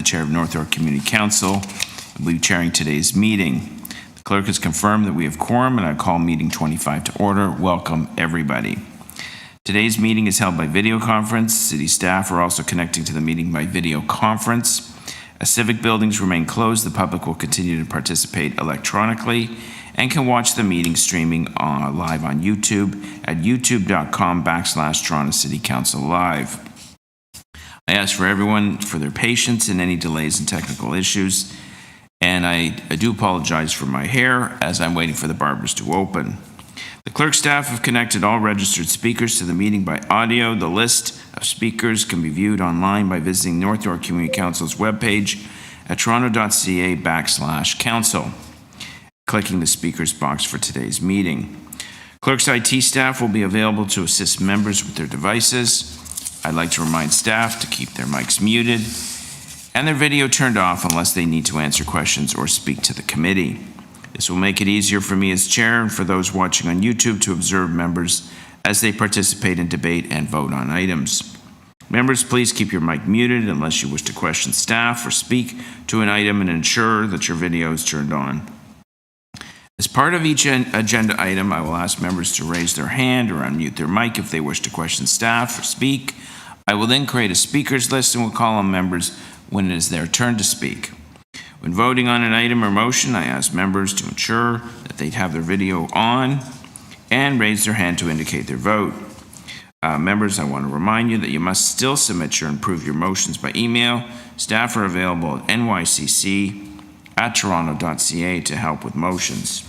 the chair of North York Community Council. I will be chairing today's meeting. The clerk has confirmed that we have quorum, and I call meeting 25 to order. Welcome, everybody. Today's meeting is held by video conference. City staff are also connecting to the meeting by video conference. As civic buildings remain closed, the public will continue to participate electronically and can watch the meeting streaming live on YouTube at youtube.com/Toronto City Council Live. I ask for everyone for their patience in any delays and technical issues, and I do apologize for my hair as I'm waiting for the barbers to open. The clerk staff have connected all registered speakers to the meeting by audio. The list of speakers can be viewed online by visiting North York Community Council's webpage at toronto.ca/council, clicking the speakers box for today's meeting. Clerk's IT staff will be available to assist members with their devices. I'd like to remind staff to keep their mics muted and their video turned off unless they need to answer questions or speak to the committee. This will make it easier for me as chair and for those watching on YouTube to observe members as they participate in debate and vote on items. Members, please keep your mic muted unless you wish to question staff or speak to an item, and ensure that your video is turned on. As part of each agenda item, I will ask members to raise their hand or unmute their mic if they wish to question staff or speak. I will then create a speakers list and will call on members when it is their turn to speak. When voting on an item or motion, I ask members to ensure that they have their video on and raise their hand to indicate their vote. Members, I want to remind you that you must still submit your and prove your motions by email. Staff are available at nycc@toronto.ca to help with motions.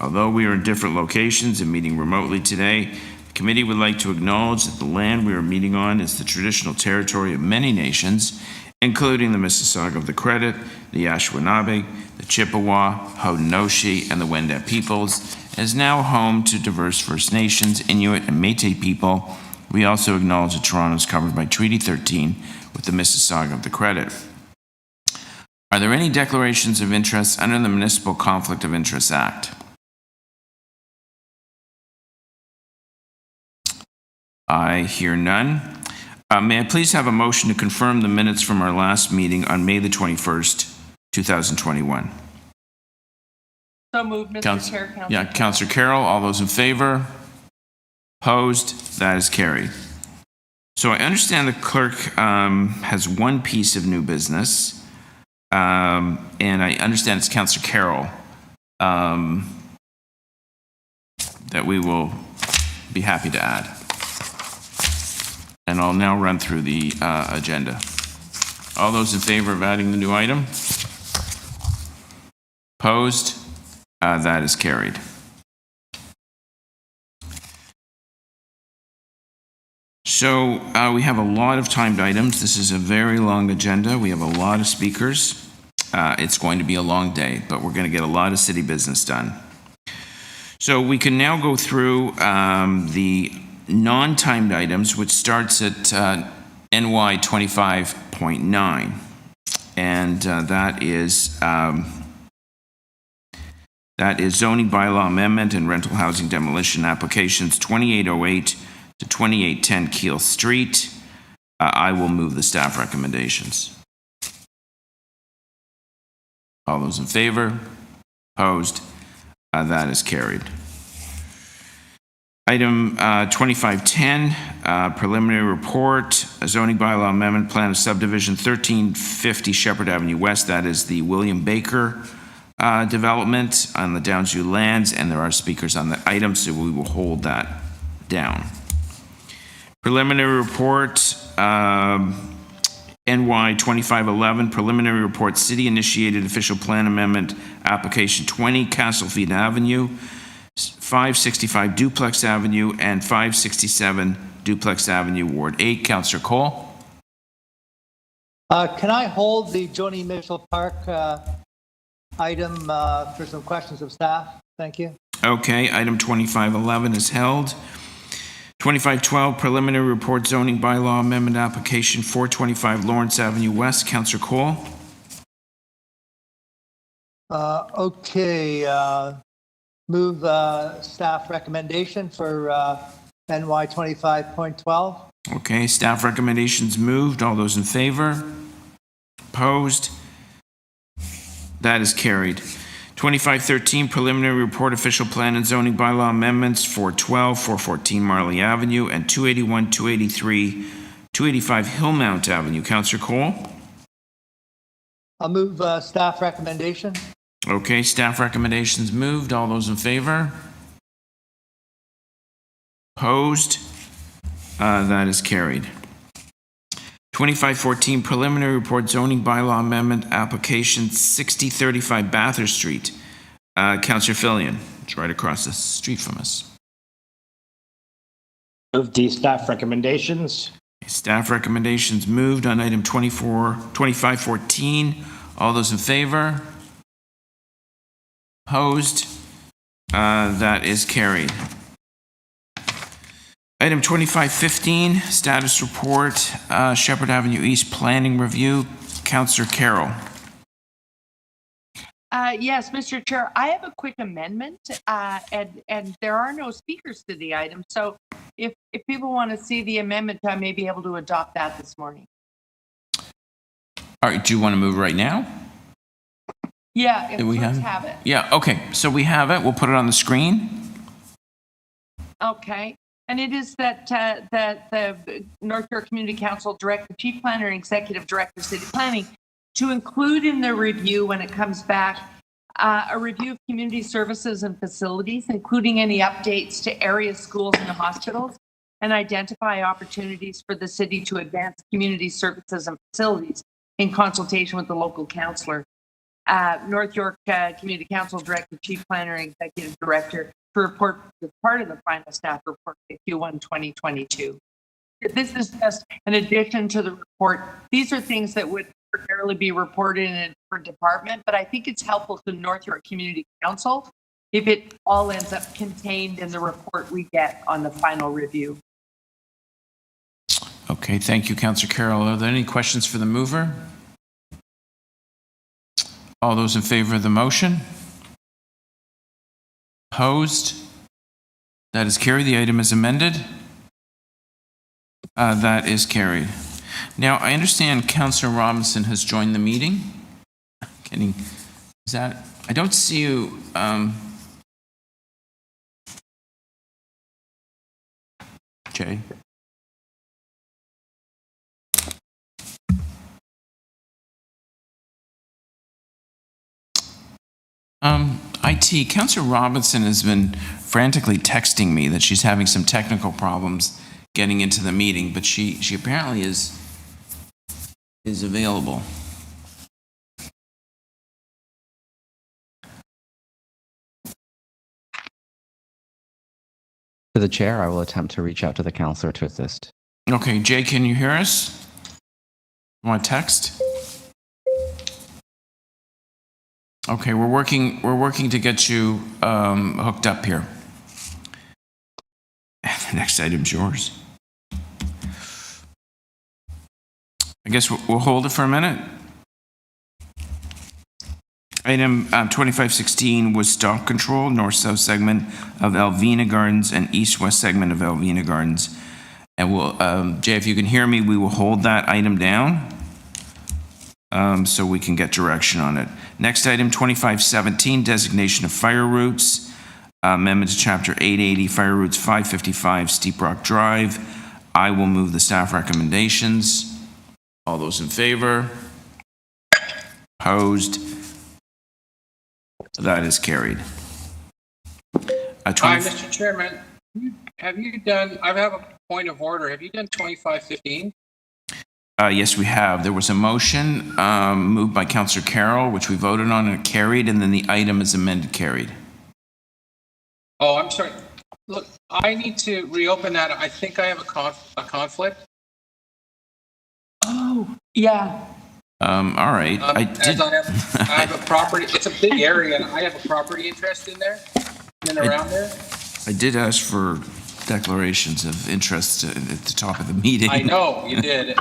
Although we are in different locations and meeting remotely today, the committee would like to acknowledge that the land we are meeting on is the traditional territory of many nations, including the Mississauga of the Credit, the Anishinaabe, the Chippewa, Haudenosaunee, and the Wendat peoples, and is now home to diverse First Nations, Inuit, and Métis people. We also acknowledge that Toronto is covered by Treaty 13 with the Mississauga of the Credit. Are there any declarations of interest under the Municipal Conflict of Interest Act? I hear none. May I please have a motion to confirm the minutes from our last meeting on May the 21st, 2021? So moved, Mr. Chair. Councillor Carroll, all those in favor? Opposed? That is carried. So I understand the clerk has one piece of new business, and I understand it's Councillor Carroll that we will be happy to add. And I'll now run through the agenda. All those in favor of adding the new item? Opposed? That is carried. So we have a lot of timed items. This is a very long agenda. We have a lot of speakers. It's going to be a long day, but we're going to get a lot of city business done. So we can now go through the non-timed items, which starts at NY 25.9, and that is zoning bylaw amendment and rental housing demolition applications 2808 to 2810 Keele Street. I will move the staff recommendations. All those in favor? Opposed? That is carried. Item 2510, preliminary report, a zoning bylaw amendment plan of subdivision 1350 Sheppard Avenue West. That is the William Baker development on the Downsview lands, and there are speakers on the item, so we will hold that down. Preliminary report, NY 2511, preliminary report, city initiated official plan amendment application 20 Castlefield Avenue, 565 Duplex Avenue, and 567 Duplex Avenue, Ward 8. Councillor Cole. Can I hold the Joni Mitchell Park item for some questions of staff? Thank you. Okay, item 2511 is held. 2512, preliminary report zoning bylaw amendment application 425 Lawrence Avenue West. Councillor Cole. Okay. Move staff recommendation for NY 25.12. Okay, staff recommendations moved. All those in favor? Opposed? That is carried. 2513, preliminary report, official plan and zoning bylaw amendments for 414 Marlee Avenue and 281, 283, 285 Hillmount Avenue. Councillor Cole? I'll move staff recommendation. Okay, staff recommendations moved. All those in favor? Opposed? That is carried. 2514, preliminary report, zoning bylaw amendment, application 6035 Bathurst Street. Councillor Fillion, it's right across the street from us. Move the staff recommendations. Staff recommendations moved on item 2514. All those in favor? Opposed? That is carried. Item 2515, status report, Sheppard Avenue East Planning Review. Councillor Carroll. Yes, Mr. Chair, I have a quick amendment, and there are no speakers to the item. So if people want to see the amendment, I may be able to adopt that this morning. All right, do you want to move right now? Yeah, if we clerks have it. Yeah, okay, so we have it. We'll put it on the screen. Okay. And it is that the North York Community Council Director, Chief Planner, and Executive Director, City Planning, to include in the review when it comes back, a review of community services and facilities, including any updates to area schools and hospitals, and identify opportunities for the city to advance community services and facilities in consultation with the local councillor. North York Community Council Director, Chief Planner, and Executive Director to report as part of the final staff report for Q1 2022. This is just an addition to the report. These are things that would ordinarily be reported in a different department, but I think it's helpful to North York Community Council if it all ends up contained in the report we get on the final review. Okay, thank you, Councillor Carroll. Are there any questions for the mover? All those in favor of the motion? Opposed? That is carried. The item is amended. That is carried. Now, I understand Councillor Robinson has joined the meeting. Is that? I don't see you. Jay. IT, Councillor Robinson has been frantically texting me that she's having some technical problems getting into the meeting, but she apparently is available. To the chair, I will attempt to reach out to the councillor to assist. Okay, Jay, can you hear us? You want to text? Okay, we're working to get you hooked up here. The next item's yours. I guess we'll hold it for a minute. Item 2516 was stock control, north-south segment of Elvina Gardens and east-west segment of Elvina Gardens. And we'll, Jay, if you can hear me, we will hold that item down so we can get direction on it. Next item, 2517, designation of fire routes, amendment to Chapter 880, fire routes 555 Steeprock Drive. I will move the staff recommendations. All those in favor? Opposed? That is carried. Hi, Mr. Chairman. Have you done, I have a point of order. Have you done 2515? Yes, we have. There was a motion moved by Councillor Carroll, which we voted on and it carried, and then the item is amended carried. Oh, I'm sorry. Look, I need to reopen that. I think I have a conflict. Oh, yeah. All right. I have a property. It's a big area, and I have a property interest in there and around there. I did ask for declarations of interest at the top of the meeting. I know you did,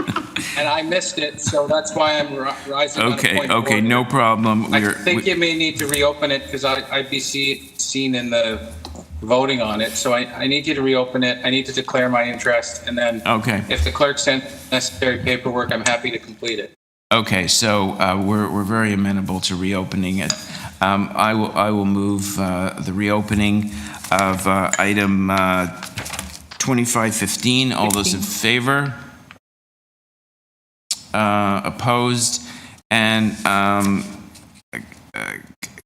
and I missed it, so that's why I'm rising. Okay, no problem. I think you may need to reopen it because I'd be seen in the voting on it. So I need you to reopen it. I need to declare my interest, and then if the clerk sent necessary paperwork, I'm happy to complete it. Okay, so we're very amenable to reopening it. I will move the reopening of item 2515. All those in favor? Opposed? And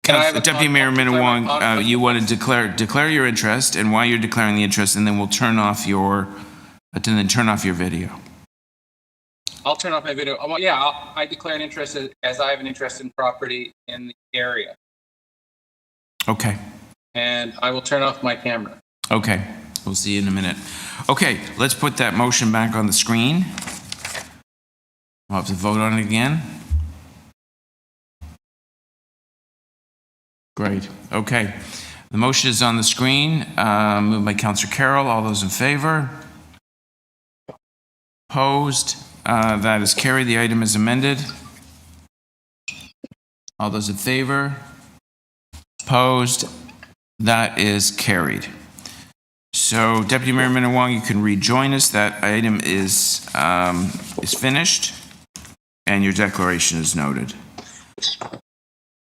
Deputy Mayor Minawong, you want to declare your interest, and why you're declaring the interest, and then we'll turn off your video. I'll turn off my video. Well, yeah, I declare an interest as I have an interest in property in the area. Okay. And I will turn off my camera. Okay. We'll see you in a minute. Okay, let's put that motion back on the screen. We'll have to vote on it again. Great. Okay. The motion is on the screen. Moved by Councillor Carroll. All those in favor? Opposed? That is carried. The item is amended. All those in favor? Opposed? That is carried. So, Deputy Mayor Minawong, you can rejoin us. That item is finished, and your declaration is noted.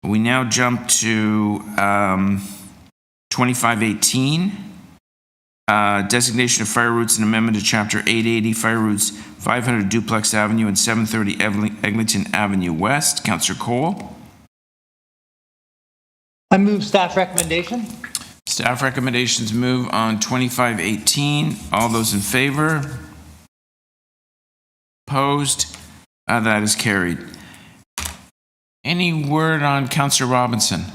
We now jump to 2518, designation of fire routes and amendment to Chapter 880, fire routes 500 Duplex Avenue and 730 Eglinton Avenue West. Councillor Cole. I move staff recommendation. Staff recommendations move on 2518. All those in favor? Opposed? That is carried. Any word on Councillor Robinson?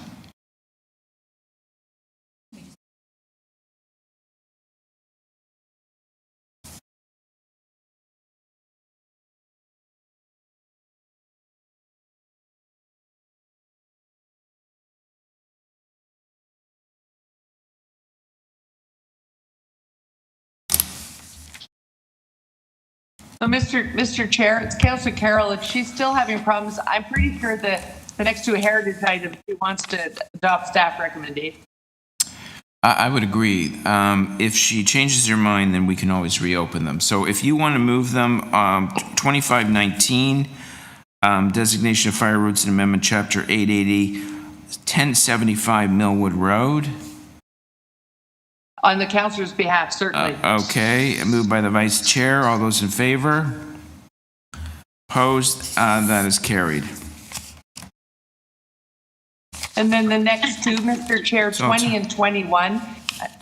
So, Mr. Chair, it's Councillor Carroll. If she's still having problems, I'm pretty sure that the next two heritage items, she wants to adopt staff recommendation. I would agree. If she changes her mind, then we can always reopen them. So if you want to move them, 2519, designation of fire routes and amendment Chapter 880, 1075 Millwood Road. On the councillor's behalf, certainly. Okay, moved by the Vice Chair. All those in favor? Opposed? That is carried. And then the next two, Mr. Chair, 20 and 21,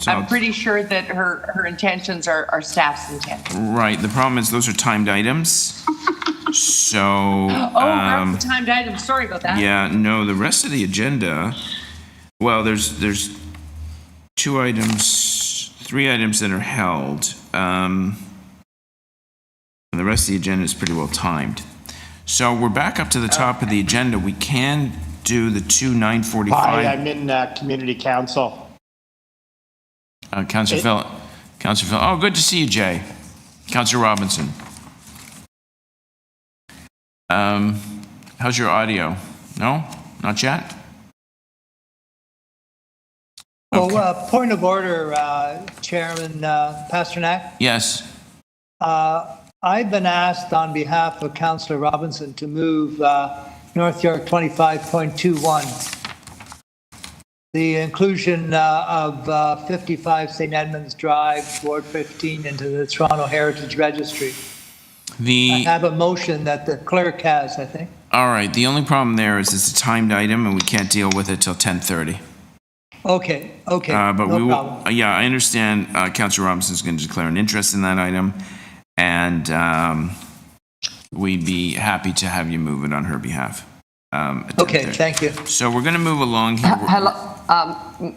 I'm pretty sure that her intentions are staff's intent. Right. The problem is those are timed items. So. That's the timed item. Sorry about that. Yeah. No. The rest of the agenda. Well, there's two items, three items that are held, and the rest of the agenda is pretty well timed. So we're back up to the top of the agenda. We can do the two 9:45. Hi, I'm in Community Council. Councillor Phil. Oh, good to see you, Jay. Councillor Robinson. How's your audio? No? Not yet? Okay. Oh, point of order, Chairman Pasternak. Yes. I've been asked on behalf of Councillor Robinson to move North York 25.21. The inclusion of 55 St. Edmunds Drive, Ward 15 into the Toronto Heritage Registry. I have a motion that the clerk has, I think. All right. The only problem there is it's a timed item and we can't deal with it till 10:30. Okay. But no we will. problem. Yeah, I understand. Councillor Robinson is going to declare an interest in that item, and we'd be happy to have you move it on her behalf. Okay, thank you. So we're going to move along here. Hello,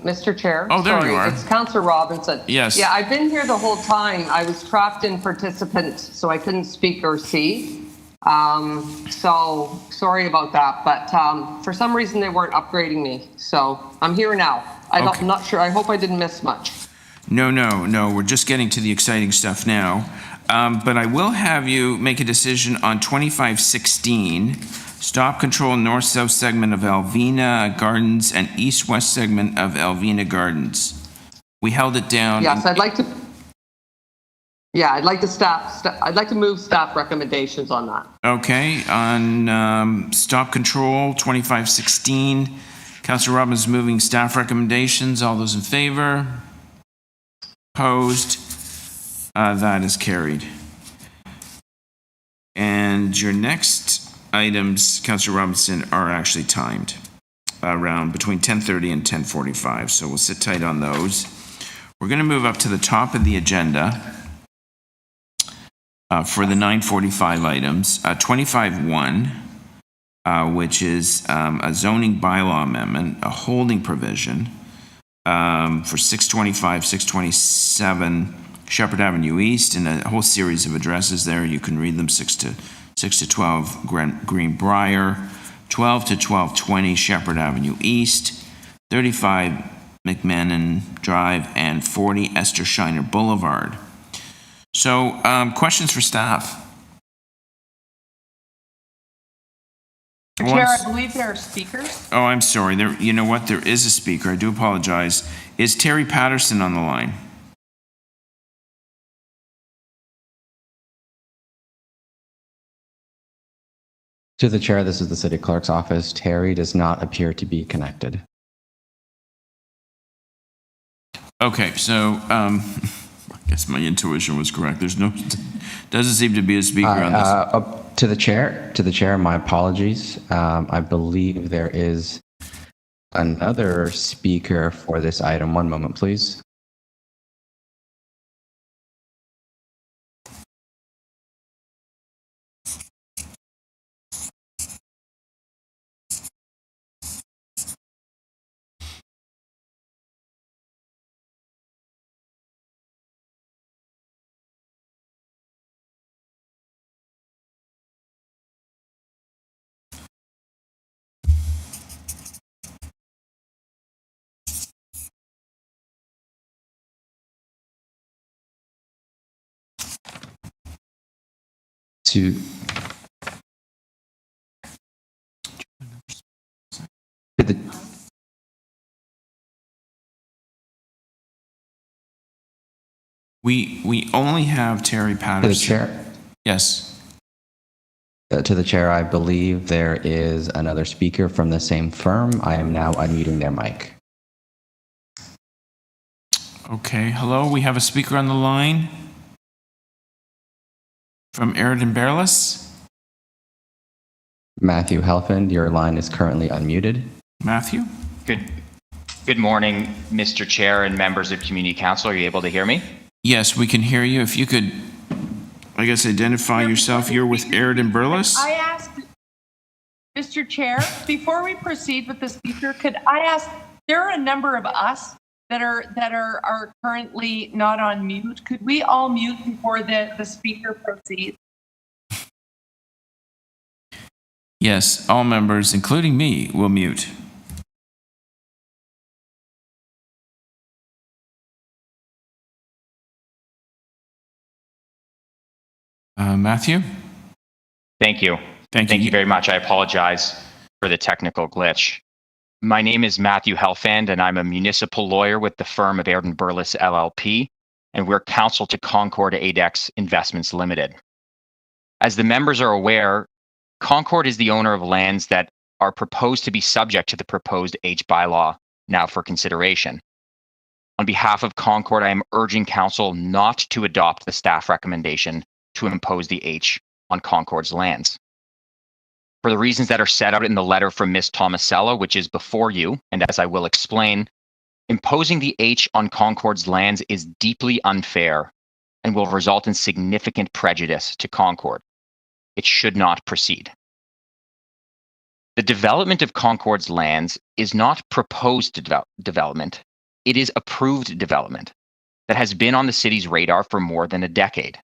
Mr. Chair. Oh, there you are. It's Councillor Robinson. Yes. Yeah, I've been here the whole time. I was trapped in participants, so I couldn't speak or see. So sorry about that, but for some reason they weren't upgrading me. So I'm here now. I'm not sure. I hope I didn't miss much. No. We're just getting to the exciting stuff now. But I will have you make a decision on 2516, stop control north-south segment of Elvina Gardens and east-west segment of Elvina Gardens. We held it down. Yes, I'd like to. Yeah, I'd like to move staff recommendations on that. Okay, on stop control, 2516, Councillor Robbins moving staff recommendations. All those in favor? Opposed? That is carried. And your next items, Councillor Robinson, are actually timed around between 10:30 and 10:45, so we'll sit tight on those. We're going to move up to the top of the agenda for the 9:45 items. 25-1, which is a zoning bylaw amendment, a holding provision for 625, 627 Sheppard Avenue East, and a whole series of addresses there. You can read them: 6 to 12 Greenbriar, 12 to 1220 Sheppard Avenue East, 35 McMahon Drive, and 40 Esther Shiner Boulevard. So, questions for staff? Chair, I believe there are speakers. Oh, I'm sorry. You know what? There is a speaker. I do apologize. Is Terry Patterson on the line? To the chair, this is the city clerk's office. Terry does not appear to be connected. Okay, so I guess my intuition was correct. Doesn't seem to be a speaker on this. To the chair, my apologies. I believe there is another speaker for this item. One moment, please. To the We only have Terry Patterson. To the chair? Yes. To the chair, I believe there is another speaker from the same firm. I am now unmuting their mic. Okay, hello, we have a speaker on the line from Aird & Bearless. Matthew Helfand, your line is currently unmuted. Matthew? Good morning, Mr. Chair and members of Community Council. Are you able to hear me? Yes, we can hear you. If you could, I guess, identify yourself. You're with Aird & Bearless? I asked, Mr. Chair, before we proceed with the speaker, could I ask, there are a number of us that are currently not on mute. Could we all mute before the speaker proceeds? Yes, all members, including me, will mute. Matthew? Thank you. Thank you very much. I apologize for the technical glitch. My name is Matthew Helfand, and I'm a municipal lawyer with the firm of Aird & Bearless LLP, and we're counsel to Concord ADEX Investments Limited. As the members are aware, Concord is the owner of lands that are proposed to be subject to the proposed H bylaw now for consideration. On behalf of Concord, I am urging council not to adopt the staff recommendation to impose the H on Concord's lands. For the reasons that are set out in the letter from Ms. Tomasello, which is before you, and as I will explain, imposing the H on Concord's lands is deeply unfair and will result in significant prejudice to Concord. It should not proceed. The development of Concord's lands is not proposed development, it is approved development that has been on the city's radar for more than a decade.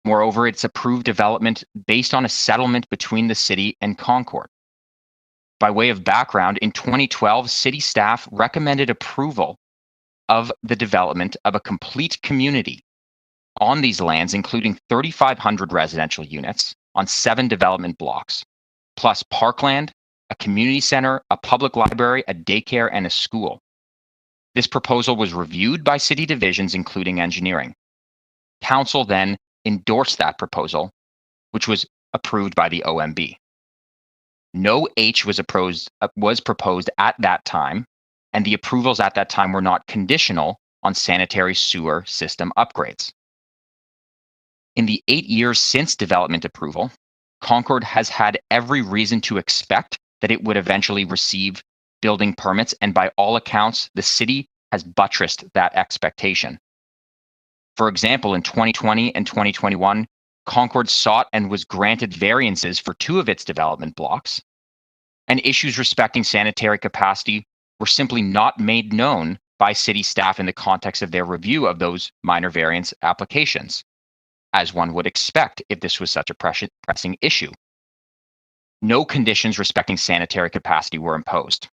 Moreover, it's approved development based on a settlement between the city and Concord. By way of background, in 2012, city staff recommended approval of the development of a complete community on these lands, including 3,500 residential units on 7 development blocks, plus parkland, a community center, a public library, a daycare, and a school. This proposal was reviewed by city divisions, including engineering. Council then endorsed that proposal, which was approved by the OMB. No H was proposed at that time, and the approvals at that time were not conditional on sanitary sewer system upgrades. In the 8 years since development approval, Concord has had every reason to expect that it would eventually receive building permits, and by all accounts, the city has buttressed that expectation. For example, in 2020 and 2021, Concord sought and was granted variances for 2 of its development blocks, and issues respecting sanitary capacity were simply not made known by city staff in the context of their review of those minor variance applications, as one would expect if this was such a pressing issue. No conditions respecting sanitary capacity were imposed.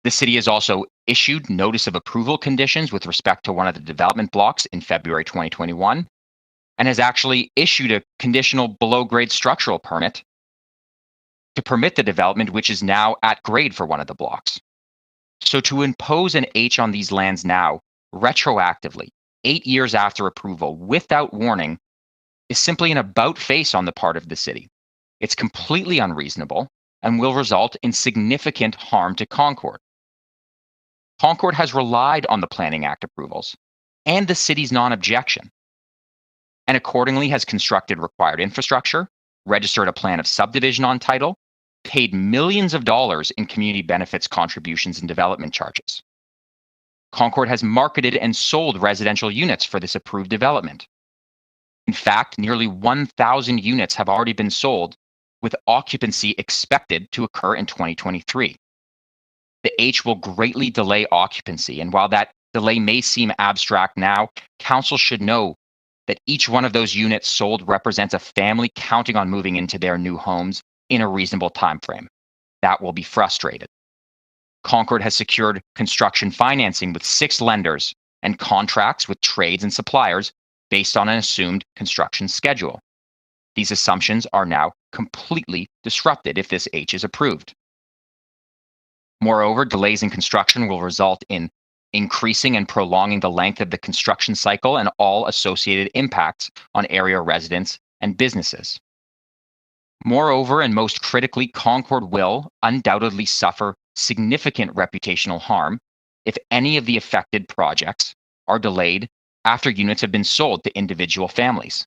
The city has also issued notice of approval conditions with respect to one of the development blocks in February 2021, and has actually issued a conditional below-grade structural permit to permit the development, which is now at grade for one of the blocks. So to impose an H on these lands now, retroactively, 8 years after approval, without warning, is simply an about-face on the part of the city. It's completely unreasonable and will result in significant harm to Concord. Concord has relied on the Planning Act approvals and the city's non-objection, and accordingly has constructed required infrastructure, registered a plan of subdivision on title, paid millions of dollars in community benefits contributions and development charges. Concord has marketed and sold residential units for this approved development. In fact, nearly 1,000 units have already been sold, with occupancy expected to occur in 2023. The H will greatly delay occupancy, and while that delay may seem abstract now, council should know that each one of those units sold represents a family counting on moving into their new homes in a reasonable time frame. That will be frustrated. Concord has secured construction financing with 6 lenders and contracts with trades and suppliers based on an assumed construction schedule. These assumptions are now completely disrupted if this H is approved. Moreover, delays in construction will result in increasing and prolonging the length of the construction cycle and all associated impacts on area residents and businesses. Moreover, and most critically, Concord will undoubtedly suffer significant reputational harm if any of the affected projects are delayed after units have been sold to individual families.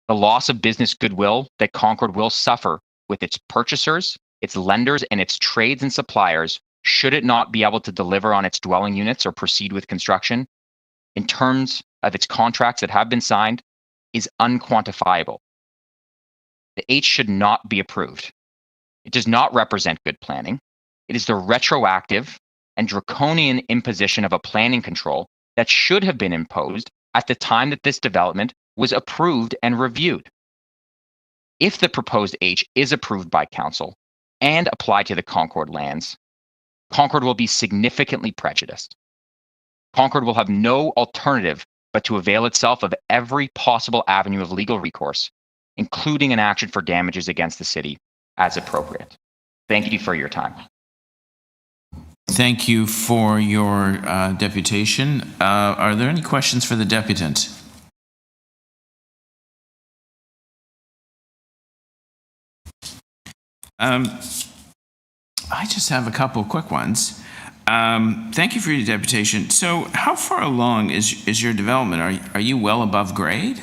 The loss of business goodwill that Concord will suffer with its purchasers, its lenders, and its trades and suppliers, should it not be able to deliver on its dwelling units or proceed with construction, in terms of its contracts that have been signed, is unquantifiable. The H should not be approved. It does not represent good planning. It is the retroactive and draconian imposition of a planning control that should have been imposed at the time that this development was approved and reviewed. If the proposed H is approved by council and applied to the Concord lands, Concord will be significantly prejudiced. Concord will have no alternative but to avail itself of every possible avenue of legal recourse, including an action for damages against the city as appropriate. Thank you for your time. Thank you for your deputation. Are there any questions for the deputant? I just have a couple of quick ones. Thank you for your deputation. So how far along is your development? Are you well above grade?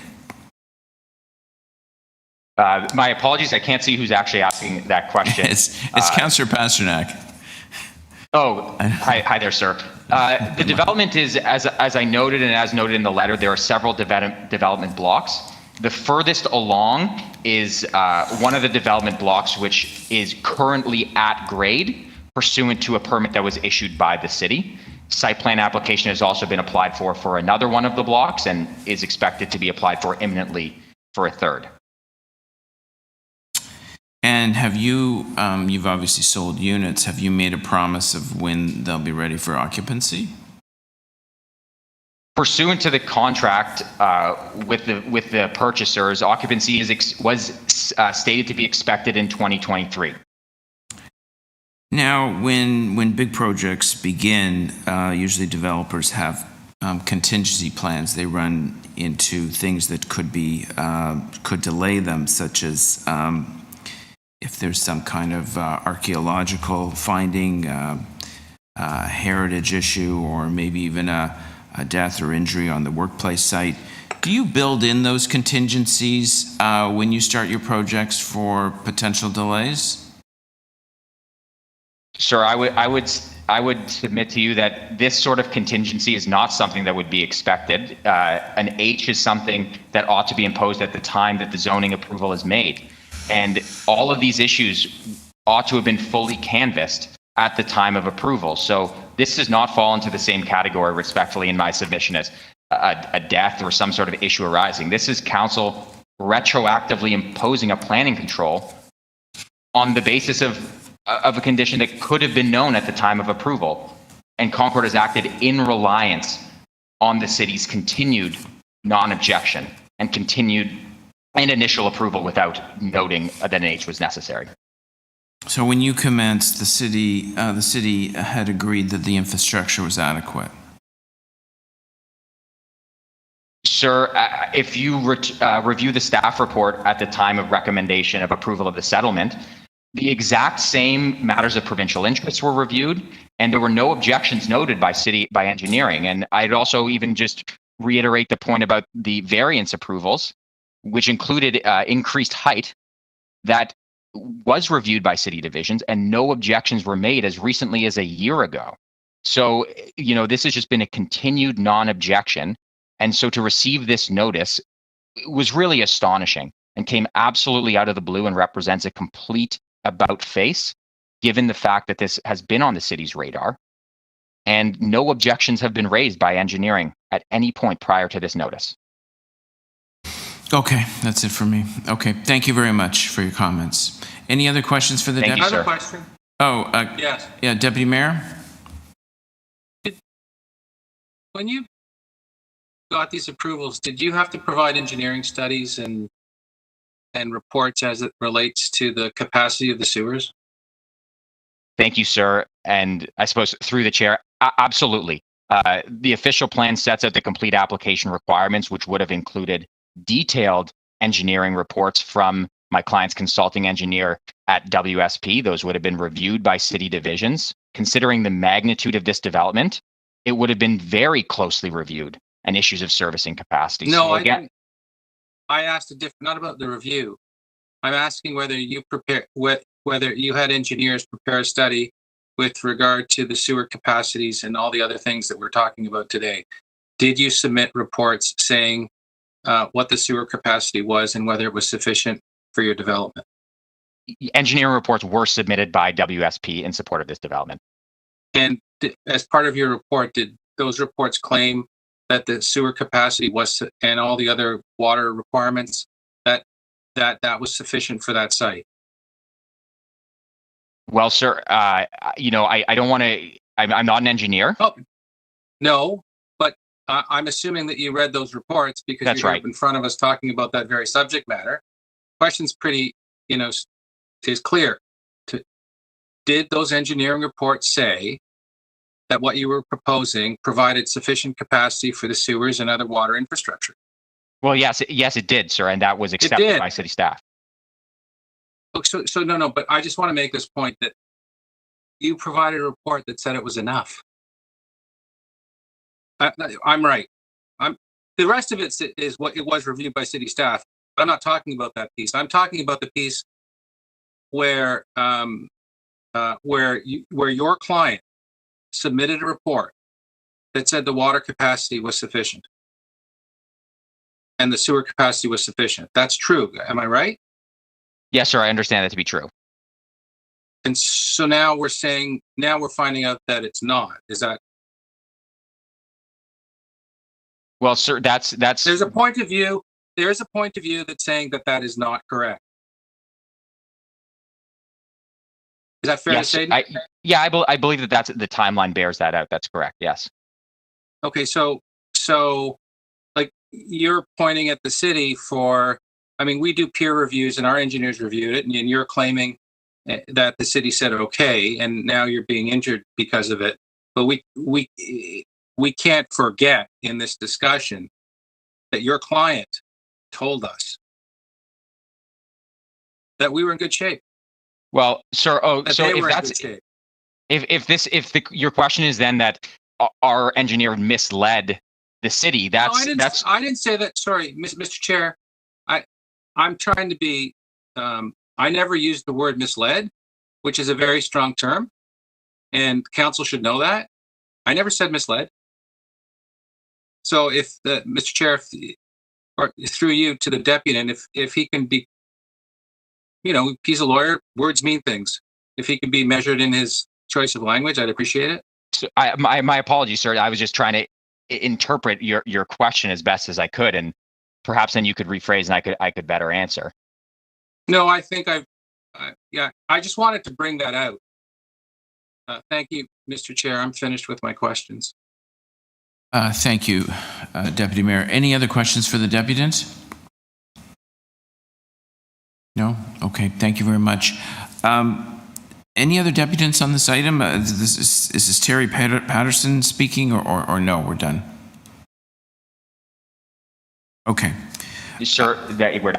My apologies, I can't see who's actually asking that question. It's Councillor Pasternak. Oh, hi there, sir. The development is, as I noted and as noted in the letter, there are several development blocks. The furthest along is one of the development blocks, which is currently at grade, pursuant to a permit that was issued by the city. Site plan application has also been applied for another one of the blocks and is expected to be applied for imminently for a third. And have you, you've obviously sold units, have you made a promise of when they'll be ready for occupancy? Pursuant to the contract with the purchasers, occupancy was stated to be expected in 2023. Now, when big projects begin, usually developers have contingency plans, they run into things that could delay them, such as if there's some kind of archaeological finding, heritage issue, or maybe even a death or injury on the workplace site. Do you build in those contingencies when you start your projects for potential delays? Sir, I would submit to you that this sort of contingency is not something that would be expected. An H is something that ought to be imposed at the time that the zoning approval is made. And all of these issues ought to have been fully canvassed at the time of approval. So this does not fall into the same category, respectfully, in my submission as a death or some sort of issue arising. This is council retroactively imposing a planning control on the basis of a condition that could have been known at the time of approval. And Concord has acted in reliance on the city's continued non-objection and initial approval without noting that an H was necessary. So when you commenced, the city had agreed that the infrastructure was adequate. Sir, if you review the staff report at the time of recommendation of approval of the settlement, the exact same matters of provincial interest were reviewed, and there were no objections noted by engineering. And I'd also even just reiterate the point about the variance approvals, which included increased height, that was reviewed by city divisions, and no objections were made as recently as a year ago. So, this has just been a continued non-objection. And so to receive this notice was really astonishing and came absolutely out of the blue and represents a complete about face, given the fact that this has been on the city's radar and no objections have been raised by engineering at any point prior to this notice. Okay, that's it for me. Okay, thank you very much for your comments. Any other questions for the Thank deputy? you, sir. I have a question. Oh, Yes. yeah, Deputy Mayor? When you got these approvals, did you have to provide engineering studies and reports as it relates to the capacity of the sewers? Thank you, sir. And I suppose through the chair, absolutely. The official plan sets out the complete application requirements, which would have included detailed engineering reports from my client's consulting engineer at WSP. Those would have been reviewed by city divisions. Considering the magnitude of this development, it would have been very closely reviewed and issues of servicing capacity. No, So I didn't. I asked not about the review. I'm asking whether you had engineers prepare a study with regard to the sewer capacities and all the other things that we're talking about today. Did you submit reports saying what the sewer capacity was and whether it was sufficient for your development? Engineering reports were submitted by WSP in support of this development. And as part of your report, did those reports claim that the sewer capacity was, and all the other water requirements, that was sufficient for that site? Well, sir, I don't want to, I'm not an engineer. Oh, no, but I'm assuming that you read those reports because That's you're right. in front of us talking about that very subject matter. Question's pretty, is clear. Did those engineering reports say that what you were proposing provided sufficient capacity for the sewers and other water infrastructure? Well, yes, it did, sir, and that was accepted by city staff. So no, but I just want to make this point that you provided a report that said it was enough. I'm right. The rest of it is what it was reviewed by city staff. But I'm not talking about that piece. I'm talking about the piece where your client submitted a report that said the water capacity was sufficient and the sewer capacity was sufficient. That's true. Am I right? Yes, sir. I understand that to be true. And so now we're finding out that it's not. Is that? Well, sir, that's. There's a point of view. There's a point of view that's saying that is not correct. Is that fair to say? I believe that's the timeline bears that out. That's correct. Yes. Okay, so like you're pointing at the city we do peer reviews and our engineers reviewed it, and you're claiming that the city said okay, and now you're being injured because of it. But we can't forget in this discussion that your client told us that we were in good shape. Well, sir, That so they if were in that's, good shape. your question is then that our engineer misled the city, No, that's, I didn't say that. Sorry, Mr. Chair. I'm trying to be, I never used the word misled, which is a very strong term, and council should know that. I never said misled. So if Mr. Chair, or through you to the deputy, and if he can be, he's a lawyer, words mean things. If he can be measured in his choice of language, I'd appreciate it. so my apologies, sir. I was just trying to interpret your question as best as I could, and perhaps then you could rephrase and I could better answer. No, I think I just wanted to bring that out. Thank you, Mr. Chair. I'm finished with my questions. Thank you, Deputy Mayor. Any other questions for the deputant? No? Okay, thank you very much. Any other deputants on this item? Is this Terry Patterson speaking or no? We're done. Okay. Sir, we're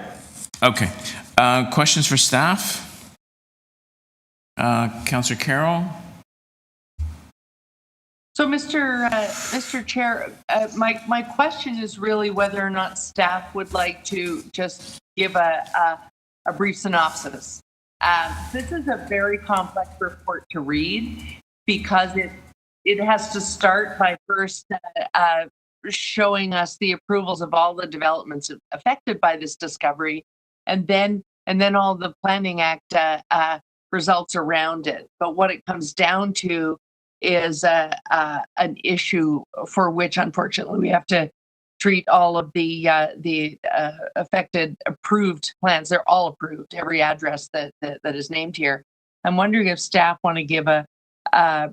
Okay. Questions for staff? Councillor Carroll? So, Mr. Chair, my question is really whether or not staff would like to just give a brief synopsis. This is a very complex report to read because it has to start by first showing us the approvals of all the developments affected by this discovery, and then all the Planning Act results around it. But what it comes down to is an issue for which, unfortunately, we have to treat all of the affected approved plans. They're all approved, every address that is named here. I'm wondering if staff want to give a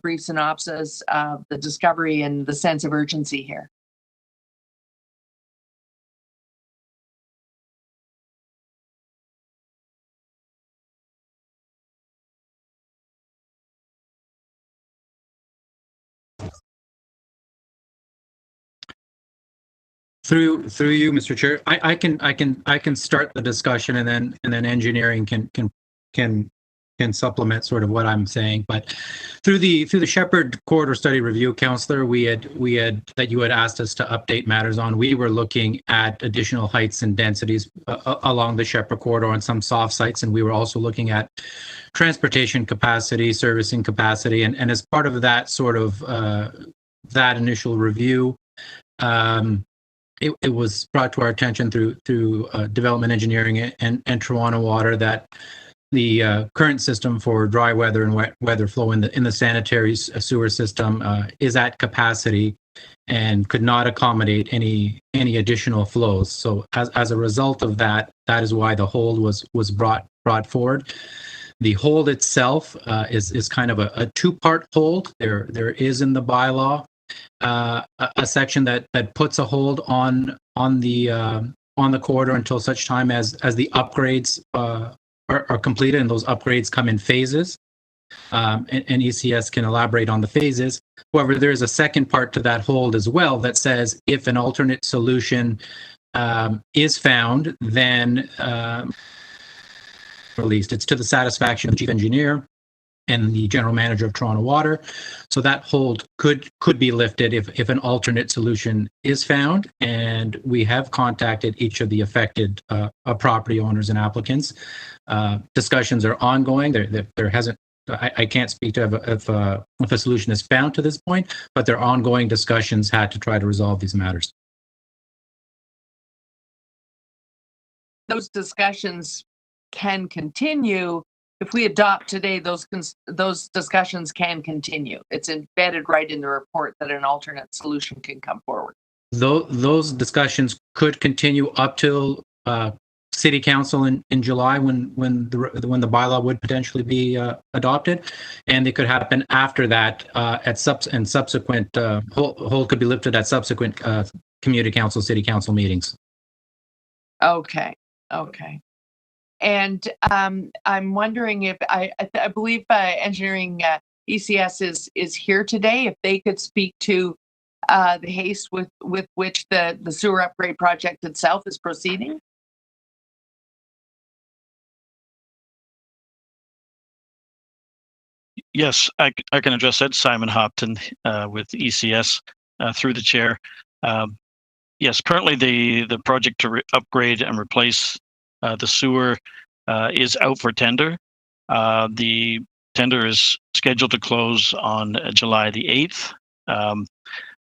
brief synopsis of the discovery and the sense of urgency here. Through you, Mr. Chair, I can start the discussion and then engineering can supplement sort of what I'm saying. But through the Sheppard corridor study review, Councillor, we had that you had asked us to update matters on. We were looking at additional heights and densities along the Sheppard corridor on some soft sites, and we were also looking at transportation capacity, servicing capacity, and as part of that sort of that initial review. It was brought to our attention through development engineering and Toronto Water that the current system for dry weather and wet weather flow in the sanitary sewer system is at capacity and could not accommodate any additional flows. So as a result of that is why the hold was brought forward. The hold itself is kind of a two-part hold. There is in the bylaw a section that puts a hold on the corridor until such time as the upgrades are completed, and those upgrades come in phases. And ECS can elaborate on the phases. However, there is a second part to that hold as well that says if an alternate solution is found, then released. It's to the satisfaction of the chief engineer and the general manager of Toronto Water. So that hold could be lifted if an alternate solution is found. And we have contacted each of the affected property owners and applicants. Discussions are ongoing. There hasn't, I can't speak to if a solution is found to this point, but there are ongoing discussions had to try to resolve these matters. Those discussions can continue. If we adopt today, those discussions can continue. It's embedded right in the report that an alternate solution can come forward. Those discussions could continue up till City Council in July when the bylaw would potentially be adopted, and they could happen after that at subsequent hold could be lifted at subsequent community council, city council meetings. Okay. And I'm wondering if I believe engineering ECS is here today. If they could speak to the haste with which the sewer upgrade project itself is proceeding? Yes, I can address that. Simon Hopton with ECS through the chair. Yes, currently the project to upgrade and replace the sewer is out for tender. The tender is scheduled to close on July the 8th.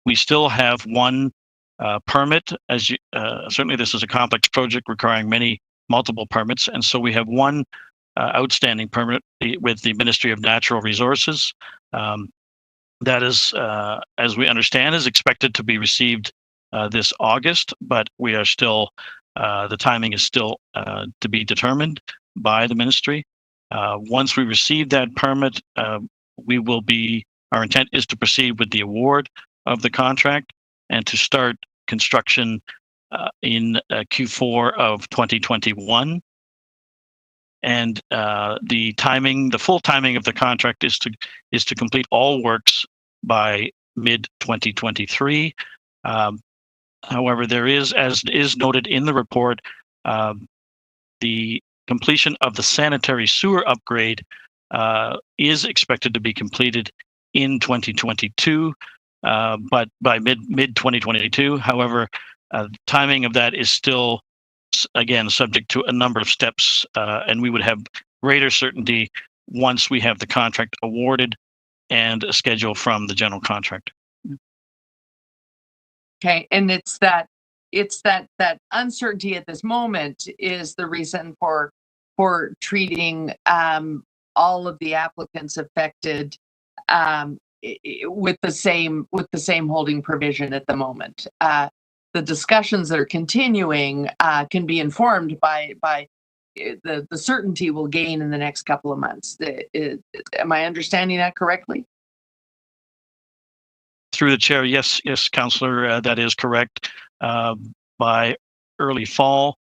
We still have one permit, as you, certainly this is a complex project requiring multiple permits, and so we have one outstanding permit with the Ministry of Natural Resources. That is, as we understand, is expected to be received this August, but we are still, the timing is still to be determined by the ministry. Once we receive that permit, our intent is to proceed with the award of the contract and to start construction in Q4 of 2021. And the full timing of the contract is to complete all works by mid 2023. However, there is, as is noted in the report, the completion of the sanitary sewer upgrade is expected to be completed in 2022, but by mid 2022. However, timing of that is still, again, subject to a number of steps, and we would have greater certainty once we have the contract awarded and a schedule from the general contractor. Okay, and it's that uncertainty at this moment is the reason for treating all of the applicants affected with the same holding provision at the moment. The discussions that are continuing can be informed by the certainty we'll gain in the next couple of months. Am I understanding that correctly? Through the chair, yes, Councillor, that is correct. By early fall,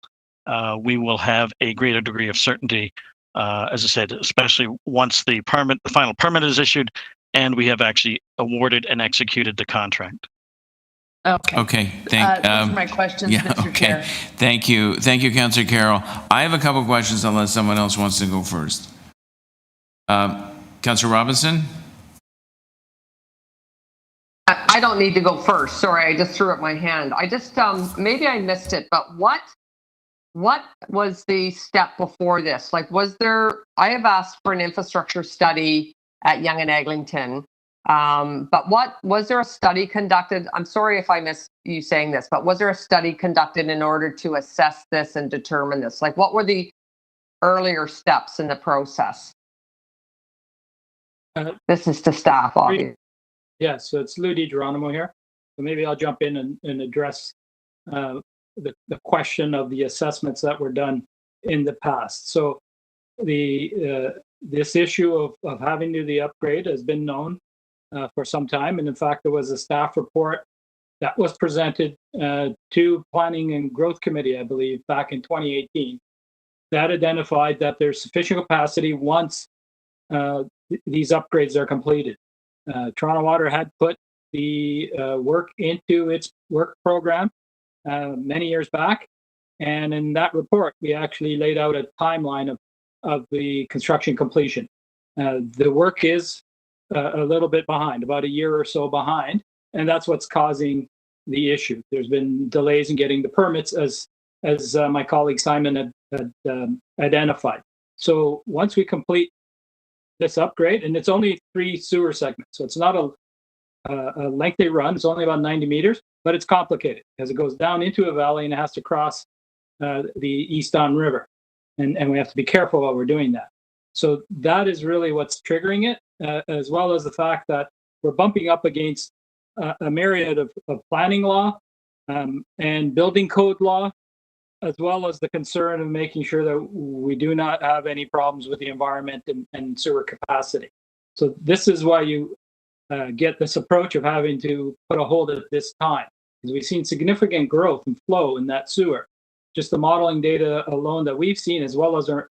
we will have a greater degree of certainty, as I said, especially once the final permit is issued and we have actually awarded and executed the contract. Okay. Those are my questions, Mr. Chair. Thank you, Councillor Carroll. I have a couple of questions unless someone else wants to go first. Councillor Robinson? I don't need to go first. Sorry, I just threw up my hand. I just, maybe I missed it, but what was the step before this? Like, I have asked for an infrastructure study at Yonge and Eglinton, but was there a study conducted? I'm sorry if I missed you saying this, but was there a study conducted in order to assess this and determine this? Like, what were the earlier steps in the process? This is to staff, obviously. Yeah, so it's Lou DiGeronimo here. So maybe I'll jump in and address the question of the assessments that were done in the past. So this issue of having to do the upgrade has been known for some time. And in fact, there was a staff report that was presented to Planning and Growth Committee, I believe, back in 2018, that identified that there's sufficient capacity once these upgrades are completed. Toronto Water had put the work into its work program many years back. And in that report, we actually laid out a timeline of the construction completion. The work is a little bit behind, about a year or so behind, and that's what's causing the issue. There's been delays in getting the permits, as my colleague Simon had identified. So once we complete this upgrade, and it's only 3 sewer segments, so it's not a lengthy run. It's only about 90 meters, but it's complicated because it goes down into a valley and it has to cross the East Don River, and we have to be careful while we're doing that. So that is really what's triggering it, as well as the fact that we're bumping up against a myriad of planning law and building code law, as well as the concern of making sure that we do not have any problems with the environment and sewer capacity. So this is why you get this approach of having to put a hold at this time, because we've seen significant growth and flow in that sewer. Just the modeling data alone that we've seen, as well as our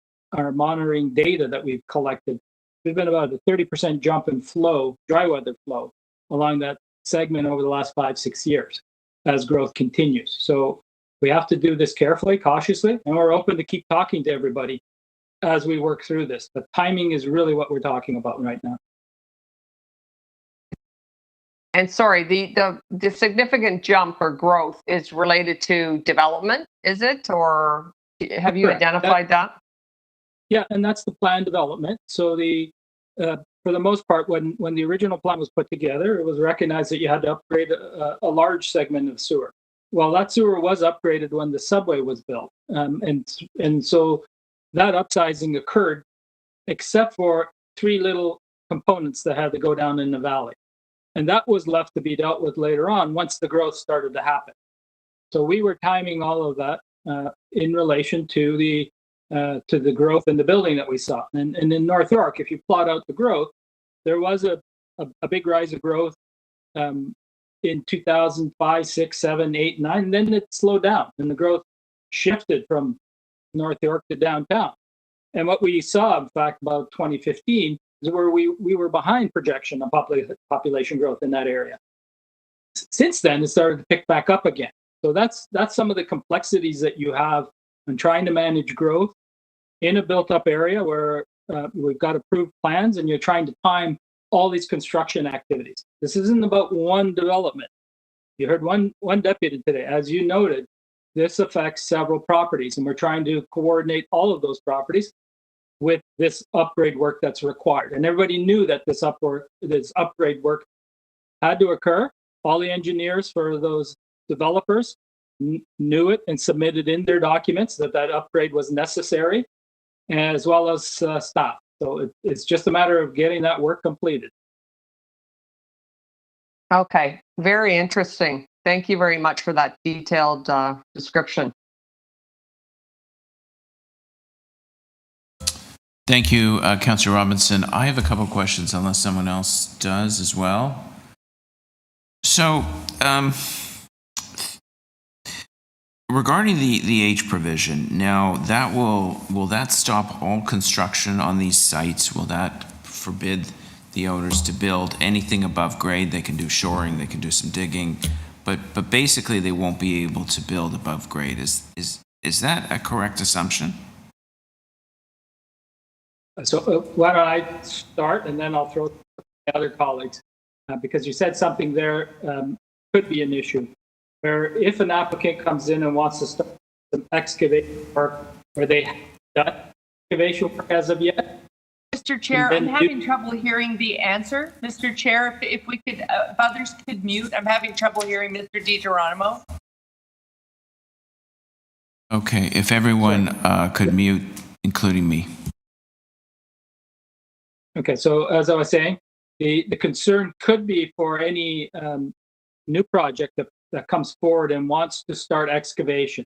monitoring data that we've collected, there's been about a 30% jump in flow, dry weather flow, along that segment over the last 5-6 years as growth continues. So we have to do this carefully, cautiously, and we're open to keep talking to everybody as we work through this. But timing is really what we're talking about right now. And sorry, the significant jump or growth is related to development, is it? Or have you Correct. identified that? Yeah, and that's the plan development. So for the most part, when the original plan was put together, it was recognized that you had to upgrade a large segment of sewer. Well, that sewer was upgraded when the subway was built, and so that upsizing occurred, except for 3 little components that had to go down in the valley, and that was left to be dealt with later on once the growth started to happen. So we were timing all of that in relation to the growth in the building that we saw. And in North York, if you plot out the growth, there was a big rise of growth in 2005, 6, 7, 8, 9, and then it slowed down and the growth shifted from North York to downtown. And what we saw, in fact, about 2015 is where we were behind projection on population growth in that area. Since then, it started to pick back up again. So that's some of the complexities that you have in trying to manage growth in a built-up area where we've got approved plans and you're trying to time all these construction activities. This isn't about one development. You heard one deputy today. As you noted, this affects several properties, and we're trying to coordinate all of those properties with this upgrade work that's required. And everybody knew that this upgrade work had to occur. All the engineers for those developers knew it and submitted in their documents that upgrade was necessary, as well as staff. So it's just a matter of getting that work completed. Okay, very interesting. Thank you very much for that detailed description. Thank you, Councillor Robinson. I have a couple of questions, unless someone else does as well. So, regarding the age provision, now that will that stop all construction on these sites? Will that forbid the owners to build anything above grade? They can do shoring, they can do some digging, but basically they won't be able to build above grade. Is that a correct assumption? So why don't I start, and then I'll throw to the other colleagues, because you said something there could be an issue, where if an applicant comes in and wants to start some excavation work where they haven't done excavation work as of yet. Mr. Chair, I'm having trouble hearing the answer. Mr. Chair, if we could, if others could mute, I'm having trouble hearing Mr. DiGeronimo. Okay, if everyone could mute, including me. Okay, so as I was saying, the concern could be for any new project that comes forward and wants to start excavation.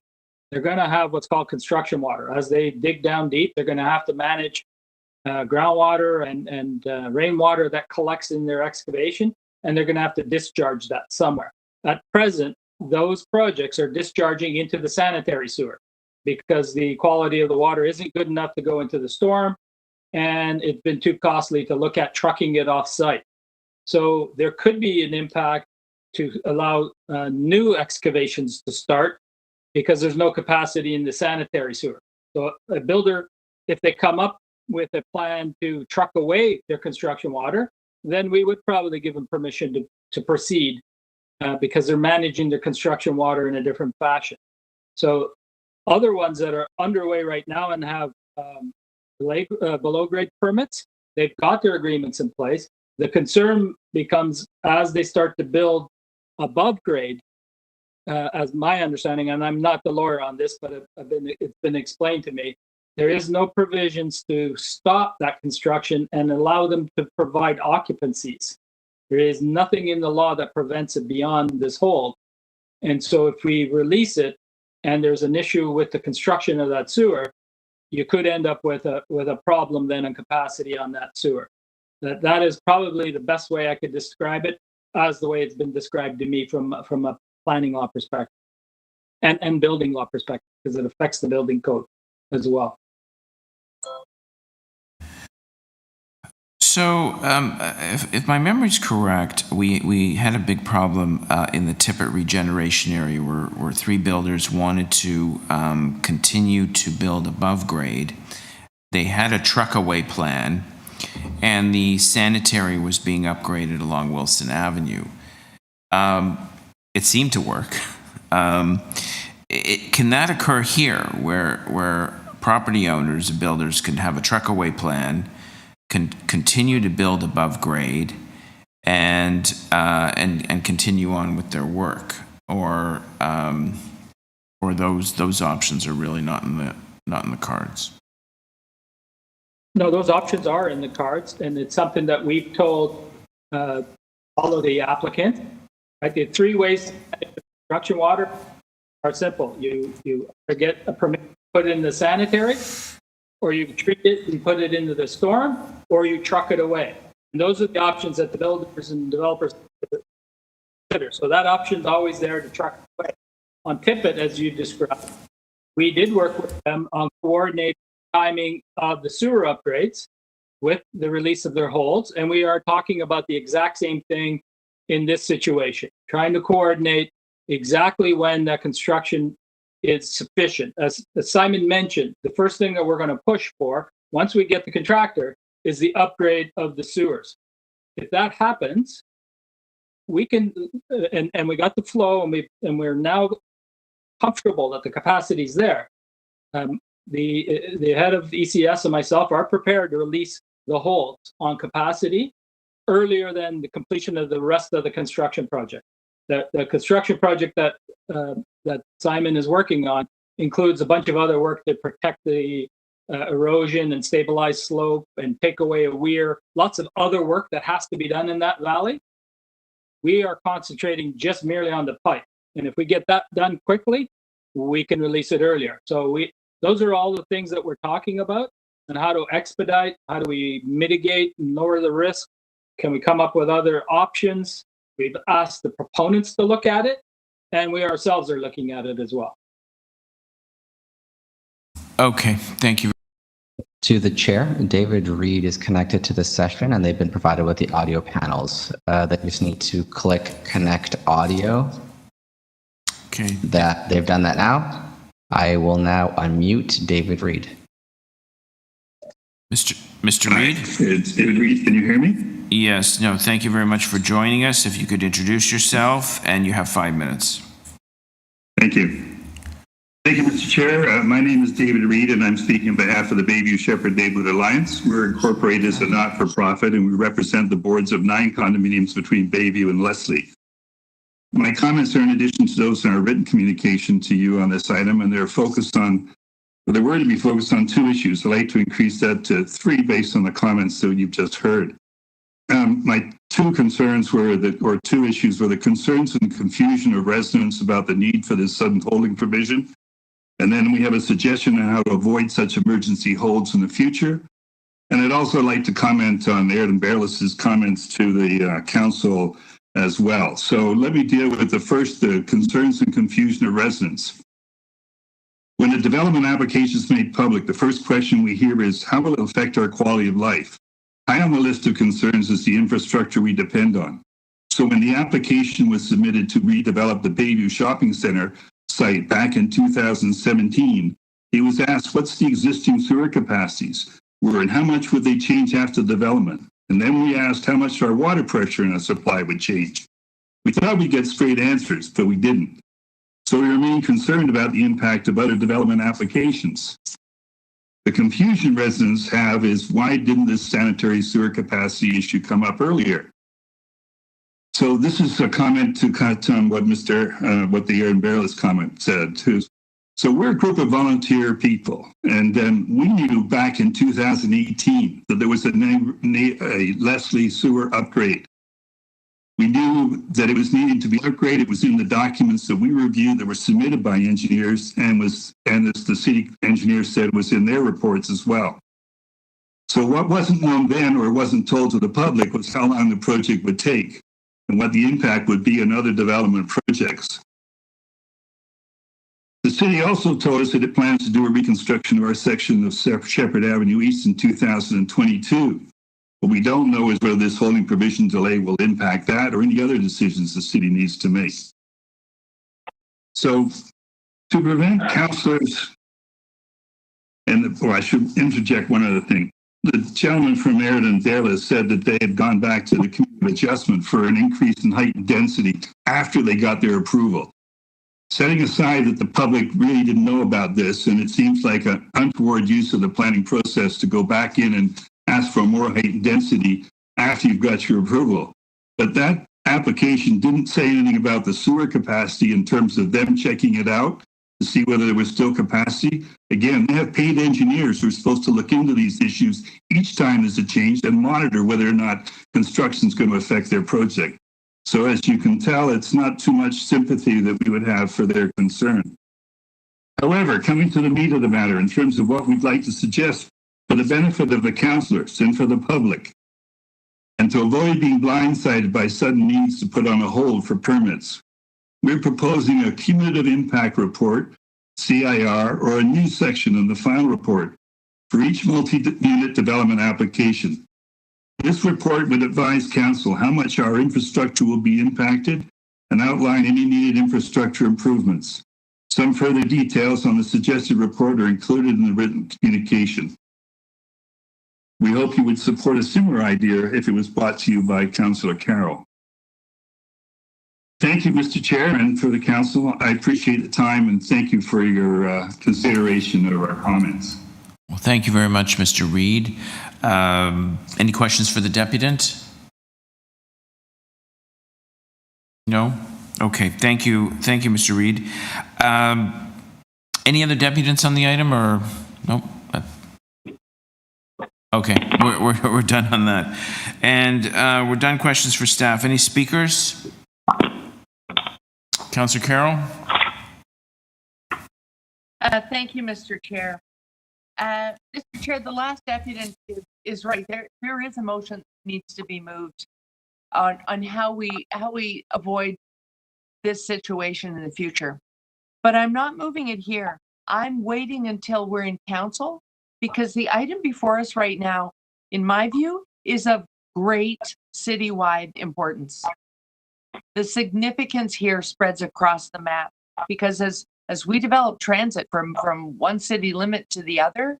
They're going to have what's called construction water. As they dig down deep, they're going to have to manage groundwater and rainwater that collects in their excavation, and they're going to have to discharge that somewhere. At present, those projects are discharging into the sanitary sewer because the quality of the water isn't good enough to go into the storm, and it's been too costly to look at trucking it off site. So there could be an impact to allow new excavations to start because there's no capacity in the sanitary sewer. So a builder, if they come up with a plan to truck away their construction water, then we would probably give them permission to proceed because they're managing their construction water in a different fashion. Other ones that are underway right now and have below grade permits, they've got their agreements in place. The concern becomes as they start to build above grade, as my understanding, and I'm not the lawyer on this, but it's been explained to me, there is no provisions to stop that construction and allow them to provide occupancies. There is nothing in the law that prevents it beyond this hold. And so if we release it and there's an issue with the construction of that sewer, you could end up with a problem then in capacity on that sewer. That is probably the best way I could describe it, as the way it's been described to me from a planning law perspective and building law perspective, because it affects the building code as well. So, if my memory's correct, we had a big problem in the Tippett regeneration area where three builders wanted to continue to build above grade. They had a truck-away plan, and the sanitary was being upgraded along Wilson Avenue. It seemed to work. Can that occur here, where property owners and builders can have a truck-away plan, can continue to build above grade, and continue on with their work, or those options are really not in the cards? No, those options are in the cards, and it's something that we've told all of the applicants. Right? The three ways to manage construction water are simple. You get a permit, put it in the sanitary, or you treat it and put it into the storm, or you truck it away. And those are the options that the builders and developers consider. So that option is always there to truck it away. On Tippett, as you described, we did work with them on coordinating timing of the sewer upgrades with the release of their holds, and we are talking about the exact same thing in this situation, trying to coordinate exactly when that construction is sufficient. As Simon mentioned, the first thing that we're going to push for, once we get the contractor, is the upgrade of the sewers. If that happens, we can, and we got the flow, and we're now comfortable that the capacity is there. The head of ECS and myself are prepared to release the holds on capacity earlier than the completion of the rest of the construction project. The construction project that Simon is working on includes a bunch of other work to protect the erosion and stabilize slope and take away a weir, lots of other work that has to be done in that valley. We are concentrating just merely on the pipe. And if we get that done quickly, we can release it earlier. So those are all the things that we're talking about, and how to expedite, how do we mitigate and lower the risk? Can we come up with other options? We've asked the proponents to look at it, and we ourselves are looking at it as well. Okay, thank you. To the chair, David Reed is connected to the session, and they've been provided with the audio panels. They just need to click connect audio. Okay. That they've done that now. I will now unmute David Reed. Mr. Reed? It's David Reed. Can you hear me? Yes. No, thank you very much for joining us. If you could introduce yourself, and you have 5 minutes. Thank you. Thank you, Mr. Chair. My name is David Reed, and I'm speaking on behalf of the Bayview Sheppard Neighborhood Alliance. We're incorporated as a not-for-profit, and we represent the boards of 9 condominiums between Bayview and Leslie. My comments are in addition to those in our written communication to you on this item, and they're focused on, well, they were to be focused on 2 issues. I'd like to increase that to 3 based on the comments that you've just heard. My 2 concerns were 2 issues were the concerns and confusion of residents about the need for this sudden holding provision. And then we have a suggestion on how to avoid such emergency holds in the future. And I'd also like to comment on Aaron Bayless's comments to the council as well. So let me deal with the concerns and confusion of residents. When a development application is made public, the first question we hear is, how will it affect our quality of life? High on the list of concerns is the infrastructure we depend on. So when the application was submitted to redevelop the Bayview Shopping Center site back in 2017, it was asked, what's the existing sewer capacities were and how much would they change after development? And then we asked how much our water pressure and our supply would change. We thought we'd get straight answers, but we didn't. So we remain concerned about the impact of other development applications. The confusion residents have is, why didn't this sanitary sewer capacity issue come up earlier? So this is a comment to cut on what the Aaron Bayless comment said too. So we're a group of volunteer people, and we knew back in 2018 that there was a Leslie sewer upgrade. We knew that it was needing to be upgraded. It was in the documents that we reviewed that were submitted by engineers, and as the city engineer said, was in their reports as well. So what wasn't known then, or wasn't told to the public, was how long the project would take and what the impact would be on other development projects. The city also told us that it plans to do a reconstruction of our section of Sheppard Avenue East in 2022. What we don't know is whether this holding provision delay will impact that or any other decisions the city needs to make. So to prevent councillors, I should interject one other thing. The gentleman from Meriden said that they had gone back to the Committee of Adjustment for an increase in height and density after they got their approval. Setting aside that the public really didn't know about this, and it seems like an untoward use of the planning process to go back in and ask for more height and density after you've got your approval. But that application didn't say anything about the sewer capacity in terms of them checking it out to see whether there was still capacity. Again, they have paid engineers who are supposed to look into these issues each time there's a change and monitor whether or not construction is going to affect their project. So as you can tell, it's not too much sympathy that we would have for their concern. However, coming to the meat of the matter in terms of what we'd like to suggest for the benefit of the councillors and for the public, and to avoid being blindsided by sudden needs to put on a hold for permits, we're proposing a cumulative impact report, CIR, or a new section in the final report for each multi-unit development application. This report would advise council how much our infrastructure will be impacted and outline any needed infrastructure improvements. Some further details on the suggested report are included in the written communication. We hope you would support a similar idea if it was brought to you by Councillor Carroll. Thank you, Mr. Chair, and for the council. I appreciate the time and thank you for your consideration of our comments. Well, thank you very much, Mr. Reid. Any questions for the deputant? No? Okay, thank you. Thank you, Mr. Reid. Any other deputants on the item or nope? Okay, we're done on that. And we're done questions for staff. Any speakers? Councillor Carroll? Thank you, Mr. Chair. Mr. Chair, the last deputant is right. There is a motion that needs to be moved on how we avoid this situation in the future. But I'm not moving it here. I'm waiting until we're in council because the item before us right now, in my view, is of great citywide importance. The significance here spreads across the map because as we develop transit from one city limit to the other,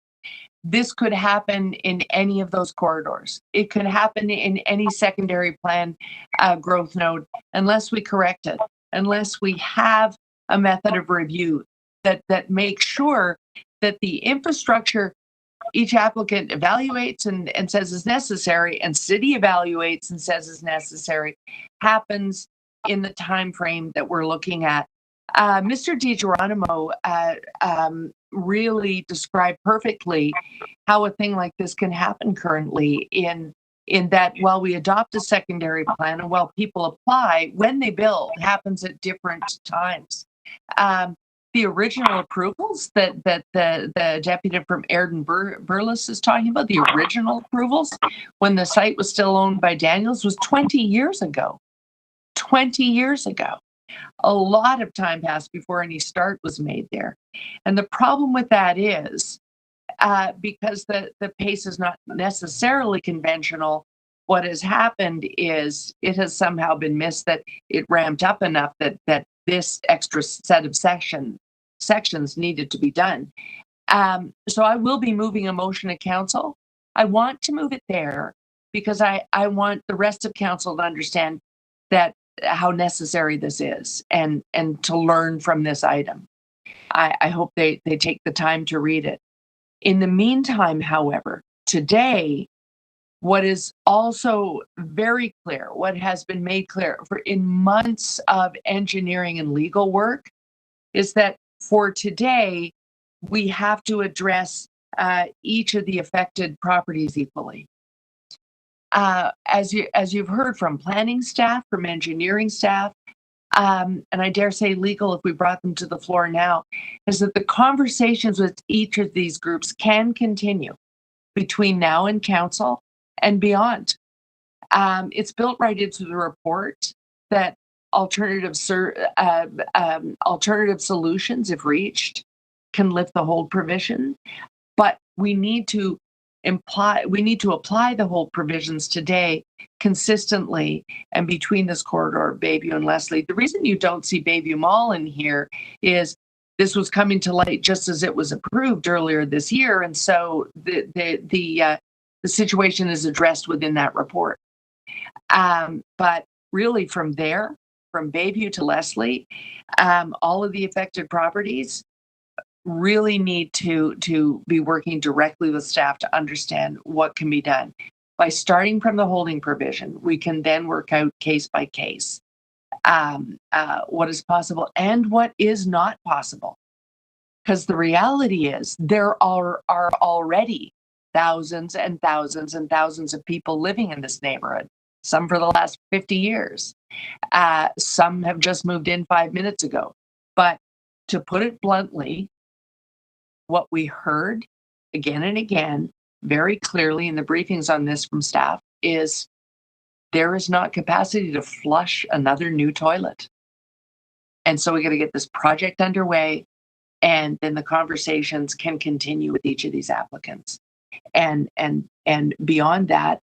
this could happen in any of those corridors. It could happen in any secondary plan growth node unless we correct it, unless we have a method of review that makes sure that the infrastructure each applicant evaluates and says is necessary, and city evaluates and says is necessary, happens in the time frame that we're looking at. Mr. DiGeronimo really described perfectly how a thing like this can happen currently in that while we adopt a secondary plan and while people apply, when they build happens at different times. The original approvals that the deputy from Burles is talking about, the original approvals when the site was still owned by Daniels was 20 years ago. 20 years ago. A lot of time passed before any start was made there. And the problem with that is because the pace is not necessarily conventional, what has happened is it has somehow been missed that it ramped up enough that this extra set of sections needed to be done. So I will be moving a motion to council. I want to move it there because I want the rest of council to understand that how necessary this is and to learn from this item. I hope they take the time to read it. In the meantime, however, today, what is also very clear, what has been made clear in months of engineering and legal work, is that for today, we have to address each of the affected properties equally. As you've heard from planning staff, from engineering staff, and I dare say legal if we brought them to the floor now, is that the conversations with each of these groups can continue between now and council and beyond. It's built right into the report that alternative solutions, if reached, can lift the hold provision, but we need to we need to apply the whole provisions today consistently and between this corridor, Bayview and Leslie. The reason you don't see Bayview Mall in here is this was coming to light just as it was approved earlier this year, and so the situation is addressed within that report. But really, from there, from Bayview to Leslie, all of the affected properties really need to be working directly with staff to understand what can be done. By starting from the holding provision, we can then work out case by case what is possible and what is not possible. Because the reality is there are already thousands and thousands and thousands of people living in this neighborhood, some for the last 50 years. Some have just moved in 5 minutes ago. But to put it bluntly, what we heard again and again, very clearly in the briefings on this from staff, is there is not capacity to flush another new toilet. And so we got to get this project underway, and then the conversations can continue with each of these applicants. And beyond that,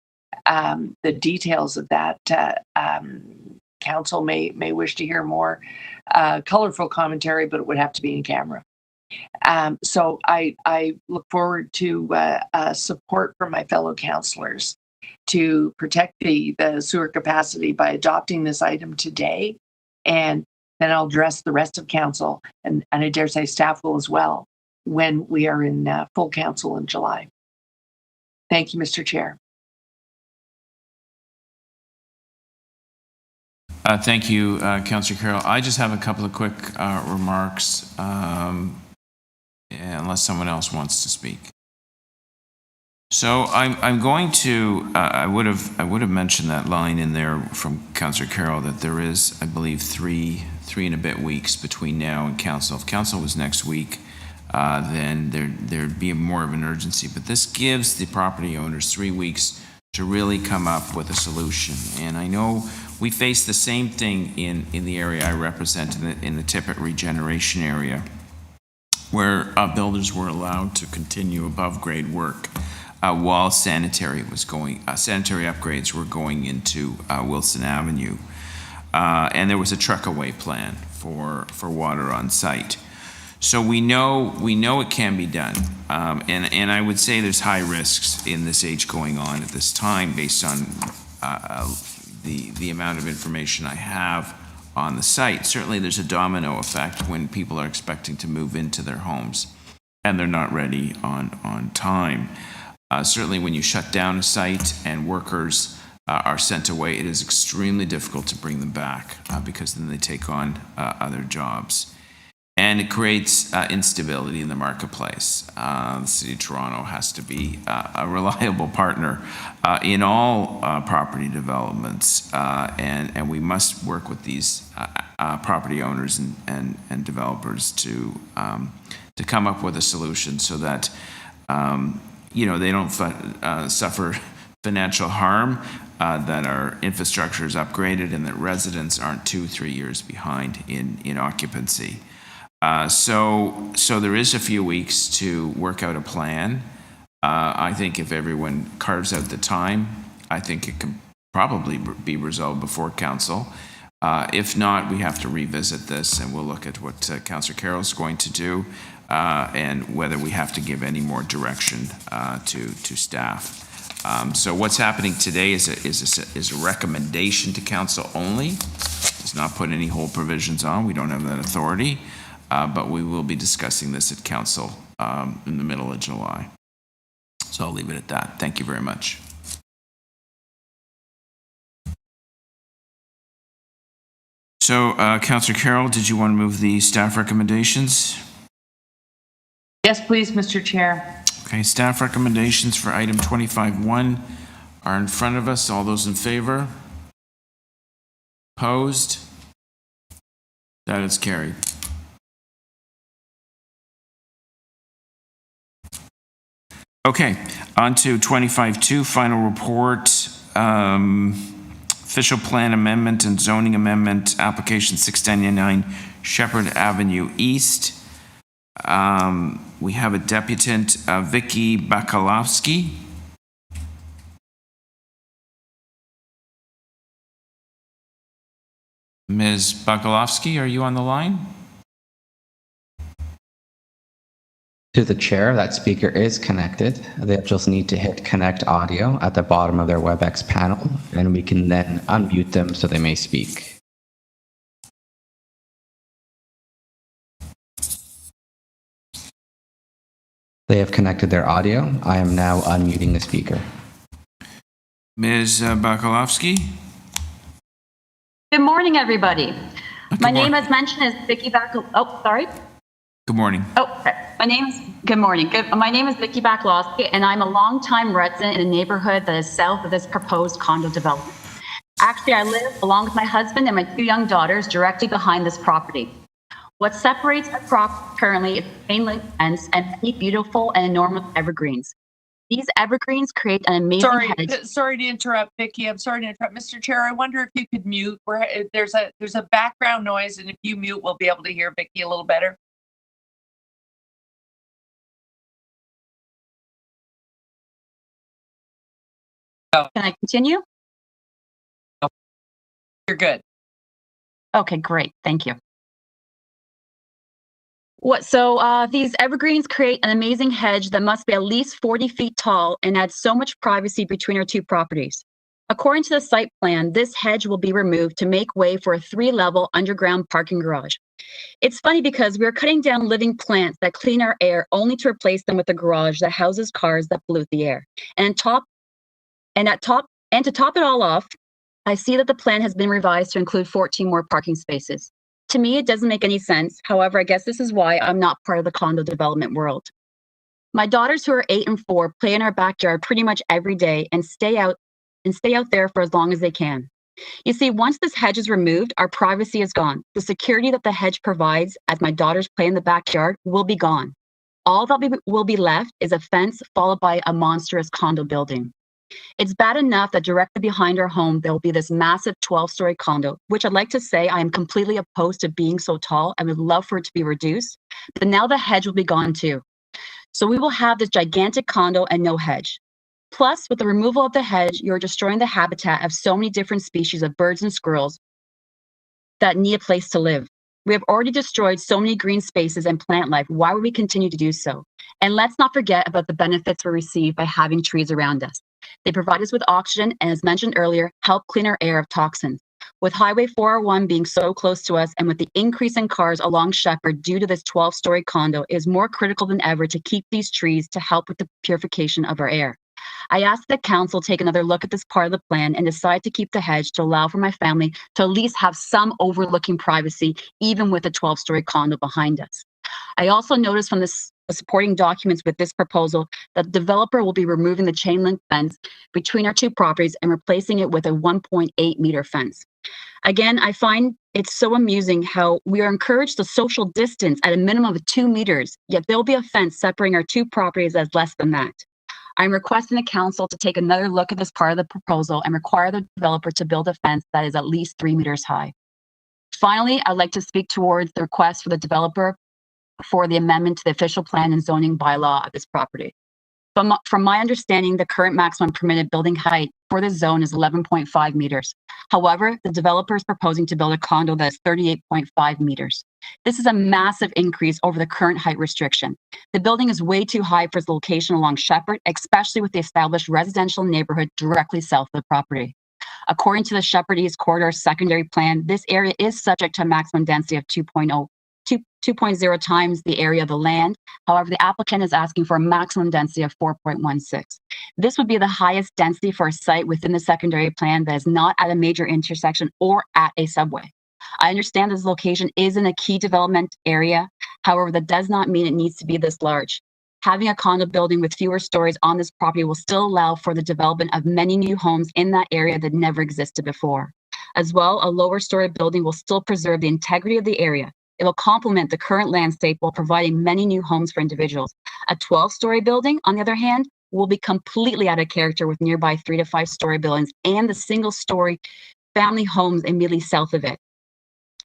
the details of that, council may wish to hear more colorful commentary, but it would have to be in camera. So I look forward to support from my fellow councillors to protect the sewer capacity by adopting this item today, and then I'll address the rest of council, and I dare say staff will as well, when we are in full council in July. Thank you, Mr. Chair. Thank you, Councillor Carroll. I just have a couple of quick remarks, unless someone else wants to speak. So I'm going to. I would have mentioned that line in there from Councillor Carroll that there is, I believe, three and a bit weeks between now and council. If council was next week, then there'd be more of an urgency. But this gives the property owners 3 weeks to really come up with a solution. And I know we face the same thing in the area I represent, in the Tippett regeneration area, where builders were allowed to continue above grade work while sanitary upgrades were going into Wilson Avenue. And there was a truck away plan for water on site. So we know it can be done. And I would say there's high risks in this age going on at this time based on the amount of information I have on the site. Certainly there's a domino effect when people are expecting to move into their homes and they're not ready on time. Certainly when you shut down a site and workers are sent away, it is extremely difficult to bring them back because then they take on other jobs. And it creates instability in the marketplace. The City of Toronto has to be a reliable partner in all property developments, and we must work with these property owners and developers to come up with a solution so that they don't suffer financial harm, that our infrastructure is upgraded, and that residents aren't 2-3 years behind in occupancy. So there is a few weeks to work out a plan. I think if everyone carves out the time, I think it can probably be resolved before council. If not, we have to revisit this, and we'll look at what Councillor Carroll is going to do and whether we have to give any more direction to staff. So what's happening today is a recommendation to council only. Does not put any whole provisions on. We don't have that authority. But we will be discussing this at council in the middle of July. So I'll leave it at that. Thank you very much. So, Councillor Carroll, did you want to move the staff recommendations? Yes, please, Mr. Chair. Okay, staff recommendations for item 25.1 are in front of us. All those in favor? Opposed? That is carried. Okay, on to 25.2, final report, official plan amendment and zoning amendment, application 699 Sheppard Avenue East. We have a deputant, Vicky Bakalovsky. Ms. Bakalovsky, are you on the line? To the chair, that speaker is connected. They just need to hit connect audio at the bottom of their WebEx panel, and we can then unmute them so they may speak. They have connected their audio. I am now unmuting the speaker. Ms. Bakalovsky? Good morning, everybody. My name, morning. as mentioned, is Vicky Oh, sorry. Good morning. Good morning. My name is Vicky Bakalovsky, and I'm a longtime resident in a neighborhood that is south of this proposed condo development. Actually, I live along with my husband and my 2 young daughters directly behind this property. What separates our property currently is chain link fence and many beautiful and enormous evergreens. These evergreens create an amazing hedge. Sorry to interrupt, Vicky. I'm sorry to interrupt. Mr. Chair, I wonder if you could mute. There's a background noise, and if you mute, we'll be able to hear Vicky a little better. Can I continue? You're good. Okay, great. Thank you. These evergreens create an amazing hedge that must be at least 40 feet tall and adds so much privacy between our two properties. According to the site plan, this hedge will be removed to make way for a 3-level underground parking garage. It's funny because we are cutting down living plants that clean our air only to replace them with a garage that houses cars that pollute the air. And to top it all off, I see that the plan has been revised to include 14 more parking spaces. To me, it doesn't make any sense. However, I guess this is why I'm not part of the condo development world. My daughters, who are 8 and 4, play in our backyard pretty much every day and stay out there for as long as they can. You see, once this hedge is removed, our privacy is gone. The security that the hedge provides as my daughters play in the backyard will be gone. All that will be left is a fence followed by a monstrous condo building. It's bad enough that directly behind our home, there will be this massive 12-story condo, which I'd like to say I am completely opposed to being so tall. I would love for it to be reduced, but now the hedge will be gone too. So we will have this gigantic condo and no hedge. Plus, with the removal of the hedge, you're destroying the habitat of so many different species of birds and squirrels that need a place to live. We have already destroyed so many green spaces and plant life. Why would we continue to do so? And let's not forget about the benefits we receive by having trees around us. They provide us with oxygen and, as mentioned earlier, help clean our air of toxins. With Highway 401 being so close to us and with the increase in cars along Sheppard due to this 12-story condo, it is more critical than ever to keep these trees to help with the purification of our air. I ask that council take another look at this part of the plan and decide to keep the hedge to allow for my family to at least have some overlooking privacy, even with a 12-story condo behind us. I also noticed from the supporting documents with this proposal that the developer will be removing the chain link fence between our two properties and replacing it with a 1.8 meter fence. Again, I find it's so amusing how we are encouraged to social distance at a minimum of 2 meters, yet there will be a fence separating our two properties as less than that. I'm requesting the council to take another look at this part of the proposal and require the developer to build a fence that is at least 3 meters high. Finally, I'd like to speak towards the request for the developer for the amendment to the official plan and zoning bylaw of this property. From my understanding, the current maximum permitted building height for this zone is 11.5 meters. However, the developer is proposing to build a condo that is 38.5 meters. This is a massive increase over the current height restriction. The building is way too high for its location along Sheppard, especially with the established residential neighborhood directly south of the property. According to the Sheppard East Corridor secondary plan, this area is subject to a maximum density of 2.0 times the area of the land. However, the applicant is asking for a maximum density of 4.16. This would be the highest density for a site within the secondary plan that is not at a major intersection or at a subway. I understand this location is in a key development area. However, that does not mean it needs to be this large. Having a condo building with fewer stories on this property will still allow for the development of many new homes in that area that never existed before. As well, a lower story building will still preserve the integrity of the area. It will complement the current landscape while providing many new homes for individuals. A 12-story building, on the other hand, will be completely out of character with nearby 3 to 5-story buildings and the single-story family homes immediately south of it.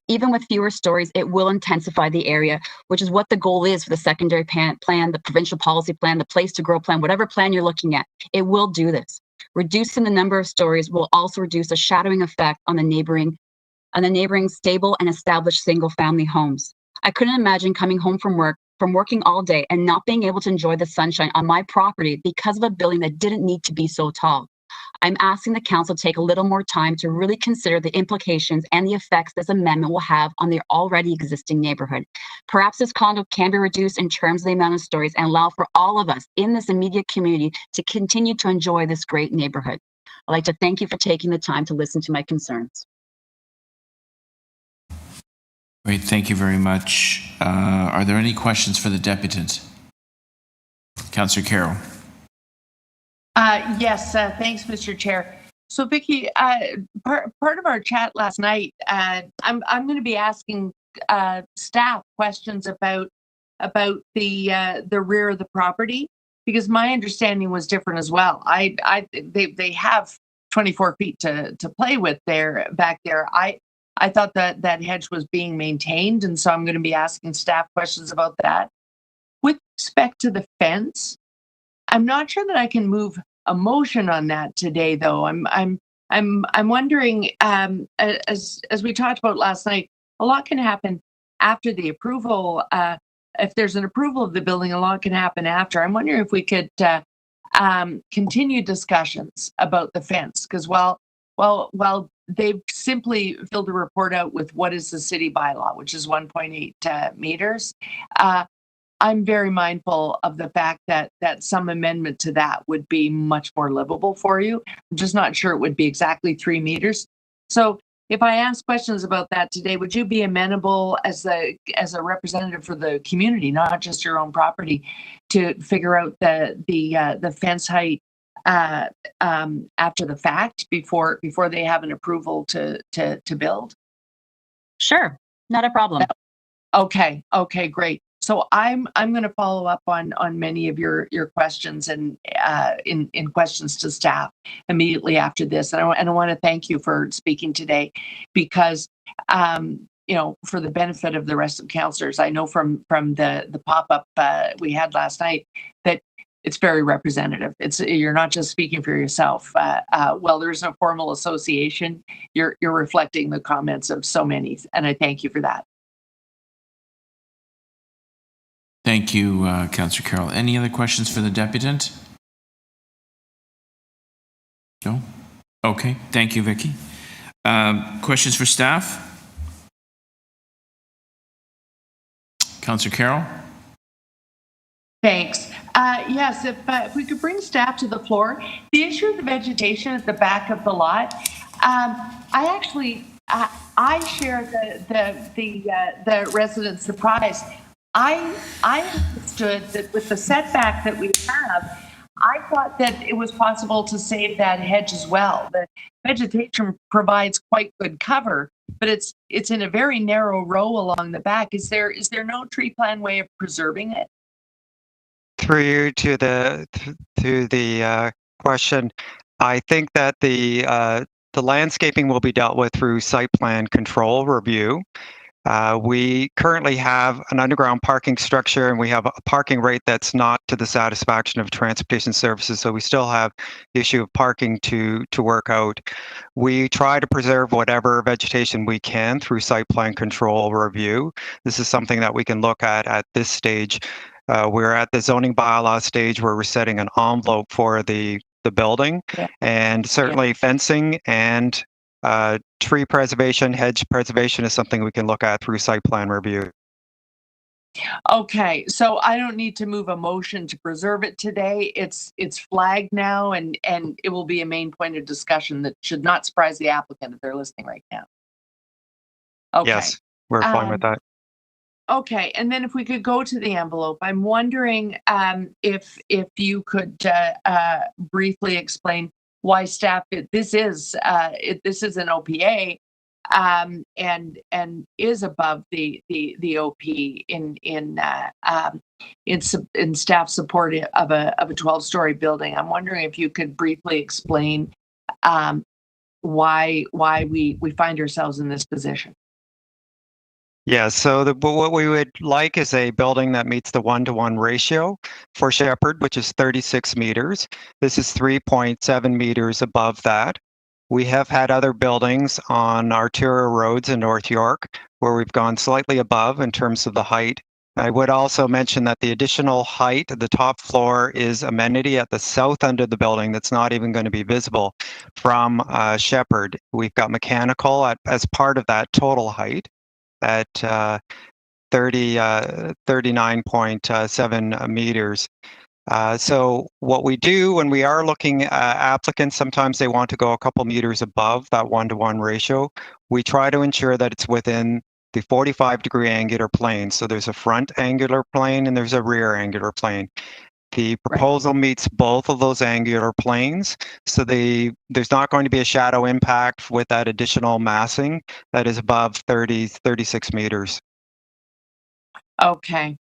Even with fewer stories, it will intensify the area, which is what the goal is for the secondary plan, the provincial policy plan, the place to grow plan, whatever plan you're looking at. It will do this. Reducing the number of stories will also reduce the shadowing effect on the neighboring and the neighboring stable and established single-family homes. I couldn't imagine coming home from working all day and not being able to enjoy the sunshine on my property because of a building that didn't need to be so tall. I'm asking the council to take a little more time to really consider the implications and the effects this amendment will have on the already existing neighborhood. Perhaps this condo can be reduced in terms of the amount of stories and allow for all of us in this immediate community to continue to enjoy this great neighborhood. I'd like to thank you for taking the time to listen to my concerns. Great, thank you very much. Are there any questions for the deputant? Councillor Carroll. Yes, thanks, Mr. Chair. So, Vicky, part of our chat last night, I'm going to be asking staff questions about the rear of the property, because my understanding was different as well. They have 24 feet to play with back there. I thought that hedge was being maintained, and so I'm going to be asking staff questions about that. With respect to the fence, I'm not sure that I can move a motion on that today, though. I'm wondering, as we talked about last night, a lot can happen after the approval. If there's an approval of the building, a lot can happen after. I'm wondering if we could continue discussions about the fence, because while they've simply filled a report out with what is the city bylaw, which is 1.8 meters. I'm very mindful of the fact that some amendment to that would be much more livable for you. I'm just not sure it would be exactly 3 meters. So if I ask questions about that today, would you be amenable as a representative for the community, not just your own property, to figure out the fence height after the fact before they have an approval to build? Sure, not a problem. Okay, great. So I'm going to follow up on many of your questions and in questions to staff immediately after this. And I want to thank you for speaking today, because for the benefit of the rest of councillors, I know from the pop-up we had last night that it's very representative. You're not just speaking for yourself. Well, there's no formal association. You're reflecting the comments of so many, and I thank you for that. Thank you, Councillor Carroll. Any other questions for the deputant? No? Okay, thank you, Vicky. Questions for staff? Councillor Carroll? Thanks. Yes, if we could bring staff to the floor. The issue of the vegetation at the back of the lot, I share the residents' surprise. I understood that with the setback that we have, I thought that it was possible to save that hedge as well. The vegetation provides quite good cover, but it's in a very narrow row along the back. Is there no tree plan way of preserving it? Through to the question, I think that the landscaping will be dealt with through site plan control review. We currently have an underground parking structure, and we have a parking rate that's not to the satisfaction of transportation services. So we still have the issue of parking to work out. We try to preserve whatever vegetation we can through site plan control review. This is something that we can look at this stage. We're at the zoning bylaw stage where we're setting an envelope for the building, and certainly fencing and tree preservation, hedge preservation is something we can look at through site plan review. Okay, so I don't need to move a motion to preserve it today. It's flagged now, and it will be a main point of discussion that should not surprise the applicant if they're listening right now. Okay. Yes, we're fine with that. Okay, and then if we could go to the envelope, I'm wondering if you could briefly explain why staff, this is an OPA and is above the OP in staff support of a 12-story building. I'm wondering if you could briefly explain why we find ourselves in this position. Yeah, so what we would like is a building that meets the 1-to-1 ratio for Sheppard, which is 36 meters. This is 3.7 meters above that. We have had other buildings on arterial roads in North York where we've gone slightly above in terms of the height. I would also mention that the additional height, the top floor, is amenity at the south end of the building that's not even going to be visible from Sheppard. We've got mechanical as part of that total height at 39.7 meters. So what we do when we are looking at applicants, sometimes they want to go a couple meters above that 1-to-1 ratio. We try to ensure that it's within the 45-degree angular plane. So there's a front angular plane and there's a rear angular plane. The proposal meets both of those angular planes. So there's not going to be a shadow impact with that additional massing that is above 36 meters. Okay.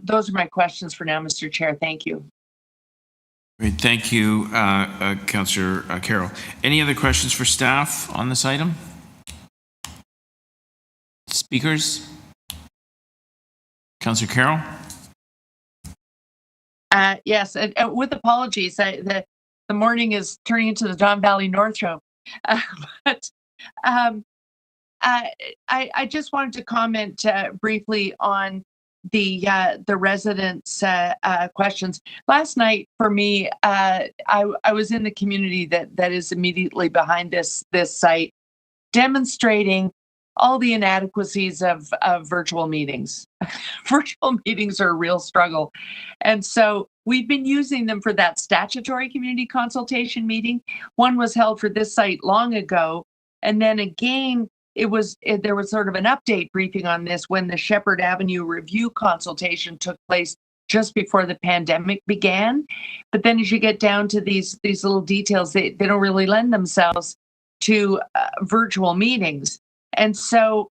Those are my questions for now, Mr. Chair. Thank you. Great. Thank you, Councillor Carroll. Any other questions for staff on this item? Speakers? Councillor Carroll? Yes, with apologies, the morning is turning into the Don Valley North Show. But I just wanted to comment briefly on the residents' questions. Last night, for me, I was in the community that is immediately behind this site, demonstrating all the inadequacies of virtual meetings. Virtual meetings are a real struggle. And so we've been using them for that statutory community consultation meeting. One was held for this site long ago. And then again, there was sort of an update briefing on this when the Sheppard Avenue review consultation took place just before the pandemic began. But then as you get down to these little details, they don't really lend themselves to virtual meetings. And so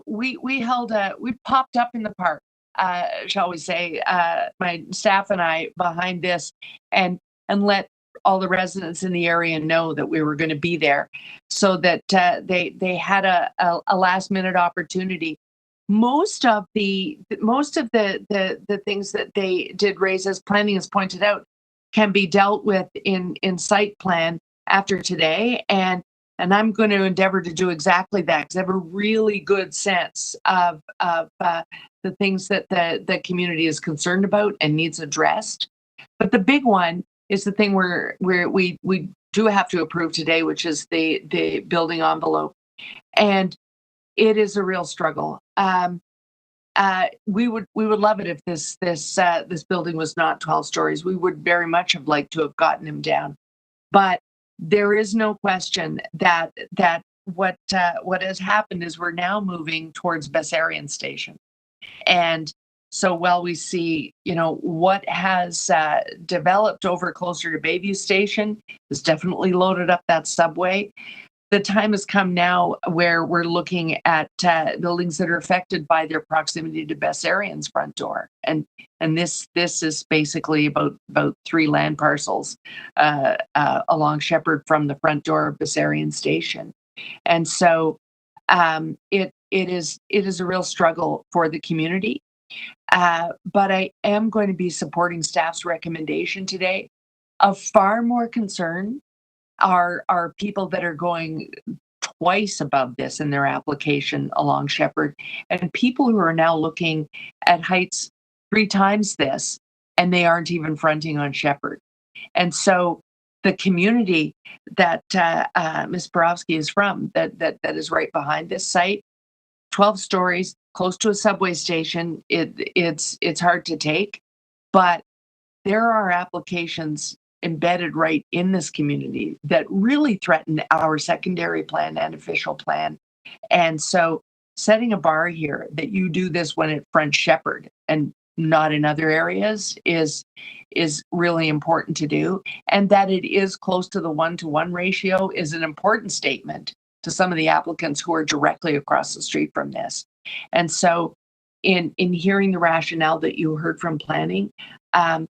we popped up in the park, shall we say, my staff and I behind this, and let all the residents in the area know that we were going to be there, so that they had a last minute opportunity. Most of the things that they did raise, as planning has pointed out, can be dealt with in site plan after today, and I'm going to endeavor to do exactly that, because I have a really good sense of the things that the community is concerned about and needs addressed. But the big one is the thing where we do have to approve today, which is the building envelope, and it is a real struggle. We would love it if this building was not 12 stories. We would very much have liked to have gotten him down, but there is no question that what has happened is we're now moving towards Bessarion Station, and so while we see, what has developed over closer to Bayview Station has definitely loaded up that subway, the time has come now where we're looking at buildings that are affected by their proximity to Bessarion's front door. And this is basically about 3 land parcels along Sheppard from the front door of Bessarion Station. And so it is a real struggle for the community. But I am going to be supporting staff's recommendation today. Of far more concern are people that are going twice above this in their application along Sheppard, and people who are now looking at heights 3 times this, and they aren't even fronting on Sheppard. And so the community that Ms. Borowski is from, that is right behind this site, 12 stories, close to a subway station, it's hard to take, but there are applications embedded right in this community that really threaten our secondary plan and official plan. And so setting a bar here that you do this when it fronts Sheppard and not in other areas is really important to do. And that it is close to the 1-to-1 ratio is an important statement to some of the applicants who are directly across the street from this. And so in hearing the rationale that you heard from planning, as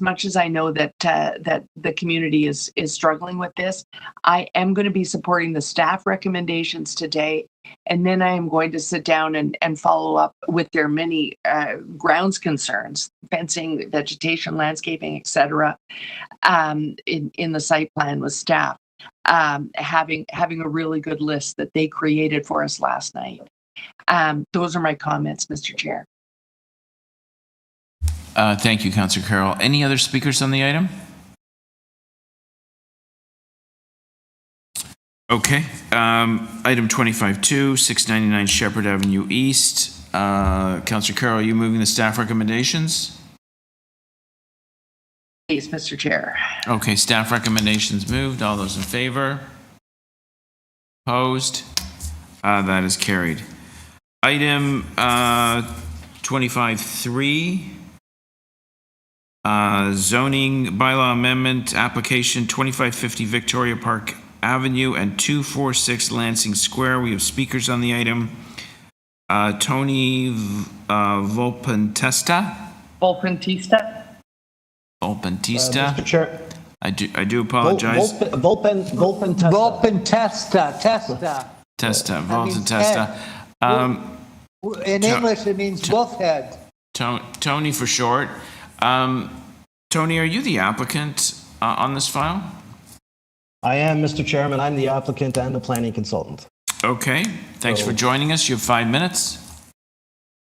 much as I know that the community is struggling with this, I am going to be supporting the staff recommendations today And then I am going to sit down and follow up with their many grounds concerns, fencing, vegetation, landscaping, etc., in the site plan with staff, having a really good list that they created for us last night. Those are my comments, Mr. Chair. Thank you, Councillor Carroll. Any other speakers on the item? Okay. Item 25-2, 699 Sheppard Avenue East. Councillor Carroll, are you moving the staff recommendations? Please, Mr. Chair. Okay, staff recommendations moved. All those in favor? Opposed? That is carried. Item 25-3. Zoning bylaw amendment application 2550 Victoria Park Avenue and 246 Lansing Square. We have speakers on the item. Tony Volpentesta. Mr. Chair. I do apologize. Volpentesta. In English, it means wolf head. Tony for short. Tony, are you the applicant on this file? I am, Mr. Chairman. I'm the applicant and the planning consultant. Okay. Thanks for joining us. You have 5 minutes.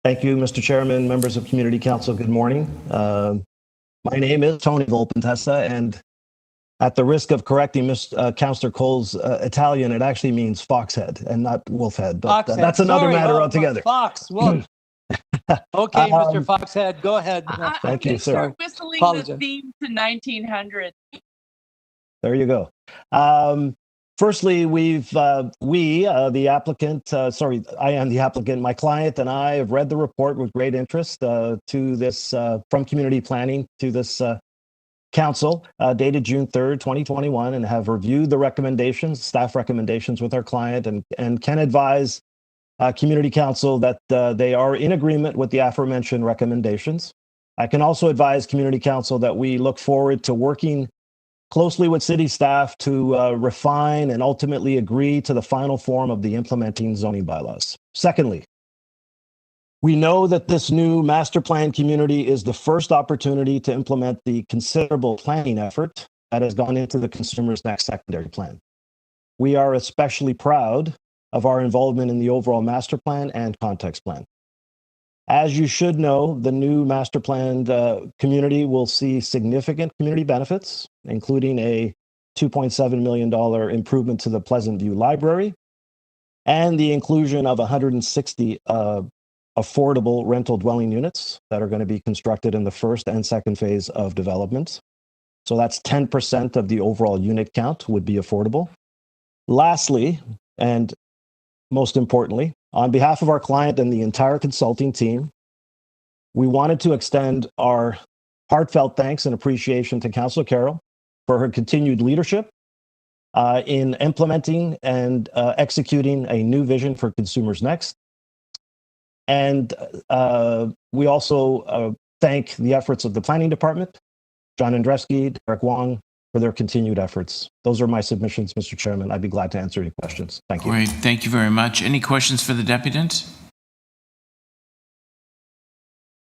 Thank you, Mr. Chairman, members of Community Council. Good morning. My name is Tony Volpentessa, and at the risk of correcting Councillor Cole's Italian, it actually means foxhead and not wolfhead. But that's another matter altogether. Fox, wolf. Okay, Mr. Foxhead, go ahead. Thank you, sir. Whistling the theme to 1900. There you go. Firstly, the applicant, I am the applicant. My client and I have read the report with great interest to this, from community planning to this council, dated June 3rd, 2021, and have reviewed the recommendations, staff recommendations with our client, and can advise community council that they are in agreement with the aforementioned recommendations. I can also advise community council that we look forward to working closely with city staff to refine and ultimately agree to the final form of the implementing zoning bylaws. Secondly, we know that this new master plan community is the first opportunity to implement the considerable planning effort that has gone into the Consumer's Next secondary plan. We are especially proud of our involvement in the overall master plan and context plan. As you should know, the new master planned community will see significant community benefits, including a $2.7 million improvement to the Pleasant View Library and the inclusion of 160 affordable rental dwelling units that are going to be constructed in the first and second phase of development. So that's 10% of the overall unit count would be affordable. Lastly, and most importantly, on behalf of our client and the entire consulting team, we wanted to extend our heartfelt thanks and appreciation to Councillor Carroll for her continued leadership in implementing and executing a new vision for Consumers Next. And we also thank the efforts of the planning department, John Andreski, Derek Wong, for their continued efforts. Those are my submissions, Mr. Chairman. I'd be glad to answer any questions. Thank you. Great. Thank you very much. Any questions for the deputant?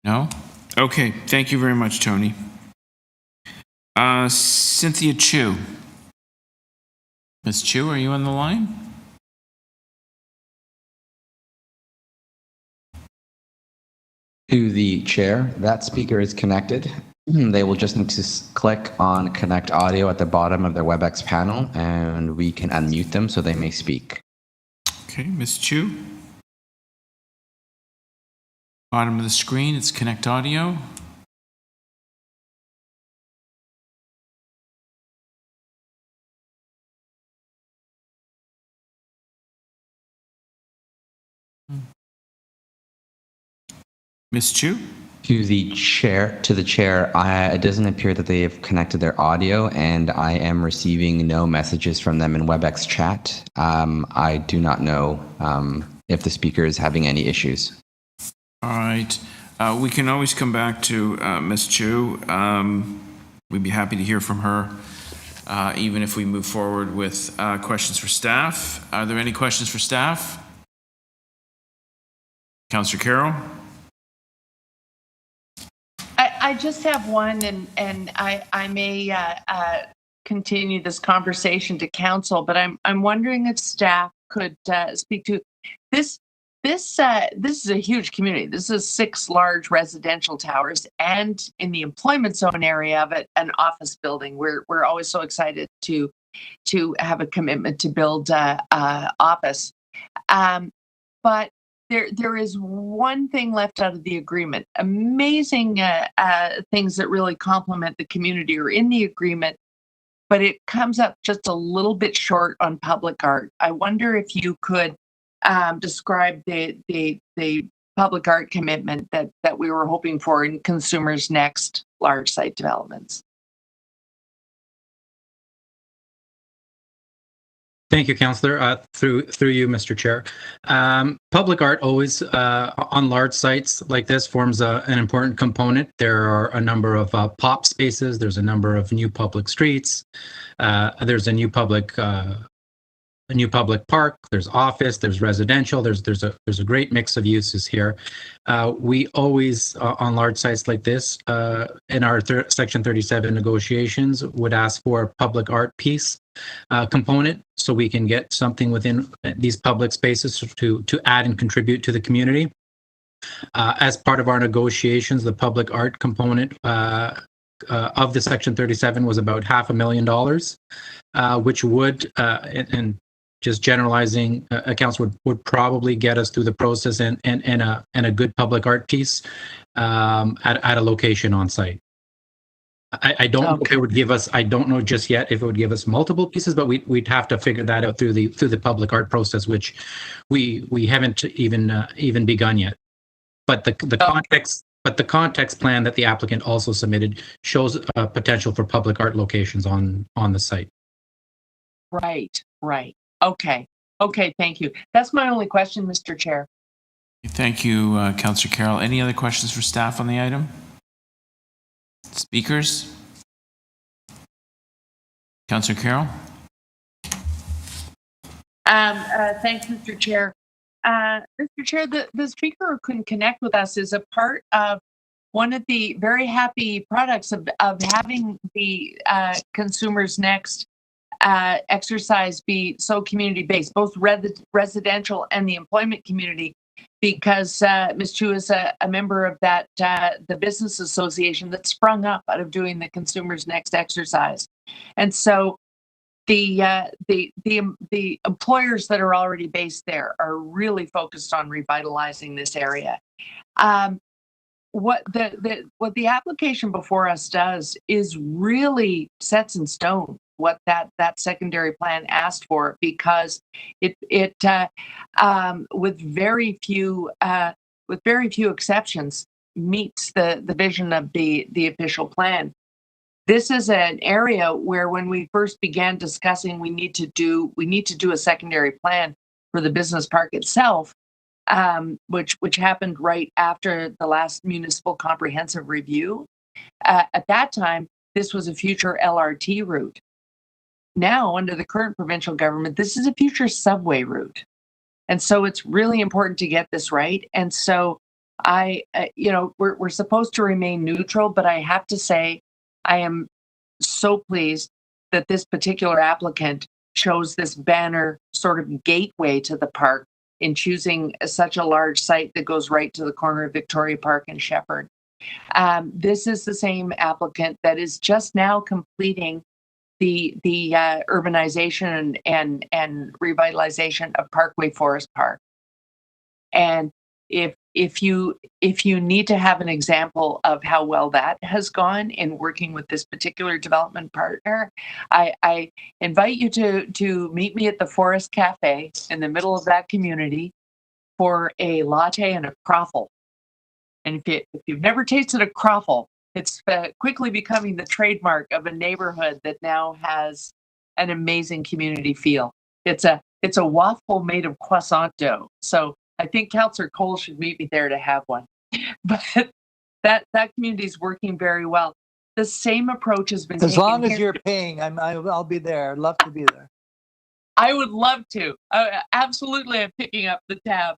No? Okay. Thank you very much, Tony. Cynthia Chu. Ms. Chu, are you on the line? To the chair, that speaker is connected. They will just need to click on Connect Audio at the bottom of their WebEx panel, and we can unmute them so they may speak. Okay, Ms. Chu. Bottom of the screen, it's Connect Audio. Ms. Chu? To the chair, it doesn't appear that they have connected their audio, and I am receiving no messages from them in WebEx chat. I do not know if the speaker is having any issues. All right. We can always come back to Ms. Chu. We'd be happy to hear from her, even if we move forward with questions for staff. Are there any questions for staff? Councillor Carroll? I just have one, and I may continue this conversation to council, but I'm wondering if staff could speak to this. This is a huge community. This is 6 large residential towers, and in the employment zone area of it, an office building. We're always so excited to have a commitment to build office, but there is one thing left out of the agreement. Amazing things that really complement the community are in the agreement, but it comes up just a little bit short on public art. I wonder if you could describe the public art commitment that we were hoping for in Consumers Next large site developments. Thank you, Councillor. Through you, Mr. Chair. Public art always on large sites like this forms an important component. There are a number of pop spaces. There's a number of new public streets. There's a new public park. There's office. There's residential. There's a great mix of uses here. We always on large sites like this in our Section 37 negotiations would ask for a public art piece component, so we can get something within these public spaces to add and contribute to the community. As part of our negotiations, the public art component of the Section 37 was about $500,000, which would, and just generalizing accounts would probably get us through the process and a good public art piece at a location on site. I don't know if it would give us. I don't know just yet if it would give us multiple pieces, but we'd have to figure that out through the public art process, which we haven't even begun yet. But the context plan that the applicant also submitted shows potential for public art locations on the site. Right. Okay. Thank you. That's my only question, Mr. Chair. Thank you, Councillor Carroll. Any other questions for staff on the item? Speakers? Councillor Carroll? Thanks, Mr. Chair. Mr. Chair, the speaker who couldn't connect with us is a part of one of the very happy products of having the Consumers Next exercise be so community-based, both residential and the employment community, because Ms. Chu is a member of that the business association that sprung up out of doing the Consumers Next exercise. And so the employers that are already based there are really focused on revitalizing this area. What the application before us does is really sets in stone what that secondary plan asked for, because it with very few exceptions meets the vision of the official plan. This is an area where, when we first began discussing we need to do a secondary plan for the business park itself, which happened right after the last municipal comprehensive review. At that time, this was a future LRT route. Now, under the current provincial government, this is a future subway route. And so it's really important to get this right. And so we're supposed to remain neutral, but I have to say, I am so pleased that this particular applicant chose this banner sort of gateway to the park in choosing such a large site that goes right to the corner of Victoria Park and Sheppard. This is the same applicant that is just now completing the urbanization and revitalization of Parkway Forest Park. And if you need to have an example of how well that has gone in working with this particular development partner, I invite you to meet me at the Forest Cafe in the middle of that community for a latte and a croffle. And if you've never tasted a croffle, it's quickly becoming the trademark of a neighborhood that now has an amazing community feel. It's a waffle made of croissant dough. So I think Councillor Cole should meet me there to have one. But that community is working very well. The same approach has been taken. As long as you're paying, I'll be there. I'd love to be there. I would love to. Absolutely, I'm picking up the tab.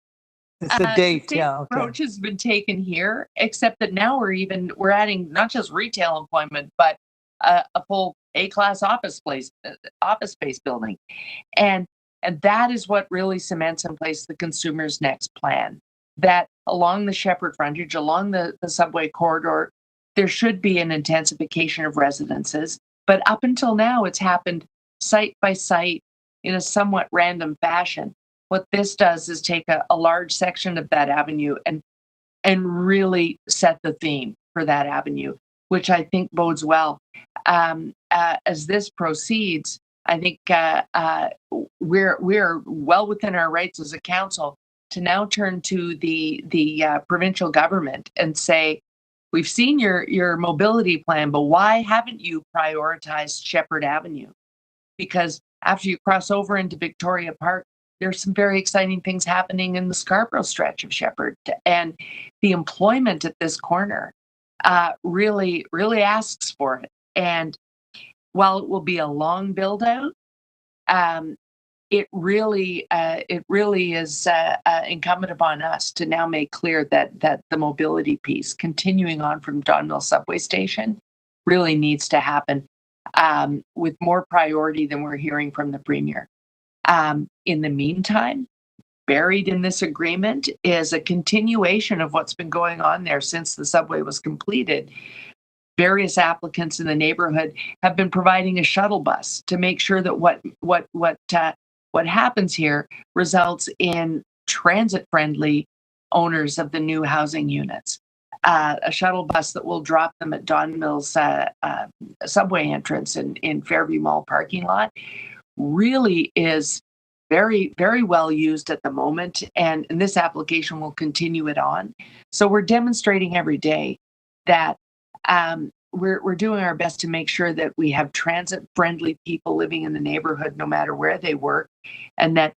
It's the date, same yeah, okay. approach has been taken here, except that now we're adding not just retail employment, but a full A-class office space building. And that is what really cements in place the consumer's next plan, that along the Sheppard frontage, along the subway corridor, there should be an intensification of residences. But up until now, it's happened site by site in a somewhat random fashion. What this does is take a large section of that avenue and really set the theme for that avenue, which I think bodes well. As this proceeds, I think we're well within our rights as a council to now turn to the provincial government and say, we've seen your mobility plan, but why haven't you prioritized Sheppard Avenue? Because after you cross over into Victoria Park, there's some very exciting things happening in the Scarborough stretch of Sheppard, and the employment at this corner really asks for it. And while it will be a long build out, it really is incumbent upon us to now make clear that the mobility piece continuing on from Don Mill subway station really needs to happen with more priority than we're hearing from the Premier. In the meantime, buried in this agreement is a continuation of what's been going on there since the subway was completed. Various applicants in the neighborhood have been providing a shuttle bus to make sure that what happens here results in transit-friendly owners of the new housing units. A shuttle bus that will drop them at Don Mill's subway entrance in Fairview Mall parking lot really is very, very well used at the moment, and this application will continue it on. So we're demonstrating every day that we're doing our best to make sure that we have transit-friendly people living in the neighborhood no matter where they work, and that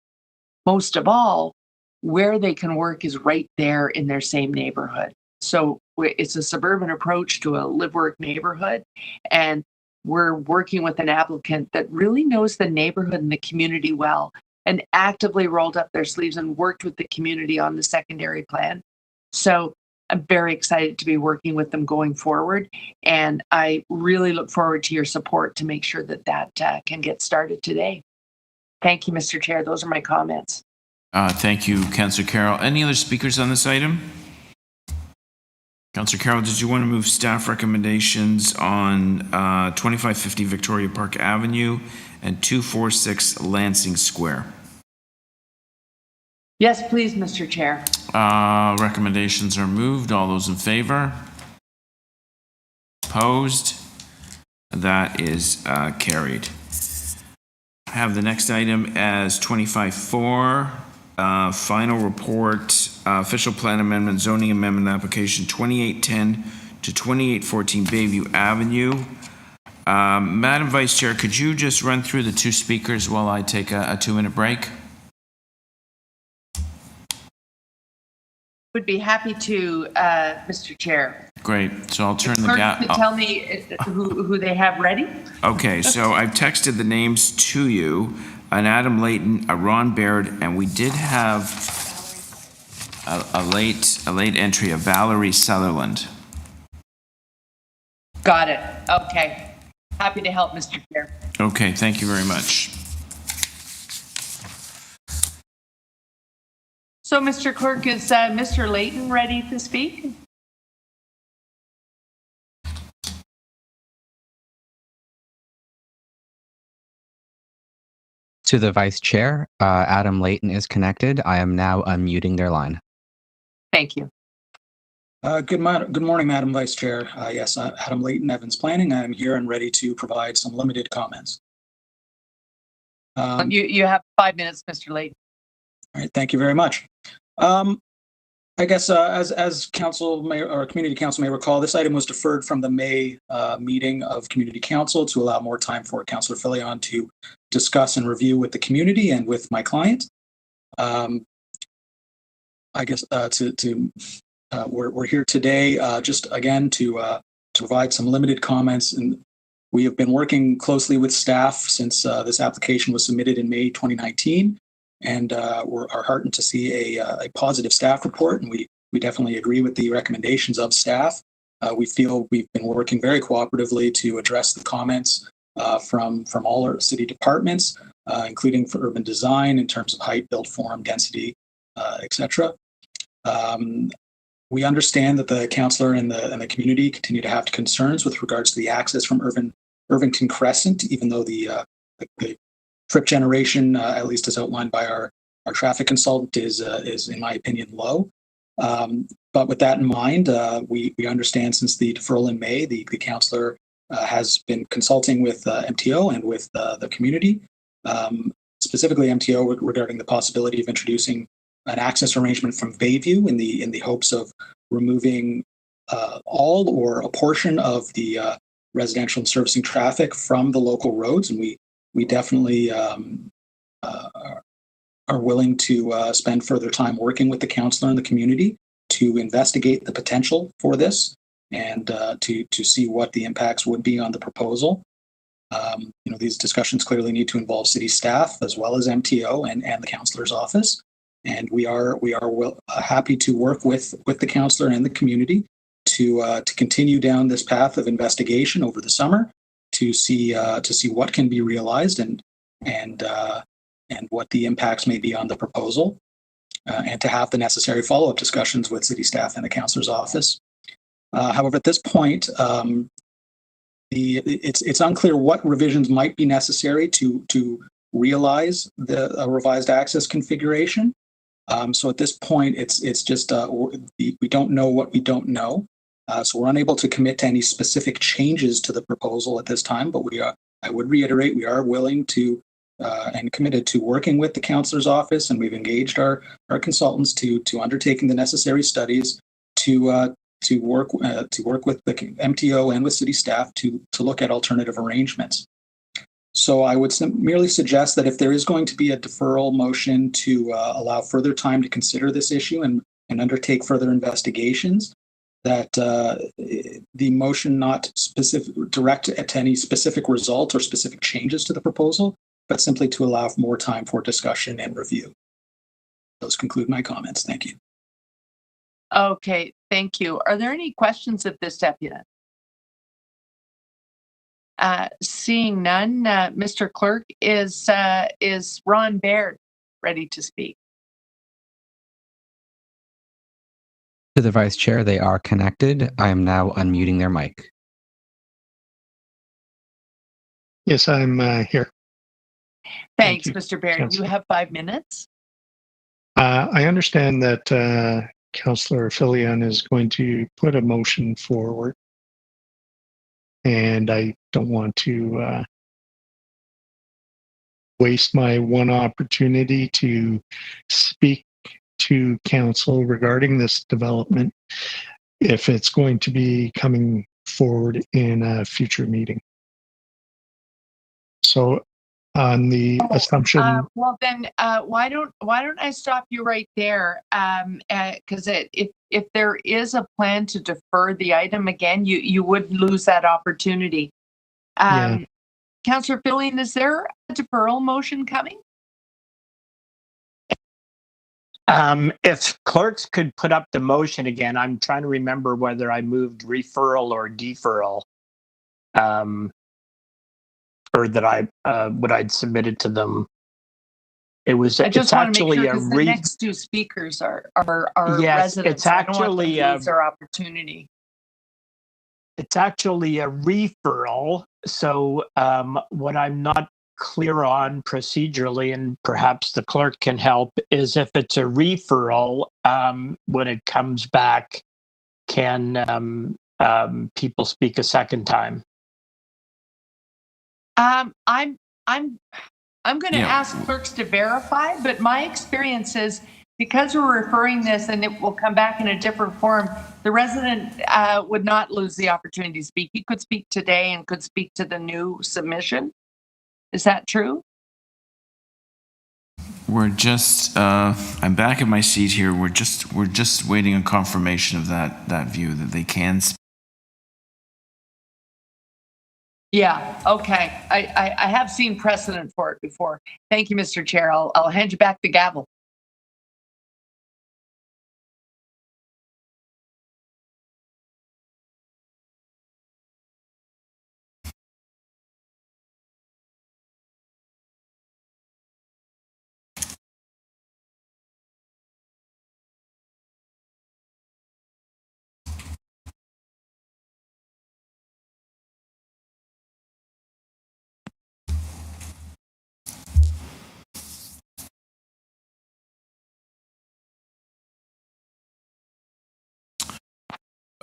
most of all, where they can work is right there in their same neighborhood. So it's a suburban approach to a live-work neighborhood, and we're working with an applicant that really knows the neighborhood and the community well and actively rolled up their sleeves and worked with the community on the secondary plan. So I'm very excited to be working with them going forward, and I really look forward to your support to make sure that can get started today. Thank you, Mr. Chair. Those are my comments. Thank you, Councillor Carroll. Any other speakers on this item? Councillor Carroll, did you want to move staff recommendations on 2550 Victoria Park Avenue and 246 Lansing Square? Yes, please, Mr. Chair. Recommendations are moved. All those in favor? Opposed? That is carried. I have the next item as 25-4, final report, official plan amendment, zoning amendment application 2810 to 2814 Bayview Avenue. Madam Vice Chair, could you just run through the two speakers while I take a 2-minute break? Would be happy to, Mr. Chair. Great. So I'll turn the Clerk gap. could tell me who they have ready. Okay, so I've texted the names to you, an Adam Layton, a Ron Baird, and we did have a late entry, a Valerie Sutherland. Got it. Okay. Happy to help, Mr. Chair. Okay, thank you very much. So, Mr. Clerk, is Mr. Layton ready to speak? To the Vice Chair, Adam Layton is connected. I am now unmuting their line. Thank you. Good morning, Madam Vice Chair. Yes, Adam Layton, Evans Planning. I'm here and ready to provide some limited comments. You have 5 minutes, Mr. Layton. All right, thank you very much. I guess as council may, or community council may recall, this item was deferred from the May meeting of community council to allow more time for Councillor Valleyanna to discuss and review with the community and with my client. I guess we're here today just again to provide some limited comments, and we have been working closely with staff since this application was submitted in May 2019. and are heartened to see a positive staff report, and we definitely agree with the recommendations of staff. We feel we've been working very cooperatively to address the comments from all our city departments, including for urban design in terms of height, build form, density, etc. We understand that the councillor and the community continue to have concerns with regards to the access from Irvington Crescent, even though the trip generation, at least as outlined by our traffic consultant, is in my opinion low. But with that in mind, we understand since the deferral in May, the councillor has been consulting with MTO and with the community, specifically MTO regarding the possibility of introducing an access arrangement from Bayview in the hopes of removing all or a portion of the residential and servicing traffic from the local roads, and we definitely are willing to spend further time working with the councillor and the community to investigate the potential for this and to see what the impacts would be on the proposal. These discussions clearly need to involve city staff as well as MTO and the councillor's office. And we are happy to work with the councillor and the community to continue down this path of investigation over the summer to see what can be realized and what the impacts may be on the proposal, and to have the necessary follow-up discussions with city staff and the councillor's office. However, at this point, it's unclear what revisions might be necessary to realize a revised access configuration. So at this point, it's just we don't know what we don't know. So we're unable to commit to any specific changes to the proposal at this time. But I would reiterate, we are willing to and committed to working with the councillor's office, and we've engaged our consultants to undertaking the necessary studies to work with the MTO and with city staff to look at alternative arrangements. So I would merely suggest that if there is going to be a deferral motion to allow further time to consider this issue and undertake further investigations, that the motion not direct at any specific result or specific changes to the proposal, but simply to allow for more time for discussion and review. Those conclude my comments. Thank you. Okay, thank you. Are there any questions of this deputant? Seeing none, Mr. Clerk, is Ron Baird ready to speak? To the Vice Chair, they are connected. I am now unmuting their mic. Yes, I'm here. Thanks, Mr. Baird. You have 5 minutes. I understand that Councillor Fillion is going to put a motion forward, and I don't want to waste my one opportunity to speak to council regarding this development if it's going to be coming forward in a future meeting. So on the assumption, well then, why don't I stop you right there? Because if there is a plan to defer the item again, you would lose that opportunity. Councillor Fillion, is there a deferral motion coming? If clerks could put up the motion again, I'm trying to remember whether I moved referral or deferral, or that what I'd submitted to them. It was. I just want to make sure because the the next two speakers are yes, residents. It's actually I don't want them to lose their opportunity. It's actually a referral. So what I'm not clear on procedurally, and perhaps the clerk can help, is if it's a referral, when it comes back, can people speak a second time? I'm going to ask clerks to verify, but my experience is because we're referring this and it will come back in a different form, the resident would not lose the opportunity to speak. He could speak today and could speak to the new submission. Is that true? We're just, I'm back at my seat here. We're just waiting on confirmation of that view that they can speak. Yeah, okay. I have seen precedent for it before. Thank you, Mr. Chair. I'll hand you back the gavel.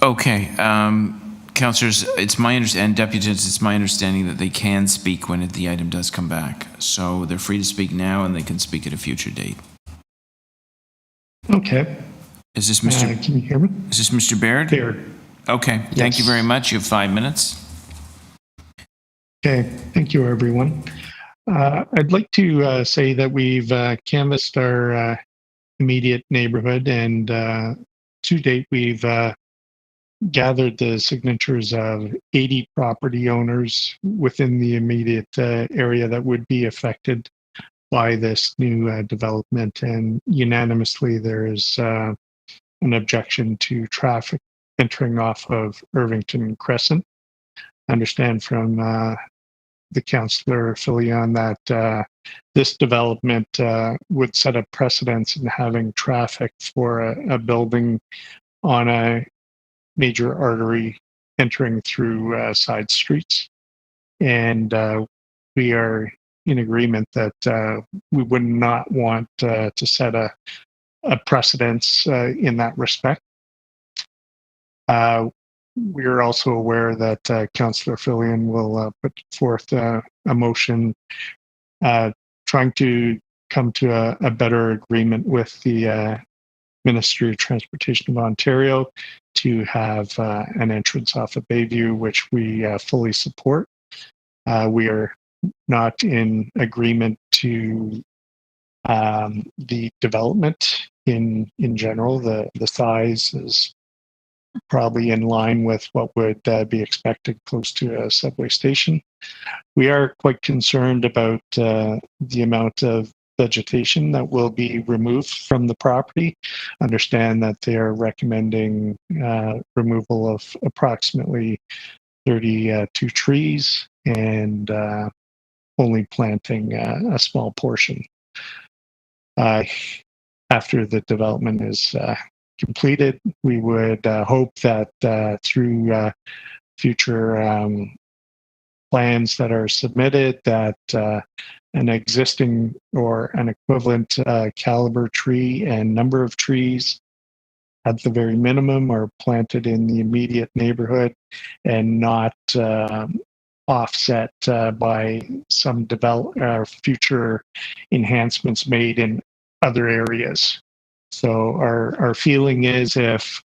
Okay, councillors, it's my and deputies, it's my understanding that they can speak when the item does come back. So they're free to speak now, and they can speak at a future date. Okay. Is this Mr. Can you hear me? Is this Mr. Baird? Baird. Okay, thank you Yes. very much. You have 5 minutes. Okay, thank you, everyone. I'd like to say that we've canvassed our immediate neighborhood, and to date, we've gathered the signatures of 80 property owners within the immediate area that would be affected by this new development. And unanimously, there is an objection to traffic entering off of Irvington Crescent. I understand from the councillor Filion that this development would set a precedence in having traffic for a building on a major artery entering through side streets. And we are in agreement that we would not want to set a precedence in that respect. We're also aware that Councillor Filion will put forth a motion trying to come to a better agreement with the Ministry of Transportation of Ontario to have an entrance off of Bayview, which we fully support. We are not in agreement to the development in general. The size is probably in line with what would be expected close to a subway station. We are quite concerned about the amount of vegetation that will be removed from the property. Understand that they are recommending removal of approximately 32 trees and only planting a small portion. After the development is completed, we would hope that through future plans that are submitted, that an existing or an equivalent caliber tree and number of trees at the very minimum are planted in the immediate neighborhood and not offset by some future enhancements made in other areas. So our feeling is if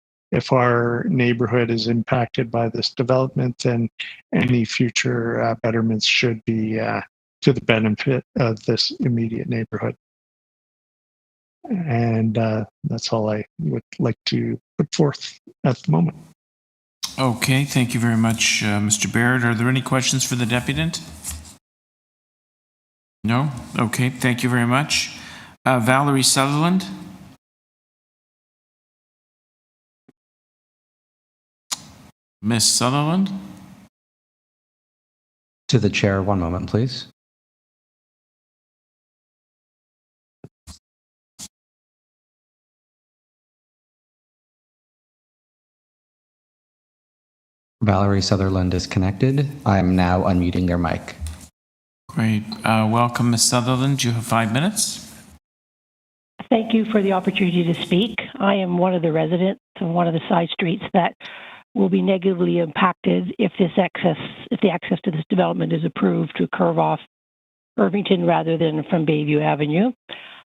our neighborhood is impacted by this development, then any future betterments should be to the benefit of this immediate neighborhood. And that's all I would like to put forth at the moment. Okay, thank you very much, Mr. Baird. Are there any questions for the deputant? No? Okay, thank you very much. Valerie Sutherland? Miss Sutherland? To the chair, one moment, please. Valerie Sutherland is connected. I am now unmuting their mic. Great. Welcome, Miss Sutherland. You have 5 minutes. Thank you for the opportunity to speak. I am one of the residents of one of the side streets that will be negatively impacted if the access to this development is approved to curve off Irvington rather than from Bayview Avenue.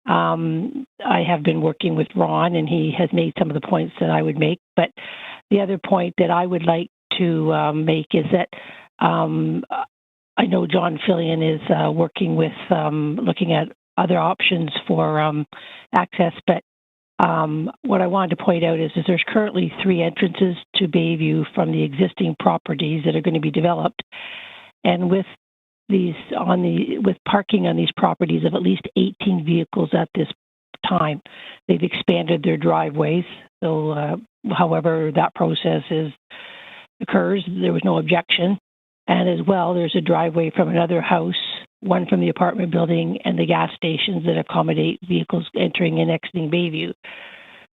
I have been working with Ron, and he has made some of the points that I would make. But the other point that I would like to make is that I know John Filion is working with looking at other options for access, but what I wanted to point out is there's currently 3 entrances to Bayview from the existing properties that are going to be developed. And with with parking on these properties of at least 18 vehicles at this time, they've expanded their driveways. So, however that process occurs, there was no objection. And as well, there's a driveway from another house, one from the apartment building, and the gas stations that accommodate vehicles entering and exiting Bayview.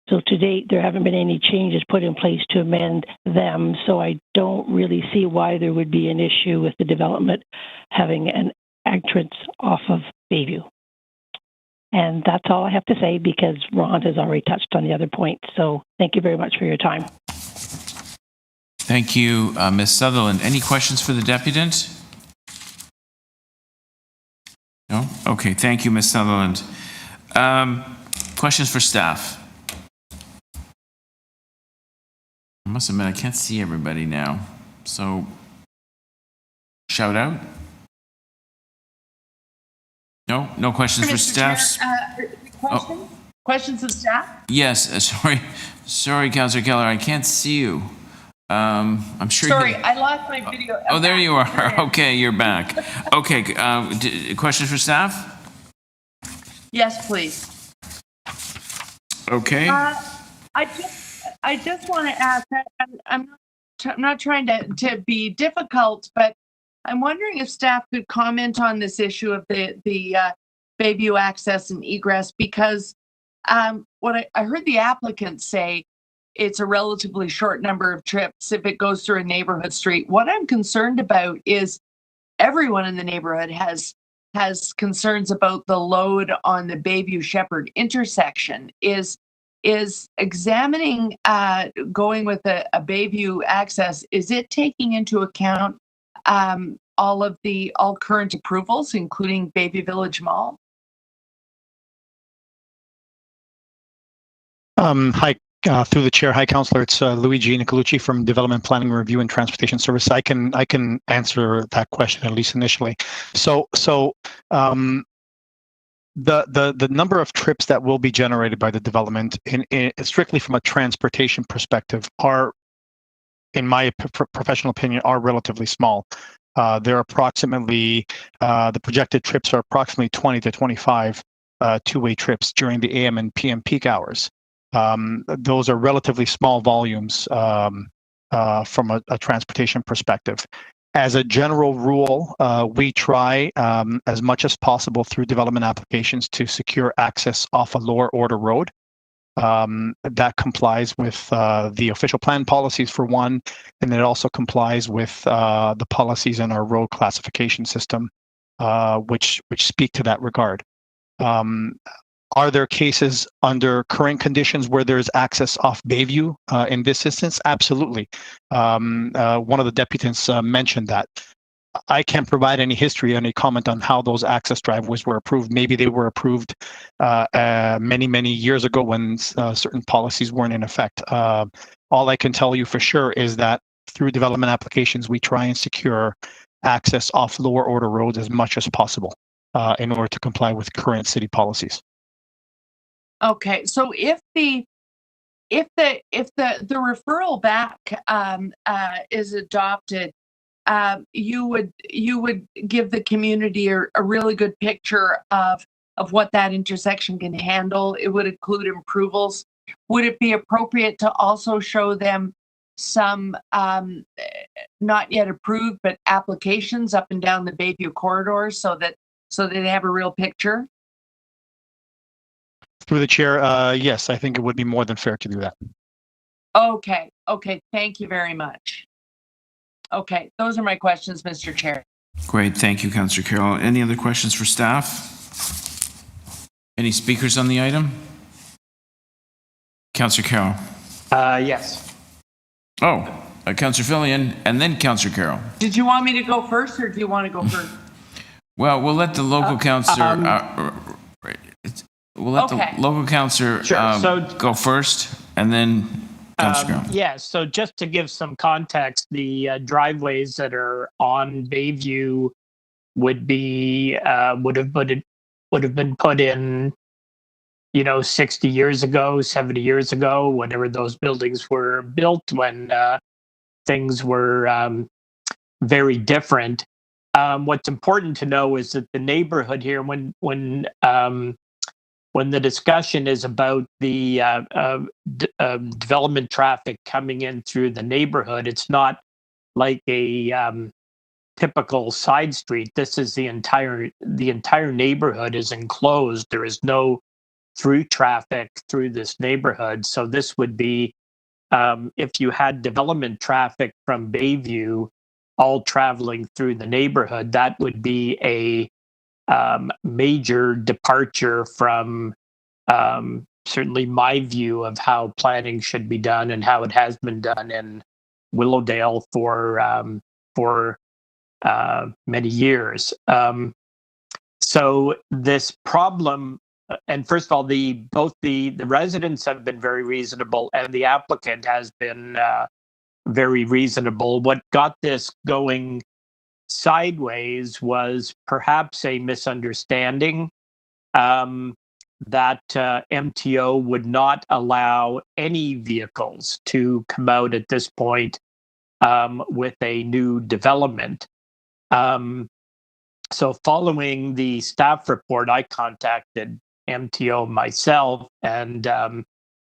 So to date, there haven't been any changes put in place to amend them. So I don't really see why there would be an issue with the development having an entrance off of Bayview. And that's all I have to say because Ron has already touched on the other points. So thank you very much for your time. Thank you, Ms. Sutherland. Any questions for the deputant? No? Okay, thank you, Ms. Sutherland. Questions for staff? I must admit, I can't see everybody now. So, shout out? No? No questions for staff? Questions of staff? Yes, sorry, Councillor Keller, I can't see you. I'm sure. Sorry, I lost my video. Oh, there you are. Okay, you're back. Okay, questions for staff? Yes, please. Okay. I just want to ask. I'm not trying to be difficult, but I'm wondering if staff could comment on this issue of the Bayview access and egress, because what I heard the applicant say, it's a relatively short number of trips if it goes through a neighborhood street. What I'm concerned about is everyone in the neighborhood has concerns about the load on the Bayview Sheppard intersection. Is examining going with a Bayview access, is it taking into account all current approvals, including Bayview Village Mall? Hi, through the chair. Hi, Councillor. It's Luigi Nicolucci from Development Planning Review and Transportation Service. I can answer that question at least initially. The number of trips that will be generated by the development, in strictly from a transportation perspective, are, in my professional opinion, are relatively small. They're approximately the projected trips are approximately 20 to 25 two-way trips during the AM and PM peak hours. Those are relatively small volumes from a transportation perspective. As a general rule, we try as much as possible through development applications to secure access off a lower order road. That complies with the official plan policies for one, and it also complies with the policies in our road classification system, which speak to that regard. Are there cases under current conditions where there's access off Bayview in this instance? Absolutely. One of the deputants mentioned that. I can't provide any history, any comment on how those access driveways were approved. Maybe they were approved many, many years ago when certain policies weren't in effect. All I can tell you for sure is that through development applications, we try and secure access off lower order roads as much as possible in order to comply with current city policies. Okay, so if the referral back is adopted, you would give the community a really good picture of what that intersection can handle. It would include improvals. Would it be appropriate to also show them some not yet approved but applications up and down the Bayview corridor so that they have a real picture? Through the chair, yes, I think it would be more than fair to do that. Okay, thank you very much. Okay, those are my questions, Mr. Chair. Great, thank you, Councillor Carroll. Any other questions for staff? Any speakers on the item? Councillor Carroll. Yes. Oh, Councillor Fillion, and then Councillor Carroll. Did you want me to go first, or do you want to go first? Well, we'll let the local councillor. We'll let the local councillor go first, and then Councillor Carroll. Yes. So just to give some context, the driveways that are on Bayview would have been put in, 60 years ago, 70 years ago, whenever those buildings were built, when things were very different. what's important to know is that the neighborhood here, when the discussion is about the development traffic coming in through the neighborhood, it's not like a typical side street. This is the entire neighborhood is enclosed. There is no through traffic through this neighborhood. So this would be if you had development traffic from Bayview all traveling through the neighborhood, that would be a major departure from certainly my view of how planning should be done and how it has been done in Willowdale for many years. So this problem, and first of all, both the residents have been very reasonable and the applicant has been very reasonable. What got this going sideways was perhaps a misunderstanding that MTO would not allow any vehicles to come out at this point with a new development. So following the staff report, I contacted MTO myself, and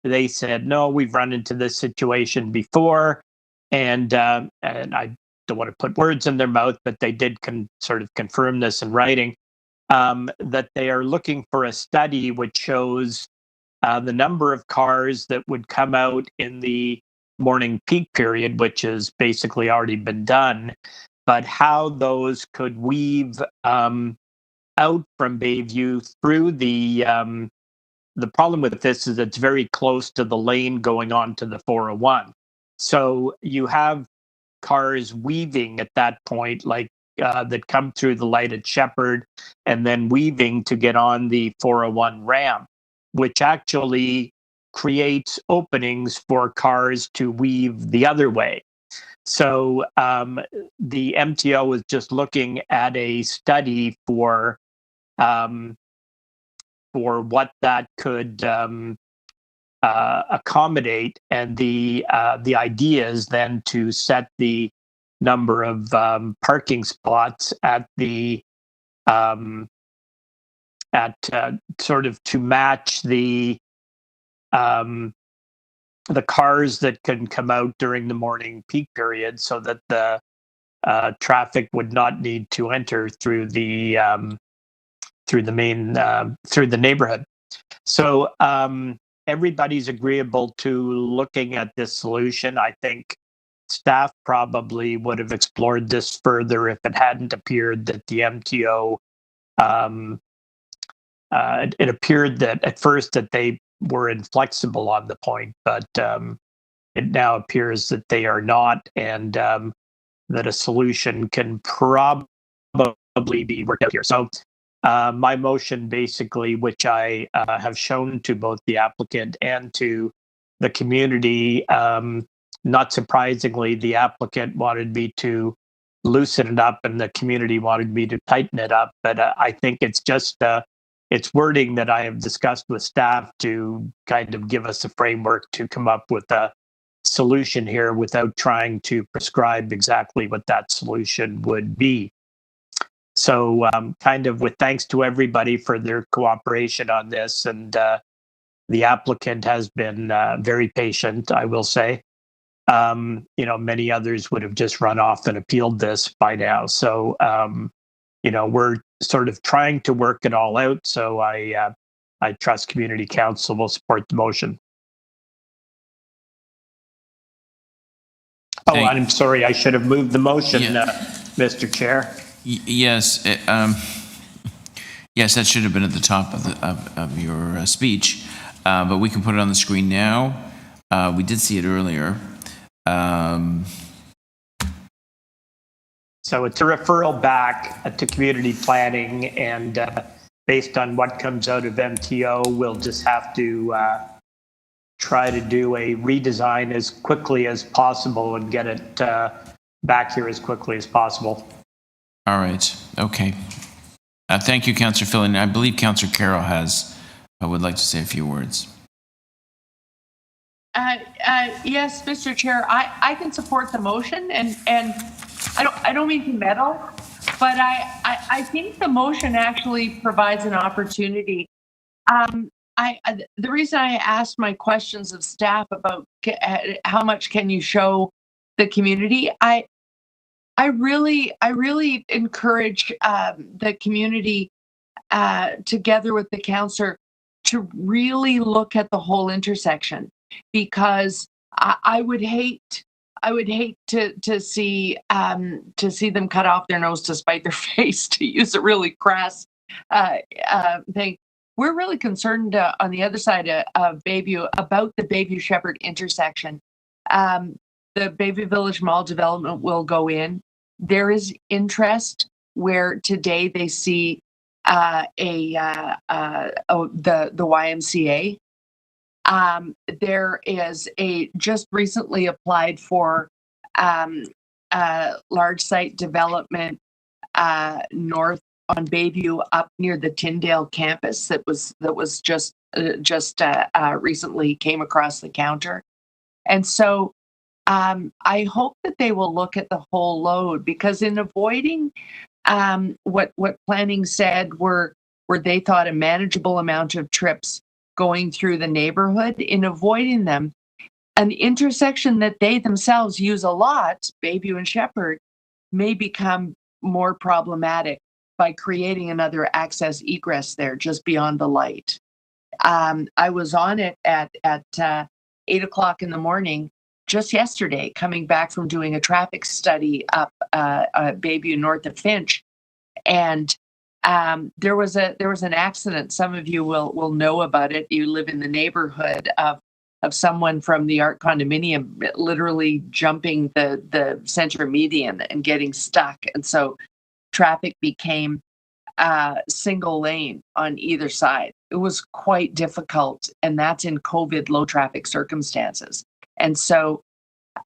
they said, no, we've run into this situation before. And I don't want to put words in their mouth, but they did sort of confirm this in writing, that they are looking for a study which shows the number of cars that would come out in the morning peak period, which has basically already been done, but how those could weave out from Bayview through the problem with this is it's very close to the lane going on to the 401. So you have cars weaving at that point, like that come through the light at Sheppard and then weaving to get on the 401 ramp, which actually creates openings for cars to weave the other way. So the MTO was just looking at a study for what that could accommodate, and the idea is then to set the number of parking spots at the sort of to match the cars that can come out during the morning peak period, so that the traffic would not need to enter through the neighborhood. So everybody's agreeable to looking at this solution. I think staff probably would have explored this further if it hadn't appeared that the MTO, it appeared that at first that they were inflexible on the point, but it now appears that they are not, and that a solution can probably be worked out here. So my motion basically, which I have shown to both the applicant and to the community, not surprisingly, the applicant wanted me to loosen it up and the community wanted me to tighten it up. But I think it's just it's wording that I have discussed with staff to kind of give us a framework to come up with a solution here without trying to prescribe exactly what that solution would be. So kind of with thanks to everybody for their cooperation on this, and the applicant has been very patient, I will say. Many others would have just run off and appealed this by now. So, we're sort of trying to work it all out. So I trust community council will support the motion. Oh, I'm sorry. I should have moved the motion, Mr. Chair. Yes. Yes, that should have been at the top of your speech, but we can put it on the screen now. We did see it earlier. So it's a referral back to community planning, and based on what comes out of MTO, we'll just have to try to do a redesign as quickly as possible and get it back here as quickly as possible. All right. Okay. Thank you, Councillor Fillon. I believe Councillor Carroll would like to say a few words. Yes, Mr. Chair, I can support the motion, and I don't mean to meddle, but I think the motion actually provides an opportunity. The reason I asked my questions of staff about how much can you show the community, I really encourage the community together with the councillor to really look at the whole intersection, because I would hate to see them cut off their nose to spite their face, to use a really crass thing. We're really concerned on the other side of Bayview about the Bayview Sheppard intersection. The Bayview Village Mall development will go in. There is interest where today they see the YMCA. There is a just recently applied for large site development north on Bayview up near the Tyndale campus that was just recently came across the counter. And so I hope that they will look at the whole load, because in avoiding what planning said were they thought a manageable amount of trips going through the neighborhood, in avoiding them, an intersection that they themselves use a lot, Bayview and Sheppard, may become more problematic by creating another access egress there just beyond the light. I was on it at 8 o'clock in the morning just yesterday, coming back from doing a traffic study up Bayview north of Finch, and there was an accident. Some of you will know about it. You live in the neighborhood of someone from the Art condominium literally jumping the center median and getting stuck, and so traffic became single lane on either side. It was quite difficult, and that's in COVID low traffic circumstances. And so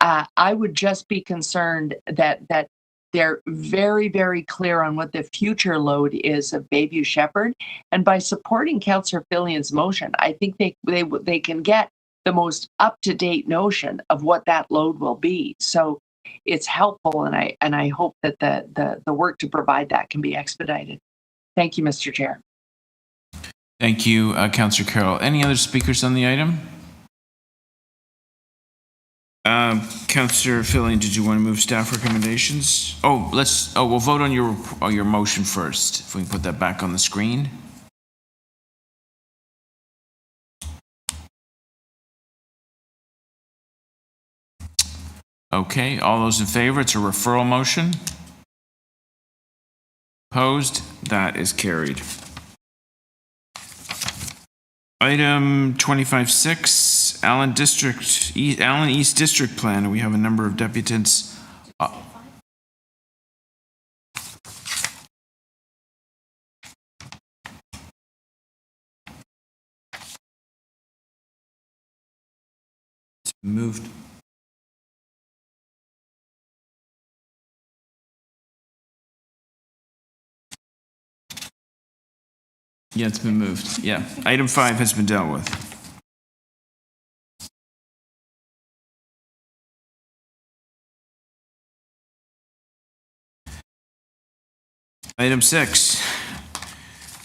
I would just be concerned that they're very, very clear on what the future load is of Bayview Sheppard. And by supporting Councillor Fillion's motion, I think they can get the most up-to-date notion of what that load will be. So it's helpful, and I hope that the work to provide that can be expedited. Thank you, Mr. Chair. Thank you, Councillor Carroll. Any other speakers on the item? Councillor Fillion, did you want to move staff recommendations? We'll vote on your motion first. If we can put that back on the screen. Okay, all those in favor? It's a referral motion. Opposed? That is carried. Item 25-6, Allen East District Plan. We have a number of deputants. It's moved. Yeah, it's been moved. Yeah. Item 5 has been dealt with. Item 6,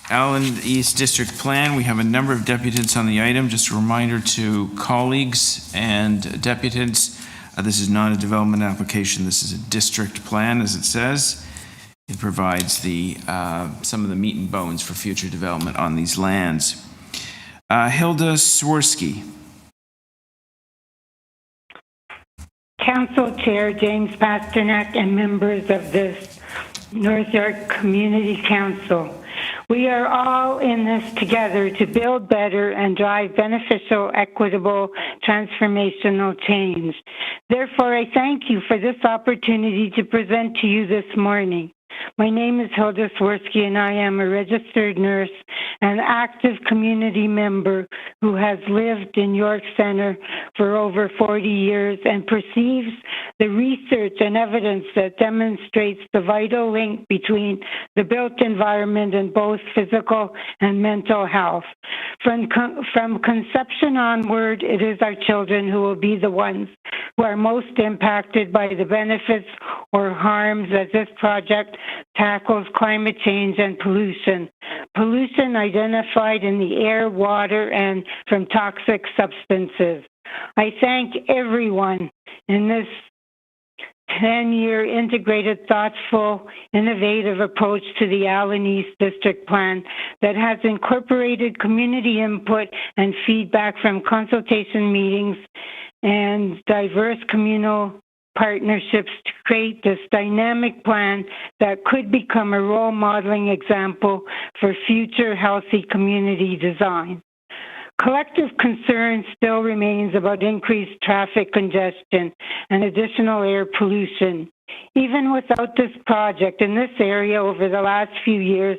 Allen East District Plan. We have a number of deputants on the item. Just a reminder to colleagues and deputants, this is not a development application. This is a district plan, as it says. It provides some of the meat and bones for future development on these lands. Hilda Swirsky. Council Chair James Pasternak and members of this North York Community Council. We are all in this together to build better and drive beneficial, equitable, transformational change. Therefore, I thank you for this opportunity to present to you this morning. My name is Hilda Swirsky, and I am a registered nurse an active community member who has lived in York Center for over 40 years and perceives the research and evidence that demonstrates the vital link between the built environment and both physical and mental health. From conception onward, it is our children who will be the ones who are most impacted by the benefits or harms as this project tackles climate change and pollution. Pollution identified in the air, water, and from toxic substances. I thank everyone in this 10-year integrated, thoughtful, innovative approach to the Allen East District Plan that has incorporated community input and feedback from consultation meetings and diverse communal partnerships to create this dynamic plan that could become a role modeling example for future healthy community design. Collective concern still remains about increased traffic congestion and additional air pollution. Even without this project in this area over the last few years,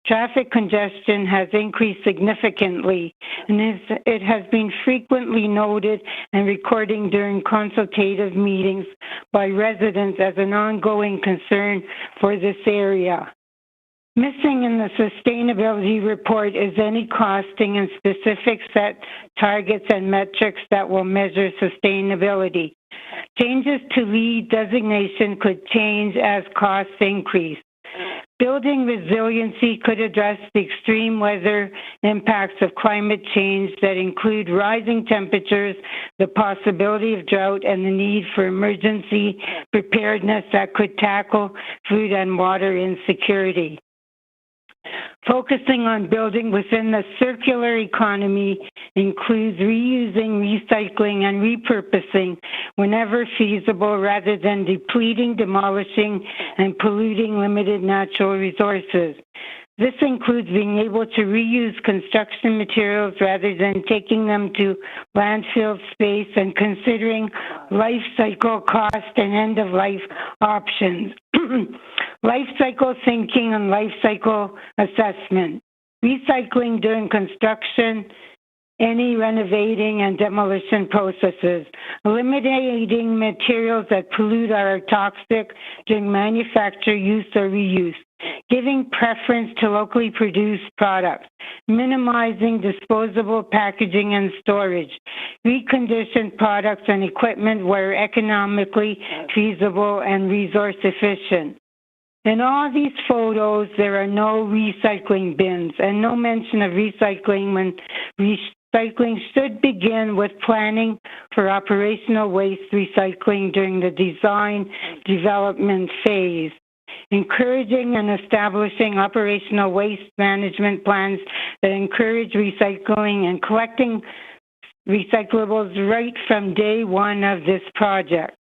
traffic congestion has increased significantly, and it has been frequently noted and recorded during consultative meetings by residents as an ongoing concern for this area. Missing in the sustainability report is any costing and specific set targets and metrics that will measure sustainability. Changes to LEED designation could change as costs increase. Building resiliency could address the extreme weather impacts of climate change that include rising temperatures, the possibility of drought, and the need for emergency preparedness that could tackle food and water insecurity. Focusing on building within the circular economy includes reusing, recycling, and repurposing whenever feasible rather than depleting, demolishing, and polluting limited natural resources. This includes being able to reuse construction materials rather than taking them to landfill space and considering life cycle cost and end-of-life options. Life cycle thinking and life cycle assessment. Recycling during construction, any renovating and demolition processes. Eliminating materials that pollute or are toxic during manufacture, use, or reuse. Giving preference to locally produced products, minimizing disposable packaging and storage, reconditioned products and equipment where economically feasible and resource efficient. In all these photos, there are no recycling bins and no mention of recycling when recycling should begin with planning for operational waste recycling during the design development phase. Encouraging and establishing operational waste management plans that encourage recycling and collecting recyclables right from day one of this project.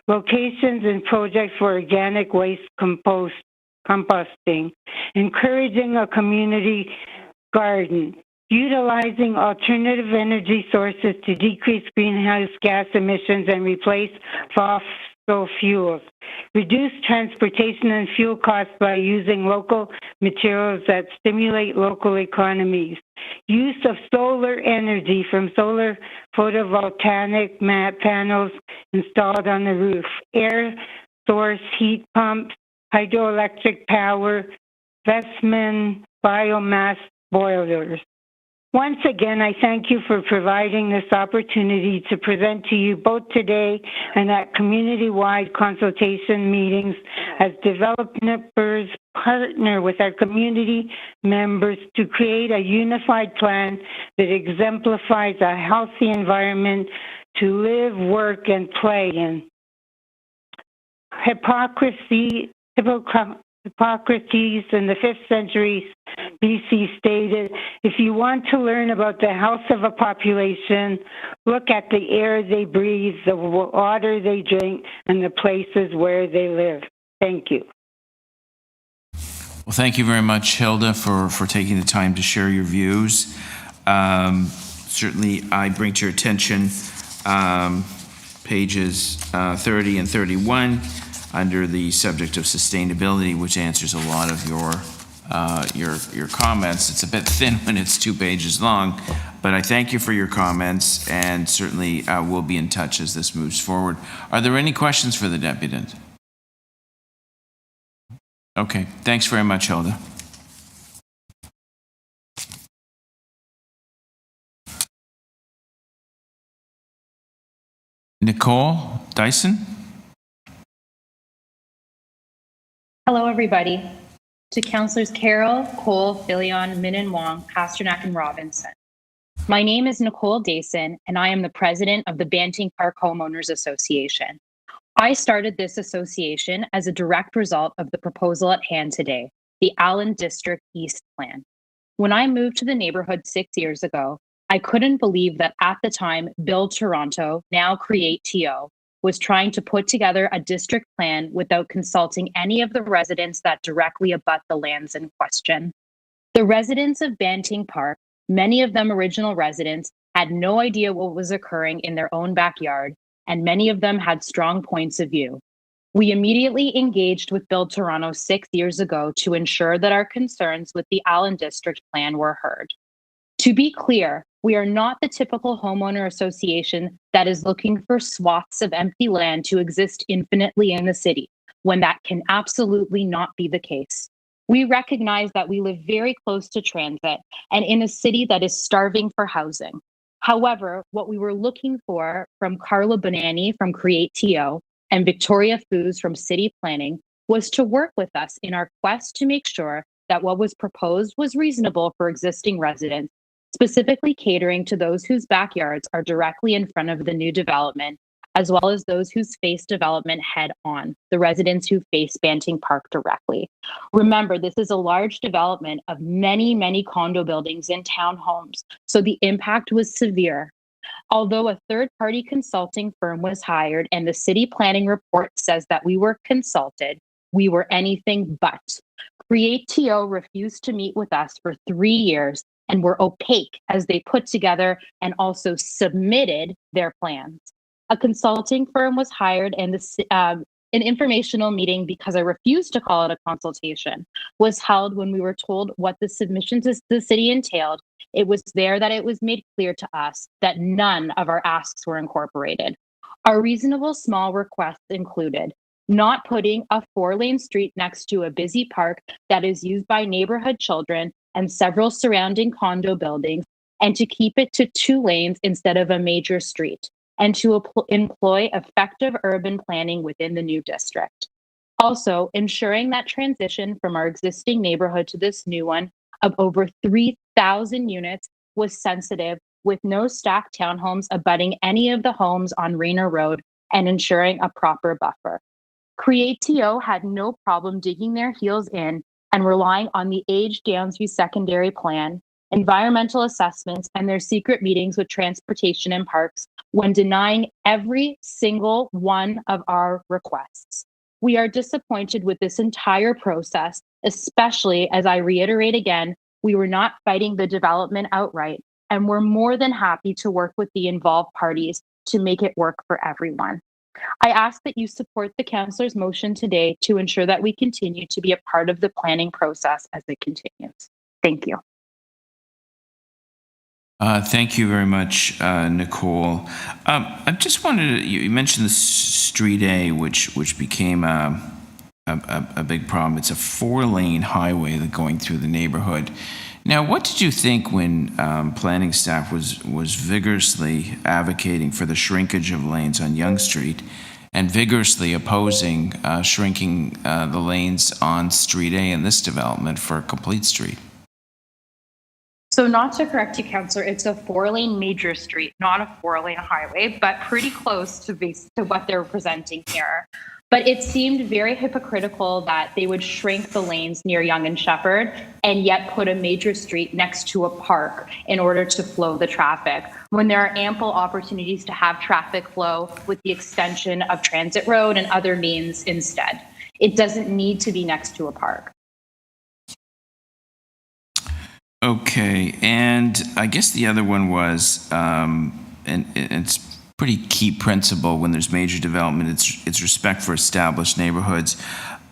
Locations and projects for organic waste composting. Encouraging a community garden. Utilizing alternative energy sources to decrease greenhouse gas emissions and replace fossil fuels. Reduce transportation and fuel costs by using local materials that stimulate local economies. Use of solar energy from solar photovoltaic panels installed on the roof. Air source heat pumps, hydroelectric power, Vestman biomass boilers. Once again, I thank you for providing this opportunity to present to you both today and at community-wide consultation meetings as developers partner with our community members to create a unified plan that exemplifies a healthy environment to live, work, and play in. Hippocrates in the 5th century BC stated, if you want to learn about the health of a population, look at the air they breathe, the water they drink, and the places where they live. Thank you. Well, thank you very much, Hilda, for taking the time to share your views. Certainly, I bring to your attention pages 30 and 31 under the subject of sustainability, which answers a lot of your your comments. It's a bit thin when it's 2 pages long, but I thank you for your comments, and certainly we'll be in touch as this moves forward. Are there any questions for the deputant? Okay, thanks very much, Hilda. Nicole Dyson? Hello, everybody. To Councillors Carroll, Cole, Filion, Min and Wong, Pasternak, and Robinson. My name is Nicole Dyson, and I am the president of the Banting Park Homeowners Association. I started this association as a direct result of the proposal at hand today, the Allen District East Plan. When I moved to the neighborhood 6 years ago, I couldn't believe that at the time, Build Toronto, now Create TO, was trying to put together a district plan without consulting any of the residents that directly abut the lands in question. The residents of Banting Park, many of them original residents, had no idea what was occurring in their own backyard, and many of them had strong points of view. We immediately engaged with Build Toronto 6 years ago to ensure that our concerns with the Allen District Plan were heard. To be clear, we are not the typical homeowner association that is looking for swaths of empty land to exist infinitely in the city, when that can absolutely not be the case. We recognize that we live very close to transit and in a city that is starving for housing. However, what we were looking for from Carla Bonanni from Create TO and Victoria Foos from City Planning was to work with us in our quest to make sure that what was proposed was reasonable for existing residents, specifically catering to those whose backyards are directly in front of the new development, as well as those whose face development head on, the residents who face Banting Park directly. Remember, this is a large development of many, many condo buildings and townhomes, so the impact was severe. Although a third-party consulting firm was hired and the city planning report says that we were consulted, we were anything but. Create TO refused to meet with us for 3 years and were opaque as they put together and also submitted their plans. A consulting firm was hired and an informational meeting, because I refused to call it a consultation, was held when we were told what the submission to the city entailed. It was there that it was made clear to us that none of our asks were incorporated. Our reasonable small requests included not putting a 4-lane street next to a busy park that is used by neighborhood children and several surrounding condo buildings, and to keep it to 2 lanes instead of a major street, and to employ effective urban planning within the new district. Also, ensuring that transition from our existing neighborhood to this new one of over 3,000 units was sensitive, with no stacked townhomes abutting any of the homes on Rayner Road, and ensuring a proper buffer. Create TO had no problem digging their heels in and relying on the aged Downsview secondary plan, environmental assessments, and their secret meetings with transportation and parks when denying every single one of our requests. We are disappointed with this entire process, especially as I reiterate again, we were not fighting the development outright, and we're more than happy to work with the involved parties to make it work for everyone. I ask that you support the councillor's motion today to ensure that we continue to be a part of the planning process as it continues. Thank you. Thank you very much, Nicole. I just wanted to, you mentioned the Street A, which became a big problem. It's a 4-lane highway going through the neighborhood. Now, what did you think when planning staff was vigorously advocating for the shrinkage of lanes on Yonge Street and vigorously opposing shrinking the lanes on Street A in this development for a complete street? So not to correct you, Councillor, it's a 4-lane major street, not a 4-lane highway, but pretty close to what they're presenting here. But it seemed very hypocritical that they would shrink the lanes near Yonge and Sheppard and yet put a major street next to a park in order to flow the traffic, when there are ample opportunities to have traffic flow with the extension of Transit Road and other means instead. It doesn't need to be next to a park. Okay, and I guess the other one was, and it's pretty key principle when there's major development, it's respect for established neighborhoods.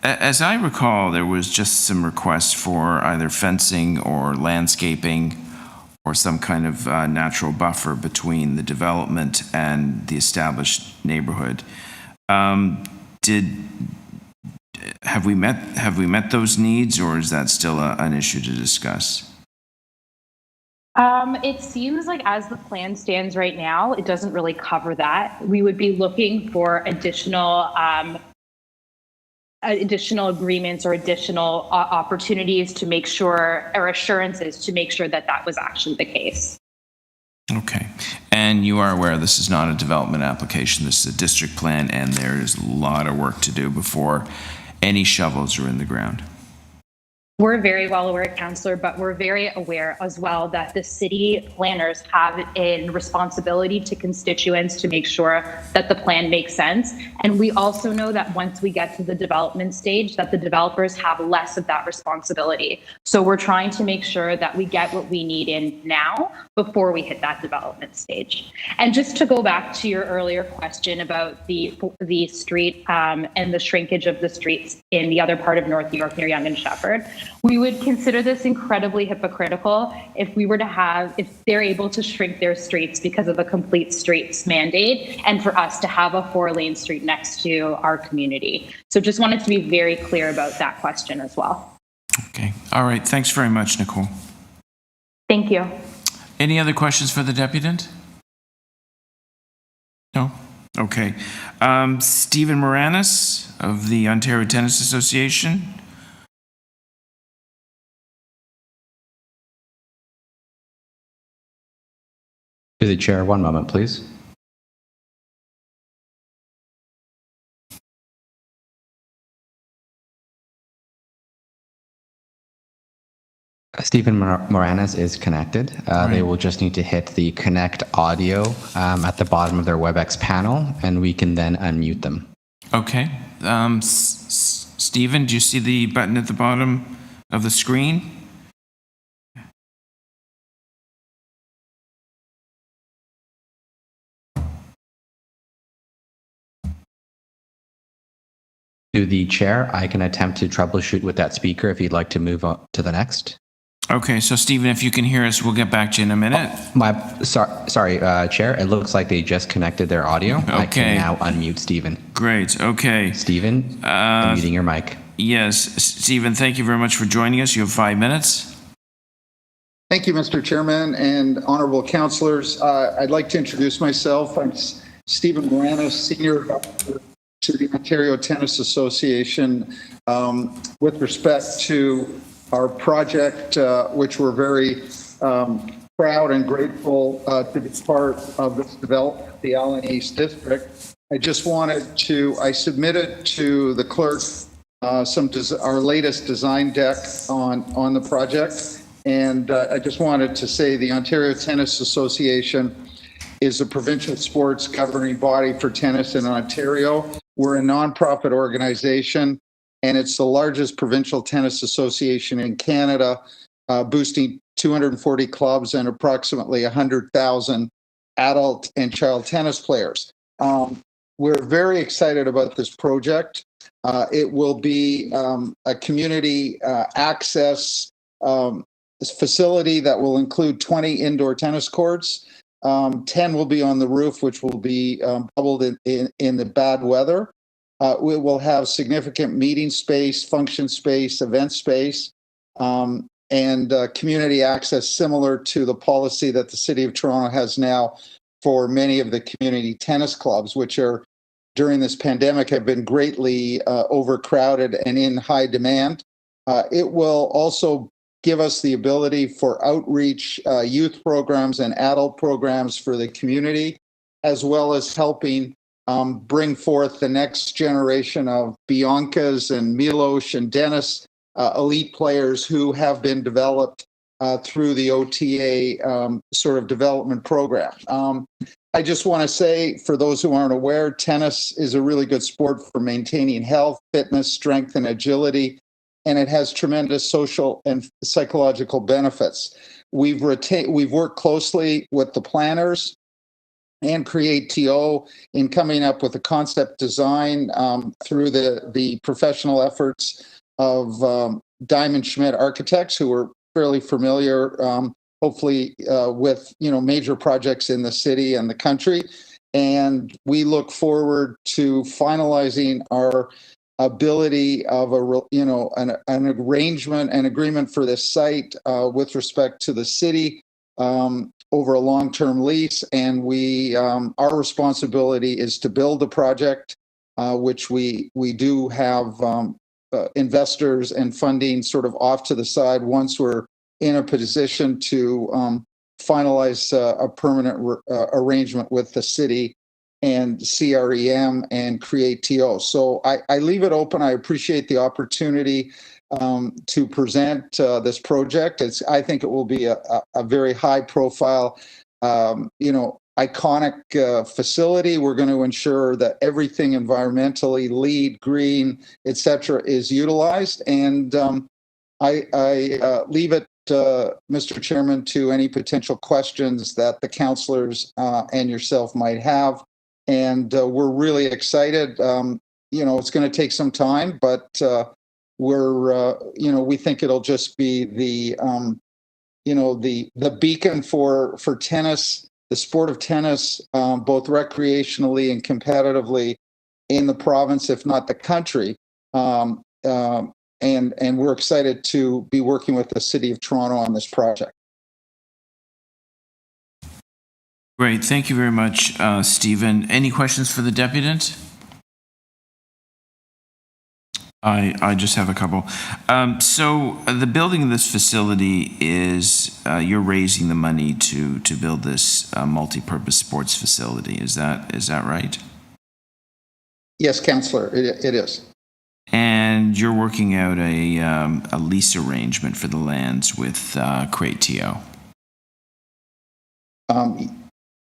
As I recall, there was just some requests for either fencing or landscaping or some kind of natural buffer between the development and the established neighborhood. Have we met those needs, or is that still an issue to discuss? It seems like as the plan stands right now, it doesn't really cover that. We would be looking for additional agreements or additional opportunities to make sure, or assurances to make sure that that was actually the case. Okay. And you are aware this is not a development application, this is a district plan, and there is a lot of work to do before any shovels are in the ground. We're very well aware, Councillor, but we're very aware as well that the city planners have a responsibility to constituents to make sure that the plan makes sense. And we also know that once we get to the development stage, that the developers have less of that responsibility. So we're trying to make sure that we get what we need in now before we hit that development stage. And just to go back to your earlier question about the street and the shrinkage of the streets in the other part of North York near Yonge and Sheppard, we would consider this incredibly hypocritical if they're able to shrink their streets because of the complete streets mandate and for us to have a 4-lane street next to our community. So just wanted to be very clear about that question as well. Okay. All right. Thanks very much, Nicole. Thank you. Any other questions for the deputant? No? Okay. Stephen Moranis of the Ontario Tennis Association. To the chair, one moment, please. Stephen Moranis is connected. They will just need to hit the connect audio at the bottom of their WebEx panel, and we can then unmute them. Okay. Stephen, do you see the button at the bottom of the screen? To the chair, I can attempt to troubleshoot with that speaker if you'd like to move on to the next. Okay, so Stephen, if you can hear us, we'll get back to you in a minute. Sorry, Chair. It looks like they just connected their audio. Okay. I can now unmute Stephen. Great. Okay. Stephen, unmuting your mic. Yes, Stephen, thank you very much for joining us. You have 5 minutes. Thank you, Mr. Chairman and honorable councillors. I'd like to introduce myself. I'm Stephen Moranis, Senior Advisor to the Ontario Tennis Association with respect to our project, which we're very proud and grateful to be part of this development, the Allen East District. I submitted to the clerk our latest design deck on the project. And I just wanted to say the Ontario Tennis Association is a provincial sports governing body for tennis in Ontario. We're a nonprofit organization, and it's the largest provincial tennis association in Canada, boosting 240 clubs and approximately 100,000 adult and child tennis players. We're very excited about this project. It will be a community access facility that will include 20 indoor tennis courts. 10 will be on the roof, which will be bubbled in the bad weather. We will have significant meeting space, function space, event space, and community access similar to the policy that the City of Toronto has now for many of the community tennis clubs, which are during this pandemic have been greatly overcrowded and in high demand. It will also give us the ability for outreach, youth programs and adult programs for the community, as well as helping bring forth the next generation of Biancas and Milos and Dennis elite players who have been developed through the OTA sort of development program. I just want to say, for those who aren't aware, tennis is a really good sport for maintaining health, fitness, strength, and agility, and it has tremendous social and psychological benefits. We've worked closely with the planners and Create TO in coming up with a concept design through the professional efforts of Diamond Schmidt Architects, who are fairly familiar, hopefully, with major projects in the city and the country. And we look forward to finalizing our ability of an arrangement and agreement for this site with respect to the city over a long-term lease. And our responsibility is to build the project, which we do have investors and funding sort of off to the side once we're in a position to finalize a permanent arrangement with the city and CREM and Create TO. So I leave it open. I appreciate the opportunity to present this project. I think it will be a very high profile, iconic facility. We're going to ensure that everything environmentally, LEED, green, etc., is utilized. And I leave it, Mr. Chairman, to any potential questions that the councillors and yourself might have. And we're really excited. It's going to take some time, but we think it'll just be the beacon for tennis, the sport of tennis, both recreationally and competitively in the province, if not the country. And we're excited to be working with the City of Toronto on this project. Great. Thank you very much, Stephen. Any questions for the deputant? I just have a couple. So the building of this facility is, you're raising the money to build this multi-purpose sports facility. Is that right? Yes, Councillor, it is. And you're working out a lease arrangement for the lands with Create TO.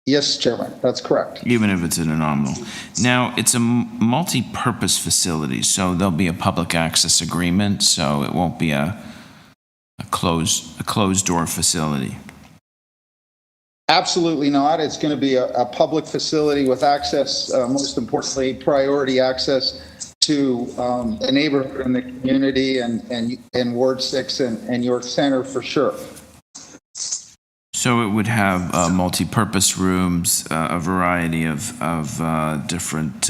Yes, Chairman, that's correct. Even if it's in a nominal. Now, it's a multi-purpose facility, so there'll be a public access agreement, so it won't be a closed-door facility. Absolutely not. It's going to be a public facility with access, most importantly, priority access to the neighborhood and the community and Ward 6 and York Centre for sure. So it would have multi-purpose rooms, a variety of different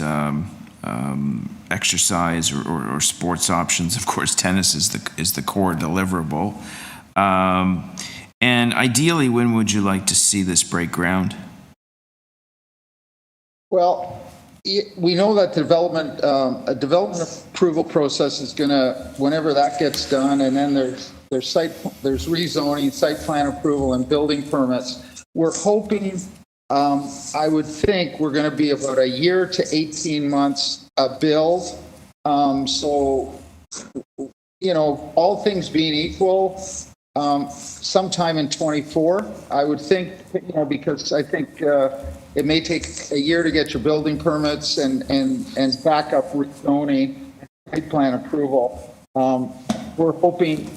exercise or sports options. Of course, tennis is the core deliverable. And ideally, when would you like to see this break ground? Well, we know that the development approval process is going to, whenever that gets done, and then there's rezoning, site plan approval, and building permits. We're hoping, I would think, we're going to be about a year to 18 months build. So, all things being equal, sometime in 24, I would think, because I think it may take a year to get your building permits and backup rezoning, site plan approval. We're hoping,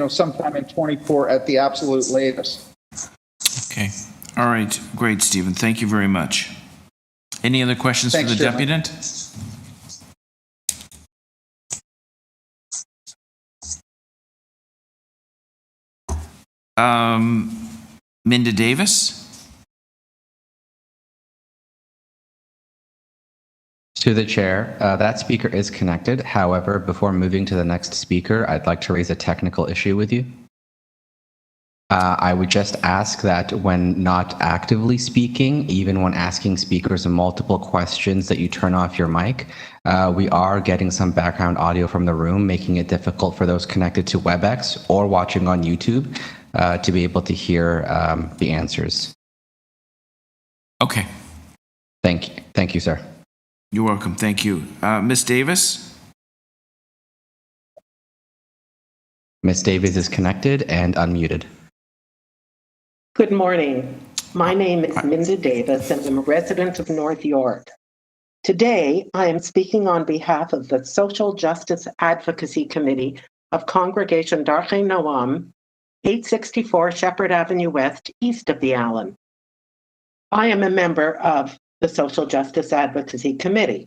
sometime in 24 at the absolute latest. Okay. All right. Great, Stephen. Thank you very much. Any other questions for the deputant? Minda Davis? To the chair, that speaker is connected. However, before moving to the next speaker, I'd like to raise a technical issue with you. I would just ask that when not actively speaking, even when asking speakers multiple questions, that you turn off your mic. We are getting some background audio from the room, making it difficult for those connected to WebEx or watching on YouTube to be able to hear the answers. Okay. Thank you, sir. You're welcome. Thank you. Ms. Davis? Ms. Davis is connected and unmuted. Good morning. My name is Minda Davis, and I'm a resident of North York. Today, I am speaking on behalf of the Social Justice Advocacy Committee of Congregation Darchei Noam, 864 Sheppard Avenue West, east of the Allen. I am a member of the Social Justice Advocacy Committee.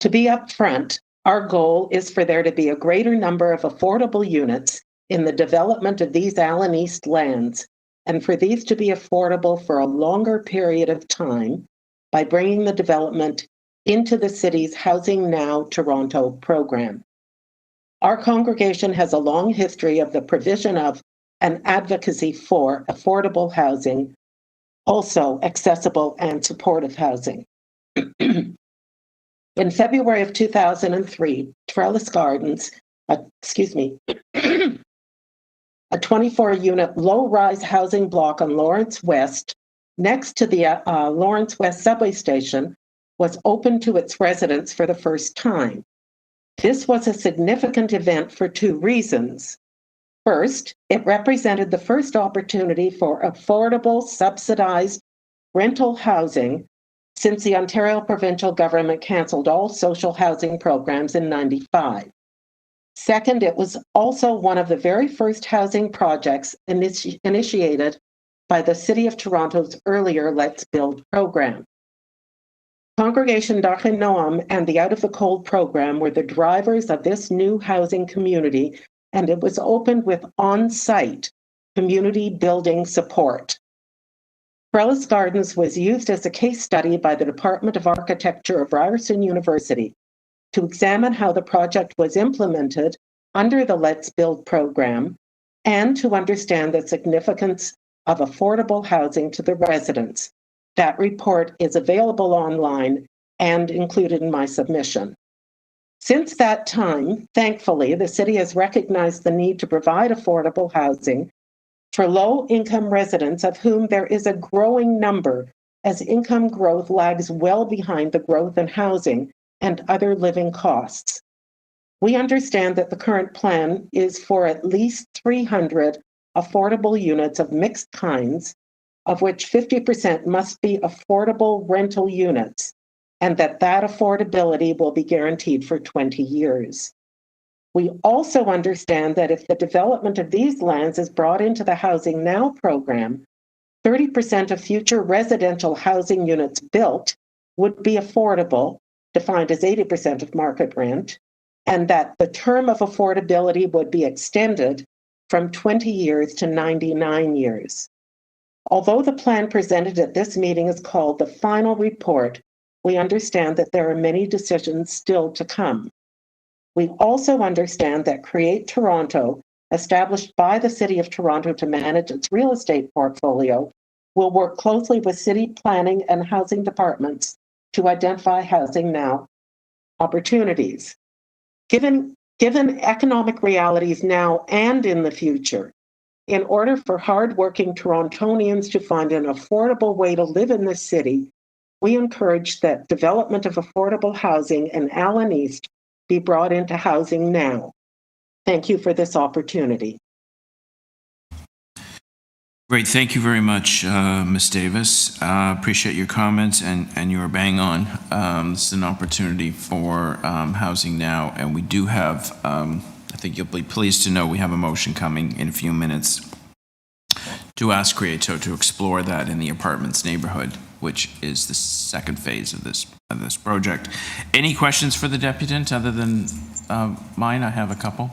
To be upfront, our goal is for there to be a greater number of affordable units in the development of these Allen East lands, and for these to be affordable for a longer period of time by bringing the development into the city's Housing Now Toronto program. Our congregation has a long history of the provision of and advocacy for affordable housing, also accessible and supportive housing. In February of 2003, Trellis Gardens, a 24-unit low-rise housing block on Lawrence West, next to the Lawrence West subway station, was open to its residents for the first time. This was a significant event for two reasons. First, it represented the first opportunity for affordable, subsidized rental housing since the Ontario provincial government cancelled all social housing programs in '95. Second, it was also one of the very first housing projects initiated by the City of Toronto's earlier Let's Build program. Congregation Darche Noam and the Out of the Cold program were the drivers of this new housing community, and it was opened with on-site community building support. Trellis Gardens was used as a case study by the Department of Architecture of Ryerson University to examine how the project was implemented under the Let's Build program and to understand the significance of affordable housing to the residents. That report is available online and included in my submission. Since that time, thankfully, the city has recognized the need to provide affordable housing for low-income residents, of whom there is a growing number, as income growth lags well behind the growth in housing and other living costs. We understand that the current plan is for at least 300 affordable units of mixed kinds, of which 50% must be affordable rental units, and that affordability will be guaranteed for 20 years. We also understand that if the development of these lands is brought into the Housing Now program, 30% of future residential housing units built would be affordable, defined as 80% of market rent, and that the term of affordability would be extended from 20 years to 99 years. Although the plan presented at this meeting is called the final report, we understand that there are many decisions still to come. We also understand that Create Toronto, established by the City of Toronto to manage its real estate portfolio, will work closely with city planning and housing departments to identify Housing Now opportunities. Given economic realities now and in the future, in order for hardworking Torontonians to find an affordable way to live in the city, we encourage that development of affordable housing in Allen East be brought into Housing Now. Thank you for this opportunity. Great. Thank you very much, Ms. Davis. Appreciate your comments, and you are bang on. This is an opportunity for Housing Now, and we do have, I think you'll be pleased to know, we have a motion coming in a few minutes to ask Creato to explore that in the apartments neighborhood, which is the second phase of this project. Any questions for the deputant other than mine? I have a couple.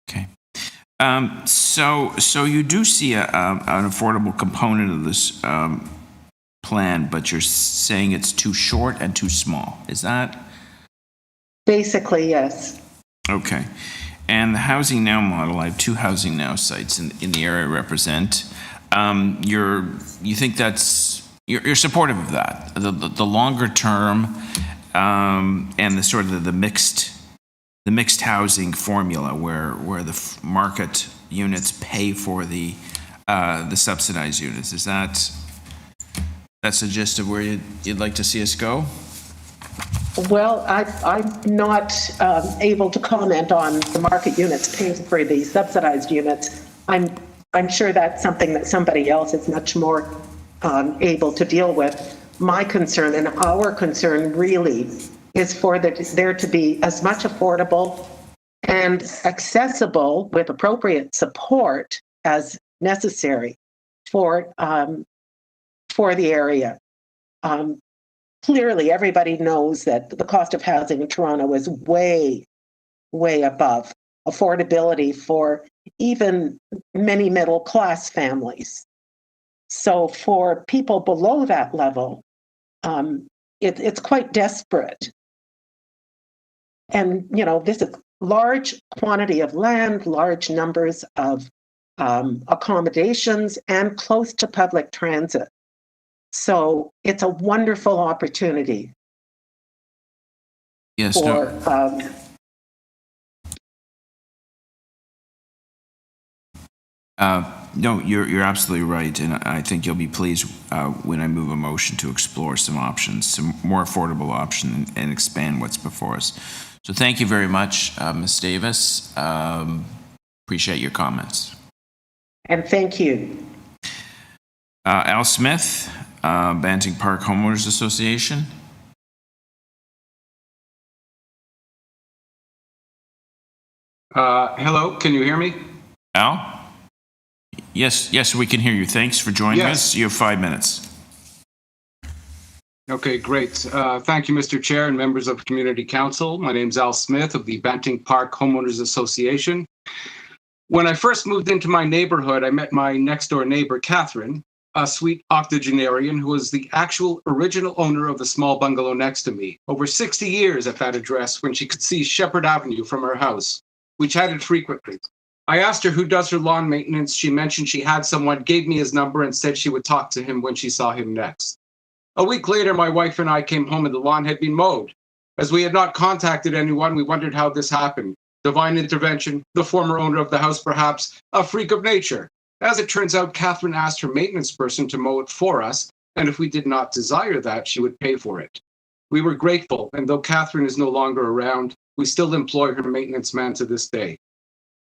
Okay. So you do see an affordable component of this plan, but you're saying it's too short and too small. Is that? Basically, yes. Okay. And the Housing Now model, I have two Housing Now sites in the area I represent. You think you're supportive of that, the longer term, and the sort of the mixed housing formula where the market units pay for the subsidized units. Is that's the gist of where you'd like to see us go? Well, I'm not able to comment on the market units paying for the subsidized units. I'm sure that's something that somebody else is much more able to deal with. My concern and our concern really is for there to be as much affordable and accessible with appropriate support as necessary for the area. Clearly, everybody knows that the cost of housing in Toronto is way, way above affordability for even many middle-class families. So for people below that level, it's quite desperate. And, this is large quantity of land, large numbers of accommodations, and close to public transit. So it's a wonderful opportunity. Yes. For, no, you're absolutely right, and I think you'll be pleased when I move a motion to explore some options, some more affordable options, and expand what's before us. So thank you very much, Ms. Davis. Appreciate your comments. And thank you. Al Smith, Banting Park Homeowners Association. Hello, can you hear me? Al? Yes, we can hear you. Thanks for joining us. You have 5 minutes. Okay, great. Thank you, Mr. Chair and members of Community Council. My name is Al Smith of the Banting Park Homeowners Association. When I first moved into my neighborhood, I met my next door neighbor, Catherine, a sweet octogenarian who was the actual original owner of the small bungalow next to me. Over 60 years at that address when she could see Sheppard Avenue from her house. We chatted frequently. I asked her who does her lawn maintenance. She mentioned she had someone, gave me his number, and said she would talk to him when she saw him next. A week later, my wife and I came home and the lawn had been mowed. As we had not contacted anyone, we wondered how this happened. Divine intervention, the former owner of the house perhaps, a freak of nature. As it turns out, Catherine asked her maintenance person to mow it for us, and if we did not desire that, she would pay for it. We were grateful, and though Catherine is no longer around, we still employ her maintenance man to this day.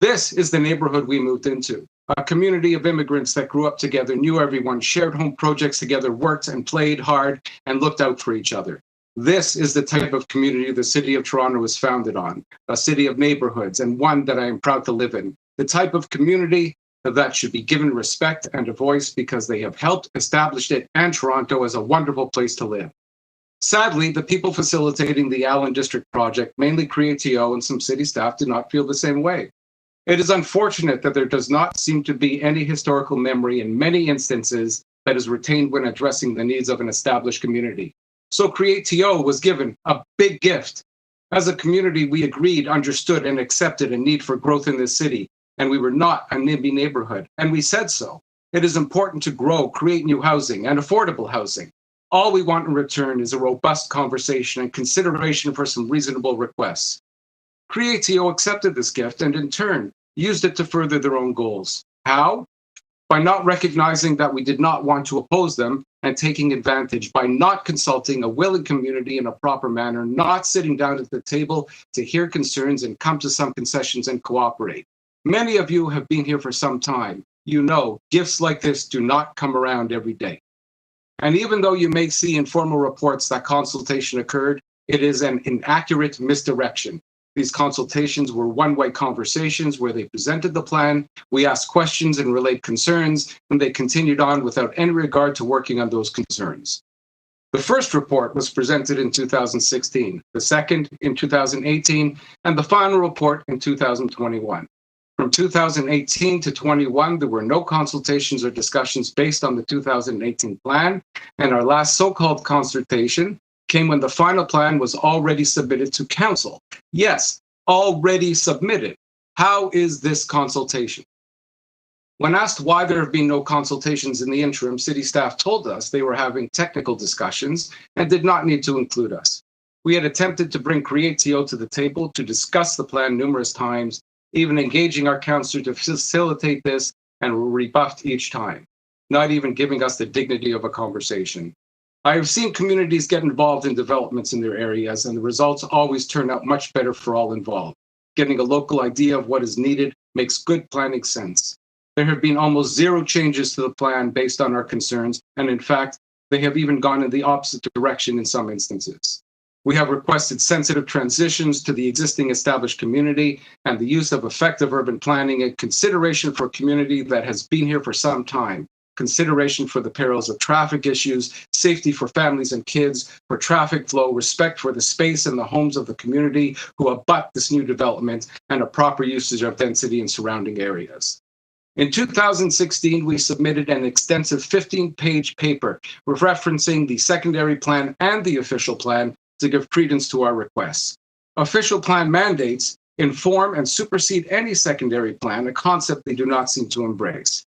This is the neighborhood we moved into, a community of immigrants that grew up together, knew everyone, shared home projects together, worked and played hard, and looked out for each other. This is the type of community the City of Toronto is founded on, a city of neighborhoods, and one that I am proud to live in. The type of community that should be given respect and a voice because they have helped establish it and Toronto as a wonderful place to live. Sadly, the people facilitating the Allen District project, mainly CreateTO and some city staff, do not feel the same way. It is unfortunate that there does not seem to be any historical memory in many instances that is retained when addressing the needs of an established community. So CreateTO was given a big gift. As a community, we agreed, understood, and accepted a need for growth in this city, and we were not a NIMBY neighborhood, and we said so. It is important to grow, create new housing, and affordable housing. All we want in return is a robust conversation and consideration for some reasonable requests. CreateTO accepted this gift and in turn used it to further their own goals. How? By not recognizing that we did not want to oppose them and taking advantage, by not consulting a willing community in a proper manner, not sitting down at the table to hear concerns and come to some concessions and cooperate. Many of you have been here for some time. You know, gifts like this do not come around every day. And even though you may see in formal reports that consultation occurred, it is an inaccurate misdirection. These consultations were one-way conversations where they presented the plan, we asked questions and relayed concerns, and they continued on without any regard to working on those concerns. The first report was presented in 2016, the second in 2018, and the final report in 2021. From 2018 to 21, there were no consultations or discussions based on the 2018 plan, and our last so-called consultation came when the final plan was already submitted to council. Yes, already submitted. How is this consultation? When asked why there have been no consultations in the interim, city staff told us they were having technical discussions and did not need to include us. We had attempted to bring CreateTO to the table to discuss the plan numerous times, even engaging our councillor to facilitate this, and were rebuffed each time, not even giving us the dignity of a conversation. I have seen communities get involved in developments in their areas, and the results always turn out much better for all involved. Getting a local idea of what is needed makes good planning sense. There have been almost zero changes to the plan based on our concerns, and in fact, they have even gone in the opposite direction in some instances. We have requested sensitive transitions to the existing established community and the use of effective urban planning in consideration for a community that has been here for some time. consideration for the perils of traffic issues, safety for families and kids, for traffic flow, respect for the space and the homes of the community who abut this new development, and a proper usage of density in surrounding areas. In 2016, we submitted an extensive 15-page paper referencing the secondary plan and the official plan to give credence to our requests. Official plan mandates inform and supersede any secondary plan, a concept they do not seem to embrace.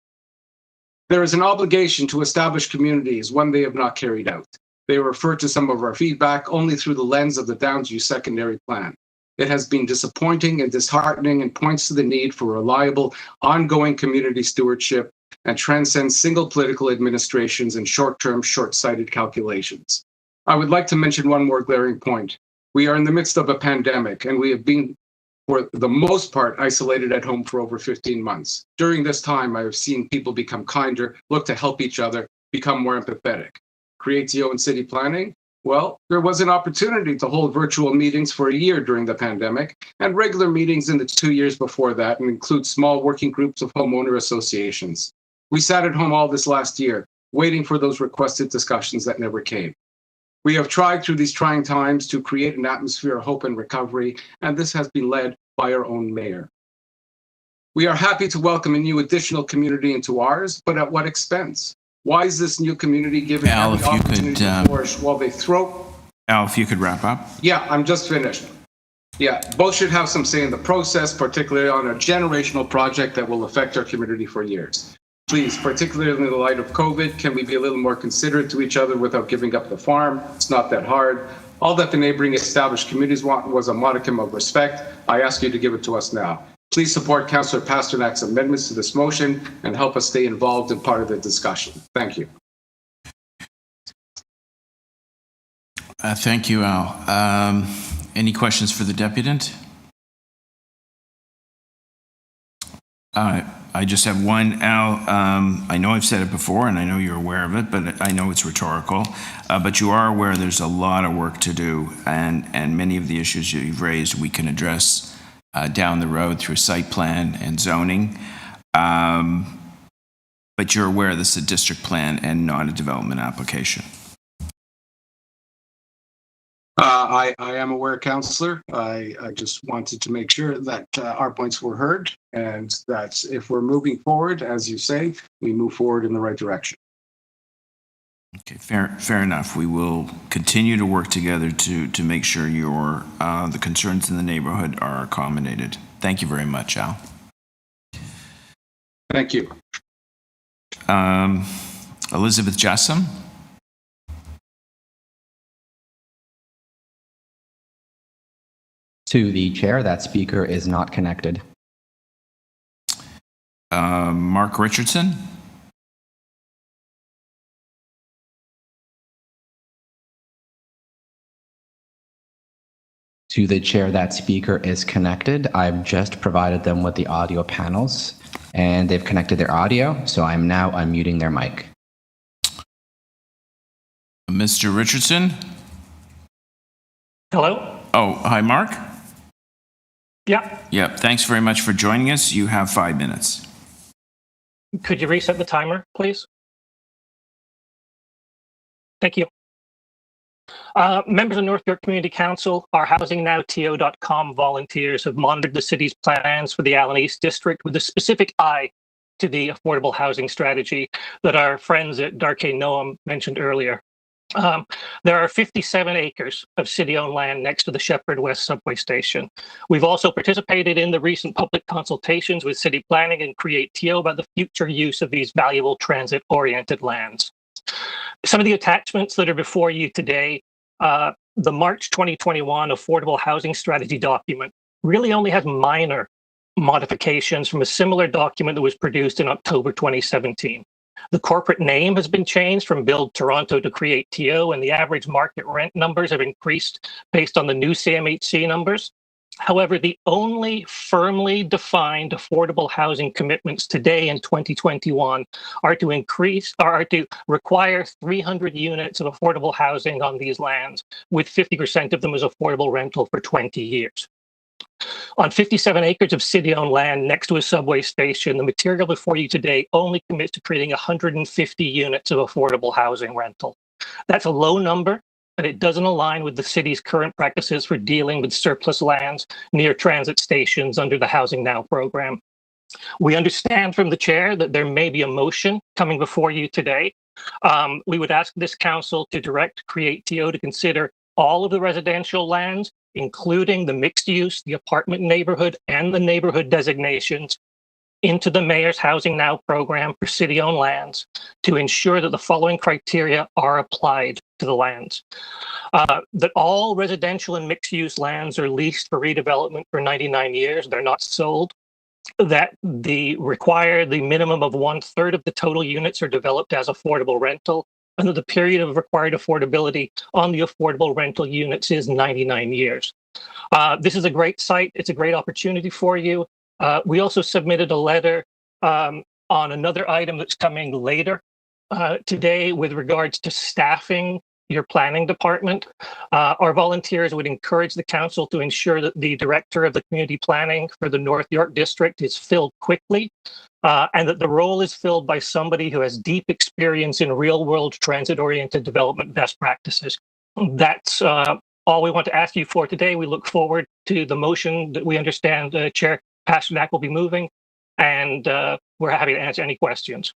There is an obligation to establish communities, one they have not carried out. They refer to some of our feedback only through the lens of the Downsview secondary plan. It has been disappointing and disheartening and points to the need for reliable, ongoing community stewardship and transcends single political administrations and short-term, short-sighted calculations. I would like to mention one more glaring point. We are in the midst of a pandemic, and we have been, for the most part, isolated at home for over 15 months. During this time, I have seen people become kinder, look to help each other, become more empathetic. Create TO in city planning? Well, there was an opportunity to hold virtual meetings for a year during the pandemic and regular meetings in the 2 years before that, and include small working groups of homeowner associations. We sat at home all this last year, waiting for those requested discussions that never came. We have tried through these trying times to create an atmosphere of hope and recovery, and this has been led by our own mayor. We are happy to welcome a new additional community into ours, but at what expense? Why is this new community given Al, every opportunity to flourish while they throw... Al, if you could wrap up. Yeah, I'm just finished. Yeah, both should have some say in the process, particularly on a generational project that will affect our community for years. Please, particularly in the light of COVID, can we be a little more considerate to each other without giving up the farm? It's not that hard. All that the neighboring established communities want was a modicum of respect. I ask you to give it to us now. Please support Councillor Pasternak's amendments to this motion and help us stay involved in part of the discussion. Thank you. Thank you, Al. Any questions for the deputant? I just have one, Al. I know I've said it before, and I know you're aware of it, but I know it's rhetorical. But you are aware there's a lot of work to do, and many of the issues you've raised we can address down the road through site plan and zoning. But you're aware this is a district plan and not a development application. I am aware, Councillor. I just wanted to make sure that our points were heard, and that if we're moving forward, as you say, we move forward in the right direction. Okay, fair enough. We will continue to work together to make sure the concerns in the neighborhood are accommodated. Thank you very much, Al. Thank you. Elizabeth Jessam. To the chair, that speaker is not connected. Mark Richardson. To the chair, that speaker is connected. I've just provided them with the audio panels, and they've connected their audio, so I'm now unmuting their mic. Mr. Richardson. Hello? Oh, hi, Mark. Yeah. Yep. Thanks very much for joining us. You have 5 minutes. Could you reset the timer, please? Thank you. Members of North York Community Council, our HousingNowTO.com volunteers have monitored the city's plans for the Allen East District with a specific eye to the affordable housing strategy that our friends at Darkay Noam mentioned earlier. There are 57 acres of city-owned land next to the Sheppard West subway station. We've also participated in the recent public consultations with city planning and Create TO about the future use of these valuable transit-oriented lands. Some of the attachments that are before you today, the March 2021 Affordable Housing Strategy document really only has minor modifications from a similar document that was produced in October 2017. The corporate name has been changed from Build Toronto to Create TO, and the average market rent numbers have increased based on the new CMHC numbers. However, the only firmly defined affordable housing commitments today in 2021 are to require 300 units of affordable housing on these lands, with 50% of them as affordable rental for 20 years. On 57 acres of city-owned land next to a subway station, the material before you today only commits to creating 150 units of affordable housing rental. That's a low number, and it doesn't align with the city's current practices for dealing with surplus lands near transit stations under the Housing Now program. We understand from the chair that there may be a motion coming before you today. We would ask this council to direct Create TO to consider all of the residential lands, including the mixed use, the apartment neighborhood, and the neighborhood designations, into the Mayor's Housing Now program for city-owned lands to ensure that the following criteria are applied to the lands. That all residential and mixed-use lands are leased for redevelopment for 99 years. They're not sold. That the minimum of 1/3 of the total units are developed as affordable rental, and that the period of required affordability on the affordable rental units is 99 years. This is a great site. It's a great opportunity for you. We also submitted a letter on another item that's coming later today with regards to staffing your planning department. Our volunteers would encourage the council to ensure that the director of the community planning for the North York district is filled quickly, and that the role is filled by somebody who has deep experience in real-world transit-oriented development best practices. That's all we want to ask you for today. We look forward to the motion that we understand Chair Pasternak will be moving, and we're happy to answer any questions.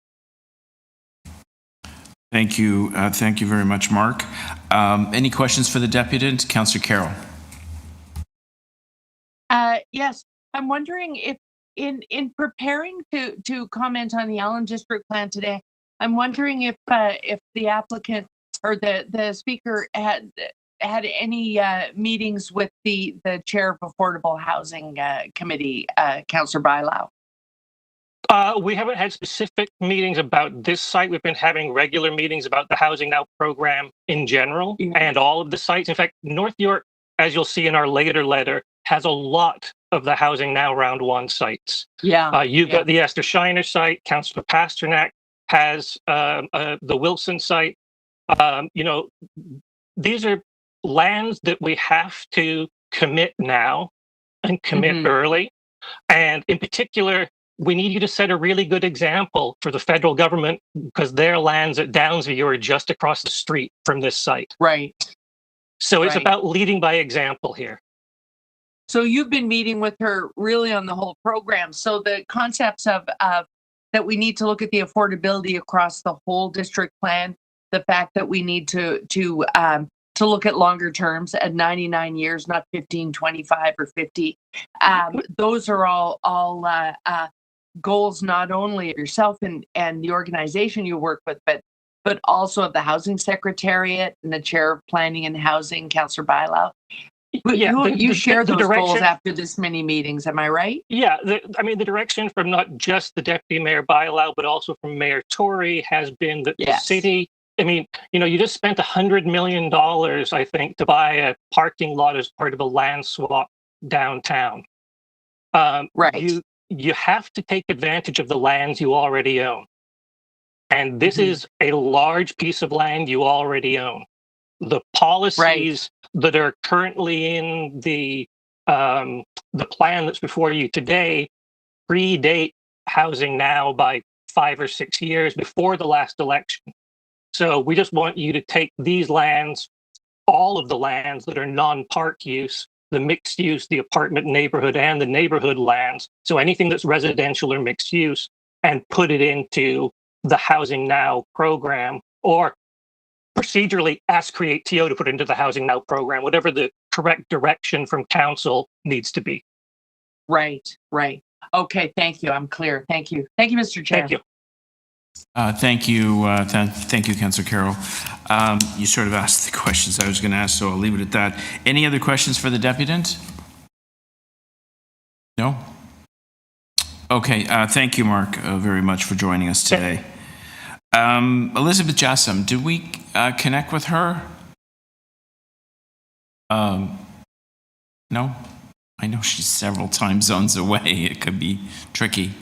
Thank you. Thank you very much, Mark. Any questions for the deputant? Councillor Carroll. Yes, I'm wondering if in preparing to comment on the Allen District Plan today, I'm wondering if the applicant or the speaker had any meetings with the chair of Affordable Housing Committee, Councillor Bylau. We haven't had specific meetings about this site. We've been having regular meetings about the Housing Now program in general and all of the sites. In fact, North York, as you'll see in our later letter, has a lot of the Housing Now Round 1 sites. You've got the Esther Shiner site. Councillor Pasternak has the Wilson site. These are lands that we have to commit now and commit early. And in particular, we need you to set a really good example for the federal government, because their lands at Downsview are just across the street from this site. Right. So it's about leading by example here. So you've been meeting with her really on the whole program. So the concepts of that we need to look at the affordability across the whole district plan, the fact that we need to look at longer terms at 99 years, not 15, 25, or 50. Those are all goals not only of yourself and the organization you work with, but also of the Housing Secretariat and the Chair of Planning and Housing, Councillor Bylau. You share those goals after this many meetings, am I right? Yeah, the direction from not just the Deputy Mayor Bylau, but also from Mayor Tory has been that the city, you just spent $100 million, I think, to buy a parking lot as part of a land swap downtown. Right. You have to take advantage of the lands you already own. And this is a large piece of land you already own. The policies that are currently in the plan that's before you today predate Housing Now by 5 or 6 years before the last election. So we just want you to take these lands, all of the lands that are non-park use, the mixed use, the apartment neighborhood, and the neighborhood lands, so anything that's residential or mixed use, and put it into the Housing Now program, or procedurally ask Create TO to put into the Housing Now program, whatever the correct direction from council needs to be. Right. Okay, thank you. I'm clear. Thank you. Thank you, Mr. Chair. Thank you. Thank you. Thank you, Councillor Carroll. You sort of asked the questions I was going to ask, so I'll leave it at that. Any other questions for the deputant? No? Okay. Thank you, Mark, very much for joining us today. Elizabeth Jassam, did we connect with her? No? I know she's several time zones away. It could be tricky.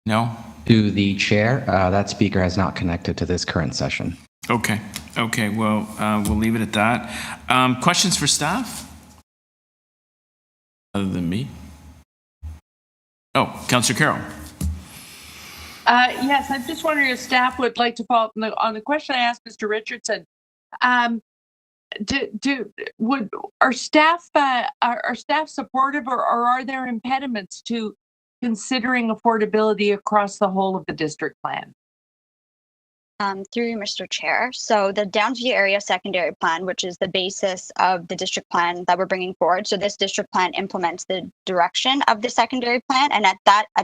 No? To the chair, that speaker has not connected to this current session. Okay. Well, we'll leave it at that. Questions for staff? Other than me? Oh, Councillor Carroll. Yes, I'm just wondering if staff would like to follow up on the question I asked Mr. Richardson. Are staff supportive, or are there impediments to considering affordability across the whole of the district plan? Through you, Mr. Chair. So the Downsview area secondary plan, which is the basis of the district plan that we're bringing forward. So this district plan implements the direction of the secondary plan. And at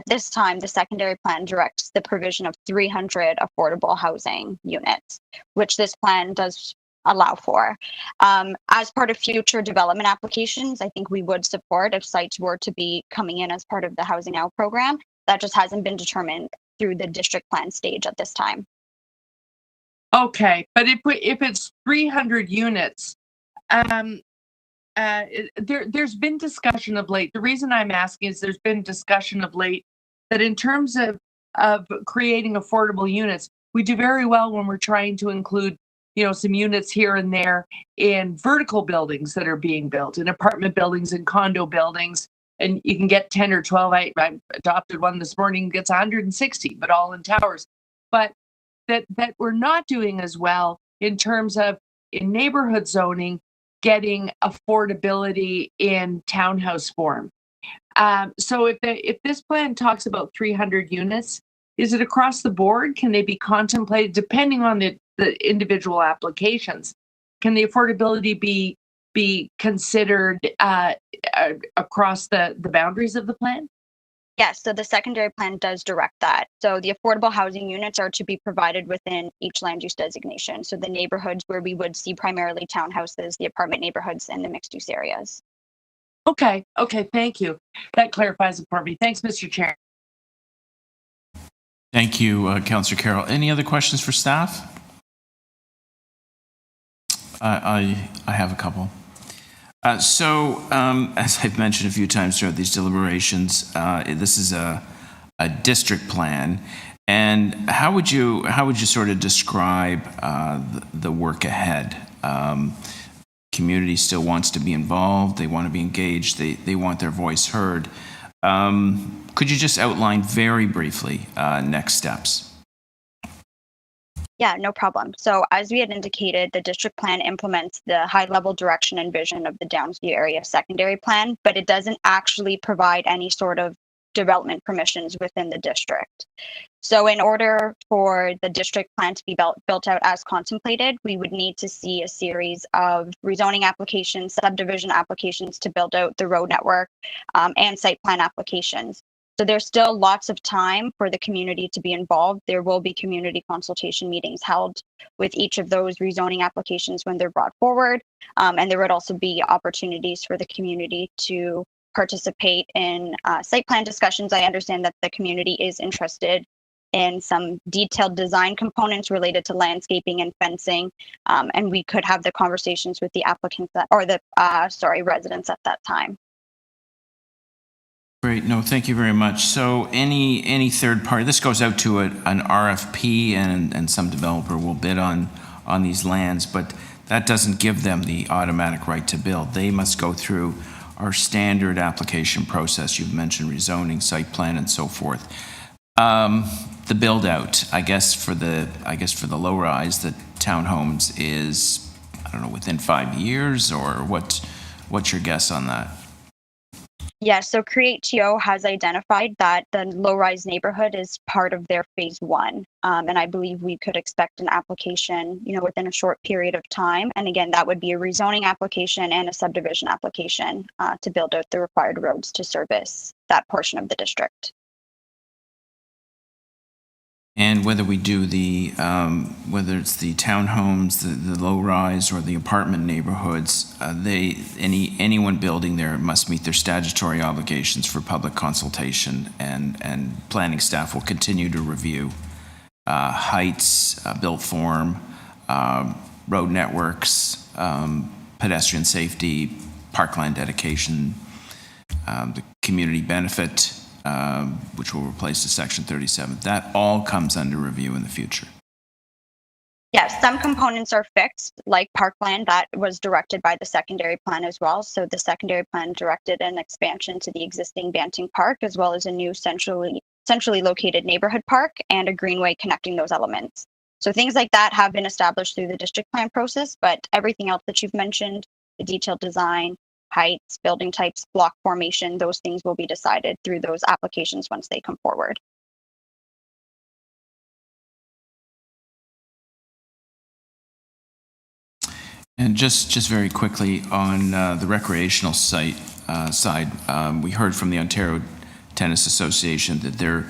this time, the secondary plan directs the provision of 300 affordable housing units, which this plan does allow for. As part of future development applications, I think we would support if sites were to be coming in as part of the Housing Now program. That just hasn't been determined through the district plan stage at this time. Okay, but if it's 300 units, there's been discussion of late. The reason I'm asking is there's been discussion of late that in terms of creating affordable units, we do very well when we're trying to include, some units here and there in vertical buildings that are being built, in apartment buildings and condo buildings, and you can get 10 or 12. I adopted one this morning, gets 160, but all in towers. But that we're not doing as well in terms of in neighborhood zoning, getting affordability in townhouse form. So if this plan talks about 300 units, is it across the board? Can they be contemplated depending on the individual applications? Can the affordability be considered across the boundaries of the plan? Yes, so the secondary plan does direct that. So the affordable housing units are to be provided within each land use designation. So the neighborhoods where we would see primarily townhouses, the apartment neighborhoods, and the mixed use areas. Okay, thank you. That clarifies it for me. Thanks, Mr. Chair. Thank you, Councillor Carroll. Any other questions for staff? I have a couple. So, as I've mentioned a few times throughout these deliberations, this is a district plan, and how would you sort of describe the work ahead? Community still wants to be involved. They want to be engaged. They want their voice heard. Could you just outline very briefly next steps? Yeah, no problem. So as we had indicated, the district plan implements the high-level direction and vision of the Downsview area secondary plan, but it doesn't actually provide any sort of development permissions within the district. So in order for the district plan to be built out as contemplated, we would need to see a series of rezoning applications, subdivision applications to build out the road network, and site plan applications. So there's still lots of time for the community to be involved. There will be community consultation meetings held with each of those rezoning applications when they're brought forward. And there would also be opportunities for the community to participate in site plan discussions. I understand that the community is interested in some detailed design components related to landscaping and fencing. And we could have the conversations with the applicants residents at that time. Great. No, thank you very much. So any third party, this goes out to an RFP and some developer will bid on these lands, but that doesn't give them the automatic right to build. They must go through our standard application process. You've mentioned rezoning, site plan, and so forth. The build out, I guess for the low rise, the townhomes is, I don't know, within 5 years, or what's your guess on that? Yes, so Create.to has identified that the low-rise neighborhood is part of their phase one. And I believe we could expect an application, within a short period of time. And again, that would be a rezoning application and a subdivision application to build out the required roads to service that portion of the district. And whether we do whether it's the townhomes, the low-rise, or the apartment neighborhoods, anyone building there must meet their statutory obligations for public consultation, and planning staff will continue to review heights, built form, road networks, pedestrian safety, parkland dedication, the community benefit, which will replace the Section 37. That all comes under review in the future. Yes, some components are fixed, like parkland, that was directed by the secondary plan as well. So the secondary plan directed an expansion to the existing Banting Park, as well as a new centrally located neighborhood park and a greenway connecting those elements. So things like that have been established through the district plan process, but everything else that you've mentioned, the detailed design, heights, building types, block formation, those things will be decided through those applications once they come forward. And just very quickly on the recreational side, we heard from the Ontario Tennis Association that they're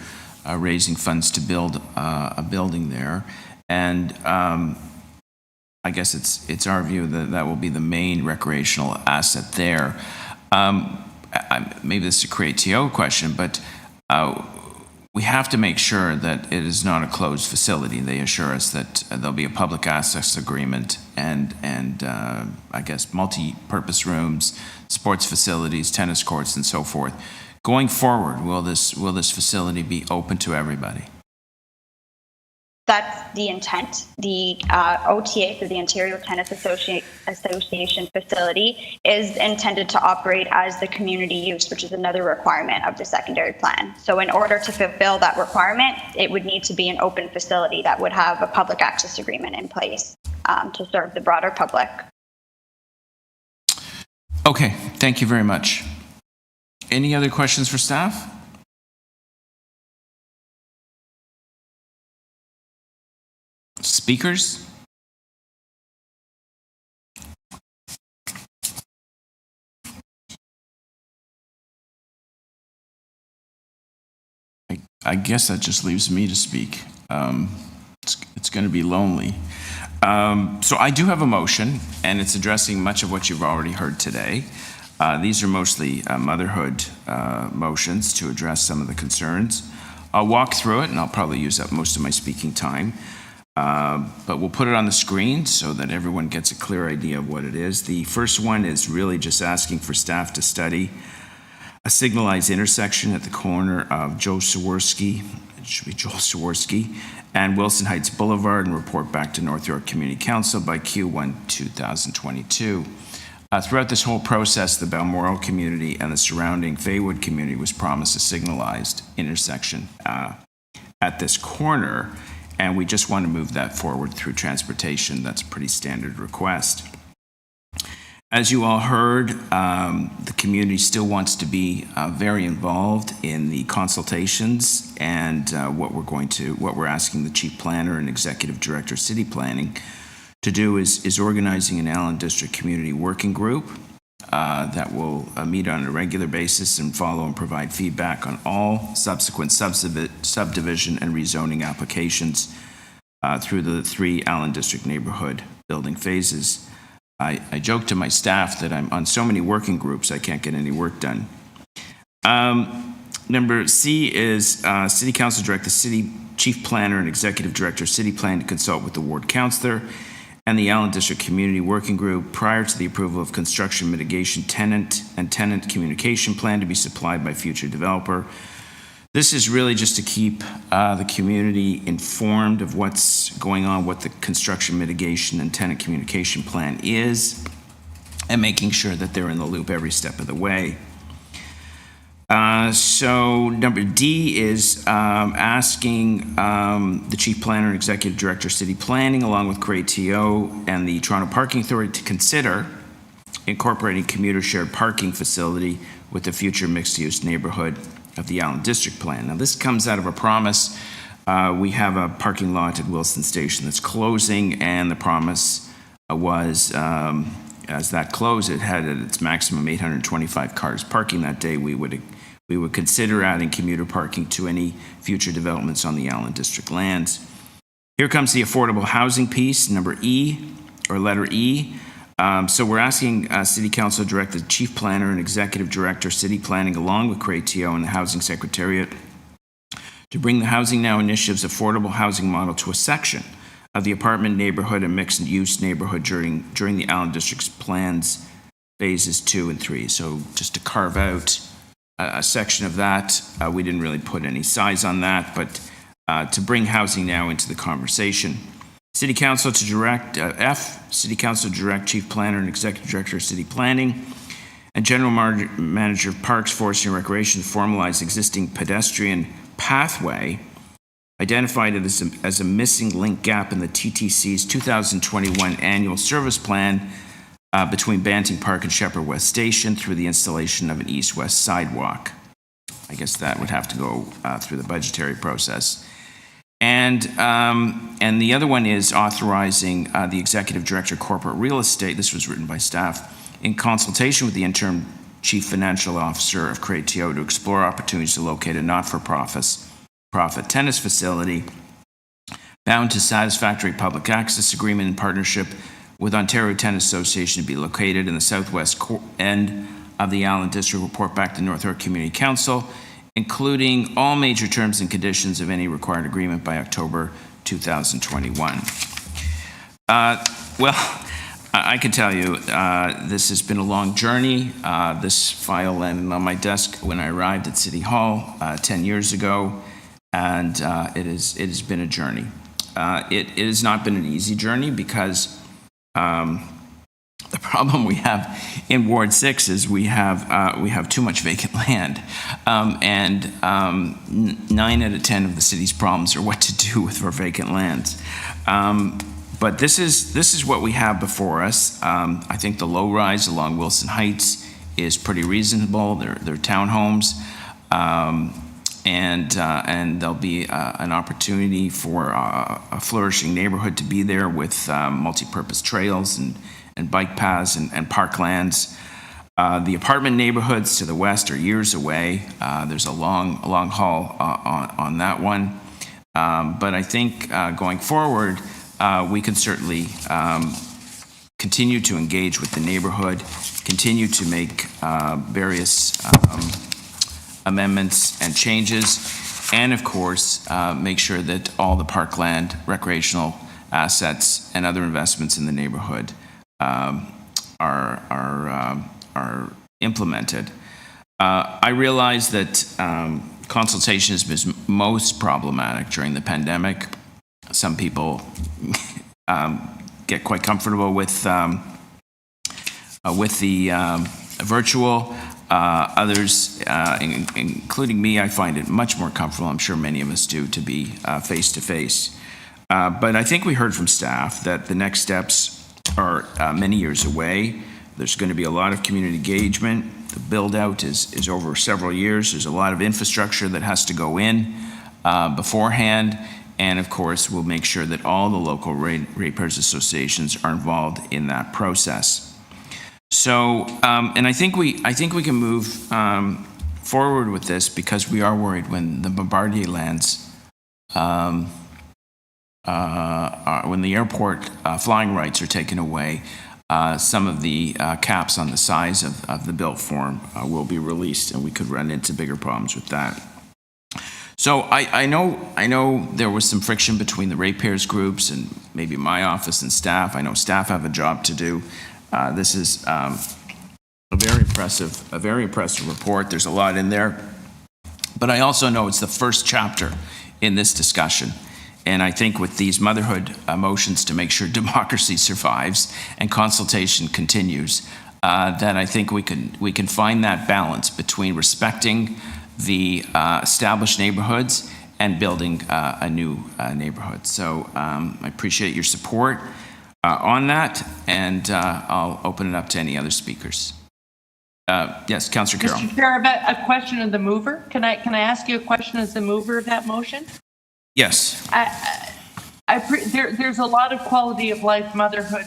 raising funds to build a building there, and I guess it's our view that that will be the main recreational asset there. Maybe this is a create TO question, but we have to make sure that it is not a closed facility. They assure us that there'll be a public access agreement and I guess multi-purpose rooms, sports facilities, tennis courts, and so forth. Going forward, will this facility be open to everybody? That's the intent. The OTA, so the Ontario Tennis Association facility, is intended to operate as the community use, which is another requirement of the secondary plan. So in order to fulfill that requirement, it would need to be an open facility that would have a public access agreement in place to serve the broader public. Okay, thank you very much. Any other questions for staff? Speakers? I guess that just leaves me to speak. It's going to be lonely. So I do have a motion, and it's addressing much of what you've already heard today. These are mostly motherhood motions to address some of the concerns. I'll walk through it, and I'll probably use up most of my speaking time. But we'll put it on the screen so that everyone gets a clear idea of what it is. The first one is really just asking for staff to study a signalized intersection at the corner of Joel Sawarski and Wilson Heights Boulevard, and report back to North York Community Council by Q1 2022. Throughout this whole process, the Balmoral community and the surrounding Faywood community was promised a signalized intersection at this corner, and we just want to move that forward through transportation. That's a pretty standard request. As you all heard, the community still wants to be very involved in the consultations, and what we're asking the Chief Planner and Executive Director of City Planning to do is organizing an Allen District Community Working Group that will meet on a regular basis and follow and provide feedback on all subsequent subdivision and rezoning applications through the 3 Allen District neighborhood building phases. I joke to my staff that I'm on so many working groups I can't get any work done. Number C is City Council direct the City Chief Planner and Executive Director of City Plan to consult with the Ward Councillor and the Allen District Community Working Group prior to the approval of construction mitigation tenant and tenant communication plan to be supplied by future developer. This is really just to keep the community informed of what's going on, what the construction mitigation and tenant communication plan is, and making sure that they're in the loop every step of the way. So number D is asking the Chief Planner and Executive Director of City Planning, along with CRATO and the Toronto Parking Authority, to consider incorporating commuter shared parking facility with the future mixed-use neighborhood of the Allen District Plan. Now, this comes out of a promise. We have a parking lot at Wilson Station that's closing, and the promise was, as that closed, it had at its maximum 825 cars parking that day. We would consider adding commuter parking to any future developments on the Allen District lands. Here comes the affordable housing piece, number E, or letter E. So we're asking City Council to direct the Chief Planner and Executive Director, City Planning, along with CRATO and the Housing Secretariat, to bring the Housing Now Initiative's affordable housing model to a section of the apartment neighborhood and mixed-use neighborhood during the Allen District's plans, phases 2 and 3. So just to carve out a section of that, we didn't really put any size on that, but to bring Housing Now into the conversation. City Council to direct, City Council to direct Chief Planner and Executive Director of City Planning and General Manager of Parks, Forestry, and Recreation to formalize existing pedestrian pathway identified as a missing link gap in the TTC's 2021 annual service plan between Banting Park and Sheppard West Station through the installation of an east-west sidewalk. I guess that would have to go through the budgetary process. And the other one is authorizing the Executive Director of Corporate Real Estate, this was written by staff, in consultation with the interim Chief Financial Officer of Cratio to explore opportunities to locate a not-for-profit tennis facility bound to satisfactory public access agreement in partnership with Ontario Tennis Association to be located in the southwest end of the Allen District. Report back to North York Community Council, including all major terms and conditions of any required agreement by October 2021. Well, I can tell you this has been a long journey. This file landed on my desk when I arrived at City Hall 10 years ago, and it has been a journey. It has not been an easy journey because the problem we have in Ward 6 is we have too much vacant land, and 9 out of 10 of the city's problems are what to do with our vacant lands. But this is what we have before us. I think the low rise along Wilson Heights is pretty reasonable. They're townhomes, and there'll be an opportunity for a flourishing neighborhood to be there with multi-purpose trails and bike paths and parklands. The apartment neighborhoods to the west are years away. There's a long haul on that one. But I think going forward, we can certainly continue to engage with the neighborhood, continue to make various amendments and changes, and of course, make sure that all the parkland, recreational assets, and other investments in the neighborhood are implemented. I realize that consultation has been most problematic during the pandemic. Some people get quite comfortable with the virtual. Others, including me, I find it much more comfortable. I'm sure many of us do, to be face-to-face. But I think we heard from staff that the next steps are many years away. There's going to be a lot of community engagement. The build-out is over several years. There's a lot of infrastructure that has to go in beforehand. And of course, we'll make sure that all the local ratepayers associations are involved in that process. So, and I think we can move forward with this because we are worried when the Bombardier lands, when the airport flying rights are taken away, some of the caps on the size of the built form will be released, and we could run into bigger problems with that. So I know there was some friction between the ratepayers groups and maybe my office and staff. I know staff have a job to do. This is a very impressive report. There's a lot in there, but I also know it's the first chapter in this discussion. And I think with these motherhood motions to make sure democracy survives and consultation continues, that I think we can find that balance between respecting the established neighborhoods and building a new neighborhood. So I appreciate your support on that, and I'll open it up to any other speakers. Yes, Councillor Carroll. Mr. Chair, a question of the mover. Can I ask you a question as the mover of that motion? Yes. There's a lot of quality of life motherhood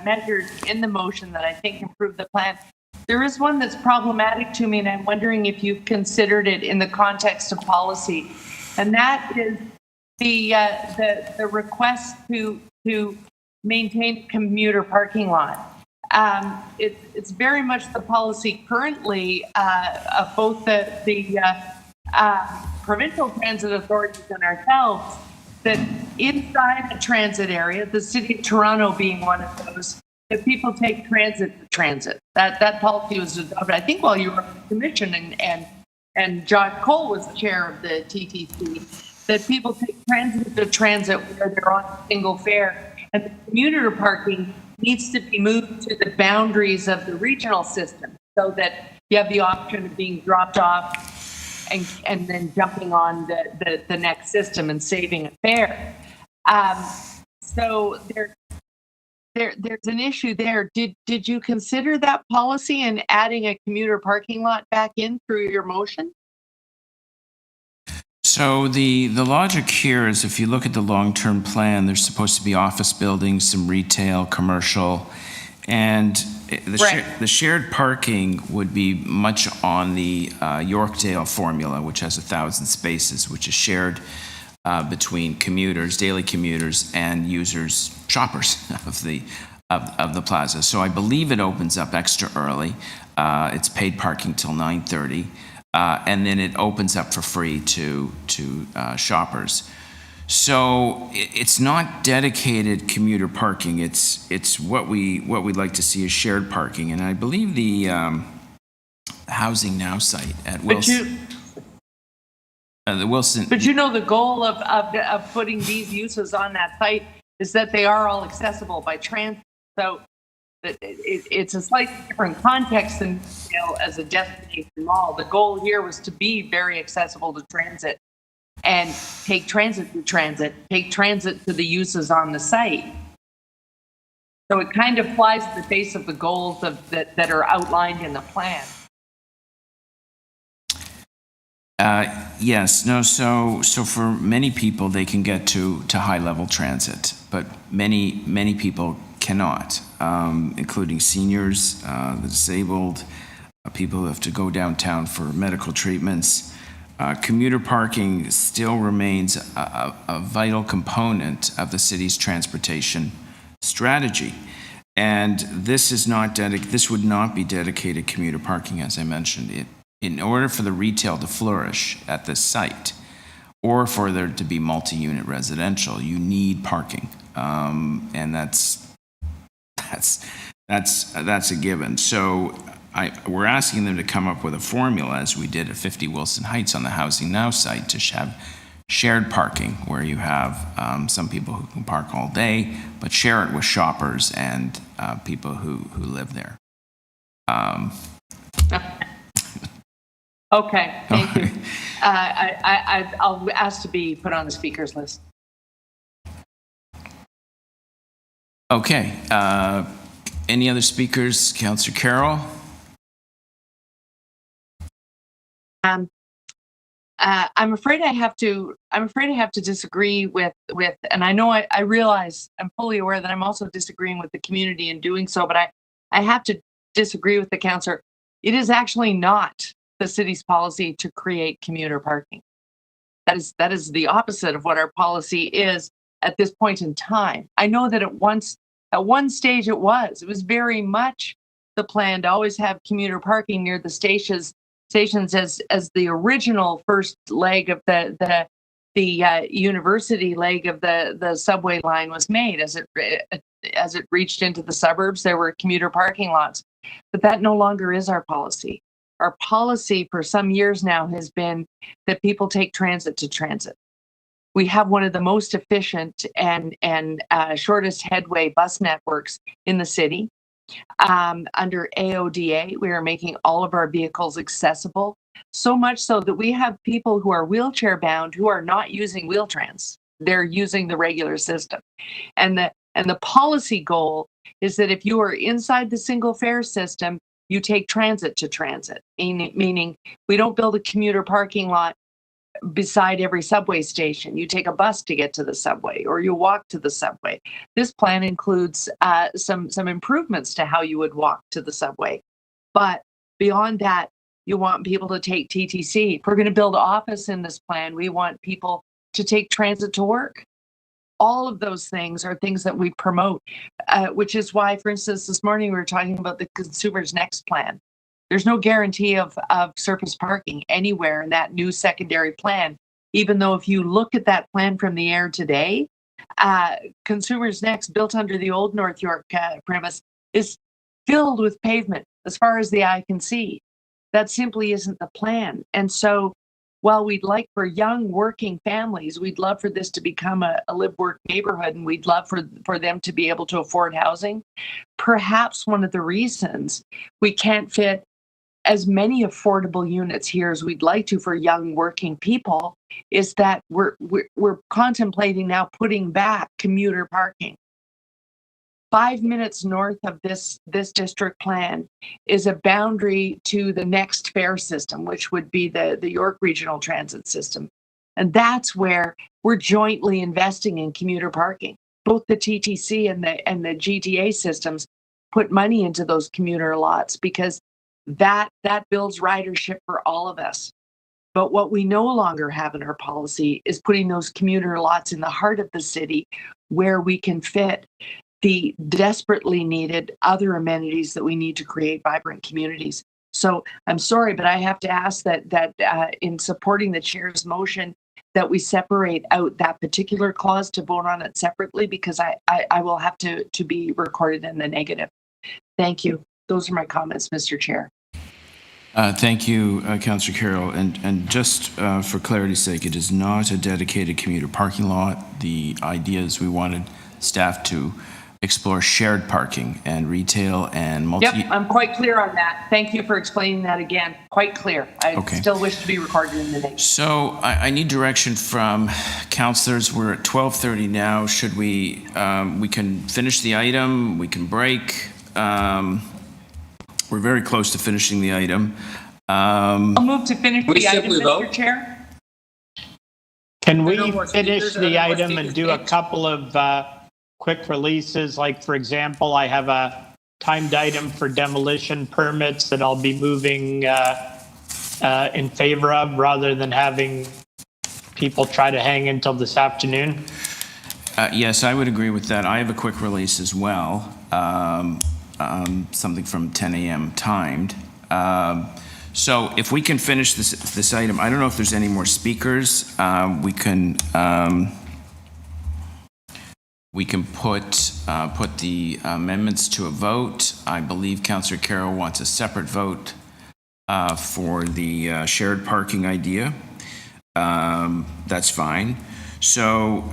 measures in the motion that I think improve the plan. There is one that's problematic to me, and I'm wondering if you've considered it in the context of policy, and that is the request to maintain a commuter parking lot. It's very much the policy currently of both the provincial transit authorities and ourselves, that inside the transit area, the City of Toronto being one of those, that people take transit to transit. That policy was adopted, I think, while you were on the commission, and John Cole was the chair of the TTC. that people take transit to transit where they're on a single fare, and the commuter parking needs to be moved to the boundaries of the regional system so that you have the option of being dropped off and then jumping on the next system and saving a fare. So there's an issue there. Did you consider that policy and adding a commuter parking lot back in through your motion? So the logic here is, if you look at the long-term plan, there's supposed to be office buildings, some retail, commercial, and the shared parking would be much on the Yorkdale formula, which has 1,000 spaces, which is shared between commuters, daily commuters, and users, shoppers of the plaza. So I believe it opens up extra early. It's paid parking till 9:30, and then it opens up for free to shoppers. So it's not dedicated commuter parking. It's what we'd like to see as shared parking, and I believe the Housing Now site at Wilson. The Wilson. But the goal of putting these uses on that site is that they are all accessible by transit. So it's a slightly different context than as a destination mall. The goal here was to be very accessible to transit and take transit to transit, take transit to the uses on the site. So it kind of flies in the face of the goals that are outlined in the plan. Yes, no, so for many people, they can get to high-level transit, but many people cannot, including seniors, the disabled, people who have to go downtown for medical treatments. Commuter parking still remains a vital component of the city's transportation strategy. And this would not be dedicated commuter parking, as I mentioned. In order for the retail to flourish at this site, or for there to be multi-unit residential, you need parking, and that's a given. So we're asking them to come up with a formula, as we did at 50 Wilson Heights on the Housing Now site, to have shared parking, where you have some people who can park all day, but share it with shoppers and people who live there. Okay, thank you. I'll ask to be put on the speakers list. Okay. Any other speakers? Councillor Carroll? I'm afraid I have to disagree with, and I know I realize, I'm fully aware that I'm also disagreeing with the community in doing so, but I have to disagree with the councillor. It is actually not the city's policy to create commuter parking. That is the opposite of what our policy is at this point in time. I know that at one stage it was very much the plan to always have commuter parking near the stations as the original first leg of the university leg of the subway line was made. As it reached into the suburbs, there were commuter parking lots, but that no longer is our policy. Our policy for some years now has been that people take transit to transit. We have one of the most efficient and shortest headway bus networks in the city. Under AODA, we are making all of our vehicles accessible, so much so that we have people who are wheelchair bound who are not using Wheel-Trans. They're using the regular system. And the policy goal is that if you are inside the single fare system, you take transit to transit, meaning we don't build a commuter parking lot beside every subway station. You take a bus to get to the subway, or you walk to the subway. This plan includes some improvements to how you would walk to the subway. But beyond that, you want people to take TTC. If we're going to build office in this plan, we want people to take transit to work. All of those things are things that we promote, which is why, for instance, this morning we were talking about the Consumers Next plan. There's no guarantee of surface parking anywhere in that new secondary plan, even though if you look at that plan from the air today, Consumers Next, built under the old North York premise, is filled with pavement as far as the eye can see. That simply isn't the plan. And so Well, we'd like for young working families, we'd love for this to become a live-work neighborhood, and we'd love for them to be able to afford housing. Perhaps one of the reasons we can't fit as many affordable units here as we'd like to for young working people is that we're contemplating now putting back commuter parking. 5 minutes north of this district plan is a boundary to the next fare system, which would be the York Regional Transit System. And that's where we're jointly investing in commuter parking. Both the TTC and the GTA systems put money into those commuter lots because that builds ridership for all of us. But what we no longer have in our policy is putting those commuter lots in the heart of the city where we can fit the desperately needed other amenities that we need to create vibrant communities. So I'm sorry, but I have to ask that in supporting the chair's motion, that we separate out that particular clause to vote on it separately, because I will have to be recorded in the negative. Thank you. Those are my comments, Mr. Chair. Thank you, Councillor Carroll. And just for clarity's sake, it is not a dedicated commuter parking lot. The idea is we wanted staff to explore shared parking and retail and multi. Yep, I'm quite clear on that. Thank you for explaining that again. Quite clear. I still wish to be recorded in the negative. So I need direction from councillors. We're at 12:30 now. Should we can finish the item, we can break. We're very close to finishing the item. I'll move to finish the item, Mr. Chair. Can we finish the item and do a couple of quick releases? Like, for example, I have a timed item for demolition permits that I'll be moving in favor of, rather than having people try to hang until this afternoon. Yes, I would agree with that. I have a quick release as well. Something from 10 a.m. timed. So if we can finish this item, I don't know if there's any more speakers. We can put the amendments to a vote. I believe Councillor Carroll wants a separate vote for the shared parking idea. That's fine. So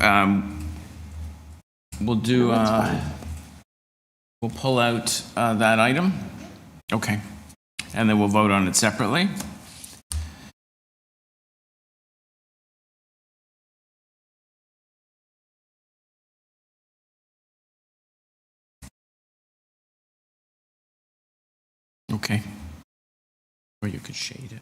we'll do. We'll pull out that item. Okay. And then we'll vote on it separately. Okay. Or you could shade it.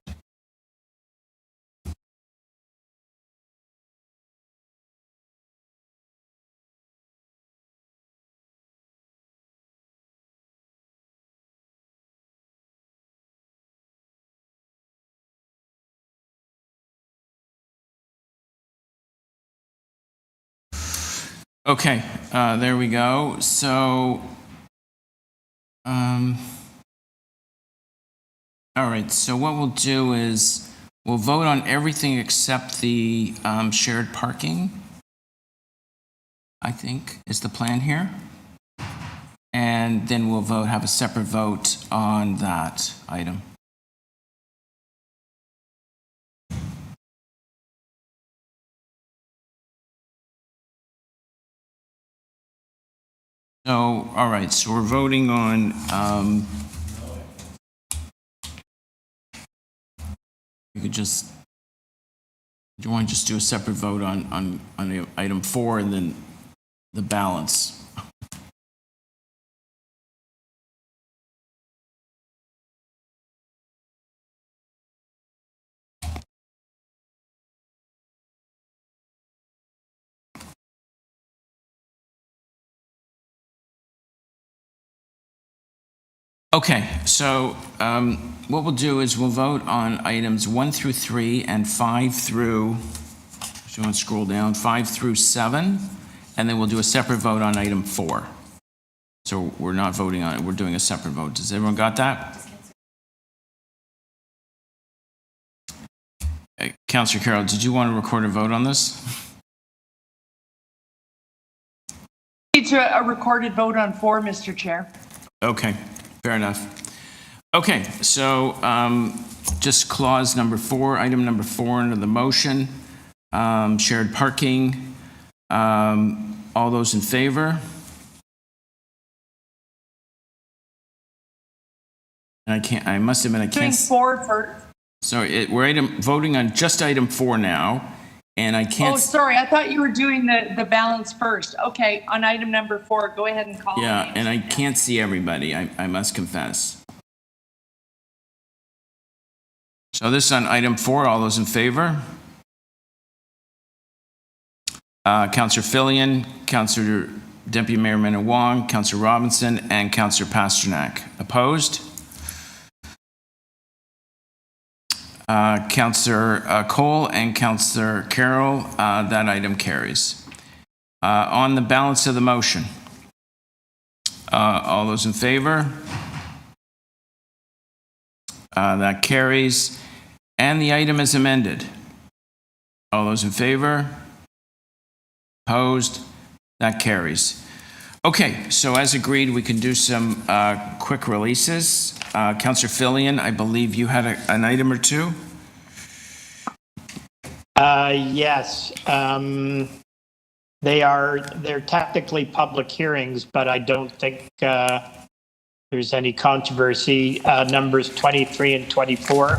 Okay, there we go. So, all right, so what we'll do is we'll vote on everything except the shared parking, I think, is the plan here. And then we'll have a separate vote on that item. So, all right, so we're voting on, you could just, do you want to just do a separate vote on item 4 and then the balance? Okay, so what we'll do is we'll vote on items 1 through 3 and 5 through, if you want to scroll down, 5 through 7, and then we'll do a separate vote on item 4. So we're not voting on it, we're doing a separate vote. Does everyone got that? Councillor Carroll, did you want to record a vote on this? It's a recorded vote on 4, Mr. Chair. Okay. Fair enough. Okay, so just clause number 4, item number 4 under the motion, shared parking. All those in favor? And I must admit, I Doing can't. 4 for. Sorry, we're voting on just item 4 now, and I can't. Oh, sorry, I thought you were doing the balance first. Okay, on item number 4, go ahead and call. Yeah, and I can't see everybody, I must confess. So this is on item 4, all those in favor? Councillor Fillion, Councillor Deputy Mayor Minnan-Wong, Councillor Robinson, and Councillor Pasternak. Opposed? Councillor Cole and Councillor Carroll, that item carries. On the balance of the motion, all those in favor? That carries. And the item is amended. All those in favor? Opposed? That carries. Okay, so as agreed, we can do some quick releases. Councillor Fillion, I believe you had an item or two? Yes. They're technically public hearings, but I don't think there's any controversy. Numbers 23 and 24.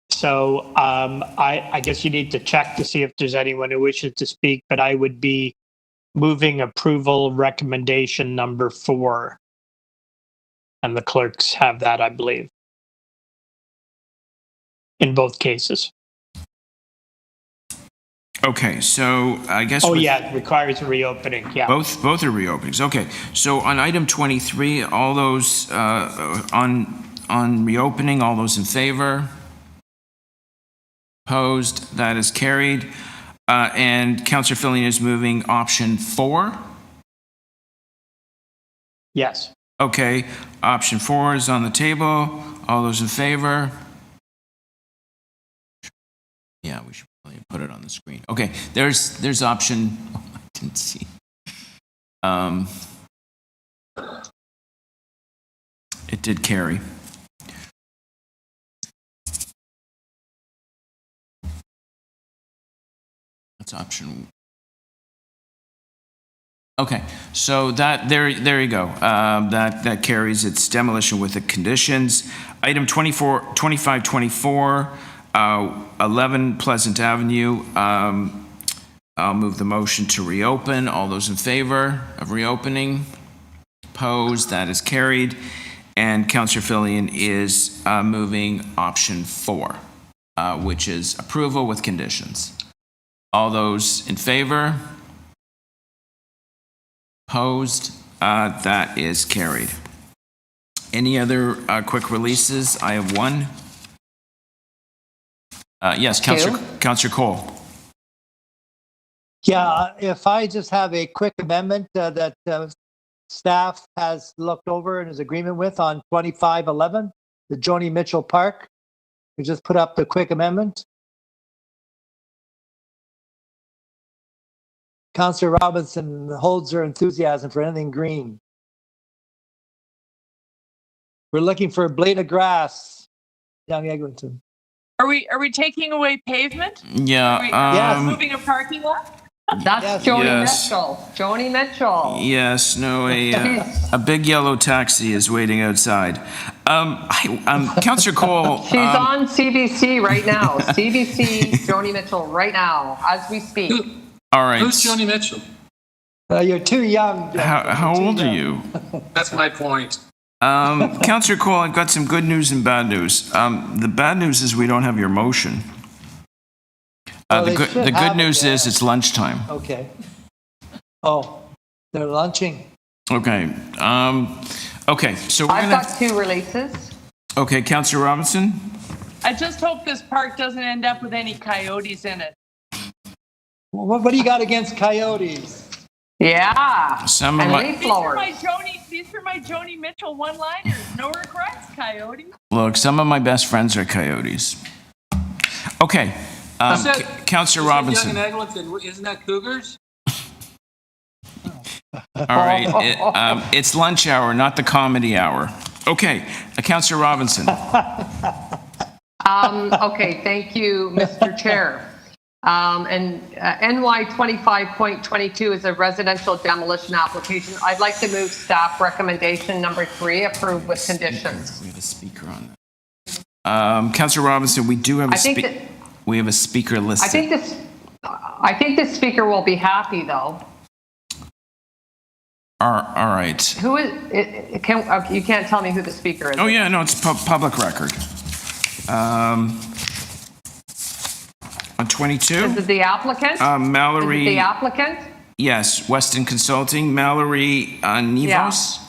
So I guess you need to check to see if there's anyone who wishes to speak, but I would be moving approval recommendation number 4. And the clerks have that, I believe, in both cases. Okay, so I guess. Oh, yeah, it requires a reopening, yeah. Both are reopenings. Okay, so on item 23, all those on reopening, all those in favor? Opposed? That is carried. And Councillor Fillion is moving option 4? Yes. Okay, option 4 is on the table. All those in favor? Yeah, we should probably put it on the screen. Okay, there's option. Oh, I didn't see. It did carry. That's option. Okay, so that there you go. That carries. Its demolition with the conditions. Item 2524, 11 Pleasant Avenue. I'll move the motion to reopen. All those in favor of reopening? Opposed? That is carried. And Councillor Fillion is moving option 4, which is approval with conditions. All those in favor? Opposed? That is carried. Any other quick releases? I have one. Yes, Councillor Cole. Yeah, if I just have a quick amendment that staff has looked over and is agreement with on 2511, the Joni Mitchell Park. We just put up the quick amendment. Councillor Robinson holds her enthusiasm for anything green. We're looking for a blade of grass, young Eglinton. Are we taking away pavement? Yeah. Are we moving a parking lot? That's Joni Mitchell. Joni Mitchell. Yes, no, a big yellow taxi is waiting outside. Councillor Cole. She's on CBC right now. CBC, Joni Mitchell right now, as we speak. All right. Who's Joni Mitchell? You're too young. How old are you? That's my point. Councillor Cole, I've got some good news and bad news. The bad news is we don't have your motion. The good news is it's lunchtime. Okay. Oh, they're lunching. Okay. Okay. So I've got 2 releases. Okay, Councillor Robinson. I just hope this park doesn't end up with any coyotes in it. What do you got against coyotes? Yeah. These are my Joni Mitchell one-liners. No regrets, coyote. Look, some of my best friends are coyotes. Okay. Councillor Robinson. Young and Eglinton, isn't that cougars? All right. It's lunch hour, not the comedy hour. Okay. Councillor Robinson. Okay, thank you, Mr. Chair. NY 25.22 is a residential demolition application. I'd like to move staff recommendation number 3, approved with conditions. We have a speaker on that. Councillor Robinson, we do have we have a speaker listed. I think this speaker will be happy though. All right. Who is it? You can't tell me who the speaker is. Oh yeah, no, it's public record. On 22. Is it the applicant? Mallory. Is it the applicant? Yes, Weston Consulting. Mallory Nivos.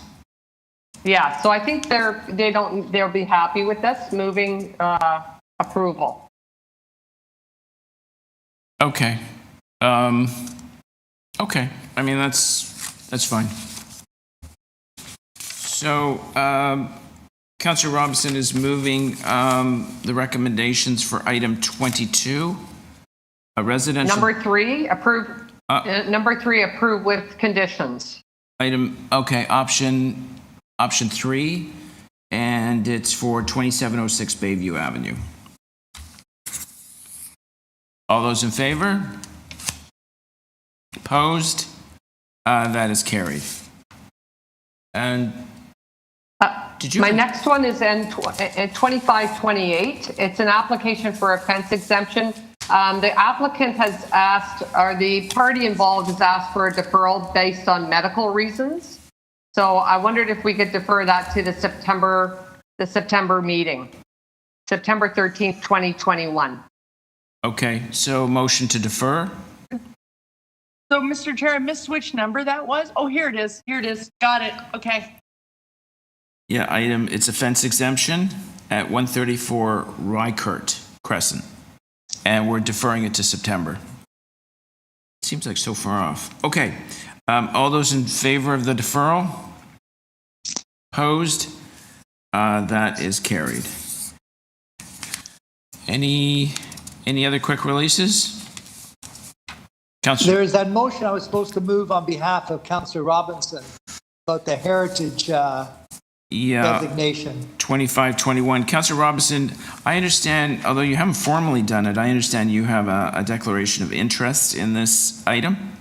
Yeah. So I think they'll be happy with this moving approval. Okay. Okay. I mean that's fine. So Councillor Robinson is moving the recommendations for item 22. A residential. Number 3, approve. Number 3, approve with conditions. Option 3, and it's for 2706 Bayview Avenue. All those in favor? Opposed? That is carried. And my next one is in 2528. It's an application for a fence exemption. The applicant has asked, or the party involved has asked for a deferral based on medical reasons. So I wondered if we could defer that to the September meeting, September 13th, 2021. Okay, so motion to defer. So, Mr. Chair, I missed which number that was. Oh, here it is. Here it is. Got it. Okay. Yeah, it's a fence exemption at 134 Rykert Crescent. And we're deferring it to September. Seems like so far off. Okay. All those in favor of the deferral? Opposed? That is carried. Any other quick releases? Councillor? There is that motion I was supposed to move on behalf of Councillor Robinson about the heritage designation. 2521. Councillor Robinson, I understand, although you haven't formally done it, I understand you have a declaration of interest in this item?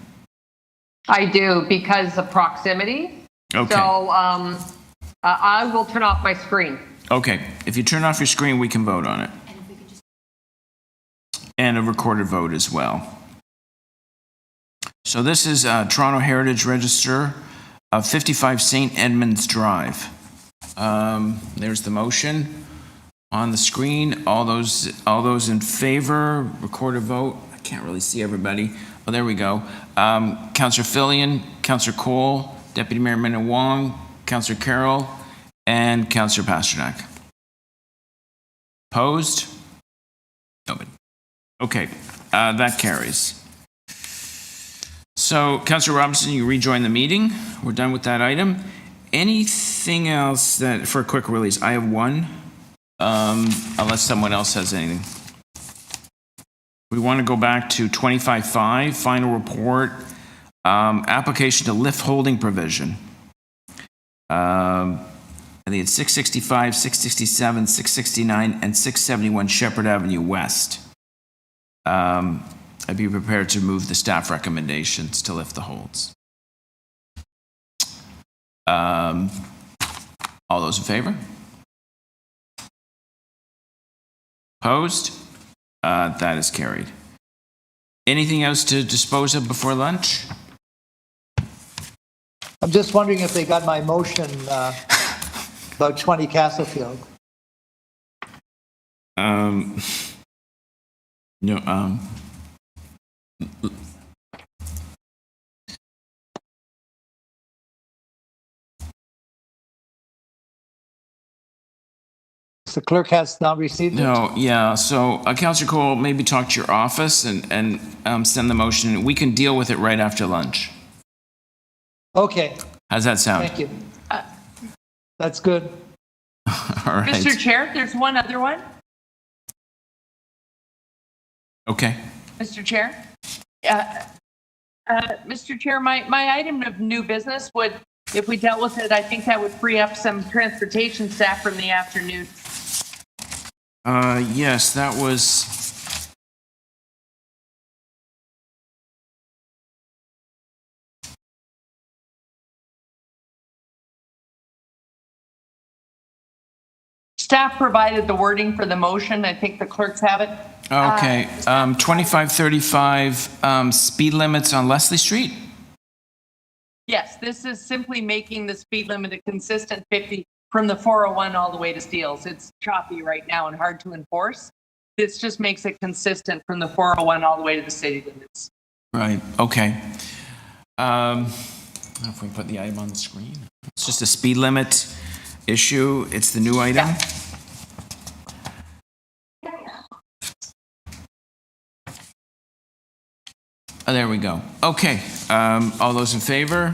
I do, because of proximity. Okay. So I will turn off my screen. Okay. If you turn off your screen, we can vote on it. And a recorded vote as well. So this is Toronto Heritage Register of 55 St. Edmunds Drive. There's the motion on the screen. All those in favor, record a vote. I can't really see everybody. Oh, there we go. Councillor Fillion, Councillor Cole, Deputy Mayor Min Wong, Councillor Carroll, and Councillor Pasternak. Opposed? Nobody. Okay, that carries. So, Councillor Robinson, you rejoin the meeting. We're done with that item. Anything else that for a quick release? I have one, unless someone else has anything. We want to go back to 25.5, final report, application to lift holding provision. I think it's 665, 667, 669, and 671 Sheppard Avenue West. I'd be prepared to move the staff recommendations to lift the holds. All those in favor? Opposed? That is carried. Anything else to dispose of before lunch? I'm just wondering if they got my motion about 20 Castlefield. No. The clerk has not received it? No, yeah. So, Councillor Cole, maybe talk to your office and send the motion. We can deal with it right after lunch. Okay. How's that sound? Thank you. That's good. All right. Mr. Chair, there's one other one. Okay. Mr. Chair, Mr. Chair, my item of new business would, if we dealt with it, I think that would free up some transportation staff from the afternoon. Yes, that was. Staff provided the wording for the motion. I think the clerks have it. Okay, 2535, speed limits on Leslie Street? Yes, this is simply making the speed limit a consistent 50 from the 401 all the way to Steeles. It's choppy right now and hard to enforce. This just makes it consistent from the 401 all the way to the city limits. Right, okay. I don't know if we can put the item on the screen. It's just a speed limit issue. It's the new item. Yeah. Oh, there we go. Okay, all those in favor?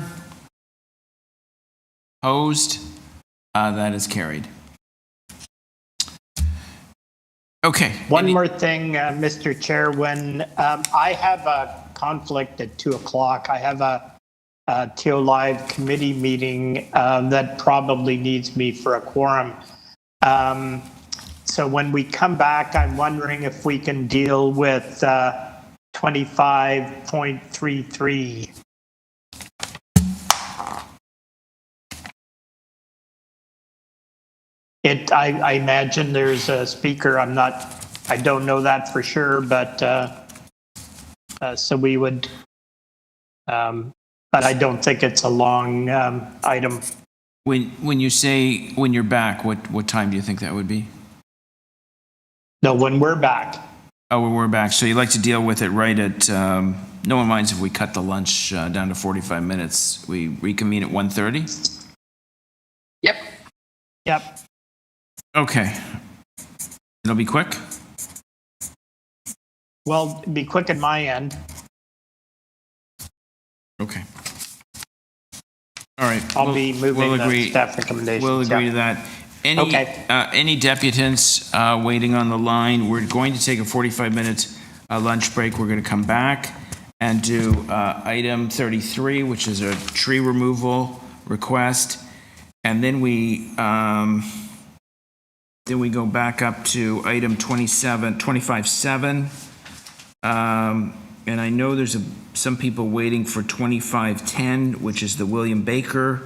Opposed? That is carried. Okay. One more thing, Mr. Chair, when I have a conflict at 2:00, I have a TO Live committee meeting that probably needs me for a quorum. So when we come back, I'm wondering if we can deal with 25.33. I imagine there's a speaker. I don't know that for sure, but so we would, but I don't think it's a long item. When you say when you're back, what time do you think that would be? No, when we're back. Oh, when we're back. So you'd like to deal with it right at, no one minds if we cut the lunch down to 45 minutes. We reconvene at 1:30? Yep. Yep. Okay. It'll be quick? Well, it'd be quick at my end. Okay. All right. I'll be moving the staff recommendations. We'll agree to that. Any deputants waiting on the line? We're going to take a 45-minute lunch break. We're going to come back and do item 33, which is a tree removal request. And then we go back up to item 25.7. And I know there's some people waiting for 25.10, which is the William Baker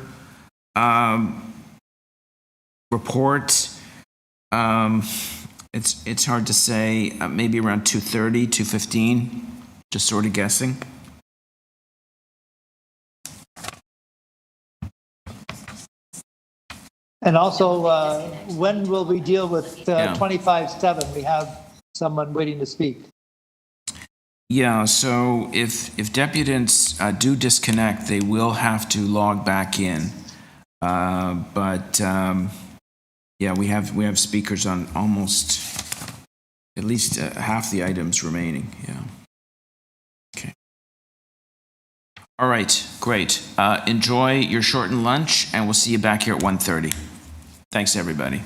report. It's hard to say, maybe around 2:30, 2:15, just sort of guessing. And also, when will we deal with 25.7? We have someone waiting to speak. Yeah, so if deputants do disconnect, they will have to log back in. Yeah, we have speakers on almost at least half the items remaining. Yeah. Okay. All right, great. Enjoy your shortened lunch, and we'll see you back here at 1:30. Thanks, everybody.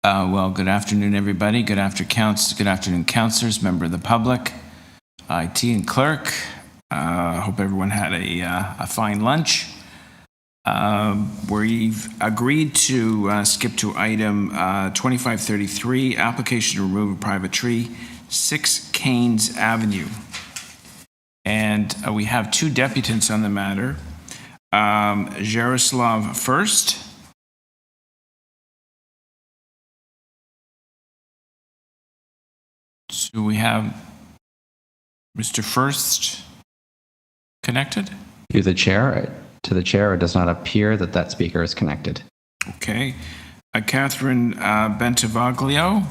Well, good afternoon, everybody. Good afternoon, councilors, member of the public, IT and clerk. Hope everyone had a fine lunch. We've agreed to skip to item 2533, application to remove a private tree, 6 Caines Avenue. And we have 2 deputants on the matter. Jaroslav first. So we have Mr. First connected? To the chair, it does not appear that that speaker is connected. Okay. Catherine Bentivoglio?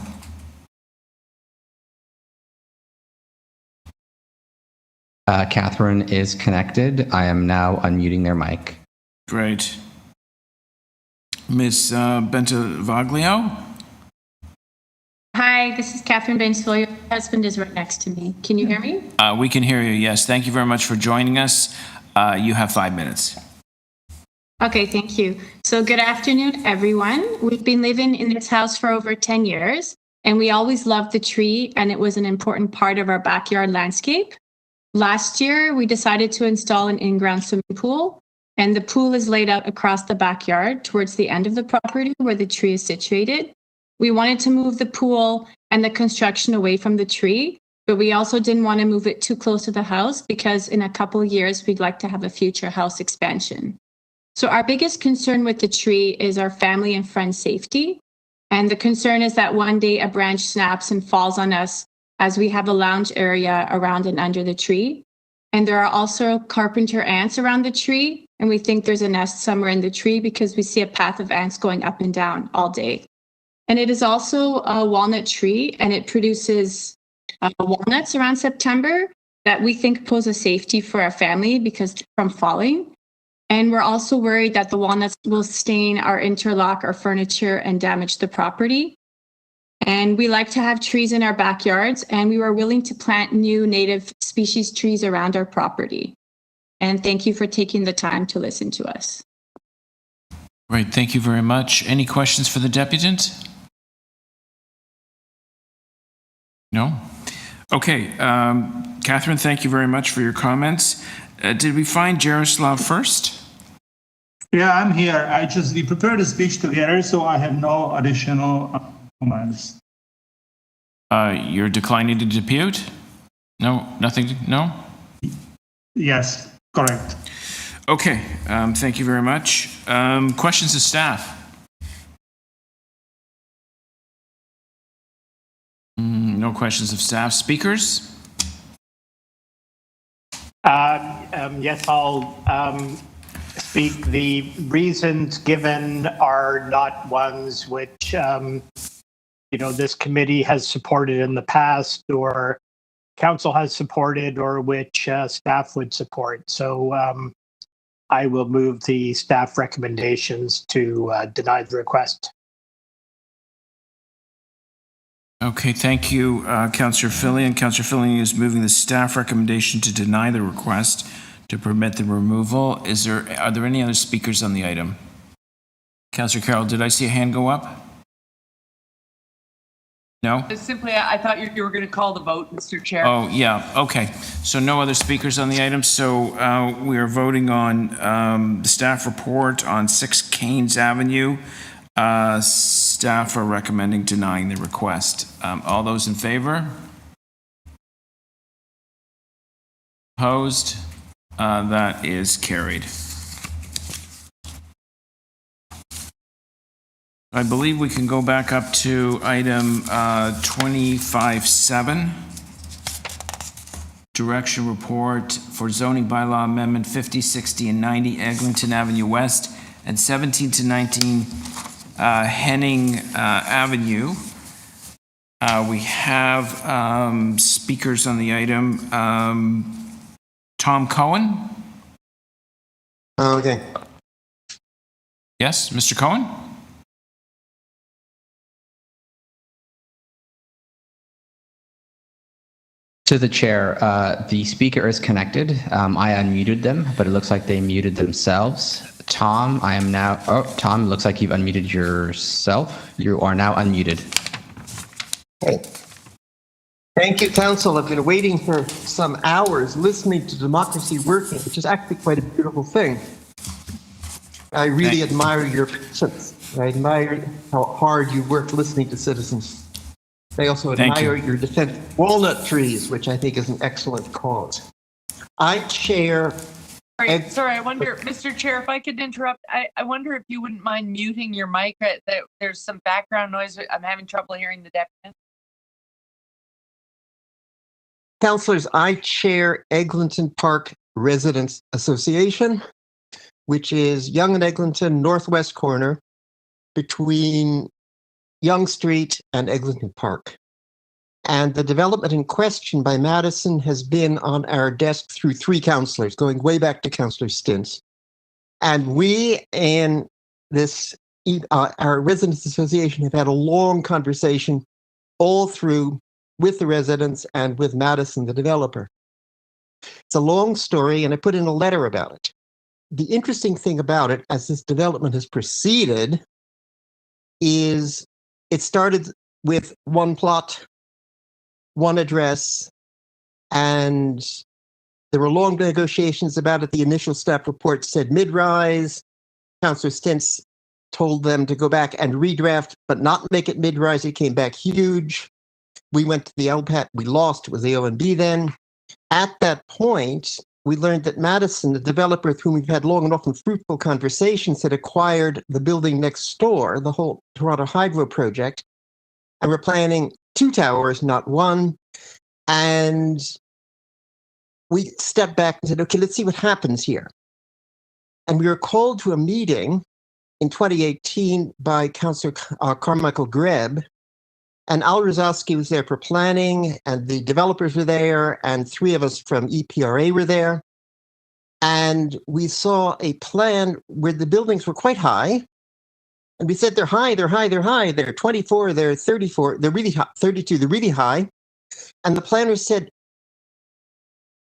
Catherine is connected. I am now unmuting their mic. Great. Ms. Bentivoglio? Hi, this is Catherine Bentivoglio. My husband is right next to me. Can you hear me? We can hear you, yes. Thank you very much for joining us. You have 5 minutes. Okay, thank you. So good afternoon, everyone. We've been living in this house for over 10 years, and we always loved the tree, and it was an important part of our backyard landscape. Last year, we decided to install an in-ground swimming pool, and the pool is laid out across the backyard towards the end of the property where the tree is situated. We wanted to move the pool and the construction away from the tree, but we also didn't want to move it too close to the house because in a couple of years, we'd like to have a future house expansion. So our biggest concern with the tree is our family and friends' safety. And the concern is that one day a branch snaps and falls on us as we have a lounge area around and under the tree. And there are also carpenter ants around the tree. And we think there's a nest somewhere in the tree because we see a path of ants going up and down all day. And it is also a walnut tree, and it produces walnuts around September that we think pose a safety for our family because from falling. And we're also worried that the walnuts will stain our interlock, our furniture, and damage the property. And we like to have trees in our backyards, and we were willing to plant new native species trees around our property. And thank you for taking the time to listen to us. Great, thank you very much. Any questions for the deputant? No? Okay, Catherine, thank you very much for your comments. Did we find Jaroslav first? Yeah, I'm here. We prepared a speech together, so I have no additional comments. You're declining to depute? No, nothing, no? Yes, correct. Okay, thank you very much. Questions of staff? No questions of staff. Speakers? Yes, I'll speak. The reasons given are not ones which, this committee has supported in the past or council has supported or which staff would support. So I will move the staff recommendations to deny the request. Okay, thank you, Councillor Fillion. Councillor Fillion is moving the staff recommendation to deny the request to permit the removal. Are there any other speakers on the item? Councillor Carroll, did I see a hand go up? No? Simply, I thought you were going to call the vote, Mr. Chair. Oh, yeah, okay. So no other speakers on the item. So we are voting on the staff report on 6 Caines Avenue. Staff are recommending denying the request. All those in favor? Opposed? That is carried. I believe we can go back up to item 25.7. Direction report for zoning bylaw amendment 50, 60, and 90 Eglinton Avenue West and 17 to 19 Henning Avenue. We have speakers on the item. Tom Cohen? Okay. Yes, Mr. Cohen? To the chair, the speaker is connected. I unmuted them, but it looks like they muted themselves. Tom, Tom, looks like you've unmuted yourself. You are now unmuted. Hey. Thank you, Council. I've been waiting for some hours listening to democracy working, which is actually quite a beautiful thing. I really admire your patience. I admire how hard you work listening to citizens. I also admire your defense of walnut trees, which I think is an excellent cause. I chair... Sorry, I wonder, Mr. Chair, if I could interrupt, I wonder if you wouldn't mind muting your mic. There's some background noise. I'm having trouble hearing the deputy. Councillors, I chair Eglinton Park Residents Association, which is Yonge and Eglinton northwest corner between Yonge Street and Eglinton Park. And the development in question by Madison has been on our desk through 3 councillors, going way back to Councillor Stintz. And we in this, our Residents Association have had a long conversation all through with the residents and with Madison, the developer. It's a long story, and I put in a letter about it. The interesting thing about it, as this development has proceeded, is it started with one plot, one address, and there were long negotiations about it. The initial staff report said mid-rise. Councillor Stintz told them to go back and redraft, but not make it mid-rise. It came back huge. We went to the LPAT. We lost. It was the OMB then. At that point, we learned that Madison, the developer with whom we've had long and often fruitful conversations, had acquired the building next door, the whole Toronto Hydro project, and we're planning 2 towers, not 1. And we stepped back and said, okay, let's see what happens here. And we were called to a meeting in 2018 by Councillor Carmichael Greb, and Al Rozowski was there for planning, and the developers were there, and 3 of us from EPRA were there. And we saw a plan where the buildings were quite high. And we said, they're high, they're high, they're high. They're 24, they're 34, they're really high, 32, they're really high. And the planners said,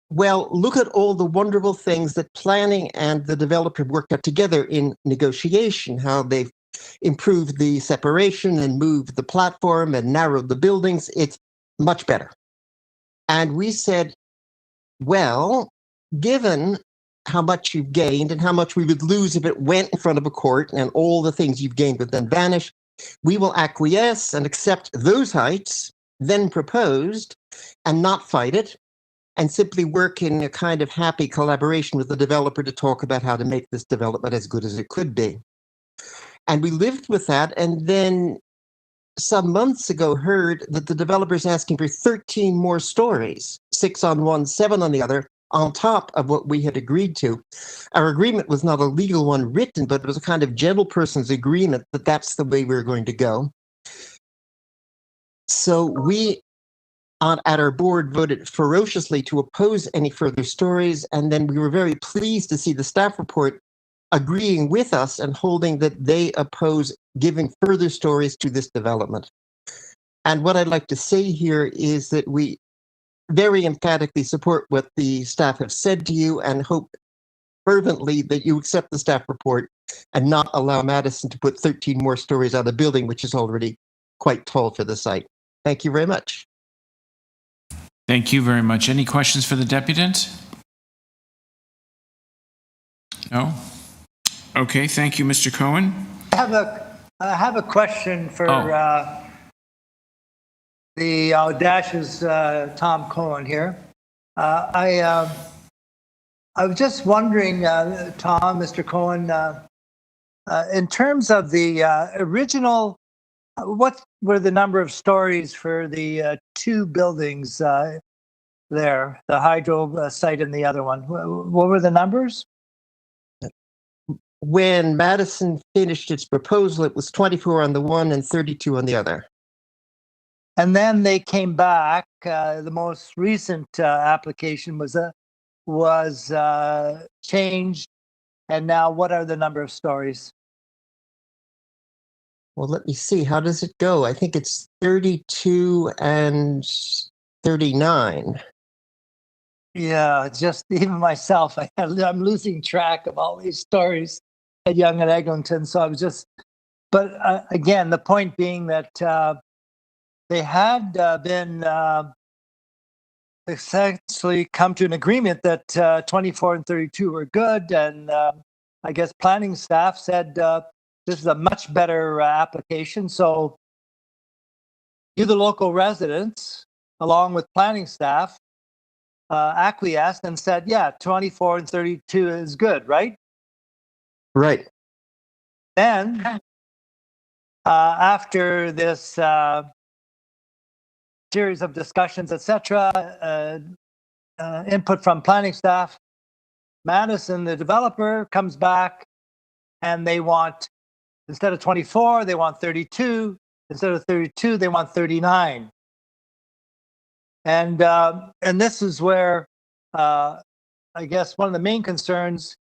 well, look at all the wonderful things that planning and the developer worked out together in negotiation, how they've improved the separation and moved the platform and narrowed the buildings. It's much better. And we said, well, given how much you've gained and how much we would lose if it went in front of a court and all the things you've gained would then vanish, we will acquiesce and accept those heights then proposed and not fight it, and simply work in a kind of happy collaboration with the developer to talk about how to make this development as good as it could be. And we lived with that, and then some months ago heard that the developer's asking for 13 more stories, 6 on one, 7 on the other, on top of what we had agreed to. Our agreement was not a legal one written, but it was a kind of gentle person's agreement that that's the way we were going to go. So we, at our board, voted ferociously to oppose any further stories, and then we were very pleased to see the staff report agreeing with us and holding that they oppose giving further stories to this development. And what I'd like to say here is that we very emphatically support what the staff have said to you and hope fervently that you accept the staff report and not allow Madison to put 13 more stories on the building, which is already quite tall for the site. Thank you very much. Thank you very much. Any questions for the deputant? No? Okay, thank you, Mr. Cohen. I have a question for the audacious Tom Cohen here. I was just wondering, Tom, Mr. Cohen, in terms of the original, what were the number of stories for the 2 buildings there, the hydro site and the other one? What were the numbers? When Madison finished its proposal, it was 24 on the one and 32 on the other. And then they came back. The most recent application was changed. And now, what are the number of stories? Well, let me see. How does it go? I think it's 32 and 39. Yeah, just even myself, I'm losing track of all these stories at Yonge and Eglinton. So I was just, but again, the point being that they had been essentially come to an agreement that 24 and 32 were good. And I guess planning staff said this is a much better application. So you, the local residents, along with planning staff, acquiesced and said, yeah, 24 and 32 is good, right? Right. Then, after this series of discussions, etc., input from planning staff, Madison, the developer, comes back and they want, instead of 24, they want 32. Instead of 32, they want 39. And this is where I guess one of the main concerns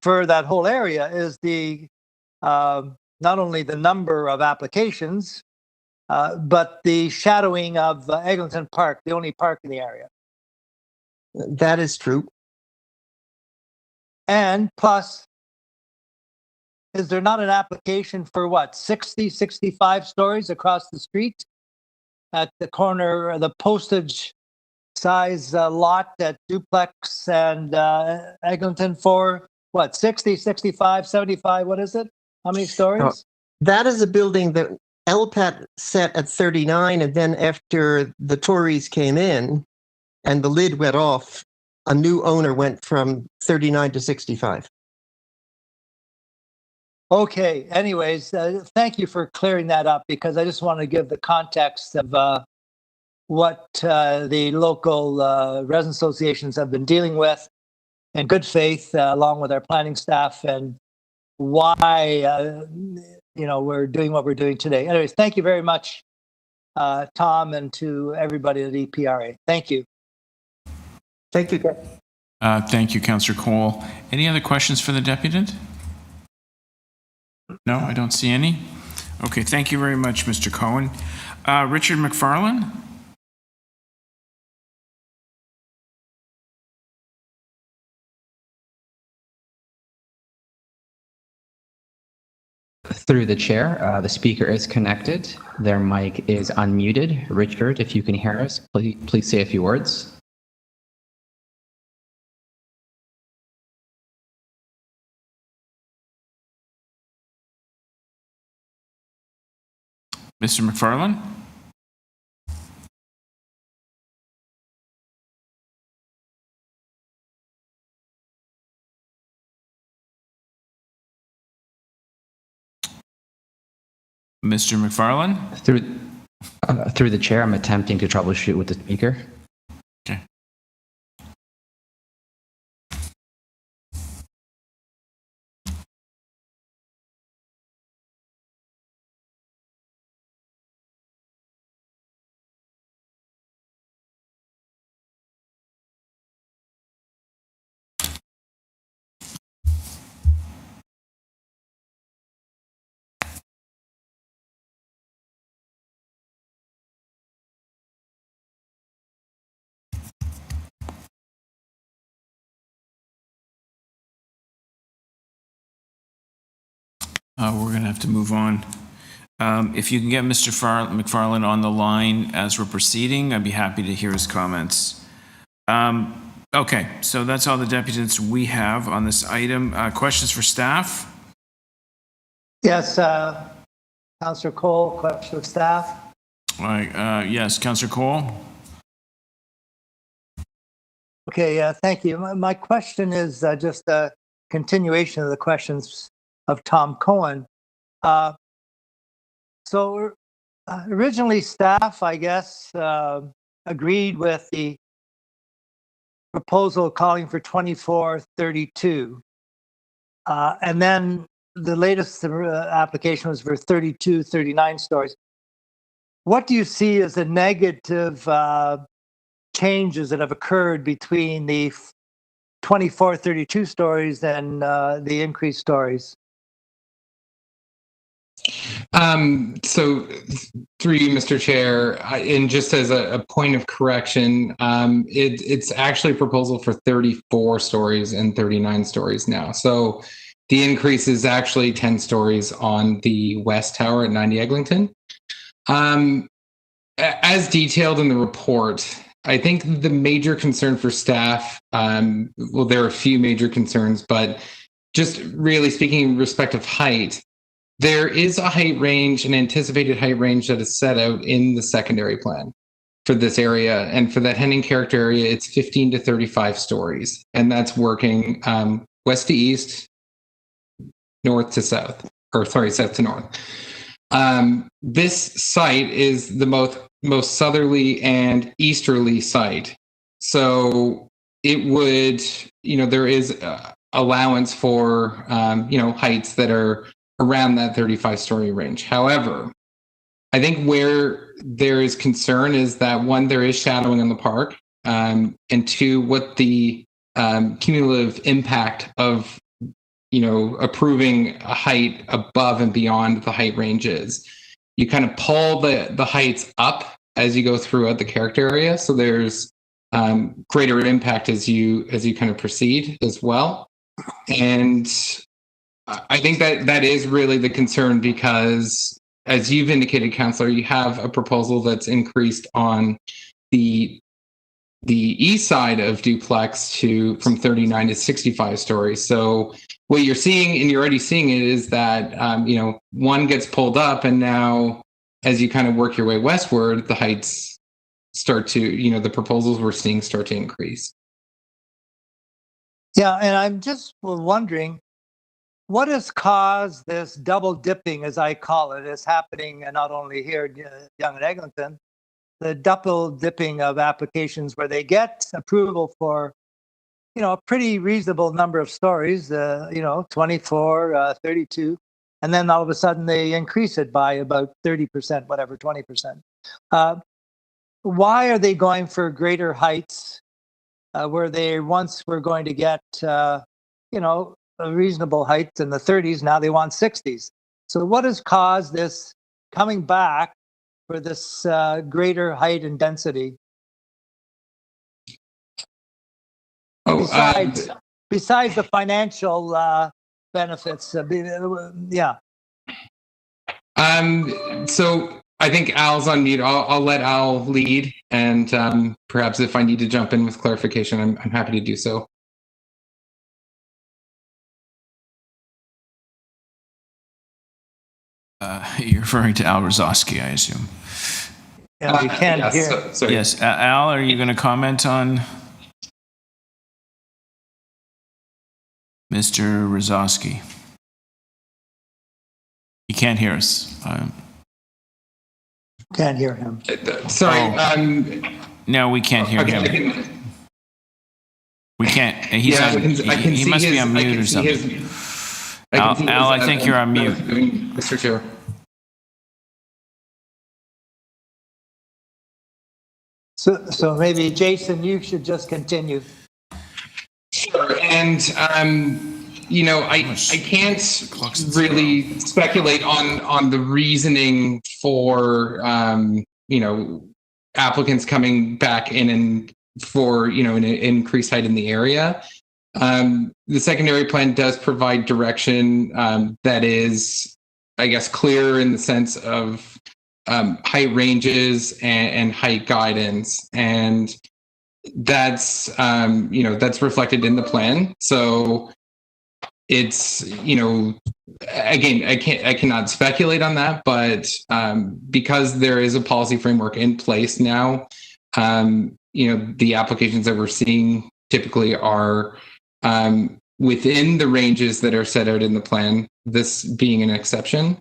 for that whole area is the not only the number of applications, but the shadowing of Eglinton Park, the only park in the area. That is true. And plus, is there not an application for what, 60, 65 stories across the street at the corner, the postage size lot at Duplex and Eglinton for what, 60, 65, 75, what is it? How many stories? Oh, that is a building that LPAT set at 39, and then after the Tories came in and the lid went off, a new owner went from 39 to 65. Okay, anyways, thank you for clearing that up, because I just want to give the context of what the local resident associations have been dealing with in good faith, along with our planning staff, and why we're doing what we're doing today. Anyways, thank you very much, Tom, and to everybody at EPRA. Thank you. Thank you. Thank you, Councillor Cole. Any other questions for the deputant? No, I don't see any. Okay, thank you very much, Mr. Cohen. Richard McFarlane? Through the chair, the speaker is connected. Their mic is unmuted. Richard, if you can hear us, please say a few words. Mr. McFarlane? Mr. McFarlane? Through the chair, I'm attempting to troubleshoot with the speaker. Okay. We're going to have to move on. If you can get Mr. McFarlane on the line as we're proceeding, I'd be happy to hear his comments. Okay, so that's all the deputants we have on this item. Questions for staff? Yes, Councillor Cole, question of staff. All right, yes, Councillor Cole? Okay, thank you. My question is just a continuation of the questions of Tom Cohen. So originally staff, I guess, agreed with the proposal calling for 2432. And then the latest application was for 32, 39 stories. What do you see as the negative changes that have occurred between the 24, 32 stories and the increased stories? So through you, Mr. Chair, and just as a point of correction, it's actually a proposal for 34 stories and 39 stories now. So the increase is actually 10 stories on the west tower at 90 Eglinton. As detailed in the report, I think the major concern for staff, well, there are a few major concerns, but just really speaking in respect of height, there is a height range, an anticipated height range that is set out in the secondary plan for this area. And for that Henning character area, it's 15 to 35 stories. And that's working west to east, north to south, or sorry, south to north. This site is the most southerly and easterly site. So it would, there is allowance for, heights that are around that 35-story range. However, I think where there is concern is that, one, there is shadowing in the park, and two, what the cumulative impact of approving a height above and beyond the height range is. You kind of pull the heights up as you go throughout the character area, so there's greater impact as you kind of proceed as well. And I think that is really the concern, because as you've indicated, Councillor, you have a proposal that's increased on the east side of Duplex from 39 to 65 stories. So what you're seeing, and you're already seeing it, is that one gets pulled up, and now as you kind of work your way westward, the heights start to, the proposals we're seeing start to increase. Yeah, and I'm just wondering, what has caused this double dipping, as I call it, is happening not only here in Yonge and Eglinton, the double dipping of applications where they get approval for, a pretty reasonable number of stories, 24, 32, and then all of a sudden they increase it by about 30%, whatever, 20%. Why are they going for greater heights where they once were going to get, a reasonable height in the 30s, now they want 60s. So what has caused this coming back for this greater height and density? Besides the financial benefits, yeah. So I think Al's on mute. I'll let Al lead, and perhaps if I need to jump in with clarification, I'm happy to do so. You're referring to Al Rosowski, I assume. Yeah, we can't hear. Sorry. Yes, Al, are you going to comment on Mr. Rosowski? He can't hear us. Can't hear him. Sorry. No, we can't hear him. We can't. He must be on mute or something. Al, I think you're on mute. Mr. Chair. So maybe, Jason, you should just continue. Sure. And, I can't really speculate on the reasoning for, applicants coming back in and for, an increased height in the area. The secondary plan does provide direction that is, I guess, clear in the sense of height ranges and height guidance, and that's that's reflected in the plan. So it's again, I cannot speculate on that, but because there is a policy framework in place now, the applications that we're seeing typically are within the ranges that are set out in the plan, this being an exception.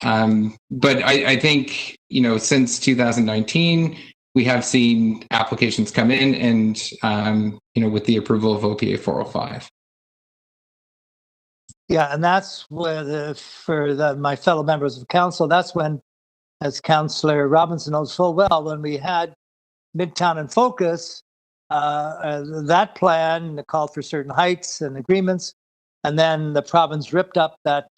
But I think, since 2019, we have seen applications come in and, with the approval of OPA 405. Yeah, and that's where my fellow members of council, that's when, as Councillor Robinson knows full well, when we had Midtown in focus, that plan called for certain heights and agreements, and then the province ripped up that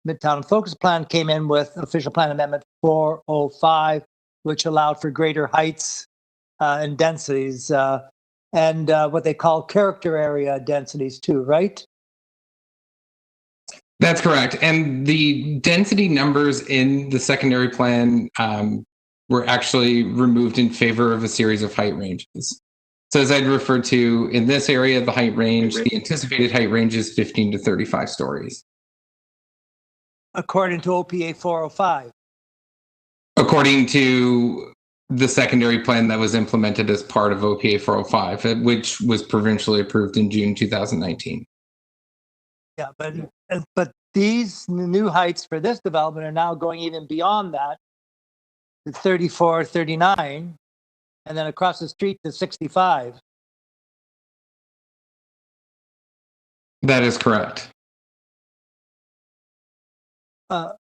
Midtown Focus Plan came in with official plan amendment 405, which allowed for greater heights and densities, and what they call character area densities too, right? That's correct. And the density numbers in the secondary plan were actually removed in favor of a series of height ranges. So as I'd referred to, in this area, the height range, the anticipated height range is 15 to 35 stories. According to OPA 405. According to the secondary plan that was implemented as part of OPA 405, which was provincially approved in June 2019. Yeah, but these new heights for this development are now going even beyond that to 34, 39, and then across the street to 65. That is correct.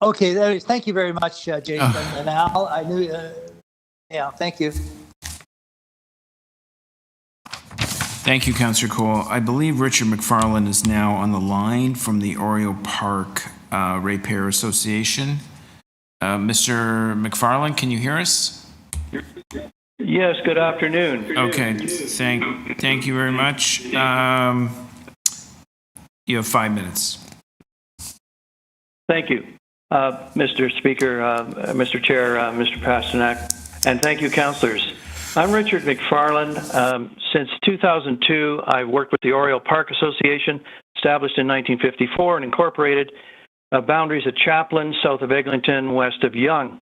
Okay, anyways, thank you very much, Jason and Al. I knew, yeah, thank you. Thank you, Councillor Cole. I believe Richard McFarland is now on the line from the Oriole Park Ratepayer Association. Mr. McFarland, can you hear us? Yes, good afternoon. Okay, thank you very much. You have 5 minutes. Thank you, Mr. Speaker, Mr. Chair, Mr. Pasternak, and thank you, councillors. I'm Richard McFarland. Since 2002, I've worked with the Oriole Park Association, established in 1954 and incorporated boundaries at Chaplin, south of Eglinton, west of Yonge.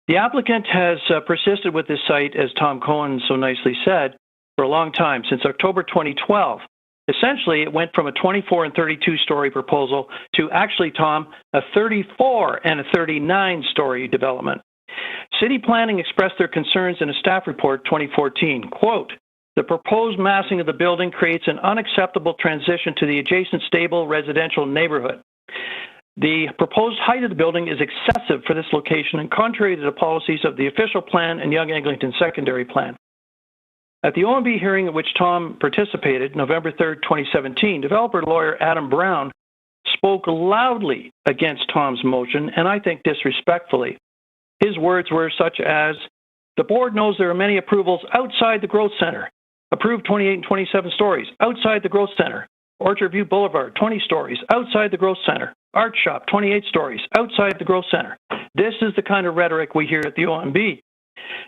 The applicant has persisted with this site, as Tom Cohen so nicely said, for a long time, since October 2012. Essentially, it went from a 24 and 32-story proposal to actually, Tom, a 34 and a 39-story development. City Planning expressed their concerns in a staff report 2014. Quote, "The proposed massing of the building creates an unacceptable transition to the adjacent stable residential neighborhood. The proposed height of the building is excessive for this location and contrary to the policies of the official plan and Yonge Eglinton secondary plan." At the OMB hearing at which Tom participated, November 3rd, 2017, developer lawyer Adam Brown spoke loudly against Tom's motion, and I think disrespectfully. His words were such as, "The board knows there are many approvals outside the growth center. Approved 28 and 27 stories outside the growth center. Orchard View Boulevard, 20 stories outside the growth center. Art Shop, 28 stories outside the growth center. This is the kind of rhetoric we hear at the OMB."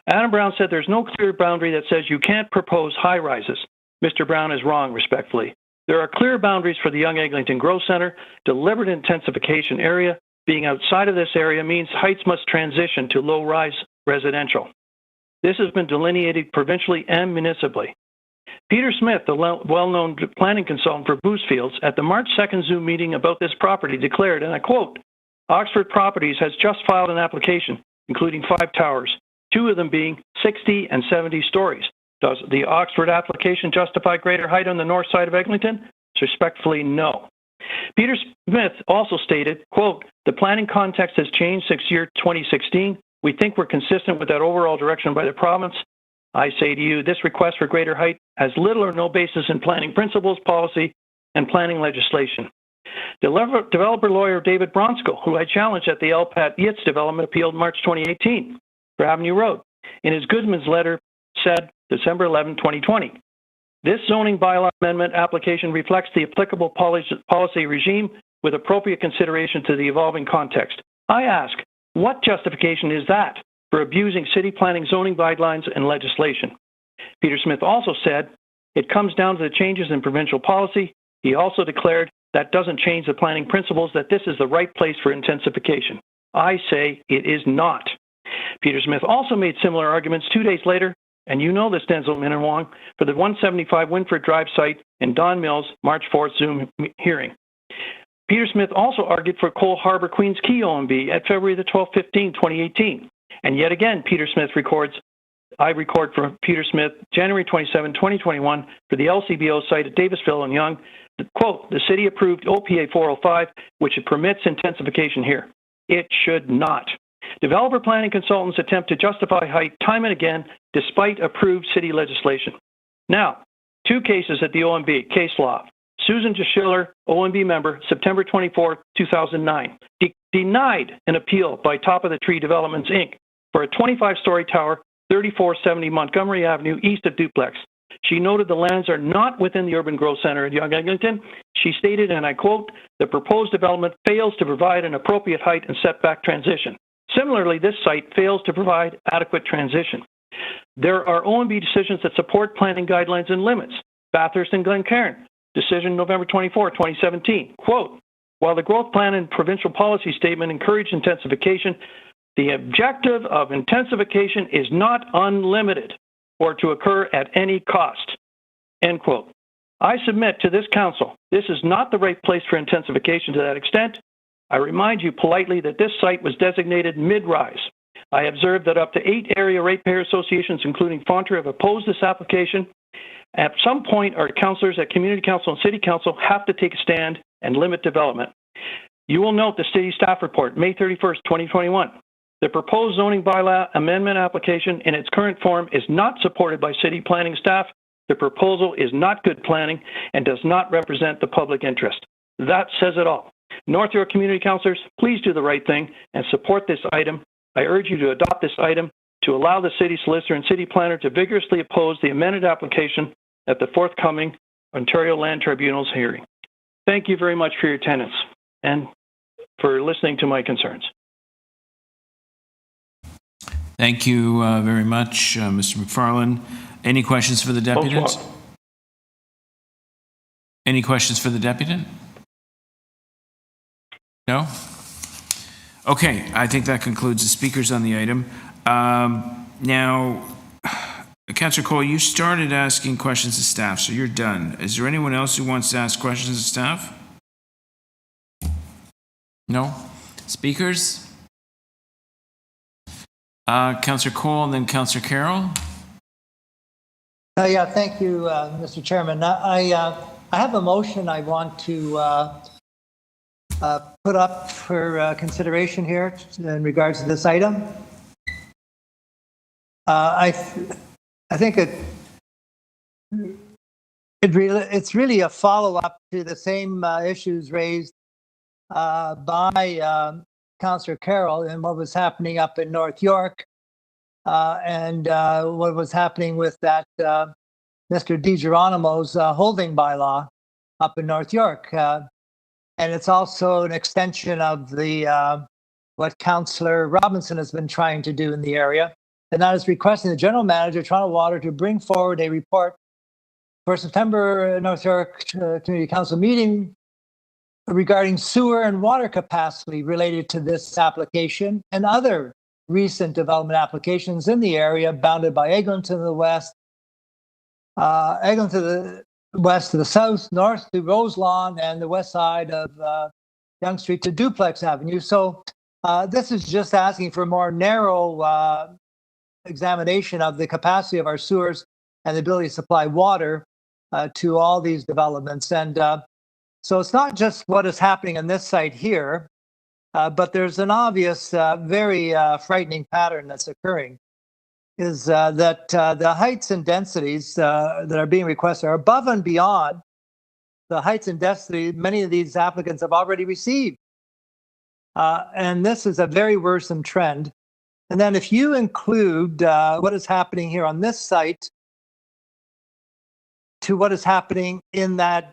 Adam Brown said there's no clear boundary that says you can't propose high rises. Mr. Brown is wrong, respectfully. There are clear boundaries for the Yonge Eglinton Growth Center. Deliberate intensification area. Being outside of this area means heights must transition to low-rise residential. This has been delineated provincially and municipally. Peter Smith, the well-known planning consultant for Boost Fields, at the March 2nd Zoom meeting about this property declared, and I quote, "Oxford Properties has just filed an application, including 5 towers, 2 of them being 60 and 70 stories. Does the Oxford application justify greater height on the north side of Eglinton? Respectfully, no." Peter Smith also stated, quote, "The planning context has changed since year 2016. We think we're consistent with that overall direction by the province. I say to you, this request for greater height has little or no basis in planning principles, policy, and planning legislation." Developer lawyer David Bronskill, who I challenged at the LPAT Yitz development, appealed March 2018 for Avenue Road. In his Goodman's letter said December 11, 2020, "This zoning bylaw amendment application reflects the applicable policy regime with appropriate consideration to the evolving context." I ask, what justification is that for abusing city planning zoning guidelines and legislation? Peter Smith also said, "It comes down to the changes in provincial policy." He also declared that doesn't change the planning principles, that this is the right place for intensification. I say it is not. Peter Smith also made similar arguments 2 days later, and you know this, Denzel Minnan-Wong, for the 175 Winford Drive site in Don Mills, March 4th Zoom hearing. Peter Smith also argued for Cole Harbour Queens Quay OMB at February the 12th, 2018. And yet again, Peter Smith records, I record for Peter Smith, January 27, 2021, for the LCBO site at Davisville and Yonge, quote, "The city approved OPA 405, which permits intensification here." It should not. Developer planning consultants attempt to justify height time and again, despite approved city legislation. Now, 2 cases at the OMB, case law, Susan Schiller, OMB member, September 24, 2009, denied an appeal by Top of the Tree Developments, Inc. for a 25-story tower, 3470 Montgomery Avenue, east of Duplex. She noted the lands are not within the urban growth center in Young Eglinton. She stated, and I quote, "The proposed development fails to provide an appropriate height and setback transition. Similarly, this site fails to provide adequate transition. There are OMB decisions that support planning guidelines and limits. Bathurst and Glencairn, decision November 24, 2017, quote, while the growth plan and provincial policy statement encourage intensification, the objective of intensification is not unlimited or to occur at any cost," end quote. I submit to this council, this is not the right place for intensification to that extent. I remind you politely that this site was designated mid-rise. I observed that up to 8 area ratepayer associations, including Fonter, have opposed this application. At some point, our councillors at Community Council and City Council have to take a stand and limit development. You will note the City Staff Report, May 31st, 2021. The proposed zoning bylaw amendment application in its current form is not supported by City Planning staff. The proposal is not good planning and does not represent the public interest. That says it all. North York Community Councillors, please do the right thing and support this item. I urge you to adopt this item to allow the City Solicitor and City Planner to vigorously oppose the amended application at the forthcoming Ontario Land Tribunal's hearing. Thank you very much for your attendance and for listening to my concerns. Thank you very much, Mr. McFarland. Any questions for the deputant? Any questions for the deputant? No? Okay, I think that concludes the speakers on the item. Now, Councillor Cole, you started asking questions of staff, so you're done. Is there anyone else who wants to ask questions of staff? No? Speakers? Councillor Cole and then Councillor Carroll. Yeah, thank you, Mr. Chairman. I have a motion I want to put up for consideration here in regards to this item. I think it's really a follow-up to the same issues raised by Councillor Carroll and what was happening up in North York and what was happening with that Mr. DiGeronimo's holding bylaw up in North York. And it's also an extension of the what Councillor Robinson has been trying to do in the area. And that is requesting the General Manager, Toronto Water, to bring forward a report for September North York Community Council meeting regarding sewer and water capacity related to this application and other recent development applications in the area bounded by Eglinton to the west, Eglinton to the west to the south, north to Roselawn, and the west side of Yonge Street to Duplex Avenue. So this is just asking for a more narrow examination of the capacity of our sewers and the ability to supply water to all these developments. And so it's not just what is happening in this site here, but there's an obvious, very frightening pattern that's occurring, is that the heights and densities that are being requested are above and beyond the heights and density many of these applicants have already received. And this is a very worrisome trend. And then if you include what is happening here on this site to what is happening in that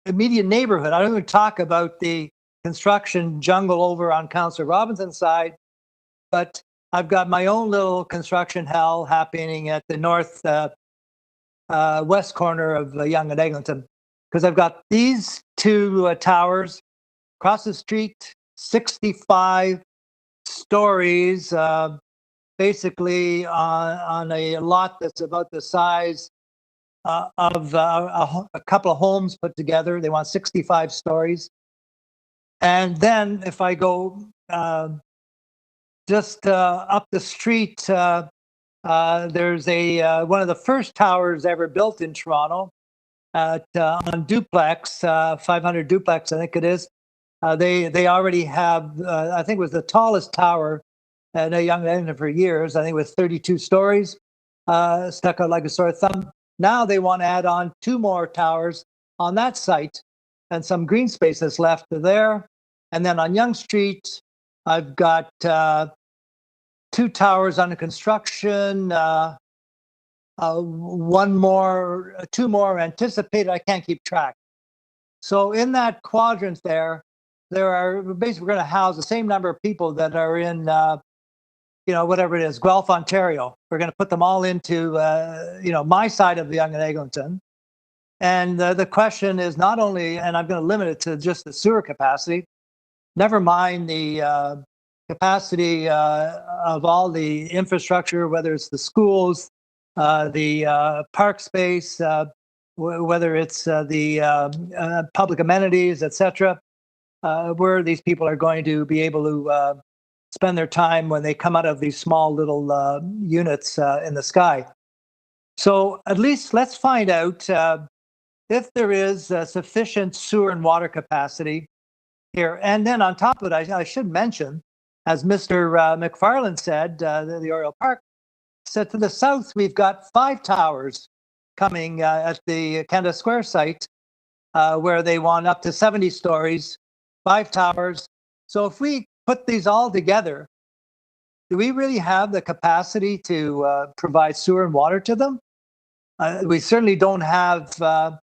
immediate neighborhood, I don't even talk about the construction jungle over on Councillor Robinson's side, but I've got my own little construction hell happening at the north west corner of Yonge and Eglinton, because I've got these two towers across the street, 65 stories, basically on a lot that's about the size of a couple of homes put together. They want 65 stories. And then if I go just up the street, there's one of the first towers ever built in Toronto on Duplex, 500 Duplex, I think it is. They already have, I think it was the tallest tower in Yonge and Eglinton for years. I think it was 32 stories, stuck out like a sore thumb. Now they want to add on 2 more towers on that site. and some green space that's left there. And then on Yonge Street, I've got 2 towers under construction, 2 more anticipated. I can't keep track. So in that quadrant there are basically going to house the same number of people that are in, whatever it is, Guelph, Ontario. We're going to put them all into, my side of the Yonge and Eglinton. And the question is not only, and I'm going to limit it to just the sewer capacity, never mind the capacity of all the infrastructure, whether it's the schools, the park space, whether it's the public amenities, etc., where these people are going to be able to spend their time when they come out of these small little units in the sky. So at least let's find out if there is sufficient sewer and water capacity here. And then on top of it, I should mention, as Mr. McFarland said, the Oriole Park said, to the south, we've got 5 towers coming at the Canada Square site, where they want up to 70 stories, 5 towers. So if we put these all together, do we really have the capacity to provide sewer and water to them? We certainly don't have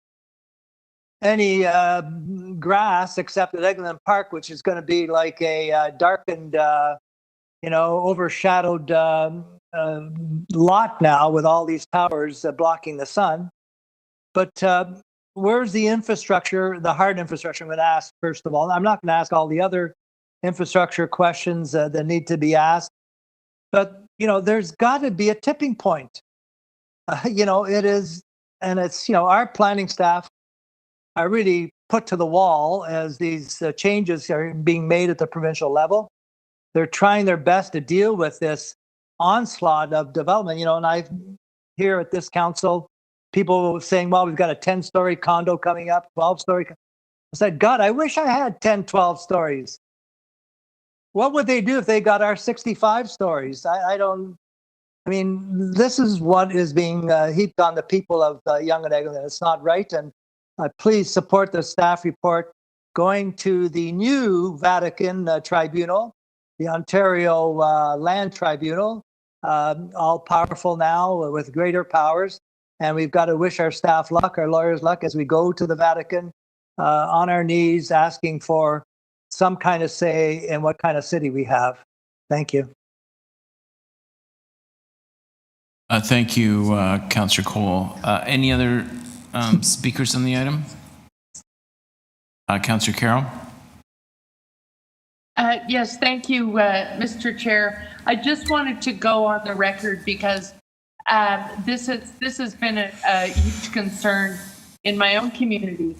any grass except at Eglinton Park, which is going to be like a darkened, overshadowed lot now with all these towers blocking the sun. But where's the infrastructure, the hard infrastructure? I'm going to ask, first of all. I'm not going to ask all the other infrastructure questions that need to be asked. But, there's got to be a tipping point. It is, and it's, our planning staff are really put to the wall as these changes are being made at the provincial level. They're trying their best to deal with this onslaught of development, and I hear at this council, people saying, well, we've got a 10-story condo coming up, 12-story. I said, God, I wish I had 10, 12 stories. What would they do if they got our 65 stories? This is what is being heaped on the people of Yonge and Eglinton. It's not right. And please support the staff report going to the new Vatican Tribunal, the Ontario Land Tribunal, all powerful now with greater powers. And we've got to wish our staff luck, our lawyers luck, as we go to the Vatican on our knees, asking for some kind of say in what kind of city we have. Thank you. Thank you, Councillor Cole. Any other speakers on the item? Councillor Carroll? Yes, thank you, Mr. Chair. I just wanted to go on the record because this has been a huge concern in my own community,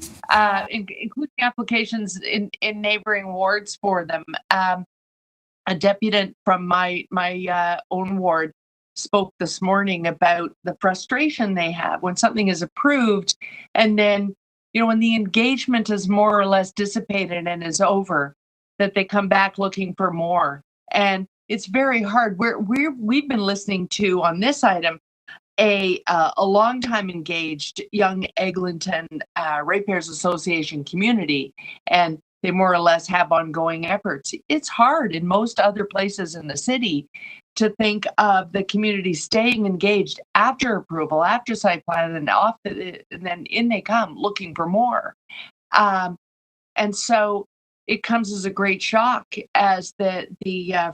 including applications in neighboring wards for them. A deputant from my own ward spoke this morning about the frustration they have when something is approved and then, when the engagement is more or less dissipated and is over, that they come back looking for more. And it's very hard. We've been listening to, on this item, a long time engaged Young Eglinton Ratepayers Association community, and they more or less have ongoing efforts. It's hard in most other places in the city to think of the community staying engaged after approval, after site plan, and then in they come looking for more. And so it comes as a great shock as the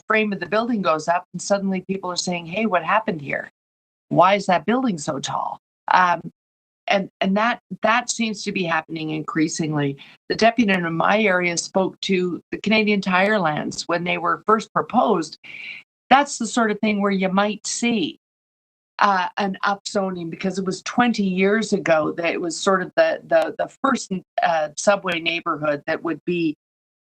frame of the building goes up, and suddenly people are saying, "Hey, what happened here? Why is that building so tall?" And that seems to be happening increasingly. The deputy in my area spoke to the Canadian Tire lands when they were first proposed. That's the sort of thing where you might see an upzoning, because it was 20 years ago that it was sort of the first subway neighborhood that would be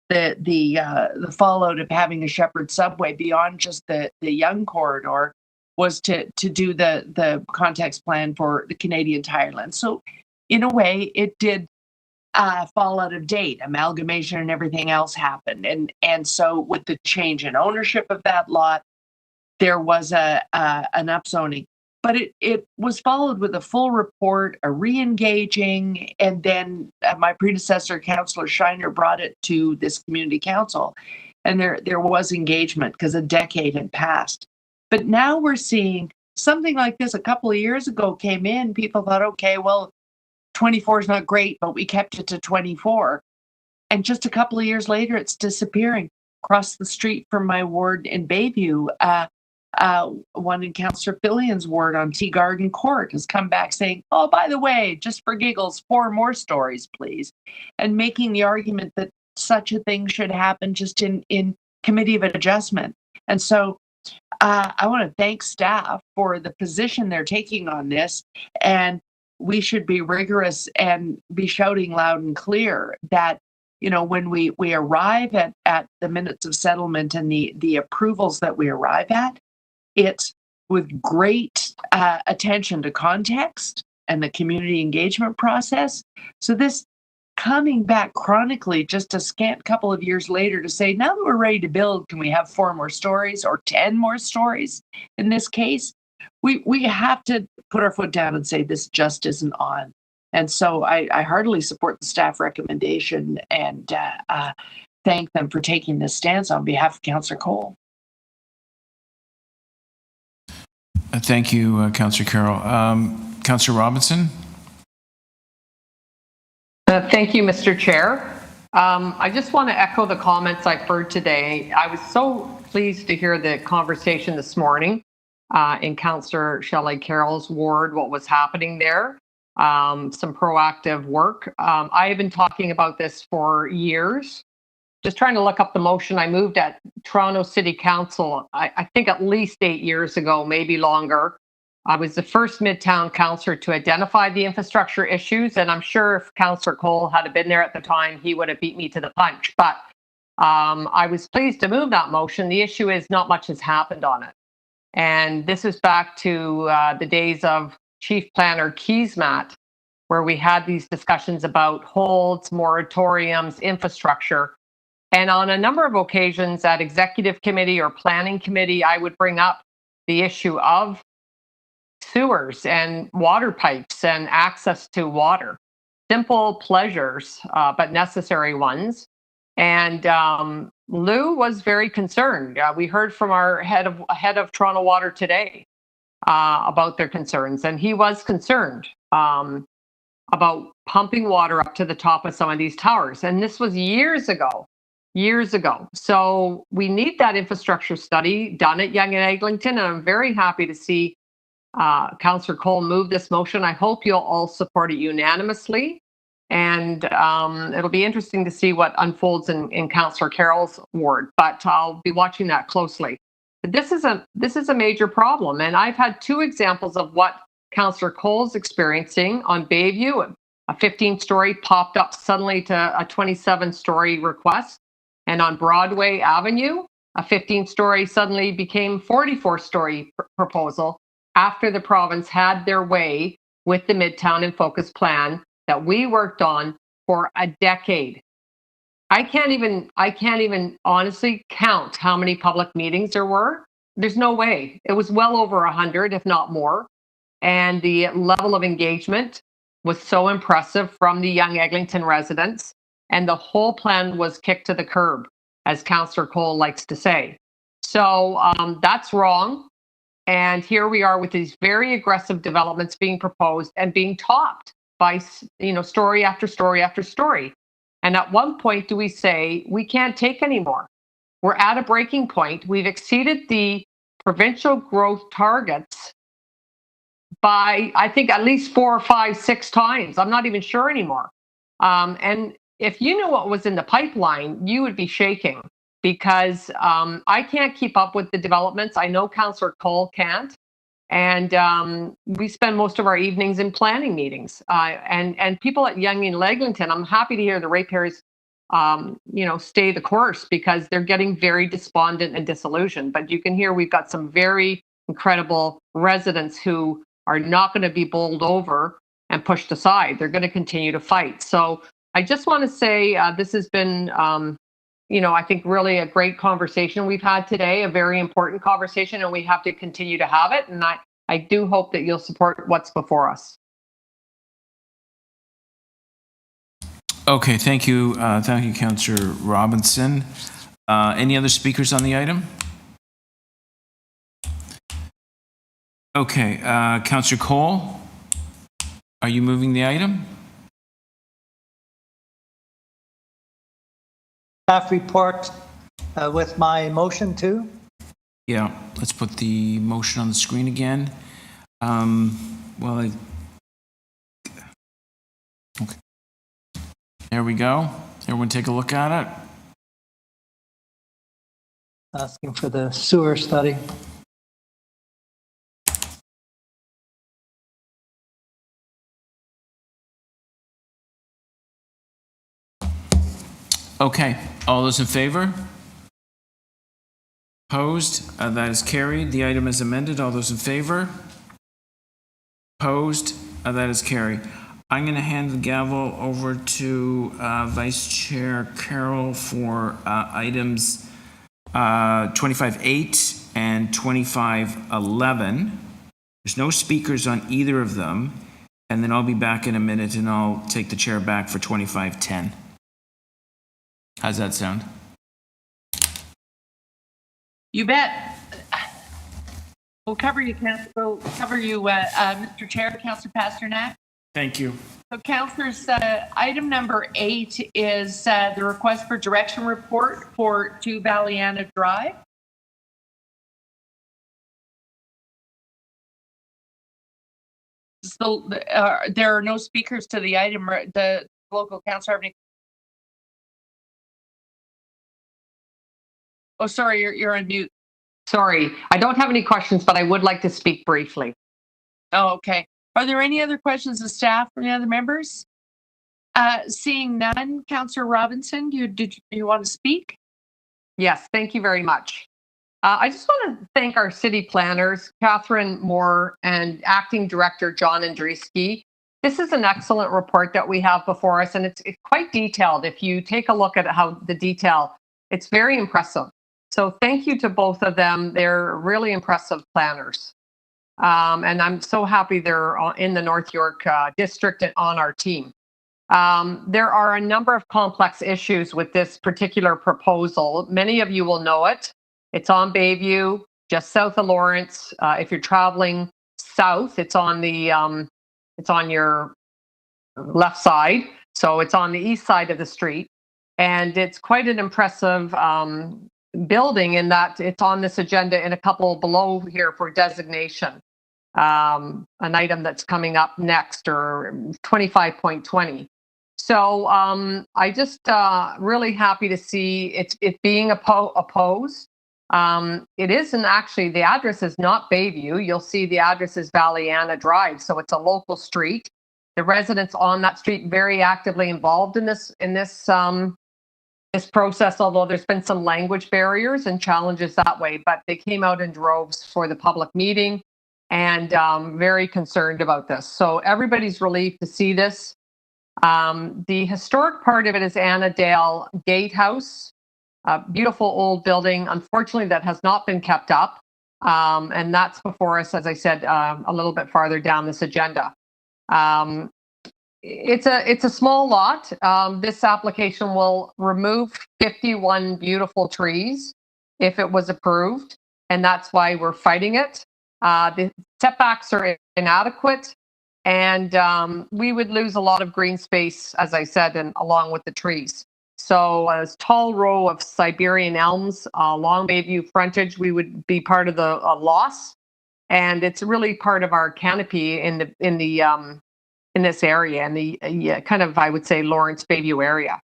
the fallout of having a Sheppard subway beyond just the Yonge corridor was to do the context plan for the Canadian Tire land. So in a way, it did fall out of date. Amalgamation and everything else happened. And so with the change in ownership of that lot, there was an upzoning. But it was followed with a full report, a re-engaging, and then my predecessor, Councillor Shiner, brought it to this community council. And there was engagement because a decade had passed. But now we're seeing something like this a couple of years ago came in. People thought, okay, well, 24 is not great, but we kept it to 24. And just a couple of years later, it's disappearing. Across the street from my ward in Bayview, one in Councillor Fillion's ward on Tea Garden Court has come back saying, oh, by the way, just for giggles, 4 more stories, please. And making the argument that such a thing should happen just in committee of adjustment. And so I want to thank staff for the position they're taking on this. And we should be rigorous and be shouting loud and clear that, you know, when we arrive at the minutes of settlement and the approvals that we arrive at, it's with great attention to context and the community engagement process. So this coming back chronically just a scant couple of years later to say, now that we're ready to build, can we have 4 more stories or 10 more stories? In this case, we have to put our foot down and say this just isn't on. And so I heartily support the staff recommendation and thank them for taking this stance on behalf of Councillor Cole. Thank you, Councillor Carroll. Councillor Robinson? Thank you, Mr. Chair. I just want to echo the comments I've heard today. I was so pleased to hear the conversation this morning in Councillor Shelley Carroll's ward, what was happening there. Some proactive work. I have been talking about this for years. Just trying to look up the motion. I moved at Toronto City Council, I think at least 8 years ago, maybe longer. I was the first Midtown councillor to identify the infrastructure issues, and I'm sure if Councillor Cole had been there at the time, he would have beat me to the punch. But I was pleased to move that motion. The issue is not much has happened on it. And this is back to the days of Chief Planner Keesmaat, where we had these discussions about holds, moratoriums, infrastructure. And on a number of occasions at executive committee or planning committee, I would bring up the issue of sewers and water pipes and access to water. Simple pleasures, but necessary ones. And Lou was very concerned. We heard from our head of Toronto Water today about their concerns, and he was concerned about pumping water up to the top of some of these towers. And this was years ago. So we need that infrastructure study done at Yonge and Eglinton, and I'm very happy to see Councillor Cole move this motion. I hope you'll all support it unanimously, and it'll be interesting to see what unfolds in Councillor Carroll's ward, but I'll be watching that closely. But this is a major problem, and I've had 2 examples of what Councillor Cole's experiencing on Bayview. A 15-story popped up suddenly to a 27-story request. And on Broadway Avenue, a 15-story suddenly became 44-story proposal after the province had their way with the Midtown in Focus plan that we worked on for a decade. I can't even honestly count how many public meetings there were. There's no way. It was well over 100, if not more. And the level of engagement was so impressive from the Yonge Eglinton residents. And the whole plan was kicked to the curb, as Councillor Cole likes to say. So that's wrong. And here we are with these very aggressive developments being proposed and being topped by, story after story after story. And at one point, do we say, we can't take anymore? We're at a breaking point. We've exceeded the provincial growth targets by, I think, at least 4 or 5, 6 times. I'm not even sure anymore. And if you knew what was in the pipeline, you would be shaking, because I can't keep up with the developments. I know Councillor Cole can't. And we spend most of our evenings in planning meetings. And people at Yonge and Eglinton, I'm happy to hear the ratepayers stay the course, because they're getting very despondent and disillusioned. But you can hear we've got some very incredible residents who are not going to be bowled over and pushed aside. They're going to continue to fight. So I just want to say this has been, I think really a great conversation we've had today, a very important conversation, and we have to continue to have it. And I do hope that you'll support what's before us. Okay, thank you. Thank you, Councillor Robinson. Any other speakers on the item? Okay, Councillor Cole, are you moving the item? Staff report with my motion too. Yeah, let's put the motion on the screen again. Okay. There we go. Everyone take a look at it. Asking for the sewer study. Okay, all those in favor? Opposed? That is carried. The item is amended. All those in favor? Opposed? That is carried. I'm going to hand the gavel over to Vice Chair Carroll for items 25-8 and 25-11. There's no speakers on either of them. And then I'll be back in a minute and I'll take the chair back for 25-10. How's that sound? You bet. We'll cover you, Mr. Chair, Councillor Pasternak. Thank you. So, councillors, item number 8 is the request for direction report for 2 Valleyanna Drive. So, there are no speakers to the item. The local councillor have any? Oh, sorry, you're on mute. Sorry, I don't have any questions, but I would like to speak briefly. Oh, okay. Are there any other questions of staff from the other members? Seeing none, Councillor Robinson, do you want to speak? Yes, thank you very much. I just want to thank our city planners, Catherine Moore and Acting Director John Andreski. This is an excellent report that we have before us, and it's quite detailed. If you take a look at how the detail, it's very impressive. So thank you to both of them. They're really impressive planners. And I'm so happy they're in the North York district and on our team. There are a number of complex issues with this particular proposal. Many of you will know it. It's on Bayview, just south of Lawrence. If you're traveling south, it's on your left side. So it's on the east side of the street. And it's quite an impressive building in that it's on this agenda in a couple below here for designation. An item that's coming up next, or 25.20. So I just really happy to see it being opposed. It isn't actually, the address is not Bayview. You'll see the address is Valleyanna Drive, so it's a local street. The residents on that street very actively involved in this process, although there's been some language barriers and challenges that way, but they came out in droves for the public meeting and very concerned about this. So everybody's relieved to see this. The historic part of it is Annadale Gatehouse, a beautiful old building, unfortunately, that has not been kept up. And that's before us, as I said, a little bit farther down this agenda. It's a small lot. This application will remove 51 beautiful trees if it was approved, and that's why we're fighting it. The setbacks are inadequate, and we would lose a lot of green space, as I said, and along with the trees. So a tall row of Siberian elms along Bayview frontage, we would be part of the loss, and it's really part of our canopy in this area, in the kind of, I would say, Lawrence Bayview area.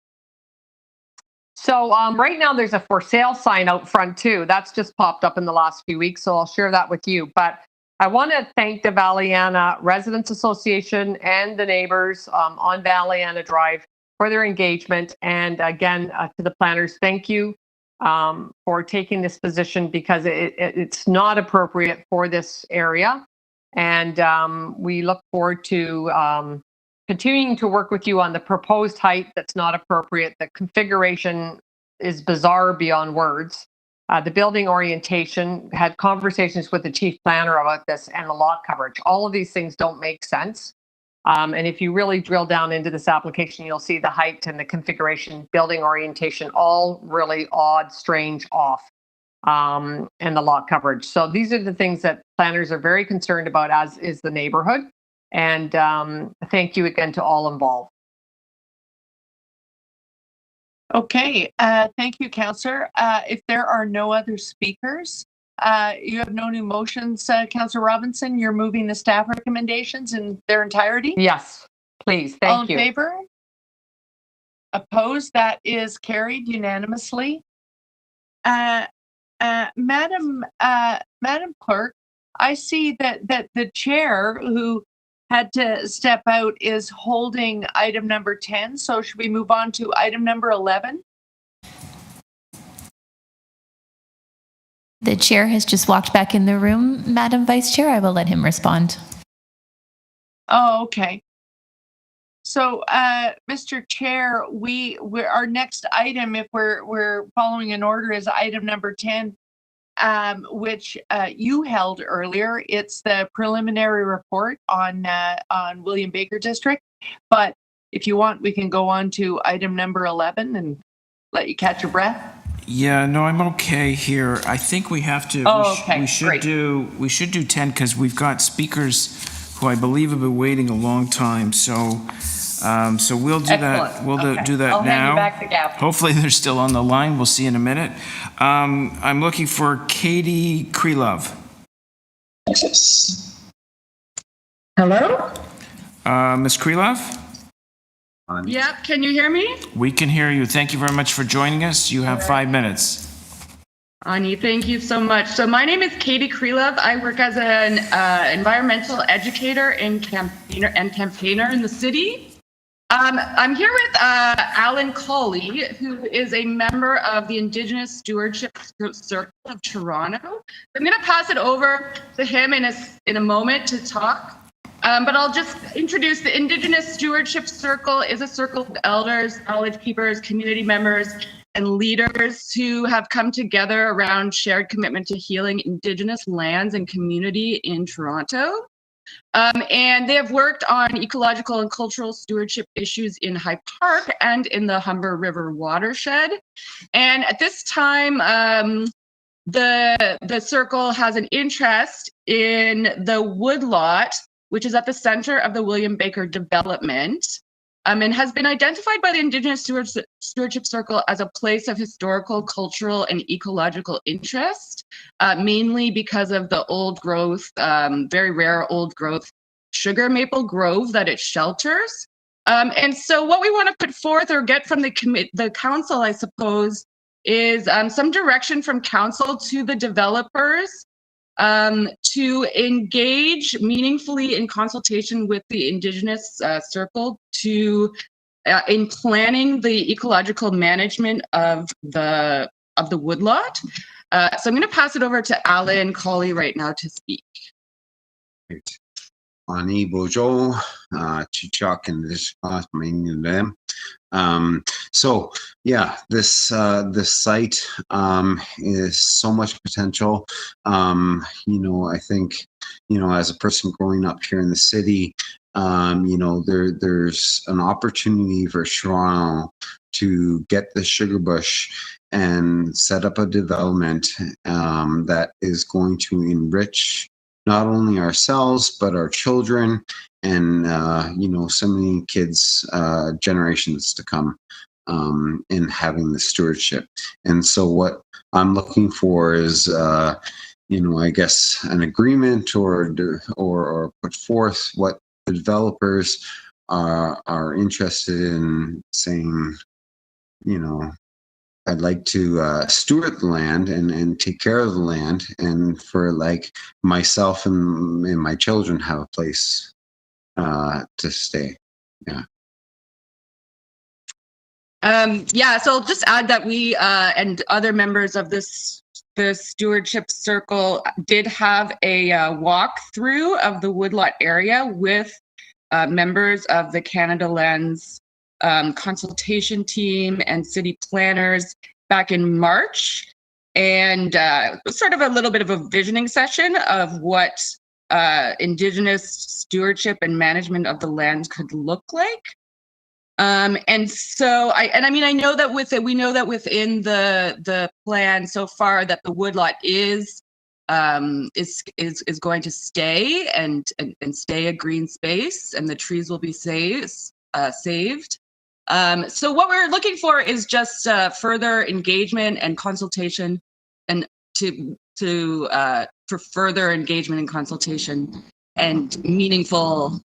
So right now there's a for sale sign out front too. That's just popped up in the last few weeks, so I'll share that with you. But I want to thank the Valleyanna Residents Association and the neighbors on Valleyanna Drive for their engagement. And again, to the planners, thank you for taking this position, because it's not appropriate for this area. And we look forward to continuing to work with you on the proposed height that's not appropriate. The configuration is bizarre beyond words. the building orientation, had conversations with the chief planner about this, and the lot coverage. All of these things don't make sense. And if you really drill down into this application, you'll see the height and the configuration, building orientation, all really odd, strange, off, and the lot coverage. So these are the things that planners are very concerned about, as is the neighborhood. And thank you again to all involved. Okay, thank you, Councillor. If there are no other speakers, you have no new motions, Councillor Robinson. You're moving the staff recommendations in their entirety? Yes, please. Thank All in you. favor? Opposed? That is carried unanimously. Madam Clerk, I see that the chair, who had to step out, is holding item number 10. So should we move on to item number 11? The chair has just walked back in the room, Madam Vice Chair. I will let him respond. Oh, okay. So, Mr. Chair, our next item, if we're following in order, is item number 10, which you held earlier. It's the preliminary report on William Baker District. But if you want, we can go on to item number 11 and let you catch your breath. Yeah, no, I'm okay here. I think we have to. We should do 10 because we've got speakers who I believe have been waiting a long time. So we'll do that. We'll do that I'll now. hand you back the gavel. Hopefully they're still on the line. We'll see in a minute. I'm looking for Katie Krelove. Yes. Hello? Ms. Krelove? Yep, can you hear me? We can hear you. Thank you very much for joining us. You have 5 minutes. Ani, thank you so much. So my name is Katie Krelove. I work as an environmental educator and campaigner in the city. I'm here with Alan Colley, who is a member of the Indigenous Stewardship Circle of Toronto. I'm going to pass it over to him in a moment to talk. But I'll just introduce the Indigenous Stewardship Circle is a circle of elders, knowledge keepers, community members, and leaders who have come together around shared commitment to healing Indigenous lands and community in Toronto. And they have worked on ecological and cultural stewardship issues in High Park and in the Humber River watershed. And at this time, the circle has an interest in the woodlot, which is at the center of the William Baker development, and has been identified by the Indigenous Stewardship Circle as a place of historical, cultural, and ecological interest, mainly because of the old growth, very rare old growth sugar maple grove that it shelters. And so what we want to put forth or get from the council, I suppose, is some direction from council to the developers to engage meaningfully in consultation with the Indigenous Circle in planning the ecological management of the woodlot. So I'm going to pass it over to Alan Colley right now to speak. Great. Ani Bojo, Chichak, and this them. So yeah, this site is so much potential. I think, as a person growing up here in the city, there's an opportunity for Toronto to get the sugar bush and set up a development that is going to enrich not only ourselves, but our children and, so many kids, generations to come in having the stewardship. And so what I'm looking for is, I guess an agreement or put forth what the developers are interested in saying, I'd like to steward the land and take care of the land, and for myself and my children have a place to stay. Yeah. So I'll just add that we and other members of the stewardship circle did have a walkthrough of the woodlot area with members of the Canada Lands consultation team and city planners back in March. and sort of a little bit of a visioning session of what Indigenous stewardship and management of the land could look like. And so I know that we know that within the plan so far that the woodlot is going to stay and stay a green space, and the trees will be saved. So what we're looking for is just further engagement and consultation, and for further engagement and consultation and meaningful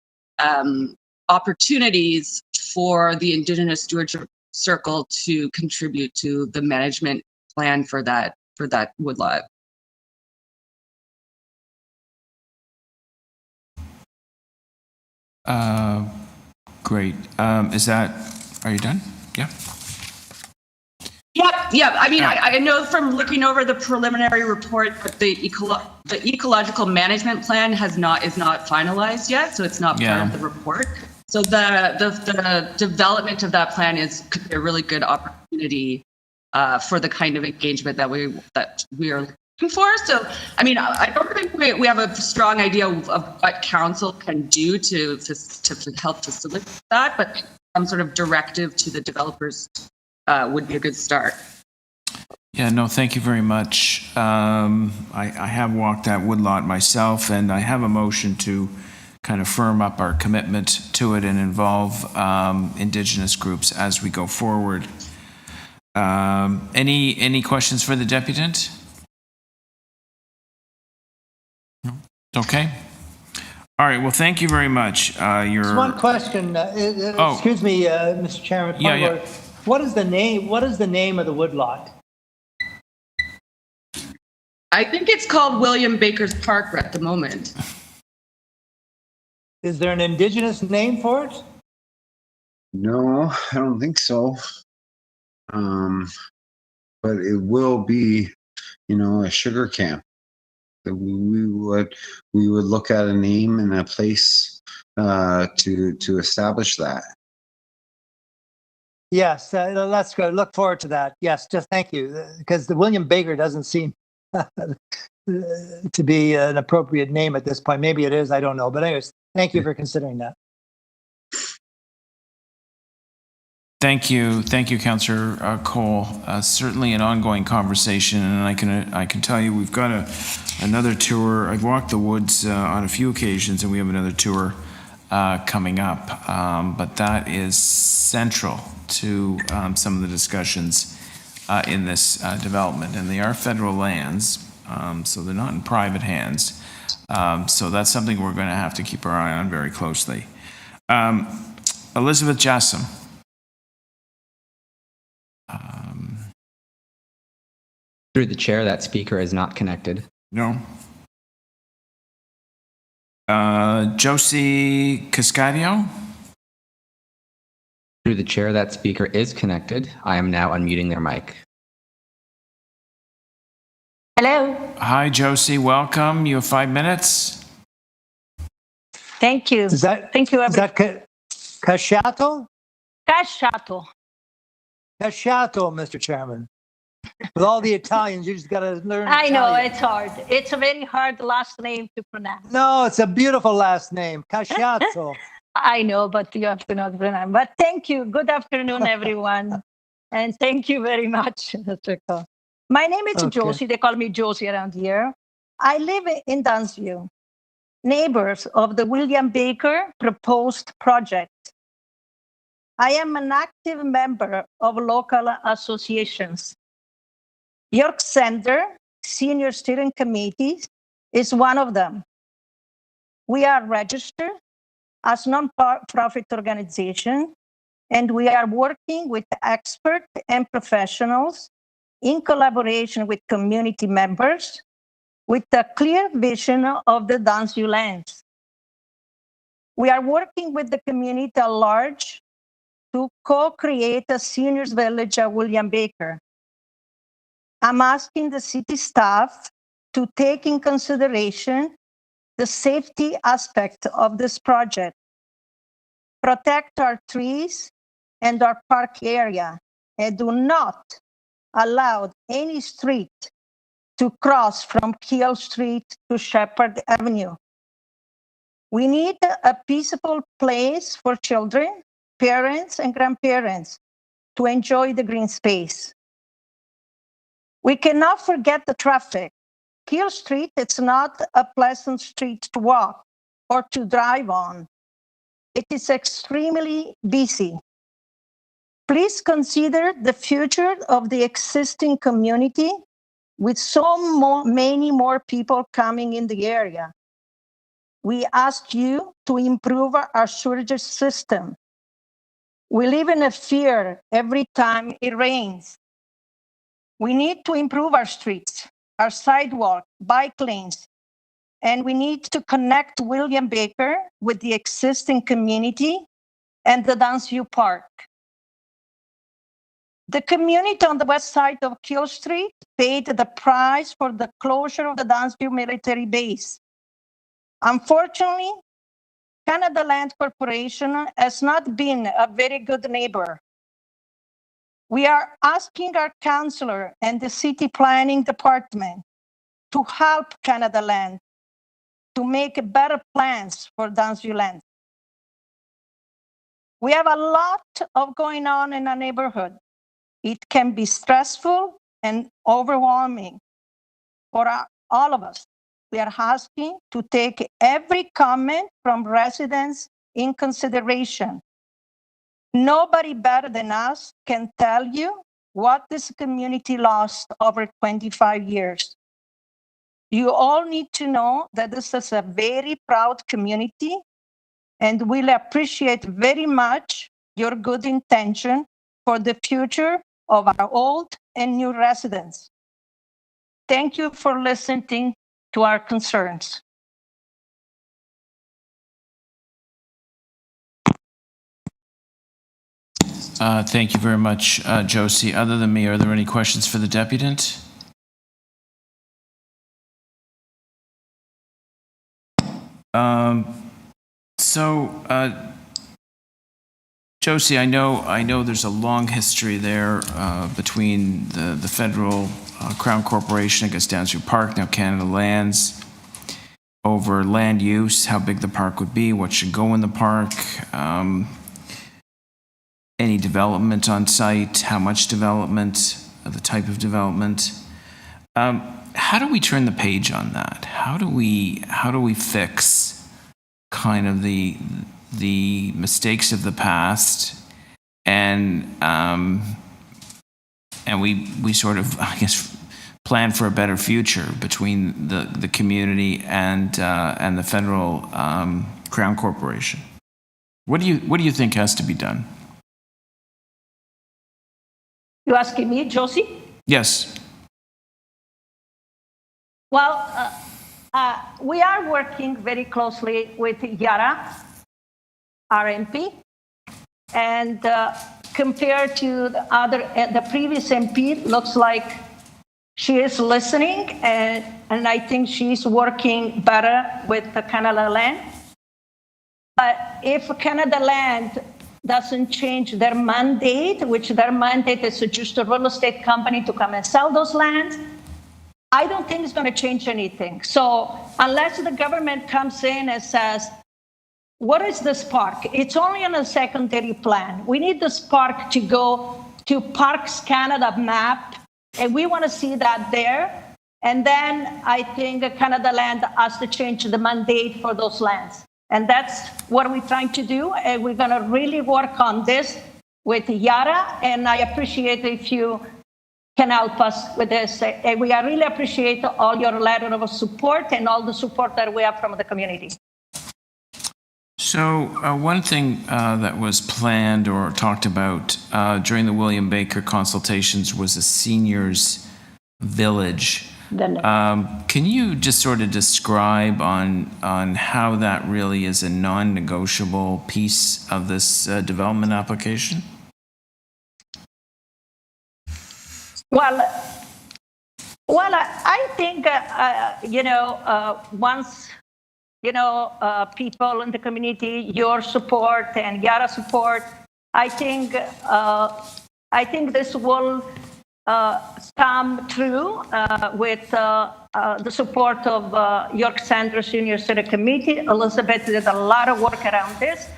opportunities for the Indigenous Stewardship Circle to contribute to the management plan for that woodlot. Great. Are you done? Yeah. Yep. I mean, I know from looking over the preliminary report that the ecological management plan is not finalized yet, so it's not part of the report. So the development of that plan could be a really good opportunity for the kind of engagement that we are looking for. So, I mean, I don't think we have a strong idea of what council can do to help facilitate that, but some sort of directive to the developers would be a good start. Yeah, no, thank you very much. I have walked that woodlot myself, and I have a motion to kind of firm up our commitment to it and involve Indigenous groups as we go forward. Any questions for the deputant? No? Okay. All right, well, thank you very much. Just one question. Excuse me, Mr. Chairman. Yeah. What is the name of the woodlot? I think it's called William Baker's Park at the moment. Is there an Indigenous name for it? No, I don't think so. But it will be, a sugar camp. We would look at a name and a place to establish that. Yes, that's good. Look forward to that. Yes, just thank you, because the William Baker doesn't seem to be an appropriate name at this point. Maybe it is, I don't know. But anyways, thank you for considering that. Thank you, Councillor Cole. Certainly an ongoing conversation, and I can tell you we've got another tour. I've walked the woods on a few occasions, and we have another tour coming up. But that is central to some of the discussions in this development, and they are federal lands, so they're not in private hands. So that's something we're going to have to keep our eye on very closely. Elizabeth Jassam. Through the chair, that speaker is not connected. No. Josie Cascadio. Through the chair, that speaker is connected. I am now unmuting their mic. Hello. Hi, Josie. Welcome. You have 5 minutes. Thank you. Thank you, everyone. Is that Casciato? Casciato. Casciato, Mr. Chairman. With all the Italians, you just got to learn I know, Italian. it's hard. It's a very hard last name to pronounce. No, it's a beautiful last name, Casciato. I know, but you have to know the pronoun. But thank you. Good afternoon, everyone. And thank you very much, Mr. Cole. My name is Josie. They call me Josie around here. I live in Downsview, neighbors of the William Baker proposed project. I am an active member of local associations. York Center Senior Steering Committee is one of them. We are registered as non-profit organization, and we are working with experts and professionals in collaboration with community members with a clear vision of the Downsview lands. We are working with the community at large to co-create a seniors village at William Baker. I'm asking the city staff to take in consideration the safety aspect of this project, protect our trees and our park area, and do not allow any street to cross from Keele Street to Sheppard Avenue. We need a peaceful place for children, parents, and grandparents to enjoy the green space. We cannot forget the traffic. Keele Street, it's not a pleasant street to walk or to drive on. It is extremely busy. Please consider the future of the existing community with many more people coming in the area. We ask you to improve our sewage system. We live in a fear every time it rains. We need to improve our streets, our sidewalk, bike lanes, and we need to connect William Baker with the existing community and the Downsview Park. The community on the west side of Keele Street paid the price for the closure of the Downsview military base. Unfortunately, Canada Land Corporation has not been a very good neighbor. We are asking our councillor and the city planning department to help Canada Land to make better plans for Downsview land. We have a lot of going on in our neighborhood. It can be stressful and overwhelming for all of us. We are asking to take every comment from residents in consideration. Nobody better than us can tell you what this community lost over 25 years. You all need to know that this is a very proud community, and we'll appreciate very much your good intention for the future of our old and new residents. Thank you for listening to our concerns. Thank you very much, Josie. Other than me, are there any questions for the deputant? Josie, I know there's a long history there between the federal Crown Corporation against Downsview Park, now Canada Lands, over land use, how big the park would be, what should go in the park, any development on site, how much development, the type of development. How do we turn the page on that? How do we fix kind of the mistakes of the past, and we sort of, I guess, plan for a better future between the community and the federal Crown Corporation? What do you think has to be done? You asking me, Josie? Yes. Well, we are working very closely with Yara, our MP, and compared to the previous MP, looks like she is listening, and I think she's working better with the Canada Land. But if Canada Land doesn't change their mandate, which their mandate is to just a real estate company to come and sell those lands, I don't think it's going to change anything. So unless the government comes in and says, what is this park? It's only on a secondary plan. We need this park to go to Parks Canada map, and we want to see that there. And then I think Canada Land has to change the mandate for those lands. And that's what we're trying to do. And we're going to really work on this with Yara. And I appreciate if you can help us with this. And we really appreciate all your letter of support and all the support that we have from the community. So one thing that was planned or talked about during the William Baker consultations was a seniors village. Can you just sort of describe on how that really is a non-negotiable piece of this development application? Well, I think once people in the community, your support and Yara support, I think this will come through with the support of York Central Senior City Committee. Elizabeth did a lot of work around this.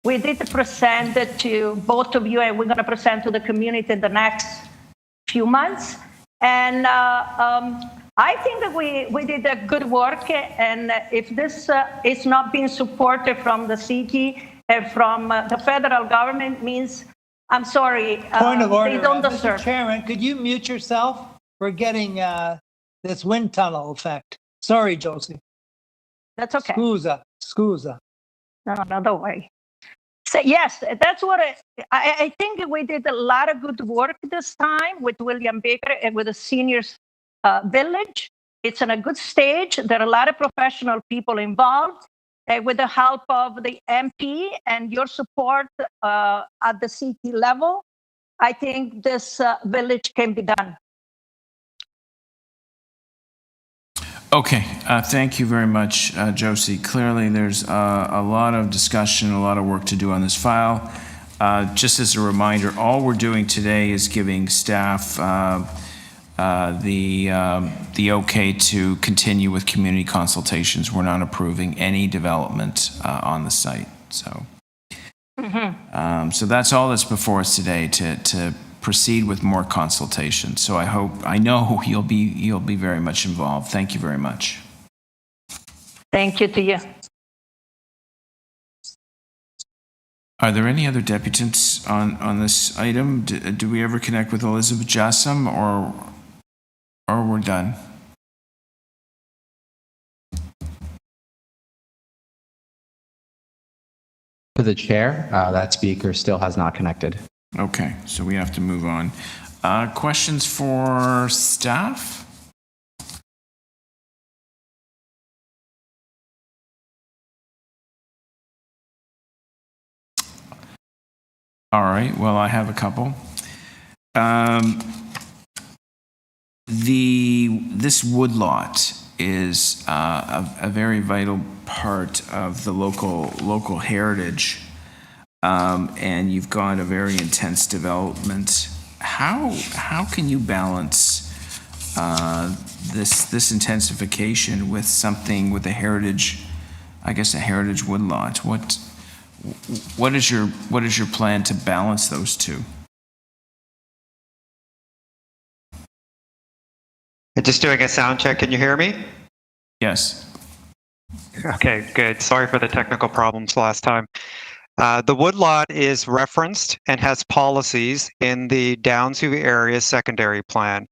We did present it to both of you, and we're going to present to the community in the next few months. And I think that we did a good work. And if this is not being supported from the city and from the federal government, means, I'm sorry, Point of order, they don't deserve. Mr. Chairman, could you mute yourself? We're getting this wind tunnel effect. Sorry, Josie. That's okay. Scusa. No, another way. So yes, that's what I think we did a lot of good work this time with William Baker and with the seniors village. It's in a good stage. There are a lot of professional people involved. With the help of the MP and your support at the city level, I think this village can be done. Okay, thank you very much, Josie. Clearly, there's a lot of discussion, a lot of work to do on this file. Just as a reminder, all we're doing today is giving staff the okay to continue with community consultations. We're not approving any development on the site. So, so that's all that's before us today to proceed with more consultation. So I know you'll be very much involved. Thank you very much. Thank you to you. Are there any other deputants on this item? Do we ever connect with Elizabeth Jassam, or we're done? To the chair, that speaker still has not connected. Okay, so we have to move on. Questions for staff? All right, well, I have a couple. This woodlot is a very vital part of the local heritage, and you've got a very intense development. How can you balance this intensification with something with a heritage, I guess a heritage woodlot? What is your plan to balance those two? Just doing a sound check. Can you hear me? Yes. Okay, good. Sorry for the technical problems last time. The woodlot is referenced and has policies in the Downsview area secondary plan.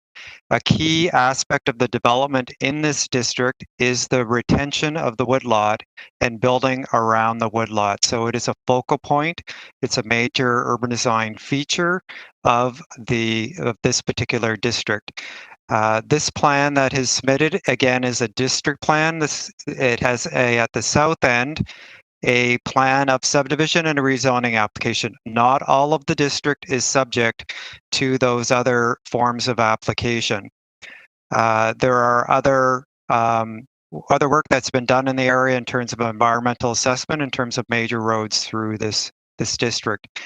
A key aspect of the development in this district is the retention of the woodlot and building around the woodlot. So it is a focal point. It's a major urban design feature of this particular district. This plan that is submitted, again, is a district plan. It has at the south end, a plan of subdivision and a rezoning application. Not all of the district is subject to those other forms of application. There are other work that's been done in the area in terms of environmental assessment, in terms of major roads through this district.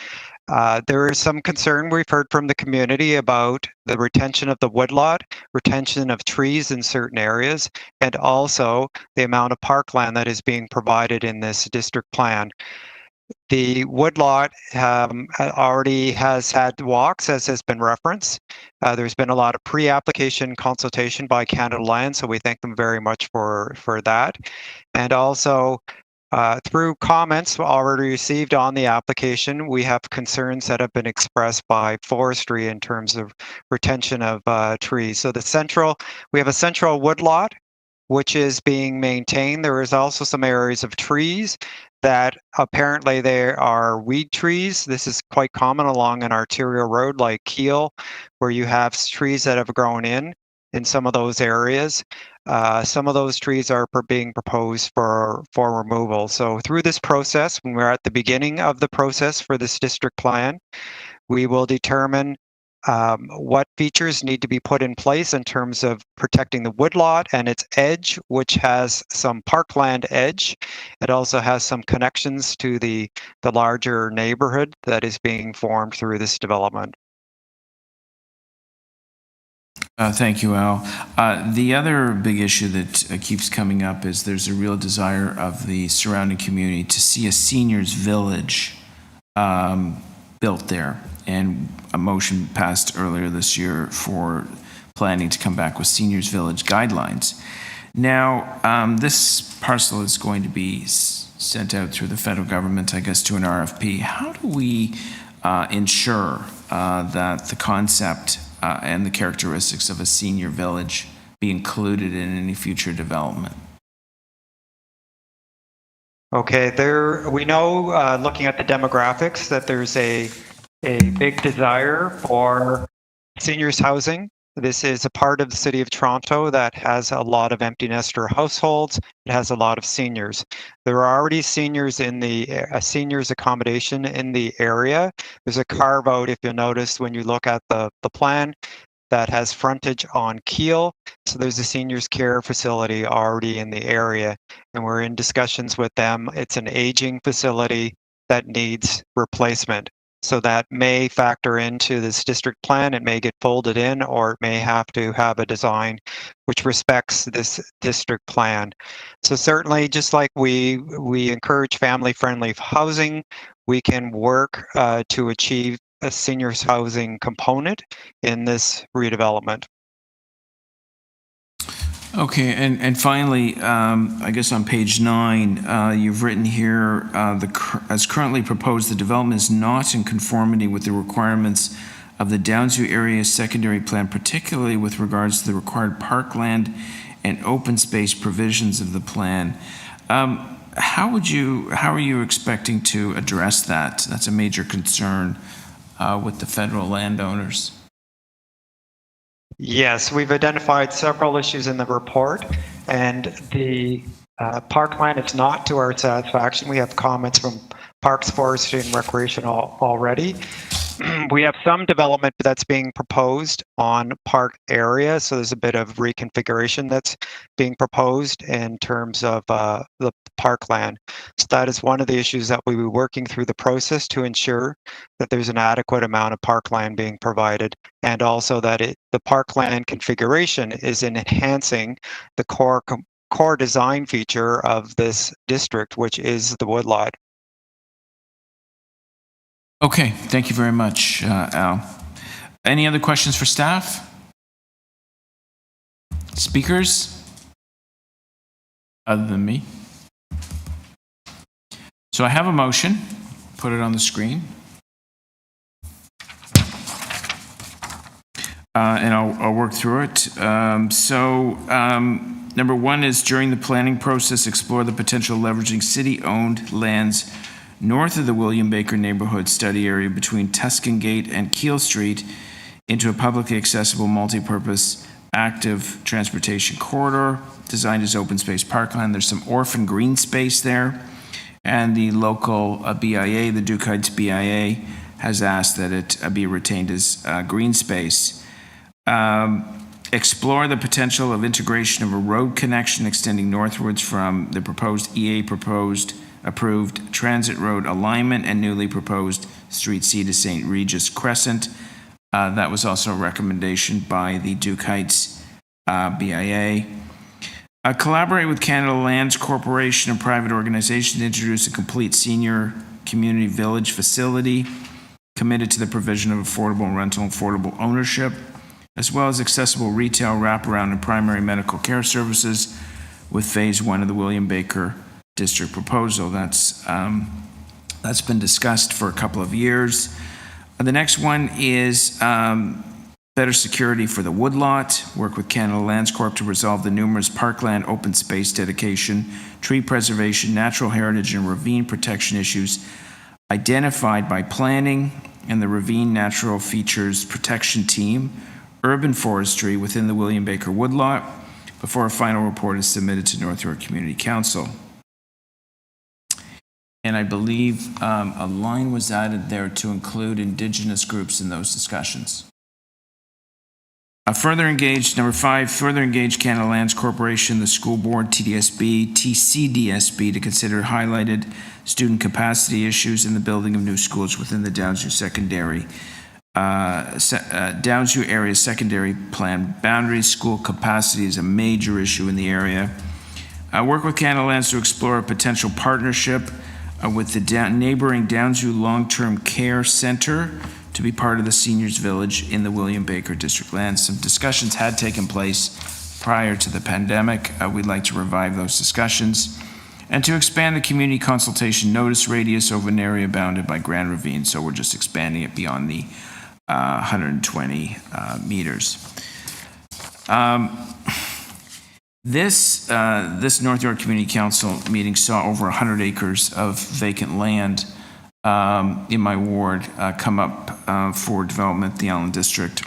There is some concern we've heard from the community about the retention of the woodlot, retention of trees in certain areas, and also the amount of parkland that is being provided in this district plan. The woodlot already has had walks, as has been referenced. There's been a lot of pre-application consultation by Canada Land, so we thank them very much for that. And also, through comments already received on the application, we have concerns that have been expressed by forestry in terms of retention of trees. So we have a central woodlot, which is being maintained. There is also some areas of trees that apparently there are weed trees. This is quite common along an arterial road like Keele, where you have trees that have grown in some of those areas. Some of those trees are being proposed for removal. So through this process, when we're at the beginning of the process for this district plan, we will determine what features need to be put in place in terms of protecting the woodlot and its edge, which has some parkland edge. It also has some connections to the larger neighborhood that is being formed through this development. Thank you, Al. The other big issue that keeps coming up is there's a real desire of the surrounding community to see a seniors village built there. And a motion passed earlier this year for planning to come back with seniors village guidelines. Now, this parcel is going to be sent out through the federal government, I guess, to an RFP. How do we ensure that the concept and the characteristics of a senior village be included in any future development? Okay, we know, looking at the demographics, that there's a big desire for seniors housing. This is a part of the city of Toronto that has a lot of empty nester households. It has a lot of seniors. There are already seniors in the seniors accommodation in the area. There's a carve out, if you'll notice, when you look at the plan, that has frontage on Keele. So there's a seniors care facility already in the area, and we're in discussions with them. It's an aging facility that needs replacement. So that may factor into this district plan. It may get folded in, or it may have to have a design which respects this district plan. So certainly, just like we encourage family-friendly housing, we can work to achieve a seniors housing component in this redevelopment. Okay, and finally, I guess on page 9, you've written here, as currently proposed, the development is not in conformity with the requirements of the Downsview area secondary plan, particularly with regards to the required parkland and open space provisions of the plan. How are you expecting to address that? That's a major concern with the federal landowners. Yes, we've identified several issues in the report, and the parkland is not to our satisfaction. We have comments from Parks, Forestry, and Recreation already. We have some development that's being proposed on park area, so there's a bit of reconfiguration that's being proposed in terms of the parkland. So that is one of the issues that we will be working through the process to ensure that there's an adequate amount of parkland being provided, and also that the parkland configuration is in enhancing the core design feature of this district, which is the woodlot. Okay, thank you very much, Al. Any other questions for staff? Speakers? Other than me? So I have a motion. Put it on the screen. And I'll work through it. Number 1 is during the planning process, explore the potential leveraging city-owned lands north of the William Baker neighborhood study area between Tuscan Gate and Keele Street into a publicly accessible multi-purpose active transportation corridor designed as open space parkland. There's some orphan green space there, and the local BIA, the Duke Heights BIA, has asked that it be retained as green space. Explore the potential of integration of a road connection extending northwards from the proposed approved transit road alignment and newly proposed Street C to St. Regis Crescent. That was also a recommendation by the Duke Heights BIA. Collaborate with Canada Lands Corporation and private organizations to introduce a complete senior community village facility committed to the provision of affordable rental and affordable ownership, as well as accessible retail, wraparound, and primary medical care services with phase 1 of the William Baker district proposal. That's been discussed for a couple of years. The next one is better security for the woodlot. Work with Canada Lands Corp to resolve the numerous parkland, open space dedication, tree preservation, natural heritage, and ravine protection issues identified by planning and the Ravine Natural Features Protection Team, urban forestry within the William Baker woodlot before a final report is submitted to North York Community Council. And I believe a line was added there to include Indigenous groups in those discussions. Number 5, further engage Canada Lands Corporation, the school board, TCDSB, to consider highlighted student capacity issues in the building of new schools within the Downsview Secondary Downsview area secondary plan boundaries. School capacity is a major issue in the area. Work with Canada Lands to explore a potential partnership with the neighboring Downsview Long-Term Care Center to be part of the Seniors Village in the William Baker District lands. Some discussions had taken place prior to the pandemic. We'd like to revive those discussions and to expand the community consultation notice radius over an area bounded by Grand Ravine. So we're just expanding it beyond the 120 meters. This North York Community Council meeting saw over 100 acres of vacant land in my ward come up for development, the Allen District,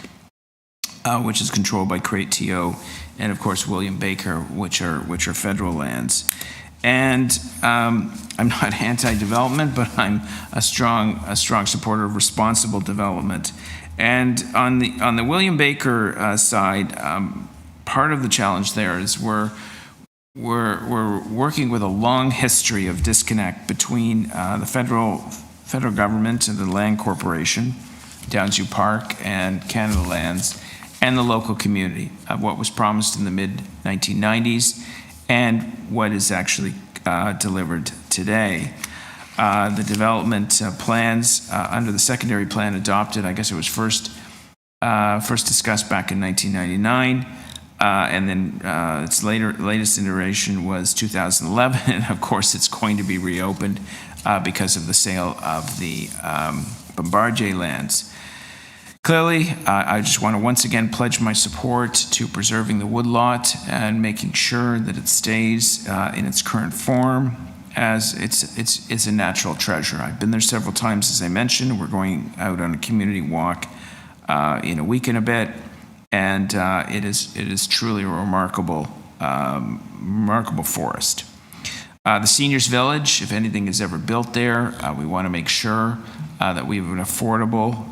which is controlled by Crate TO, and of course William Baker, which are federal lands. And I'm not anti-development, but I'm a strong supporter of responsible development. And on the William Baker side, part of the challenge there is we're working with a long history of disconnect between the federal government and the Land Corporation, Downsview Park and Canada Lands, and the local community of what was promised in the mid-1990s and what is actually delivered today. The development plans under the secondary plan adopted, I guess it was first discussed back in 1999, and then its latest iteration was 2011, and of course it's going to be reopened because of the sale of the Bombardier lands. Clearly, I just want to once again pledge my support to preserving the woodlot and making sure that it stays in its current form, as it's a natural treasure. I've been there several times, as I mentioned. We're going out on a community walk in a week and a bit, and it is truly a remarkable forest. The Seniors Village, if anything is ever built there, we want to make sure that we have an affordable,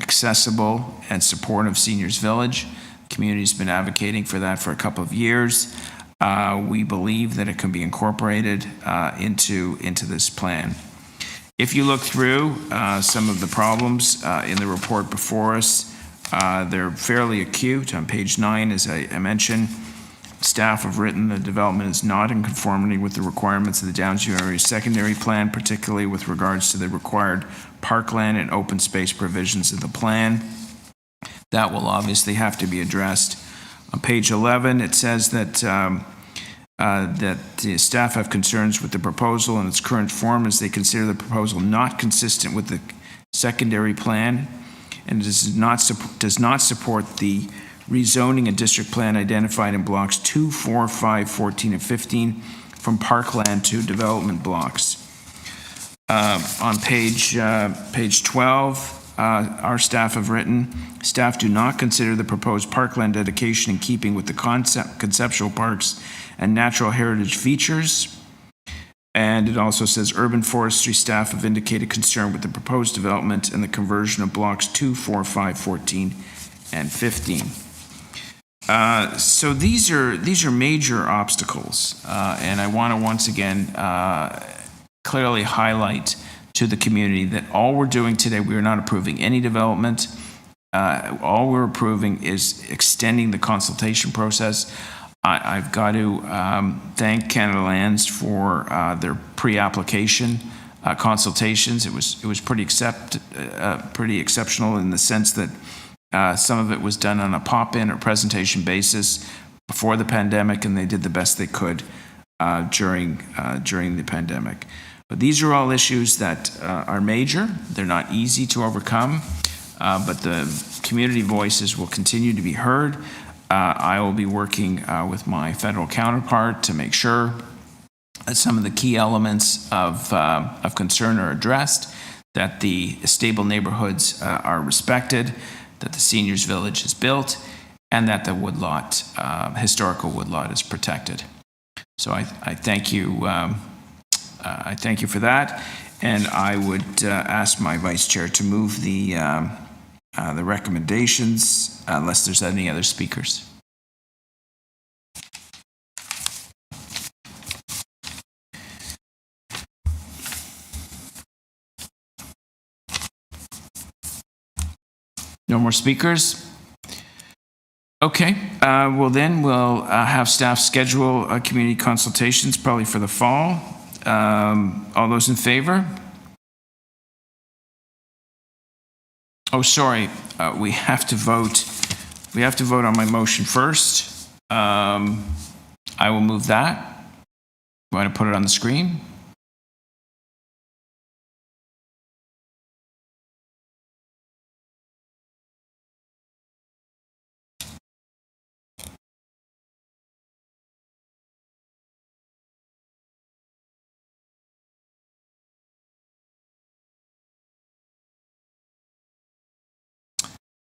accessible, and supportive Seniors Village. The community's been advocating for that for a couple of years. We believe that it can be incorporated into this plan. If you look through some of the problems in the report before us, they're fairly acute. On page 9, as I mentioned, staff have written the development is not in conformity with the requirements of the Downsview Area Secondary Plan, particularly with regards to the required parkland and open space provisions of the plan. That will obviously have to be addressed. On page 11, it says that the staff have concerns with the proposal in its current form as they consider the proposal not consistent with the secondary plan and does not support the rezoning and district plan identified in blocks 2, 4, 5, 14, and 15 from parkland to development blocks. On page 12, our staff have written, staff do not consider the proposed parkland dedication in keeping with the conceptual parks and natural heritage features. And it also says urban forestry staff have indicated concern with the proposed development and the conversion of blocks 2, 4, 5, 14, and 15. So these are major obstacles, and I want to once again clearly highlight to the community that all we're doing today, we are not approving any development. All we're approving is extending the consultation process. I've got to thank Canada Lands for their pre-application consultations. It was pretty exceptional in the sense that some of it was done on a pop-in or presentation basis before the pandemic, and they did the best they could during the pandemic. But these are all issues that are major. They're not easy to overcome, but the community voices will continue to be heard. I will be working with my federal counterpart to make sure that some of the key elements of concern are addressed, that the stable neighborhoods are respected, that the Seniors Village is built, and that the woodlot, historical woodlot, is protected. So I thank you. I thank you for that, and I would ask my vice chair to move the recommendations, unless there's any other speakers. No more speakers? Okay, well then we'll have staff schedule community consultations probably for the fall. All those in favor? Oh, sorry, we have to vote. We have to vote on my motion first. I will move that. Want to put it on the screen?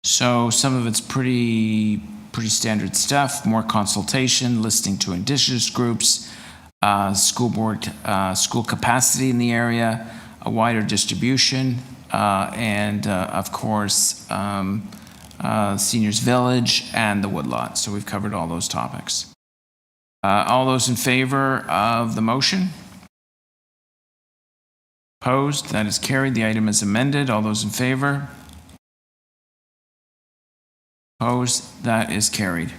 So some of it's pretty standard stuff, more consultation, listening to indigenous groups, school board, school capacity in the area, a wider distribution, and of course, Seniors Village and the Woodlot. So we've covered all those topics. All those in favor of the motion? Opposed? That is carried. The item is amended. All those in favor? Opposed? That is carried.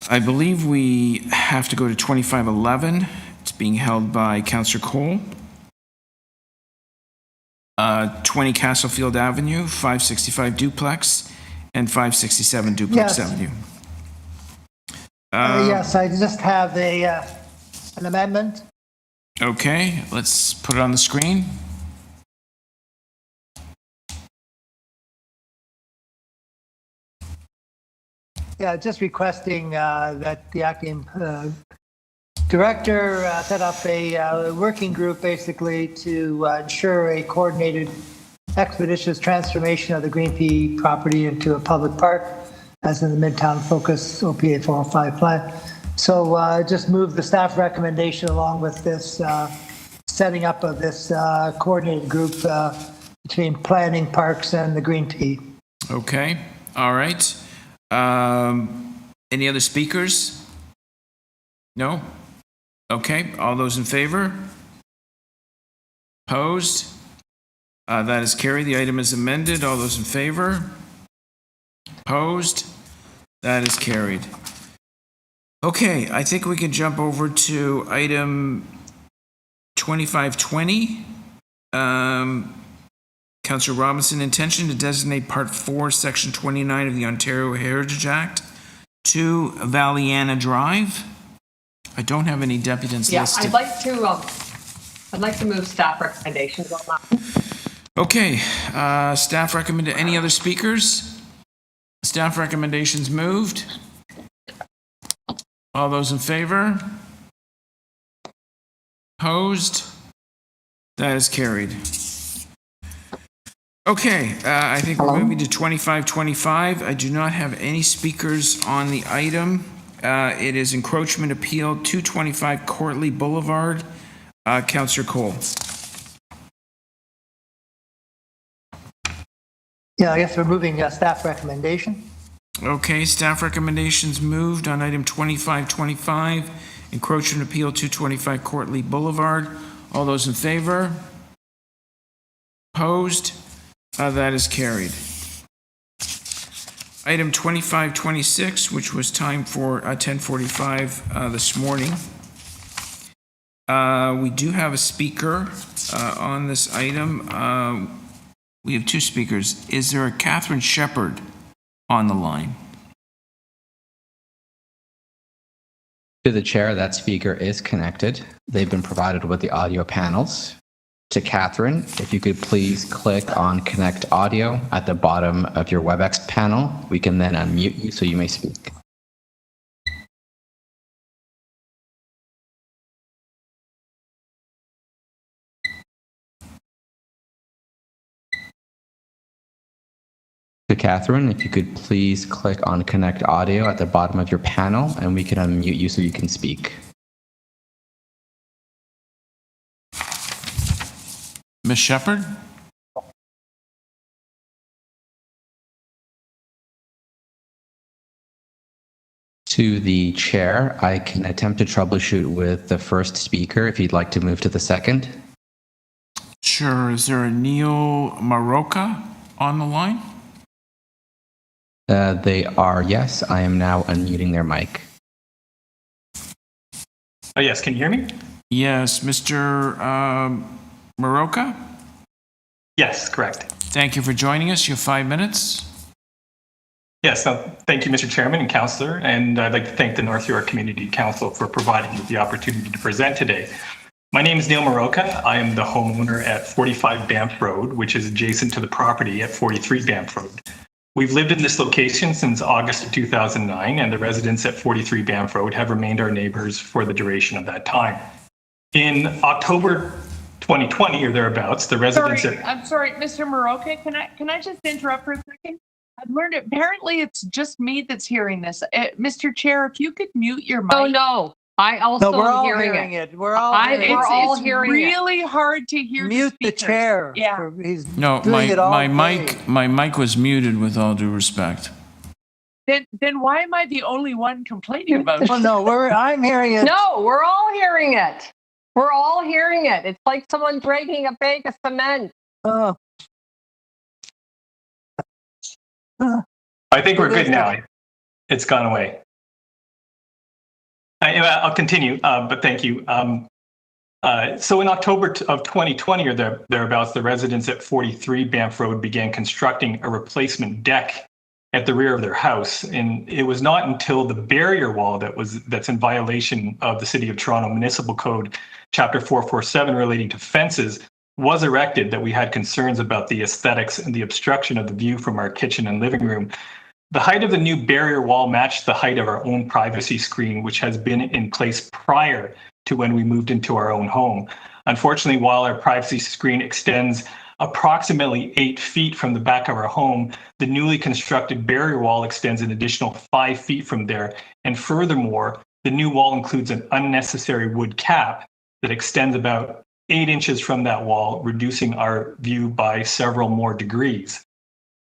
I believe we have to go to 2511. It's being held by Councillor Cole. 20 Castlefield Avenue, 565 Duplex, and 567 Duplex Avenue. Yes, I just have an amendment. Okay, let's put it on the screen. Yeah, just requesting that the acting director set up a working group basically to ensure a coordinated, expeditious transformation of the Green Pea property into a public park, as in the Midtown Focus OPA 405 plan. So just move the staff recommendation along with this setting up of this coordinated group between planning, parks, and the Green Pea. Okay, all right. Any other speakers? No? Okay, all those in favor? Opposed? That is carried. The item is amended. All those in favor? Opposed? That is carried. Okay, I think we can jump over to item 2520. Councillor Robinson, intention to designate Part 4, Section 29 of the Ontario Heritage Act to Valleyanna Drive. I don't have any deputants listed. I'd like to move staff recommendations on that. Okay, staff recommend. Any other speakers? Staff recommendations moved. All those in favor? Opposed? That is carried. Okay, I think we're moving to 2525. I do not have any speakers on the item. It is encroachment appeal 225 Courtly Boulevard. Councillor Cole. Yeah, I guess we're moving staff recommendation. Okay, staff recommendations moved on item 2525, encroachment appeal 225 Courtly Boulevard. All those in favor? Opposed? That is carried. Item 2526, which was timed for 10:45 this morning. We do have a speaker on this item. We have two speakers. Is there a Catherine Sheppard on the line? To the chair, that speaker is connected. They've been provided with the audio panels. To Catherine, if you could please click on Connect Audio at the bottom of your WebEx panel. We can then unmute you so you may speak. To Catherine, if you could please click on Connect Audio at the bottom of your panel and we can unmute you so you can speak. Ms. Sheppard? To the chair, I can attempt to troubleshoot with the first speaker if you'd like to move to the second. Sure. Is there a Neil Maroka on the line? They are, yes. I am now unmuting their mic. Oh, yes. Can you hear me? Yes. Mr. Maroka? Yes, correct. Thank you for joining us. You have 5 minutes. Yes, thank you, Mr. Chairman and Councillor, and I'd like to thank the North York Community Council for providing me the opportunity to present today. My name is Neil Maroka. I am the homeowner at 45 Banff Road, which is adjacent to the property at 43 Banff Road. We've lived in this location since August of 2009, and the residents at 43 Banff Road have remained our neighbors for the duration of that time. In October 2020 or thereabouts, the residents I'm sorry, Mr. Maroka, can I just interrupt for a second? I've learned apparently it's just me that's hearing this. Mr. Chair, if you could mute your mic. Oh, no. I also No, we're all hearing hearing it. it. We're all It's hearing it. really hard to hear Mute the speakers. chair. Yeah. He's No, doing it all my day. mic was muted with all due respect. Then why am I the only one complaining about it? Oh, no, I'm hearing it. No, we're all hearing it. We're all hearing it. It's like someone dragging a bag of cement. Oh. I think we're good now. It's gone away. I'll continue, but thank you. So in October of 2020 or thereabouts, the residents at 43 Banff Road began constructing a replacement deck at the rear of their house. And it was not until the barrier wall that's in violation of the City of Toronto Municipal Code, Chapter 447, relating to fences, was erected that we had concerns about the aesthetics and the obstruction of the view from our kitchen and living room. The height of the new barrier wall matched the height of our own privacy screen, which has been in place prior to when we moved into our own home. Unfortunately, while our privacy screen extends approximately 8 feet from the back of our home, the newly constructed barrier wall extends an additional 5 feet from there. And furthermore, the new wall includes an unnecessary wood cap that extends about 8 inches from that wall, reducing our view by several more degrees.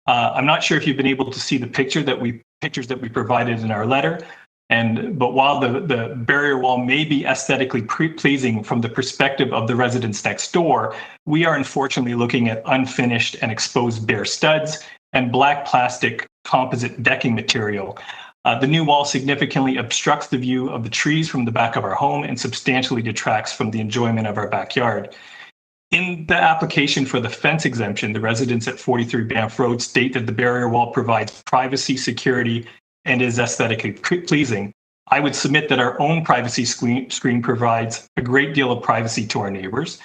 I'm not sure if you've been able to see the pictures that we provided in our letter, but while the barrier wall may be aesthetically pleasing from the perspective of the residents next door, we are unfortunately looking at unfinished and exposed bare studs and black plastic composite decking material. The new wall significantly obstructs the view of the trees from the back of our home and substantially detracts from the enjoyment of our backyard. In the application for the fence exemption, the residents at 43 Banff Road state that the barrier wall provides privacy, security, and is aesthetically pleasing. I would submit that our own privacy screen provides a great deal of privacy to our neighbors,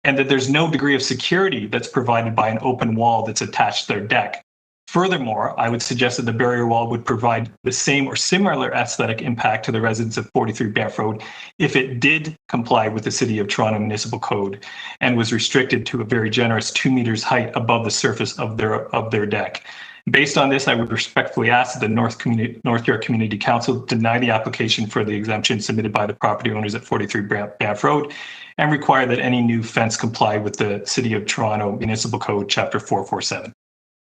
and that there's no degree of security that's provided by an open wall that's attached to their deck. Furthermore, I would suggest that the barrier wall would provide the same or similar aesthetic impact to the residents of 43 Banff Road if it did comply with the City of Toronto Municipal Code and was restricted to a very generous 2 meters height above the surface of their deck. Based on this, I would respectfully ask that the North York Community Council deny the application for the exemption submitted by the property owners at 43 Banff Road and require that any new fence comply with the City of Toronto Municipal Code, Chapter 447.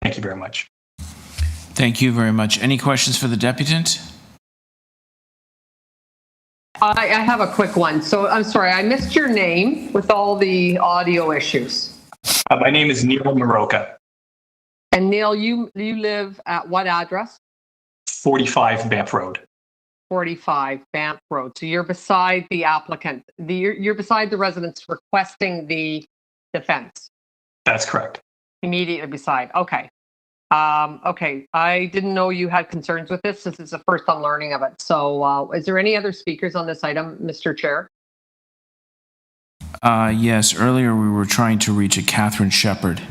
Thank you very much. Thank you very much. Any questions for the deputant? I have a quick one. So I'm sorry, I missed your name with all the audio issues. My name is Neil Maroka. And Neil, you live at what address? 45 Banff Road. 45 Banff Road. So you're beside the applicant. You're beside the residents requesting the fence. That's correct. Immediately beside. Okay. Okay. I didn't know you had concerns with this. This is the first I'm learning of it. So is there any other speakers on this item, Mr. Chair? Yes. Earlier we were trying to reach a Catherine Sheppard.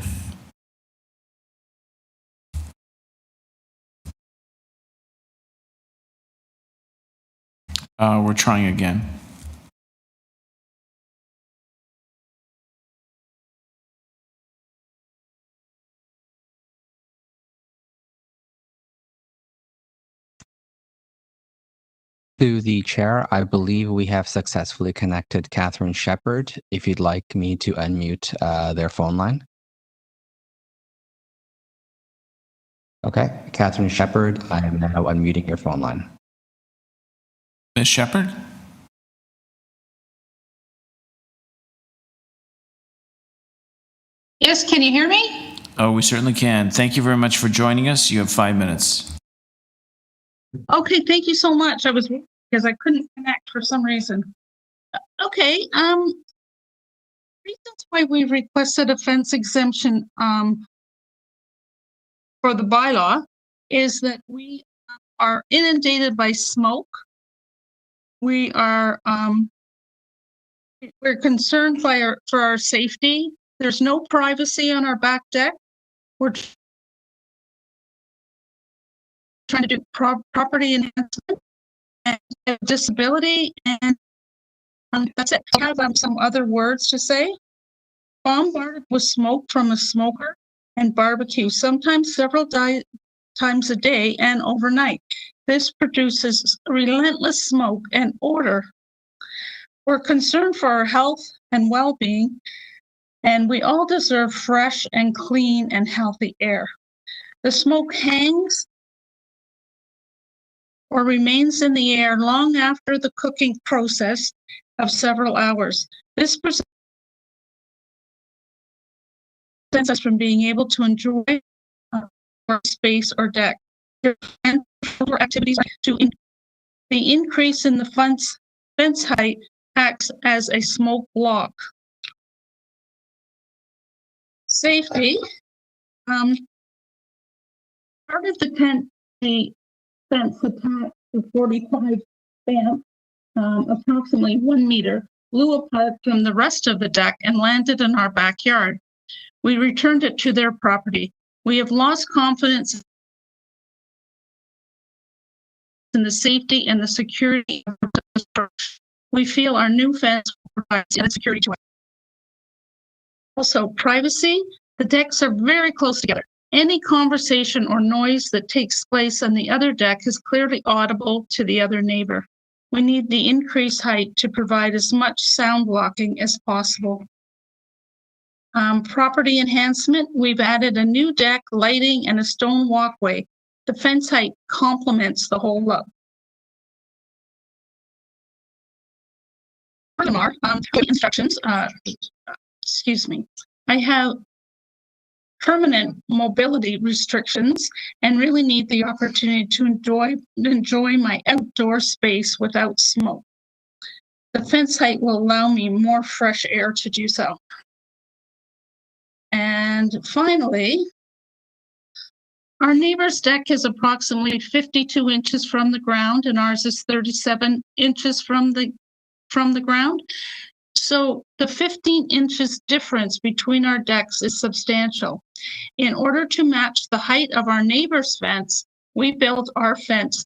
We're trying again. To the chair, I believe we have successfully connected Catherine Sheppard. If you'd like me to unmute their phone line. Okay, Catherine Sheppard, I am now unmuting your phone line. Ms. Sheppard? Yes, can you hear me? Oh, we certainly can. Thank you very much for joining us. You have 5 minutes. Okay, thank you so much. Because I couldn't connect for some reason. Okay, reasons why we requested a fence exemption for the bylaw is that we are inundated by smoke. We are we're concerned for our safety. There's no privacy on our back deck. We're trying to do property enhancement and disability, and that's it. I have some other words to say. Bombarded with smoke from a smoker and barbecue, sometimes several times a day and overnight. This produces relentless smoke and odor. We're concerned for our health and well-being, and we all deserve fresh and clean and healthy air. The smoke hangs or remains in the air long after the cooking process of several hours. This prevents us from being able to enjoy our space or deck. And for activities the increase in the fence height acts as a smoke block. Safety. Part of the fence attached to 45 stamp, approximately 1 meter, blew apart from the rest of the deck and landed in our backyard. We returned it to their property. We have lost confidence in the safety and the security of this approach. We feel our new fence provides security to us. Also, privacy. The decks are very close together. Any conversation or noise that takes place on the other deck is clearly audible to the other neighbor. We need the increased height to provide as much sound blocking as possible. Property enhancement, we've added a new deck, lighting, and a stone walkway. The fence height complements the whole look. Furthermore, instructions, excuse me, I have permanent mobility restrictions and really need the opportunity to enjoy my outdoor space without smoke. The fence height will allow me more fresh air to do so. And finally, our neighbor's deck is approximately 52 inches from the ground, and ours is 37 inches from the ground. So the 15 inches difference between our decks is substantial. In order to match the height of our neighbor's fence, we built our fence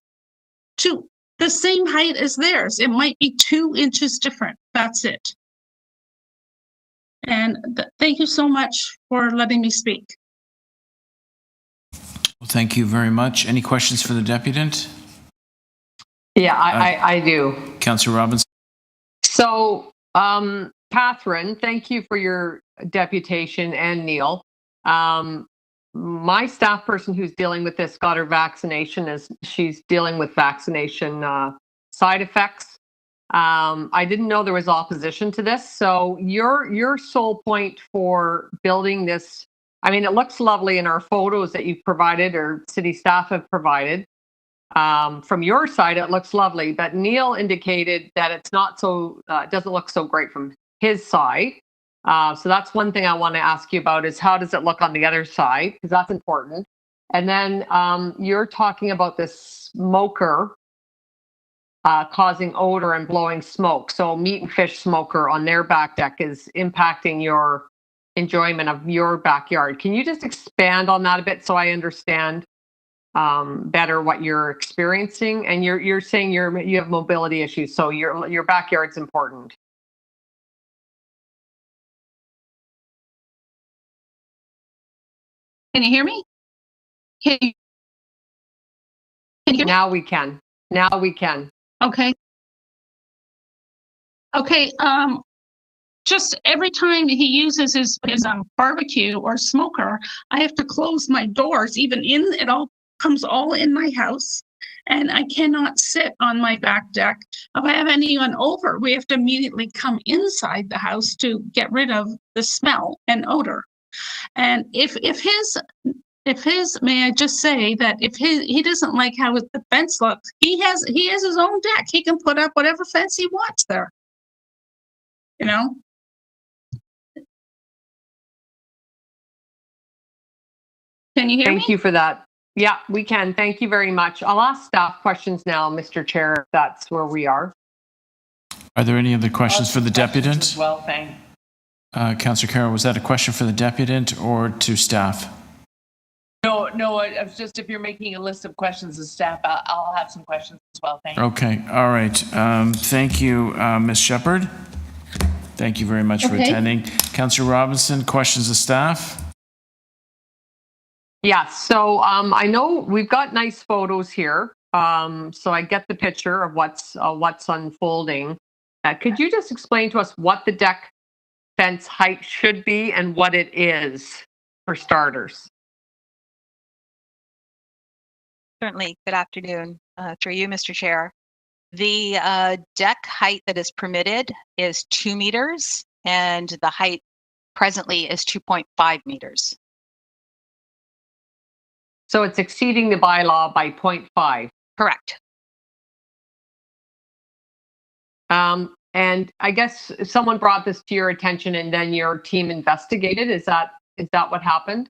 to the same height as theirs. It might be 2 inches different. That's it. And thank you so much for letting me speak. Well, thank you very much. Any questions for the deputant? Yeah, I do. Councillor Robinson. So, Catherine, thank you for your deputation, and Neil. My staff person who's dealing with this got her vaccination, as she's dealing with vaccination side effects. I didn't know there was opposition to this. So your sole point for building this, I mean, it looks lovely in our photos that you've provided or city staff have provided. From your side, it looks lovely, but Neil indicated that it's not so, it doesn't look so great from his side. So that's one thing I want to ask you about is how does it look on the other side? Because that's important. And then you're talking about this smoker causing odor and blowing smoke. So meat and fish smoker on their back deck is impacting your enjoyment of your backyard. Can you just expand on that a bit so I understand better what you're experiencing? And you're saying you have mobility issues, so your backyard's important. Can you hear me? Can you hear me? Now we can. Now we can. Okay. Okay. Just every time he uses his barbecue or smoker, I have to close my doors. Even it all comes all in my house. And I cannot sit on my back deck. If I have anyone over, we have to immediately come inside the house to get rid of the smell and odor. And if his, may I just say that if he doesn't like how the fence looks, he has his own deck. He can put up whatever fence he wants there. You know? Can you hear me? Thank you for that. Yeah, we can. Thank you very much. I'll ask staff questions now, Mr. Chair, if that's where we are. Are there any other questions for the deputant? Well, thanks. Councillor Carroll, was that a question for the deputant or to staff? No, I was just, if you're making a list of questions as staff, I'll have some questions as well. Thank you. Okay, all right. Thank you, Ms. Sheppard. Thank you very much for attending. Councillor Robinson, questions of staff? Yeah, so I know we've got nice photos here. So I get the picture of what's unfolding. Could you just explain to us what the deck fence height should be and what it is, for starters? Certainly. Good afternoon. Through you, Mr. Chair. The deck height that is permitted is 2 meters, and the height presently is 2.5 meters. So it's exceeding the bylaw by 0.5. Correct. And I guess someone brought this to your attention and then your team investigated. Is that what happened?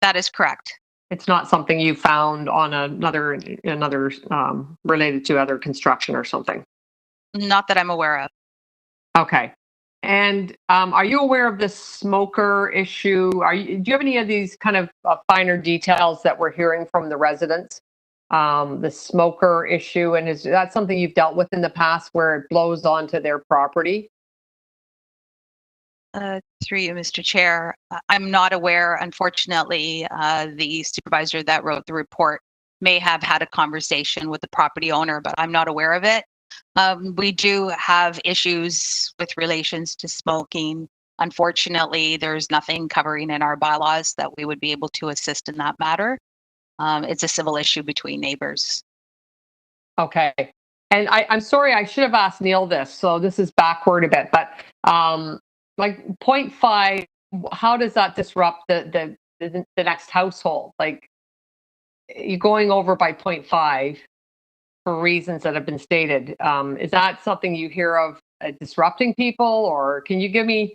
That is correct. It's not something you found on another related to other construction or something? Not that I'm aware of. Okay. And are you aware of the smoker issue? Do you have any of these kind of finer details that we're hearing from the residents? The smoker issue, and is that something you've dealt with in the past where it blows onto their property? Through you, Mr. Chair. I'm not aware. Unfortunately, the supervisor that wrote the report may have had a conversation with the property owner, but I'm not aware of it. We do have issues with relations to smoking. Unfortunately, there's nothing covering in our bylaws that we would be able to assist in that matter. It's a civil issue between neighbors. Okay. And I'm sorry, I should have asked Neil this, so this is backward a bit, but like 0.5, how does that disrupt the next household? Like, you're going over by 0.5 for reasons that have been stated. Is that something you hear of disrupting people, or can you give me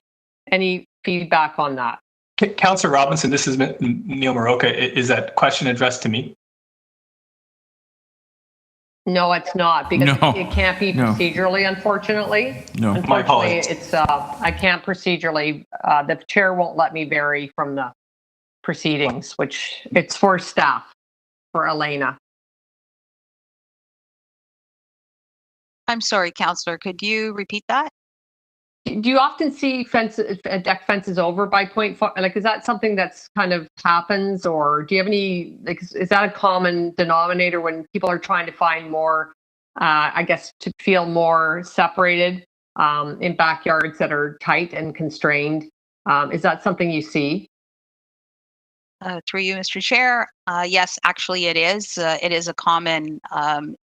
any feedback on that? Councillor Robinson, this is Neil Maroka. Is that question addressed to me? No, it's not, because it can't be procedurally, unfortunately. No, my apologies. It's I can't procedurally. The chair won't let me vary from the proceedings, which it's for staff, for Elvina. I'm sorry, Councillor, could you repeat that? Do you often see deck fences over by 0.5? Like, is that something that's kind of happens, or do you have any, like, is that a common denominator when people are trying to find more, I guess, to feel more separated in backyards that are tight and constrained? Is that something you see? Through you, Mr. Chair. Yes, actually it is. It is a common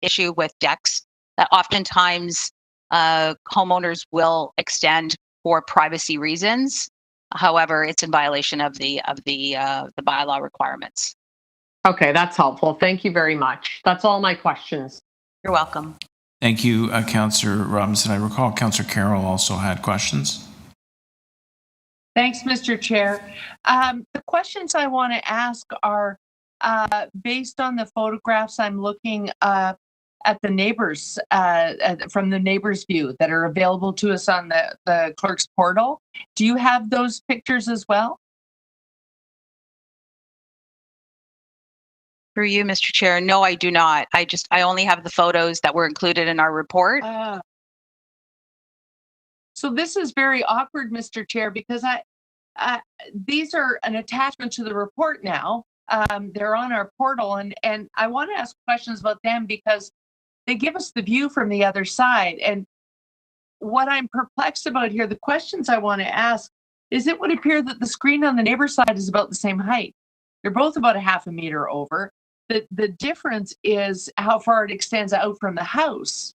issue with decks that oftentimes homeowners will extend for privacy reasons. However, it's in violation of the bylaw requirements. Okay, that's helpful. Thank you very much. That's all my questions. You're welcome. Thank you, Councillor Robinson. I recall Councillor Carroll also had questions. Thanks, Mr. Chair. The questions I want to ask are based on the photographs I'm looking at the neighbors, from the neighbors' view that are available to us on the clerk's portal. Do you have those pictures as well? Through you, Mr. Chair. No, I do not. I only have the photos that were included in our report. So this is very awkward, Mr. Chair, because these are an attachment to the report now. They're on our portal, and I want to ask questions about them because they give us the view from the other side. And what I'm perplexed about here, the questions I want to ask is, it would appear that the screen on the neighbor side is about the same height. They're both about 0.5 meter over. the difference is how far it extends out from the house.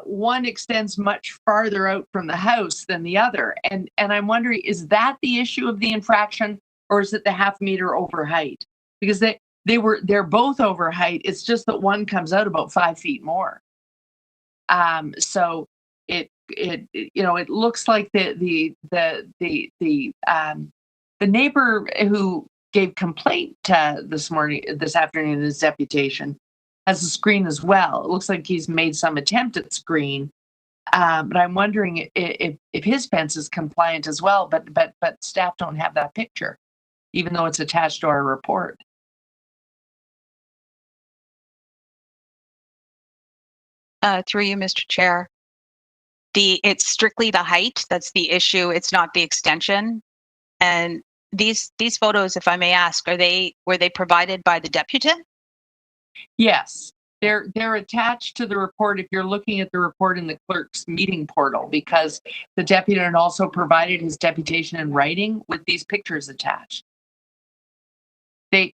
One extends much farther out from the house than the other. And I'm wondering, is that the issue of the infraction, or is it the half meter over height? Because they're both over height. It's just that one comes out about 5 feet more. So it looks like the neighbor who gave complaint this afternoon in his deputation has a screen as well. It looks like he's made some attempt at screen, but I'm wondering if his fence is compliant as well. But staff don't have that picture, even though it's attached to our report. Through you, Mr. Chair. It's strictly the height that's the issue. It's not the extension. And these photos, if I may ask, were they provided by the deputant? Yes, they're attached to the report if you're looking at the report in the clerk's meeting portal, because the deputant also provided his deputation in writing with these pictures attached. They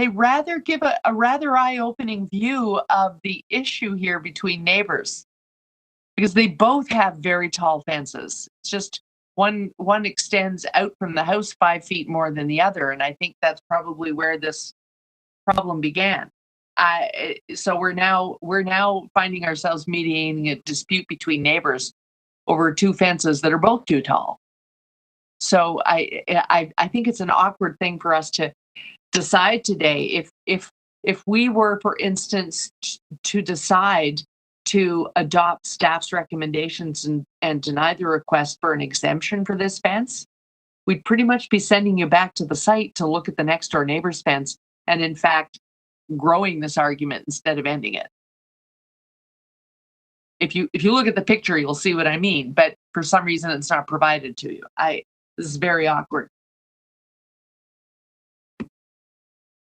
rather give a rather eye-opening view of the issue here between neighbors, because they both have very tall fences. It's just one extends out from the house 5 feet more than the other, and I think that's probably where this problem began. So we're now finding ourselves mediating a dispute between neighbors over two fences that are both too tall. So I think it's an awkward thing for us to decide today. If we were, for instance, to decide to adopt staff's recommendations and deny the request for an exemption for this fence, we'd pretty much be sending you back to the site to look at the next door neighbor's fence, and in fact, growing this argument instead of ending it. If you look at the picture, you'll see what I mean, but for some reason it's not provided to you. This is very awkward.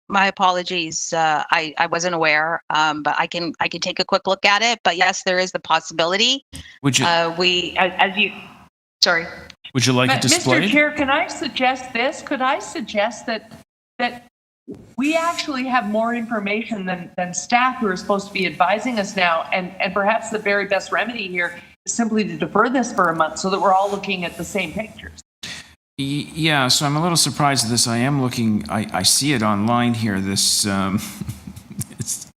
My apologies. I wasn't aware, but I can take a quick look at it. But yes, there is the possibility. Would you? Sorry. Would you like it displayed? Mr. Chair, can I suggest this? Could I suggest that we actually have more information than staff who are supposed to be advising us now, and perhaps the very best remedy here is simply to defer this for a month so that we're all looking at the same pictures. Yeah, so I'm a little surprised at this. I am looking, I see it online here, this it's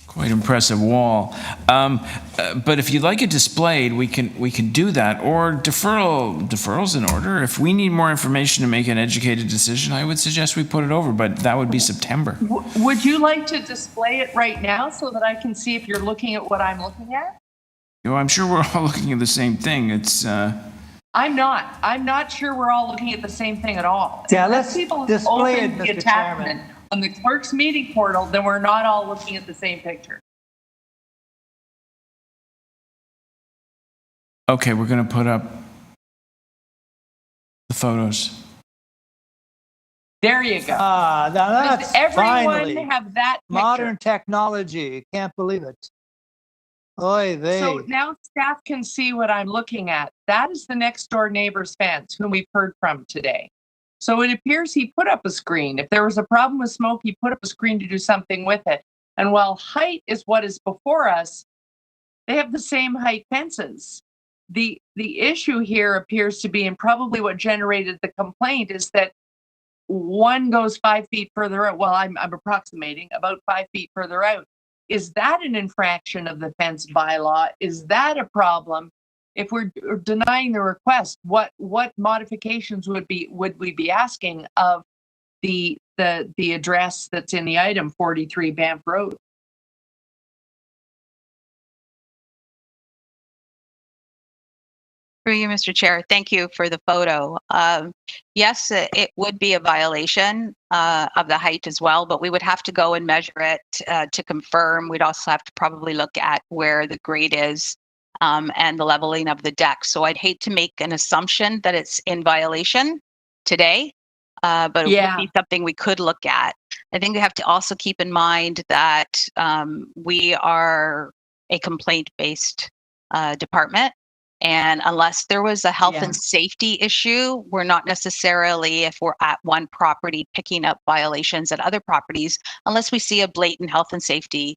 quite impressive wall. But if you'd like it displayed, we can do that, or deferral's in order. If we need more information to make an educated decision, I would suggest we put it over, but that would be September. Would you like to display it right now so that I can see if you're looking at what I'm looking at? You know, I'm sure we're all looking at the same thing. It's I'm not sure we're all looking at the same thing at all. Yeah, Unless let's people display it, open the Mr. attachment Chairman. on the clerk's meeting portal, then we're not all looking at the same picture. okay. We're going to put up the photos. There you go. Now that's Does everyone finally have that picture? modern technology. Can't believe it. Oy vey. So now staff can see what I'm looking at. That is the next door neighbor's fence, whom we've heard from today. So it appears he put up a screen. If there was a problem with smoke, he put up a screen to do something with it. And while height is what is before us, they have the same height fences. The issue here appears to be, and probably what generated the complaint, is that one goes 5 feet further out. Well, I'm approximating about 5 feet further out. Is that an infraction of the fence bylaw? Is that a problem? If we're denying the request, what modifications would we be asking of the address that's in the item, 43 Banff Road? Through you, Mr. Chair. Thank you for the photo. Yes, it would be a violation of the height as well, but we would have to go and measure it to confirm. We'd also have to probably look at where the grade is and the leveling of the deck. So I'd hate to make an assumption that it's in violation today, but it would be something we could look at. I think we have to also keep in mind that we are a complaint-based department. And unless there was a health and safety issue, we're not necessarily, if we're at one property, picking up violations at other properties. Unless we see a blatant health and safety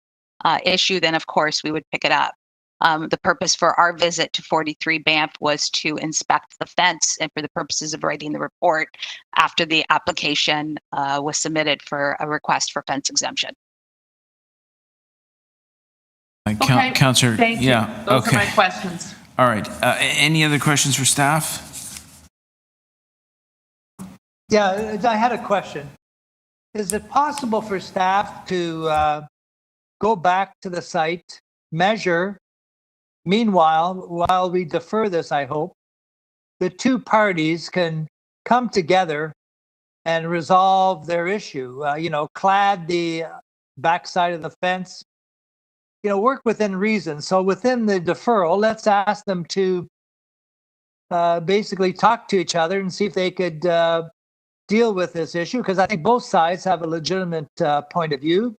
issue, then of course we would pick it up. The purpose for our visit to 43 Banff was to inspect the fence and for the purposes of writing the report after the application was submitted for a request for fence exemption. Okay, Councillor, thank you. yeah, Those okay. are my questions. All right. Any other questions for staff? Yeah, I had a question. Is it possible for staff to go back to the site, measure, meanwhile, while we defer this, I hope, the two parties can come together and resolve their issue, clad the backside of the fence, work within reason. So within the deferral, let's ask them to basically talk to each other and see if they could deal with this issue, because I think both sides have a legitimate point of view.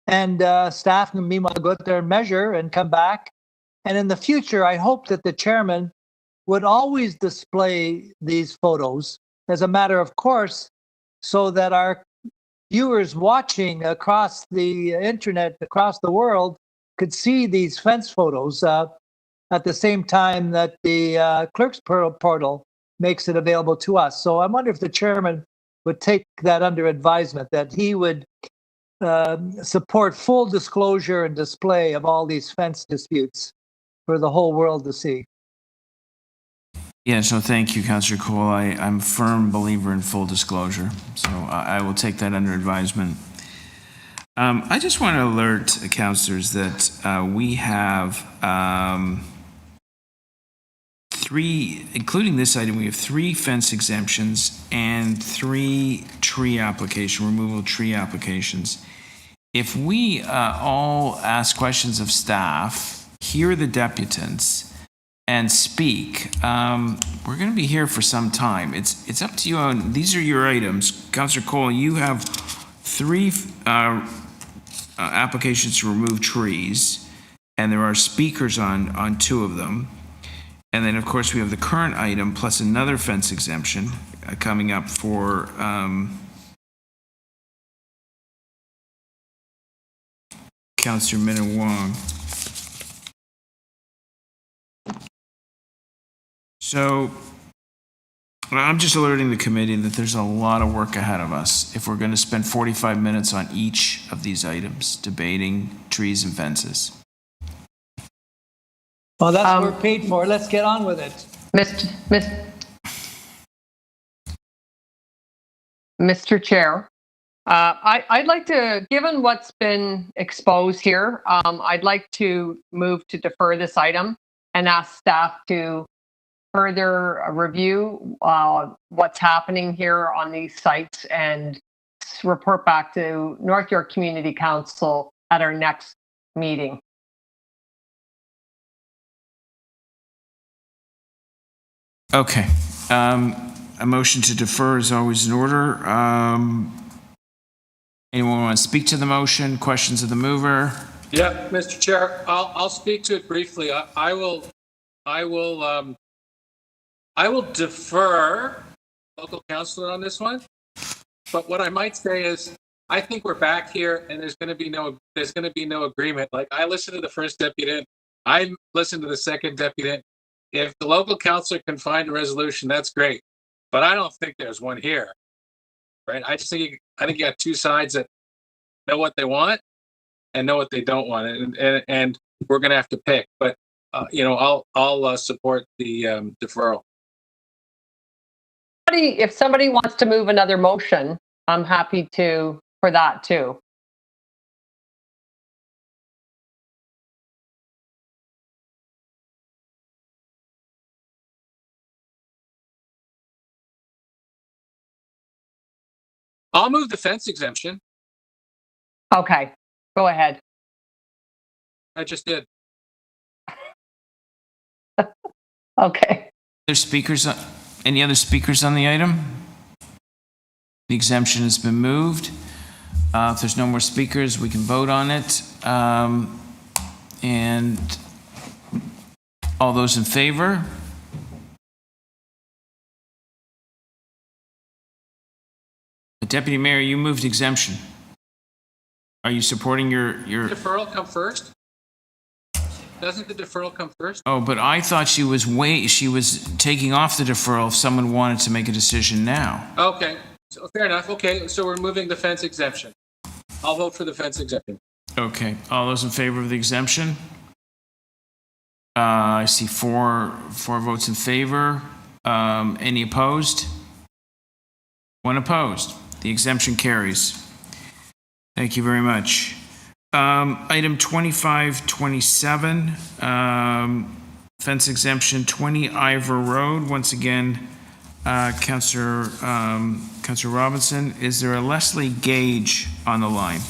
And staff can meanwhile go out there and measure and come back. And in the future, I hope that the chairman would always display these photos as a matter of course, so that our viewers watching across the internet, across the world, could see these fence photos at the same time that the clerk's portal makes it available to us. So I wonder if the chairman would take that under advisement, that he would support full disclosure and display of all these fence disputes for the whole world to see. Yeah, so thank you, Councillor Cole. I'm a firm believer in full disclosure, so I will take that under advisement. I just want to alert councillors that we have including this item, we have 3 fence exemptions and 3 removal tree applications. If we all ask questions of staff, hear the deputants, and speak, we're going to be here for some time. It's up to you. These are your items. Councillor Cole, you have 3 applications to remove trees, and there are speakers on 2 of them. And then, of course, we have the current item plus another fence exemption coming up for Councillor Minna-Wong. So I'm just alerting the committee that there's a lot of work ahead of us if we're going to spend 45 minutes on each of these items debating trees and fences. Well, that's what we're paid for. Let's get on with it. Mr. Chair, I'd like to, given what's been exposed here, I'd like to move to defer this item and ask staff to further review what's happening here on these sites and report back to North York Community Council at our next meeting. Okay. A motion to defer is always in order. Anyone want to speak to the motion? Questions of the mover? Yeah, Mr. Chair, I'll speak to it briefly. I will defer local council on this one. But what I might say is, I think we're back here, and there's going to be no agreement. Like, I listened to the first deputant, I listened to the second deputant. If the local council can find a resolution, that's great. But I don't think there's one here, right? I think you got 2 sides that know what they want and know what they don't want, and we're going to have to pick. But I'll support the deferral. If somebody wants to move another motion, I'm happy for that too. I'll move the fence exemption. Okay, go ahead. I just did. Okay. Any other speakers on the item? The exemption has been moved. If there's no more speakers, we can vote on it. And All those in favor? Deputy Mayor, you moved exemption. Are you supporting your? Deferral come first? Doesn't the deferral come first? Oh, but I thought she was taking off the deferral if someone wanted to make a decision now. Okay, so fair enough. Okay, so we're moving the fence exemption. I'll vote for the fence exemption. Okay, all those in favor of the exemption? I see four votes in favor. Any opposed? One opposed. The exemption carries. Thank you very much. Item 2527, fence exemption 20 Ivor Road. Once again, Councillor Robinson. Is there a Leslie Gage on the line?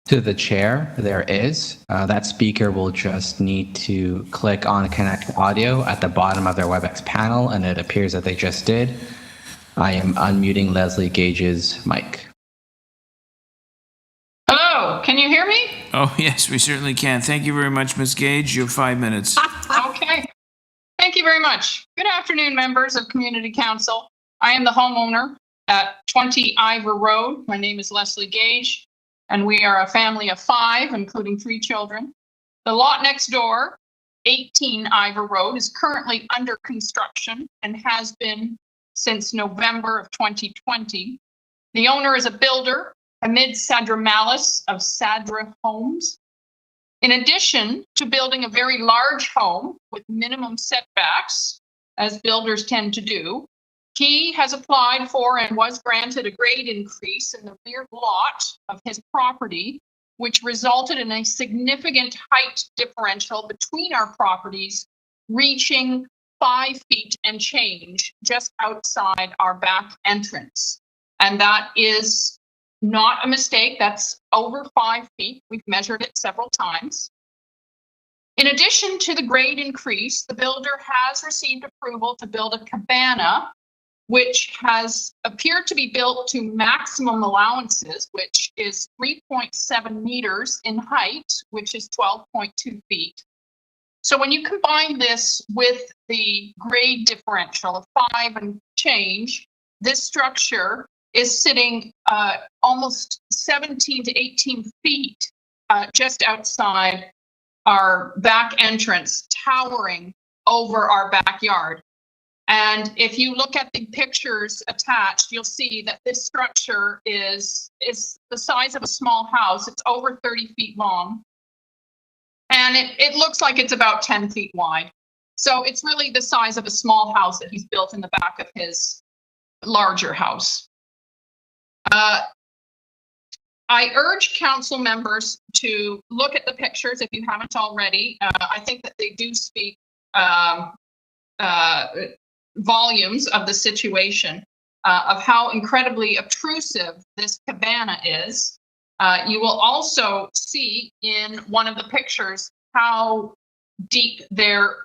To the chair, there is. That speaker will just need to click on Connect Audio at the bottom of their WebEx panel, and it appears that they just did. I am unmuting Leslie Gage's mic. Hello, can you hear me? Oh, yes, we certainly can. Thank you very much, Ms. Gage. You have 5 minutes. Okay. Thank you very much. Good afternoon, members of Community Council. I am the homeowner at 20 Ivor Road. My name is Leslie Gage, and we are a family of 5, including 3 children. The lot next door, 18 Ivor Road, is currently under construction and has been since November of 2020. The owner is a builder, Hamid Sadra Malis of Sadra Homes. In addition to building a very large home with minimum setbacks, as builders tend to do, he has applied for and was granted a grade increase in the rear lot of his property, which resulted in a significant height differential between our properties, reaching 5 feet and change just outside our back entrance. And that is not a mistake. That's over 5 feet. We've measured it several times. In addition to the grade increase, the builder has received approval to build a cabana, which has appeared to be built to maximum allowances, which is 3.7 meters in height, which is 12.2 feet. So when you combine this with the grade differential of 5 and change, this structure is sitting almost 17 to 18 feet just outside our back entrance, towering over our backyard. And if you look at the pictures attached, you'll see that this structure is the size of a small house. It's over 30 feet long. And it looks like it's about 10 feet wide. So it's really the size of a small house that he's built in the back of his larger house. I urge council members to look at the pictures if you haven't already. I think that they do speak volumes of the situation, of how incredibly obtrusive this cabana is. You will also see in one of the pictures how deep their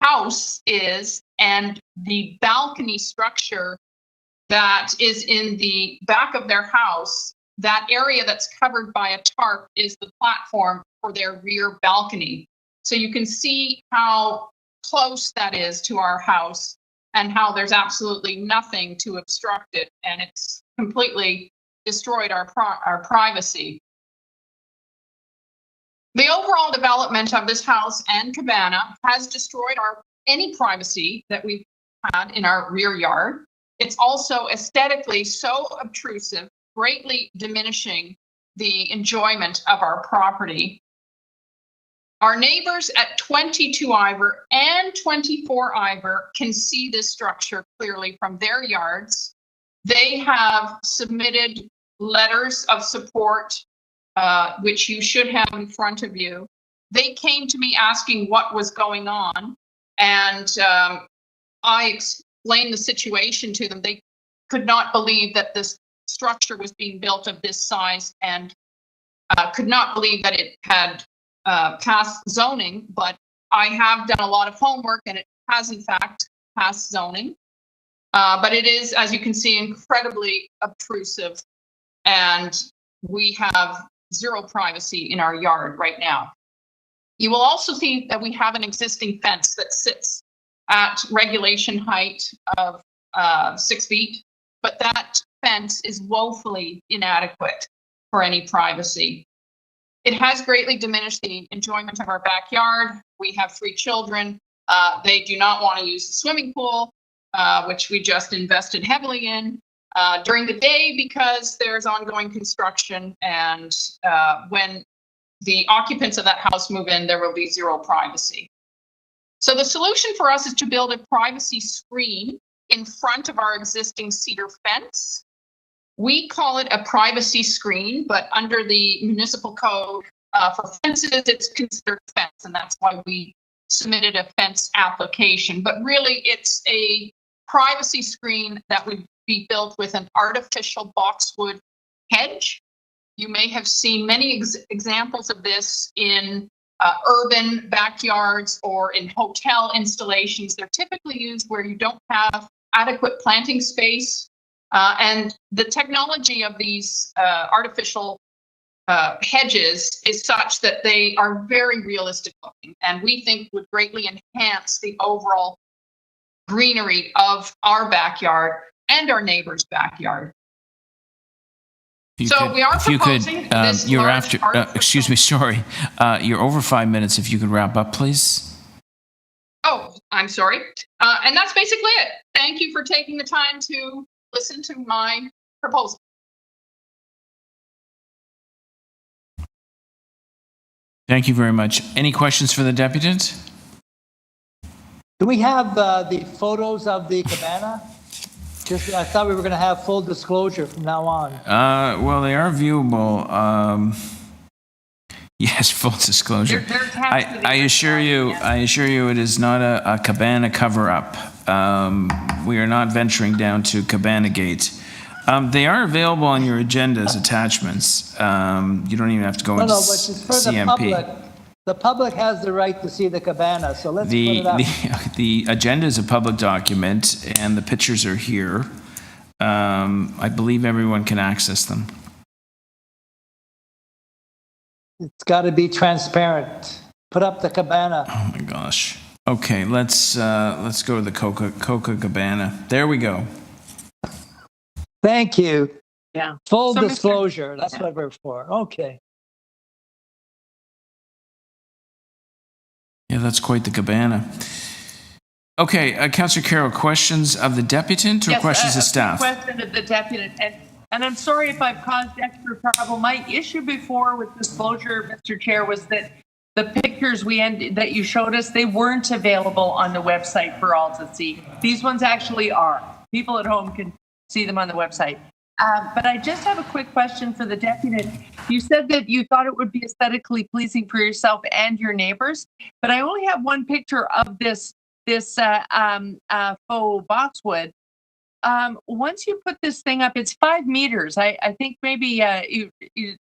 house is, and the balcony structure that is in the back of their house. That area that's covered by a tarp is the platform for their rear balcony. So you can see how close that is to our house and how there's absolutely nothing to obstruct it, and it's completely destroyed our privacy. The overall development of this house and cabana has destroyed any privacy that we've had in our rear yard. It's also aesthetically so obtrusive, greatly diminishing the enjoyment of our property. Our neighbors at 22 Ivor and 24 Ivor can see this structure clearly from their yards. They have submitted letters of support, which you should have in front of you. They came to me asking what was going on, and I explained the situation to them. They could not believe that this structure was being built of this size, and could not believe that it had passed zoning, but I have done a lot of homework, and it has in fact passed zoning. But it is, as you can see, incredibly obtrusive and we have zero privacy in our yard right now. You will also see that we have an existing fence that sits at regulation height of 6 feet, but that fence is woefully inadequate for any privacy. It has greatly diminished the enjoyment of our backyard. We have 3 children. They do not want to use the swimming pool, which we just invested heavily in during the day because there's ongoing construction. And when the occupants of that house move in, there will be zero privacy. So the solution for us is to build a privacy screen in front of our existing cedar fence. We call it a privacy screen, but under the municipal code for fences, it's considered fence, and that's why we submitted a fence application. But really, it's a privacy screen that would be built with an artificial boxwood hedge. You may have seen many examples of this in urban backyards or in hotel installations. They're typically used where you don't have adequate planting space. And the technology of these artificial hedges is such that they are very realistic looking, and we think would greatly enhance the overall greenery of our backyard and our neighbor's backyard. So we are proposing this you're large after, excuse me, sorry. You're over 5 minutes. If you could wrap up, please. Oh, I'm sorry. And that's basically it. Thank you for taking the time to listen to my proposal. Thank you very much. Any questions for the deputant? Do we have the photos of the cabana? Just, I thought we were going to have full disclosure from now on. Well, they are viewable. Yes, full disclosure. I assure you, it is not a cabana cover-up. We are not venturing down to Cabana Gate. They are available on your agenda as attachments. You don't even have to go into but it's for CMP. the public. The public has the right to see the cabana, so let's put it up. The agenda is a public document, and the pictures are here. I believe everyone can access them. It's got to be transparent. Put up the cabana. Oh my gosh. Okay, let's go to the Coca Cabana. There we go. Thank you. Yeah. Full disclosure. That's what we're for. Okay. Yeah, that's quite the cabana. Okay, Councillor Carroll, questions of the deputant or Yes, questions of staff? Question of the deputant, and I'm sorry if I've caused extra trouble. My issue before with disclosure, Mr. Chair, was that the pictures that you showed us, they weren't available on the website for all to see. These ones actually are. People at home can see them on the website. But I just have a quick question for the deputant. You said that you thought it would be aesthetically pleasing for yourself and your neighbors, but I only have one picture of this faux boxwood. Once you put this thing up, it's 5 meters. I think maybe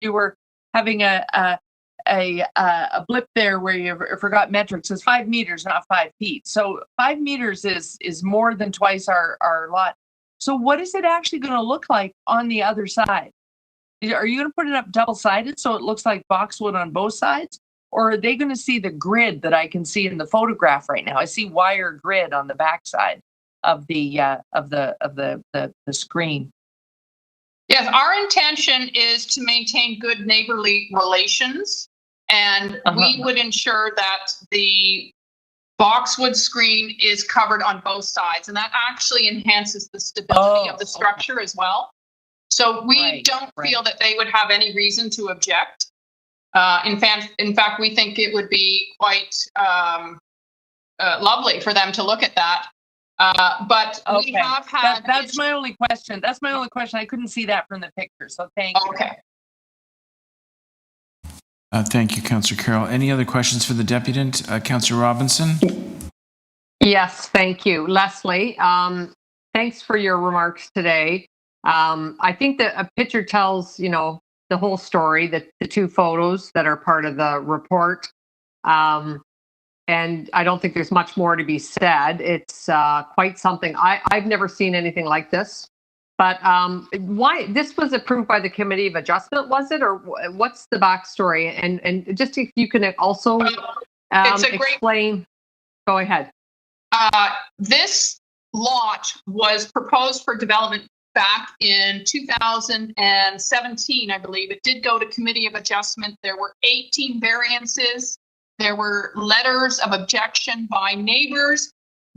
you were having a blip there where you forgot metrics. It's 5 meters, not 5 feet. So 5 meters is more than twice our lot. So what is it actually going to look like on the other side? Are you going to put it up double-sided so it looks like boxwood on both sides? Or are they going to see the grid that I can see in the photograph right now? I see wire grid on the backside of the screen. Yes, our intention is to maintain good neighborly relations, and we would ensure that the boxwood screen is covered on both sides, and that actually enhances the stability of the structure as well. So we don't feel that they would have any reason to object. In fact, we think it would be quite lovely for them to look at that. But we have had. That's my only question. That's my only question. I couldn't see that from the picture, so thank you. Okay. Thank you, Councillor Carroll. Any other questions for the deputant? Councillor Robinson? Yes, thank you. Leslie, thanks for your remarks today. I think that a picture tells, the whole story, the 2 photos that are part of the report. And I don't think there's much more to be said. It's quite something. I've never seen anything like this. But why this was approved by the Committee of Adjustment, was it, or what's the backstory? And just if you can also explain. Go ahead. This lot was proposed for development back in 2017, I believe. It did go to Committee of Adjustment. There were 18 variances. There were letters of objection by neighbors.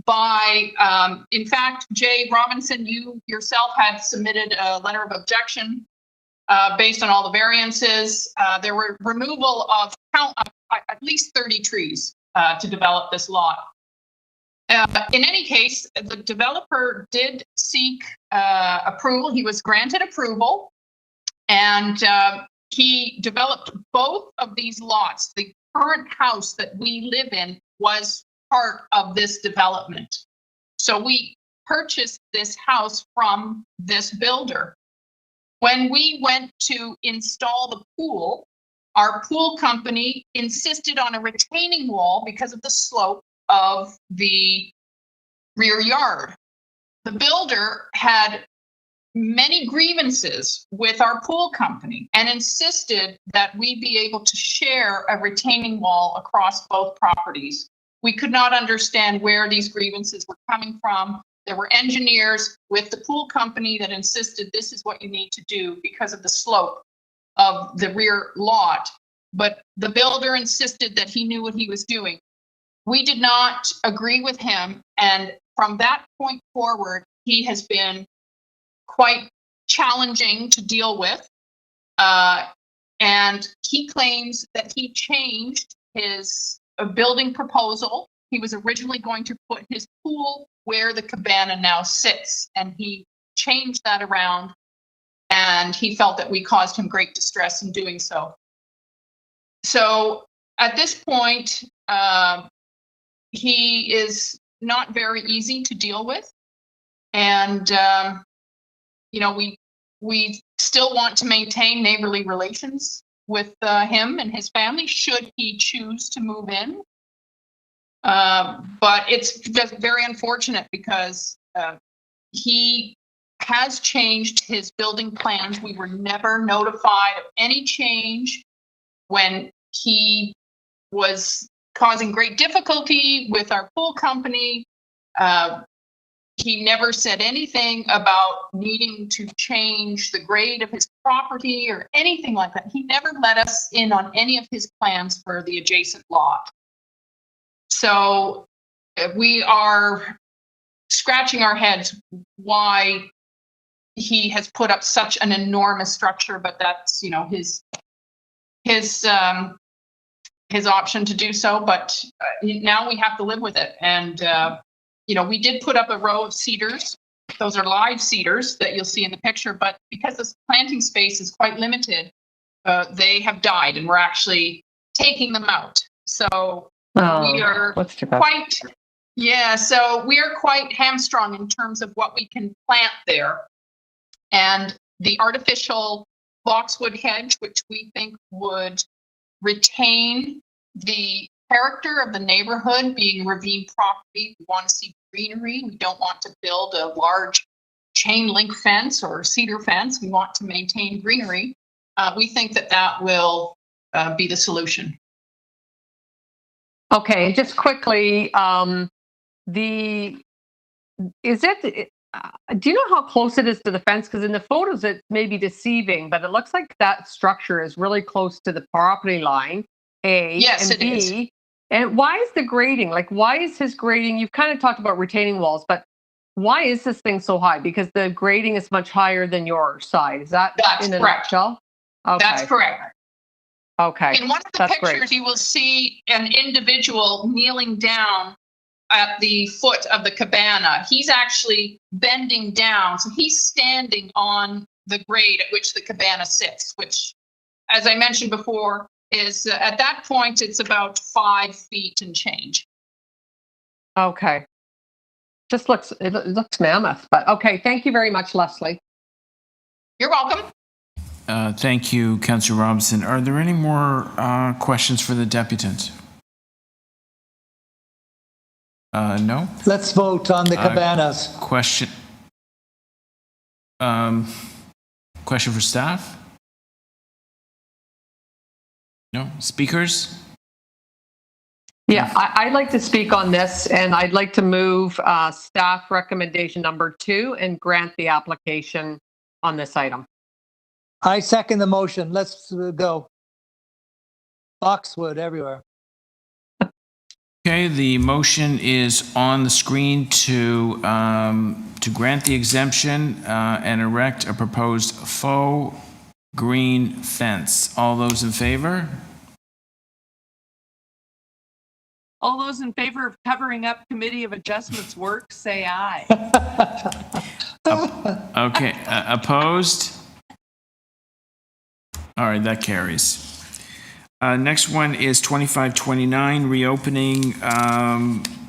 In fact, Jay Robinson, you yourself had submitted a letter of objection based on all the variances. There were removal of at least 30 trees to develop this lot. In any case, the developer did seek approval. He was granted approval, and he developed both of these lots. The current house that we live in was part of this development. So we purchased this house from this builder. When we went to install the pool, our pool company insisted on a retaining wall because of the slope of the rear yard. The builder had many grievances with our pool company and insisted that we be able to share a retaining wall across both properties. We could not understand where these grievances were coming from. There were engineers with the pool company that insisted this is what you need to do because of the slope of the rear lot. But the builder insisted that he knew what he was doing. We did not agree with him. And from that point forward, he has been quite challenging to deal with. And he claims that he changed his building proposal. He was originally going to put his pool where the cabana now sits, and he changed that around, and he felt that we caused him great distress in doing so. So at this point, he is not very easy to deal with. And, we still want to maintain neighborly relations with him and his family should he choose to move in. But it's just very unfortunate because he has changed his building plans. We were never notified of any change when he was causing great difficulty with our pool company. He never said anything about needing to change the grade of his property or anything like that. He never let us in on any of his plans for the adjacent lot. So we are scratching our heads why he has put up such an enormous structure, but that's, his option to do so. But now we have to live with it. And, we did put up a row of cedars. Those are live cedars that you'll see in the picture, but because this planting space is quite limited, they have died and we're actually taking them out. So we are quite hamstrung in terms of what we can plant there. And the artificial boxwood hedge, which we think would retain the character of the neighborhood, being ravine property. We want to see greenery. We don't want to build a large chain link fence or cedar fence. We want to maintain greenery. We think that will be the solution. Okay, just quickly, do you know how close it is to the fence? Because in the photos it may be deceiving, but it looks like that structure is really close to the property line. Yes, and it is. And why is the grading? Like, why is his grading? You've kind of talked about retaining walls, but why is this thing so high? Because the grading is much higher than your side. Is that's in a nutshell? Okay. That's correct. Okay. In one of the pictures, you will see an individual kneeling down at the foot of the cabana. He's actually bending down. So he's standing on the grade at which the cabana sits, which, as I mentioned before, is at that point, it's about 5 feet and change. Okay. It looks mammoth, but okay. Thank you very much, Leslie. You're welcome. Thank you, Councillor Robinson. Are there any more questions for the deputant? No? Let's vote on the cabanas. Question. Question for staff? No? Speakers? Yeah, I'd like to speak on this, and I'd like to move staff recommendation number 2 and grant the application on this item. I second the motion. Let's go. Boxwood everywhere. Okay, the motion is on the screen to grant the exemption and erect a proposed faux green fence. All those in favor? All those in favor of covering up Committee of Adjustments work, say aye. Okay, opposed? All right, that carries. Next one is 2529, reopening,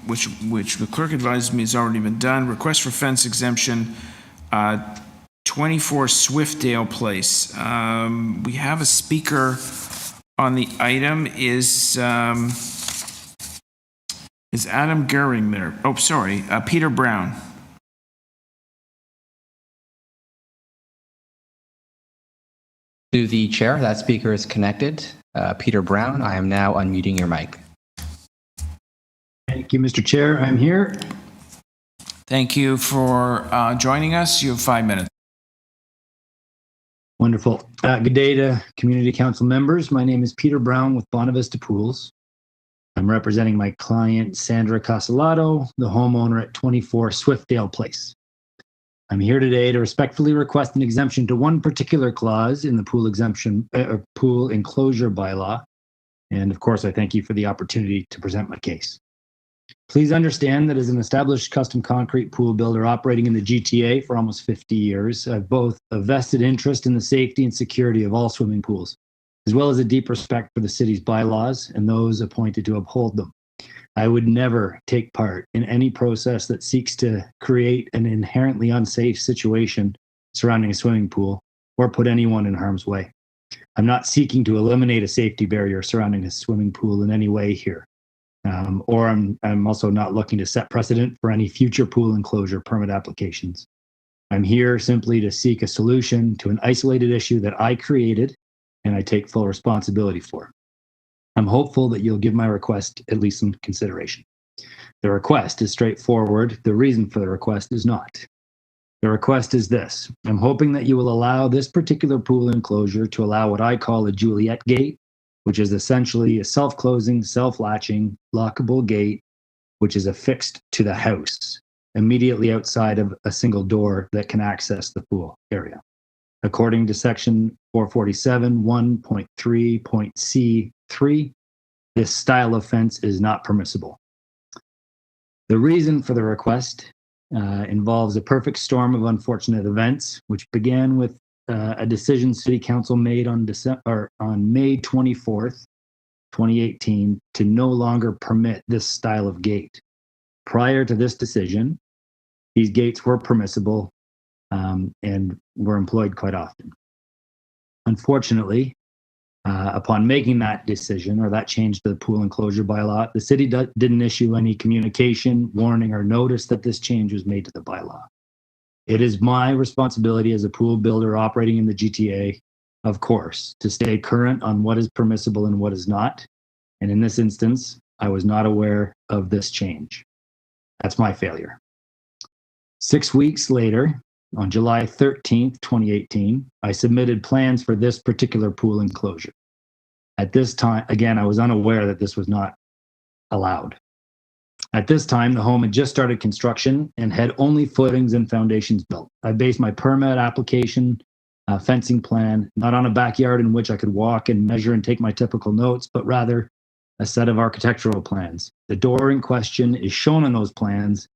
which the clerk advised me has already been done. Request for fence exemption, 24 Swiftdale Place. We have a speaker on the item. Is Adam Goering there? Oh, sorry, Peter Brown. To the chair, that speaker is connected. Peter Brown, I am now unmuting your mic. Thank you, Mr. Chair. I'm here. Thank you for joining us. You have 5 minutes. Wonderful. Good day to community council members. My name is Peter Brown with Bonavista Pools. I'm representing my client, Sandra Castellato, the homeowner at 24 Swiftdale Place. I'm here today to respectfully request an exemption to one particular clause in the pool enclosure bylaw. And of course, I thank you for the opportunity to present my case. Please understand that as an established custom concrete pool builder operating in the GTA for almost 50 years, I've both a vested interest in the safety and security of all swimming pools, as well as a deep respect for the city's bylaws and those appointed to uphold them. I would never take part in any process that seeks to create an inherently unsafe situation surrounding a swimming pool or put anyone in harm's way. I'm not seeking to eliminate a safety barrier surrounding a swimming pool in any way here. Or I'm also not looking to set precedent for any future pool enclosure permit applications. I'm here simply to seek a solution to an isolated issue that I created and I take full responsibility for. I'm hopeful that you'll give my request at least some consideration. The request is straightforward. The reason for the request is not. The request is this. I'm hoping that you will allow this particular pool enclosure to allow what I call a Juliet gate, which is essentially a self-closing, self-latching, lockable gate, which is affixed to the house, immediately outside of a single door that can access the pool area. According to section 447, 1.3.C3, this style of fence is not permissible. The reason for the request involves a perfect storm of unfortunate events, which began with a decision City Council made on May 24th, 2018, to no longer permit this style of gate. Prior to this decision, these gates were permissible and were employed quite often. Unfortunately, upon making that decision or that change to the pool enclosure bylaw, the city didn't issue any communication, warning, or notice that this change was made to the bylaw. It is my responsibility as a pool builder operating in the GTA, of course, to stay current on what is permissible and what is not. And in this instance, I was not aware of this change. That's my failure. 6 weeks later, on July 13th, 2018, I submitted plans for this particular pool enclosure. At this time, again, I was unaware that this was not allowed. At this time, the home had just started construction and had only footings and foundations built. I based my permit application, fencing plan, not on a backyard in which I could walk and measure and take my typical notes, but rather a set of architectural plans. The door in question is shown on those plans,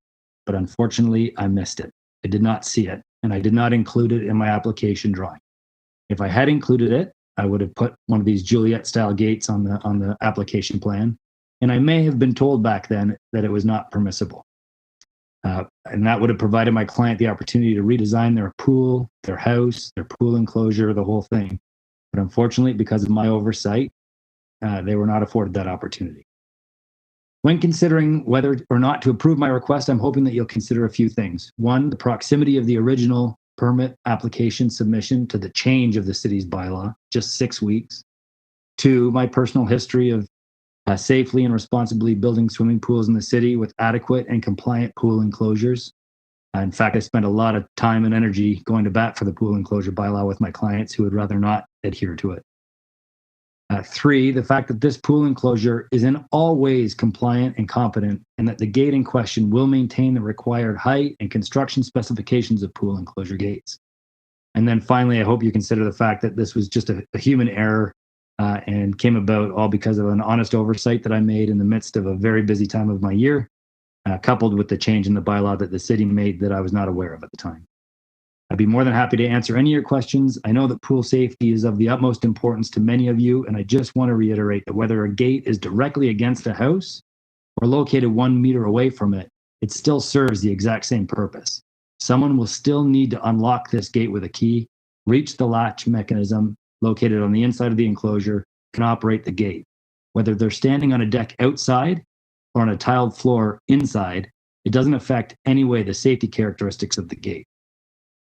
but unfortunately, I missed it. I did not see it, and I did not include it in my application drawing. If I had included it, I would have put one of these Juliet-style gates on the application plan, and I may have been told back then that it was not permissible. And that would have provided my client the opportunity to redesign their pool, their house, their pool enclosure, the whole thing. But unfortunately, because of my oversight, they were not afforded that opportunity. When considering whether or not to approve my request, I'm hoping that you'll consider a few things. One, the proximity of the original permit application submission to the change of the city's bylaw, just 6 weeks. 2, my personal history of safely and responsibly building swimming pools in the city with adequate and compliant pool enclosures. In fact, I spent a lot of time and energy going to bat for the pool enclosure bylaw with my clients who would rather not adhere to it. 3, the fact that this pool enclosure is in all ways compliant and competent, and that the gate in question will maintain the required height and construction specifications of pool enclosure gates. And then finally, I hope you consider the fact that this was just a human error and came about all because of an honest oversight that I made in the midst of a very busy time of my year, coupled with the change in the bylaw that the city made that I was not aware of at the time. I'd be more than happy to answer any of your questions. I know that pool safety is of the utmost importance to many of you, and I just want to reiterate that whether a gate is directly against a house or located 1 meter away from it, it still serves the exact same purpose. Someone will still need to unlock this gate with a key, reach the latch mechanism located on the inside of the enclosure, and operate the gate. Whether they're standing on a deck outside or on a tiled floor inside, it doesn't affect any way the safety characteristics of the gate.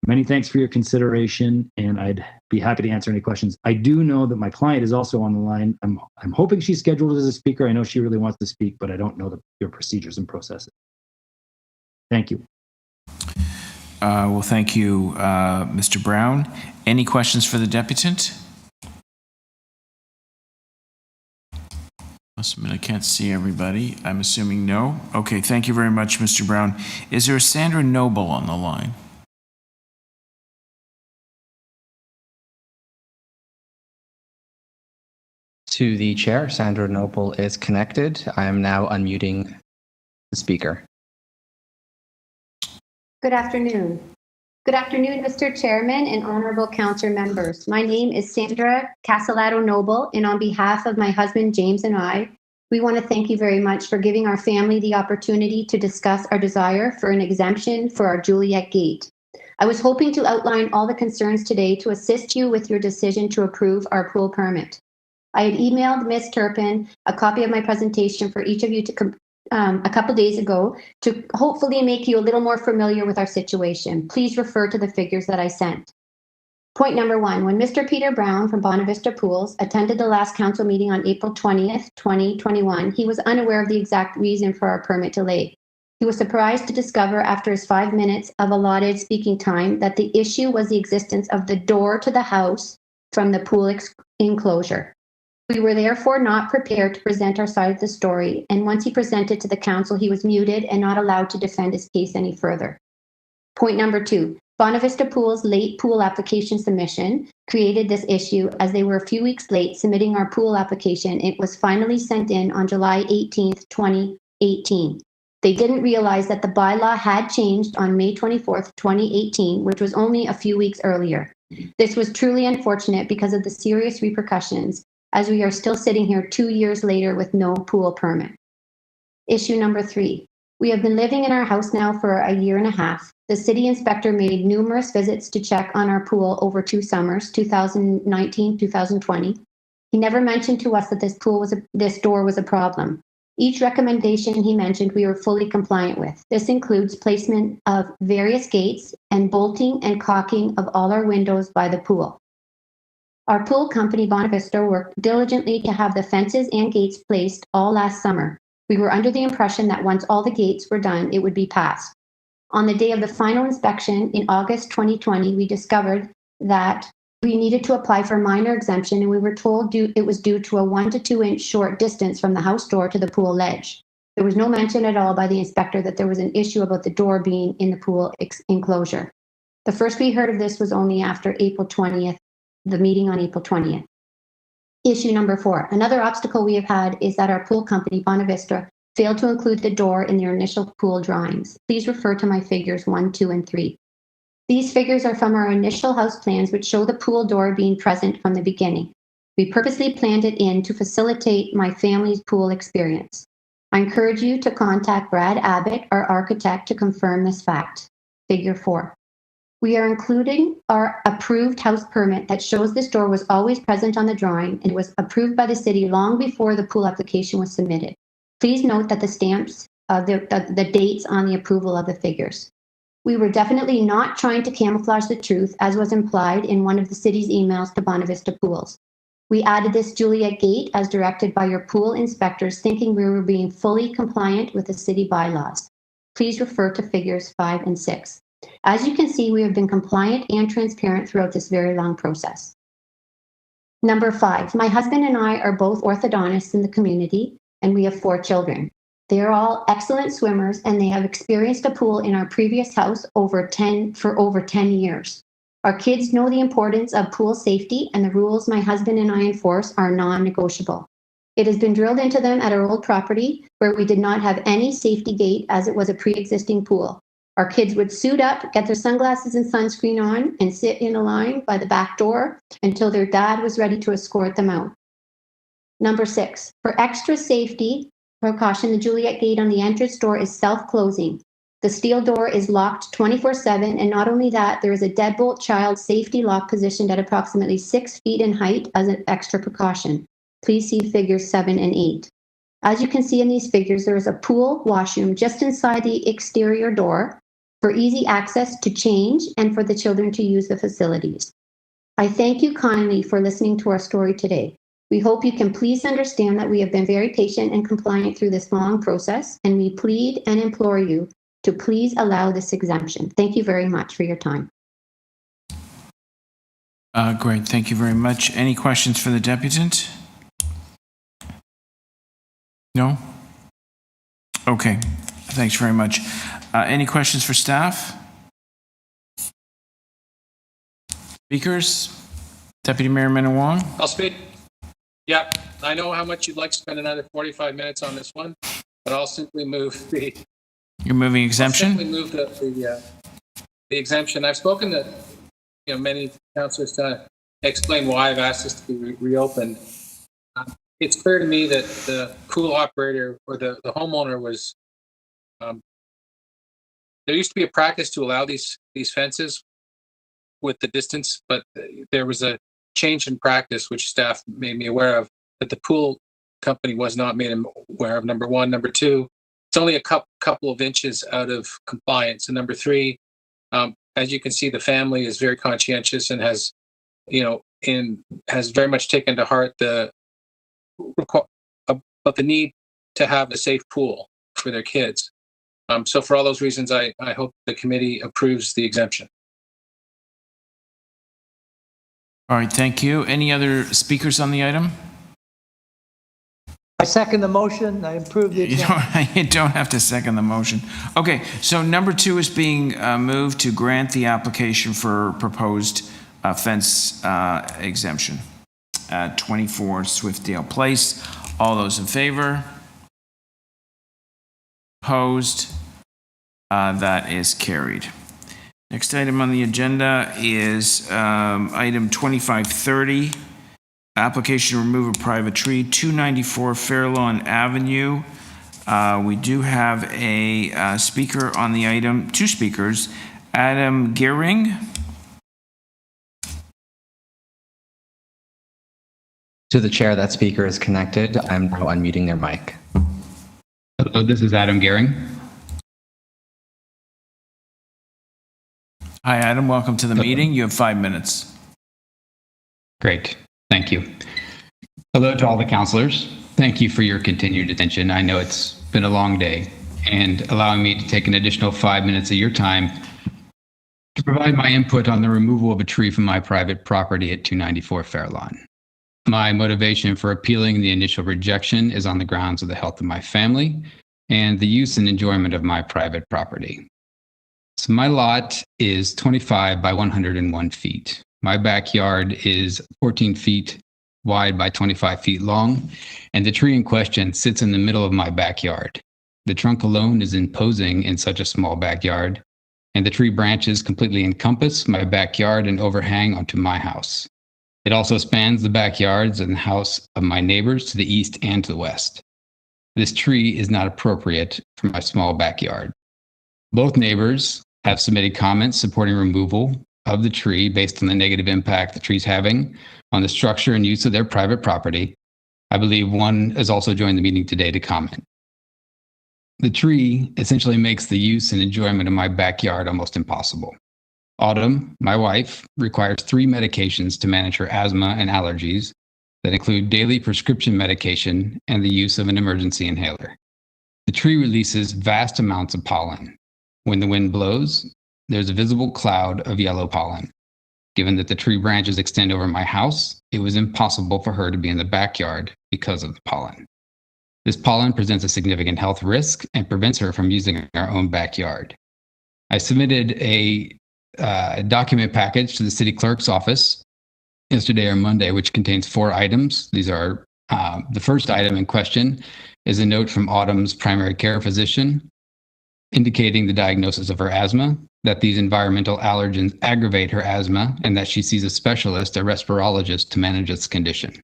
Many thanks for your consideration, and I'd be happy to answer any questions. I do know that my client is also on the line. I'm hoping she's scheduled as a speaker. I know she really wants to speak, but I don't know your procedures and processes. Thank you. Well, thank you, Mr. Brown. Any questions for the deputant? I can't see everybody. I'm assuming no. Okay, thank you very much, Mr. Brown. Is there a Sandra Noble on the line? To the chair, Sandra Noble is connected. I am now unmuting the speaker. Good afternoon. Good afternoon, Mr. Chairman and honorable council members. My name is Sandra Castellato Noble, and on behalf of my husband, James, and I, we want to thank you very much for giving our family the opportunity to discuss our desire for an exemption for our Juliet Gate. I was hoping to outline all the concerns today to assist you with your decision to approve our pool permit. I had emailed Ms. Turpin a copy of my presentation for each of you to a couple days ago to hopefully make you a little more familiar with our situation. Please refer to the figures that I sent. Point number 1, when Mr. Peter Brown from Bonavista Pools attended the last council meeting on April 20th, 2021, he was unaware of the exact reason for our permit delay. He was surprised to discover after his 5 minutes of allotted speaking time that the issue was the existence of the door to the house from the pool enclosure. We were therefore not prepared to present our side of the story, and once he presented to the council, he was muted and not allowed to defend his case any further. Point number 2, Bonavista Pool's late pool application submission created this issue as they were a few weeks late submitting our pool application. It was finally sent in on July 18th, 2018. They didn't realize that the bylaw had changed on May 24th, 2018, which was only a few weeks earlier. This was truly unfortunate because of the serious repercussions, as we are still sitting here 2 years later with no pool permit. Issue number 3. We have been living in our house now for a year and a half. The city inspector made numerous visits to check on our pool over 2 summers, 2019, 2020. He never mentioned to us that this door was a problem. Each recommendation he mentioned we were fully compliant with. This includes placement of various gates and bolting and caulking of all our windows by the pool. Our pool company, Bonavista, worked diligently to have the fences and gates placed all last summer. We were under the impression that once all the gates were done, it would be passed. On the day of the final inspection in August 2020, we discovered that we needed to apply for a minor exemption, and we were told it was due to a 1 to 2 inch short distance from the house door to the pool ledge. There was no mention at all by the inspector that there was an issue about the door being in the pool enclosure. The first we heard of this was only after April 20th, the meeting on April 20th. Issue number 4. Another obstacle we have had is that our pool company, Bonavista, failed to include the door in their initial pool drawings. Please refer to my figures 1, 2, and 3. These figures are from our initial house plans, which show the pool door being present from the beginning. We purposely planned it in to facilitate my family's pool experience. I encourage you to contact Brad Abbott, our architect, to confirm this fact. Figure 4. We are including our approved house permit that shows this door was always present on the drawing and was approved by the city long before the pool application was submitted. Please note that the stamps, the dates on the approval of the figures. We were definitely not trying to camouflage the truth, as was implied in one of the city's emails to Bonavista Pools. We added this Juliet Gate as directed by your pool inspectors, thinking we were being fully compliant with the city bylaws. Please refer to figures 5 and 6. As you can see, we have been compliant and transparent throughout this very long process. Number 5, my husband and I are both orthodontists in the community, and we have 4 children. They are all excellent swimmers, and they have experienced a pool in our previous house for over 10 years. Our kids know the importance of pool safety, and the rules my husband and I enforce are non-negotiable. It has been drilled into them at our old property, where we did not have any safety gate as it was a pre-existing pool. Our kids would suit up, get their sunglasses and sunscreen on, and sit in a line by the back door until their dad was ready to escort them out. Number 6, for extra safety precaution, the Juliet Gate on the entrance door is self-closing. The steel door is locked 24/7, and not only that, there is a deadbolt child safety lock positioned at approximately 6 feet in height as an extra precaution. Please see figures 7 and 8. As you can see in these figures, there is a pool washroom just inside the exterior door for easy access to change and for the children to use the facilities. I thank you kindly for listening to our story today. We hope you can please understand that we have been very patient and compliant through this long process, and we plead and implore you to please allow this exemption. Thank you very much for your time. Great, thank you very much. Any questions for the deputant? No? Okay, thanks very much. Any questions for staff? Speakers? Deputy Mayor Minnan-Wong? I'll speak. Yeah, I know how much you'd like to spend another 45 minutes on this one, but I'll simply move the... You're moving exemption? I'll simply move the exemption. I've spoken to many councillors to explain why I've asked this to be reopened. It's clear to me that the pool operator or the homeowner was... there used to be a practice to allow these fences with the distance, but there was a change in practice, which staff made me aware of, that the pool company was not made aware of, number one. Number two, it's only a couple of inches out of compliance. And number three, as you can see, the family is very conscientious and has very much taken to heart the need to have a safe pool for their kids. So for all those reasons, I hope the committee approves the exemption. All right, thank you. Any other speakers on the item? I second the motion. I approve the exemption. You don't have to second the motion. Okay, so number 2 is being moved to grant the application for proposed fence exemption at 24 Swiftdale Place. All those in favor? Opposed? That is carried. Next item on the agenda is item 2530, application to remove a private tree, 294 Fairlawn Avenue. We do have a speaker on the item, 2 speakers. Adam Gehring. To the chair, that speaker is connected. I'm now unmuting their mic. Hello, this is Adam Gehring. Hi, Adam. Welcome to the meeting. You have 5 minutes. Great. Thank you. Hello to all the councilors. Thank you for your continued attention. I know it's been a long day, and allowing me to take an additional 5 minutes of your time to provide my input on the removal of a tree from my private property at 294 Fairlawn. My motivation for appealing the initial rejection is on the grounds of the health of my family and the use and enjoyment of my private property. So my lot is 25 by 101 feet. My backyard is 14 feet wide by 25 feet long, and the tree in question sits in the middle of my backyard. The trunk alone is imposing in such a small backyard, and the tree branches completely encompass my backyard and overhang onto my house. It also spans the backyards and the house of my neighbors to the east and to the west. This tree is not appropriate for my small backyard. Both neighbors have submitted comments supporting removal of the tree based on the negative impact the tree's having on the structure and use of their private property. I believe one has also joined the meeting today to comment. the tree essentially makes the use and enjoyment of my backyard almost impossible. Autumn, my wife, requires 3 medications to manage her asthma and allergies that include daily prescription medication and the use of an emergency inhaler. The tree releases vast amounts of pollen. When the wind blows, there's a visible cloud of yellow pollen. Given that the tree branches extend over my house, it was impossible for her to be in the backyard because of the pollen. This pollen presents a significant health risk and prevents her from using our own backyard. I submitted a document package to the city clerk's office yesterday or Monday, which contains 4 items. These are the first item in question is a note from Autumn's primary care physician indicating the diagnosis of her asthma, that these environmental allergens aggravate her asthma, and that she sees a specialist, a respirologist, to manage this condition.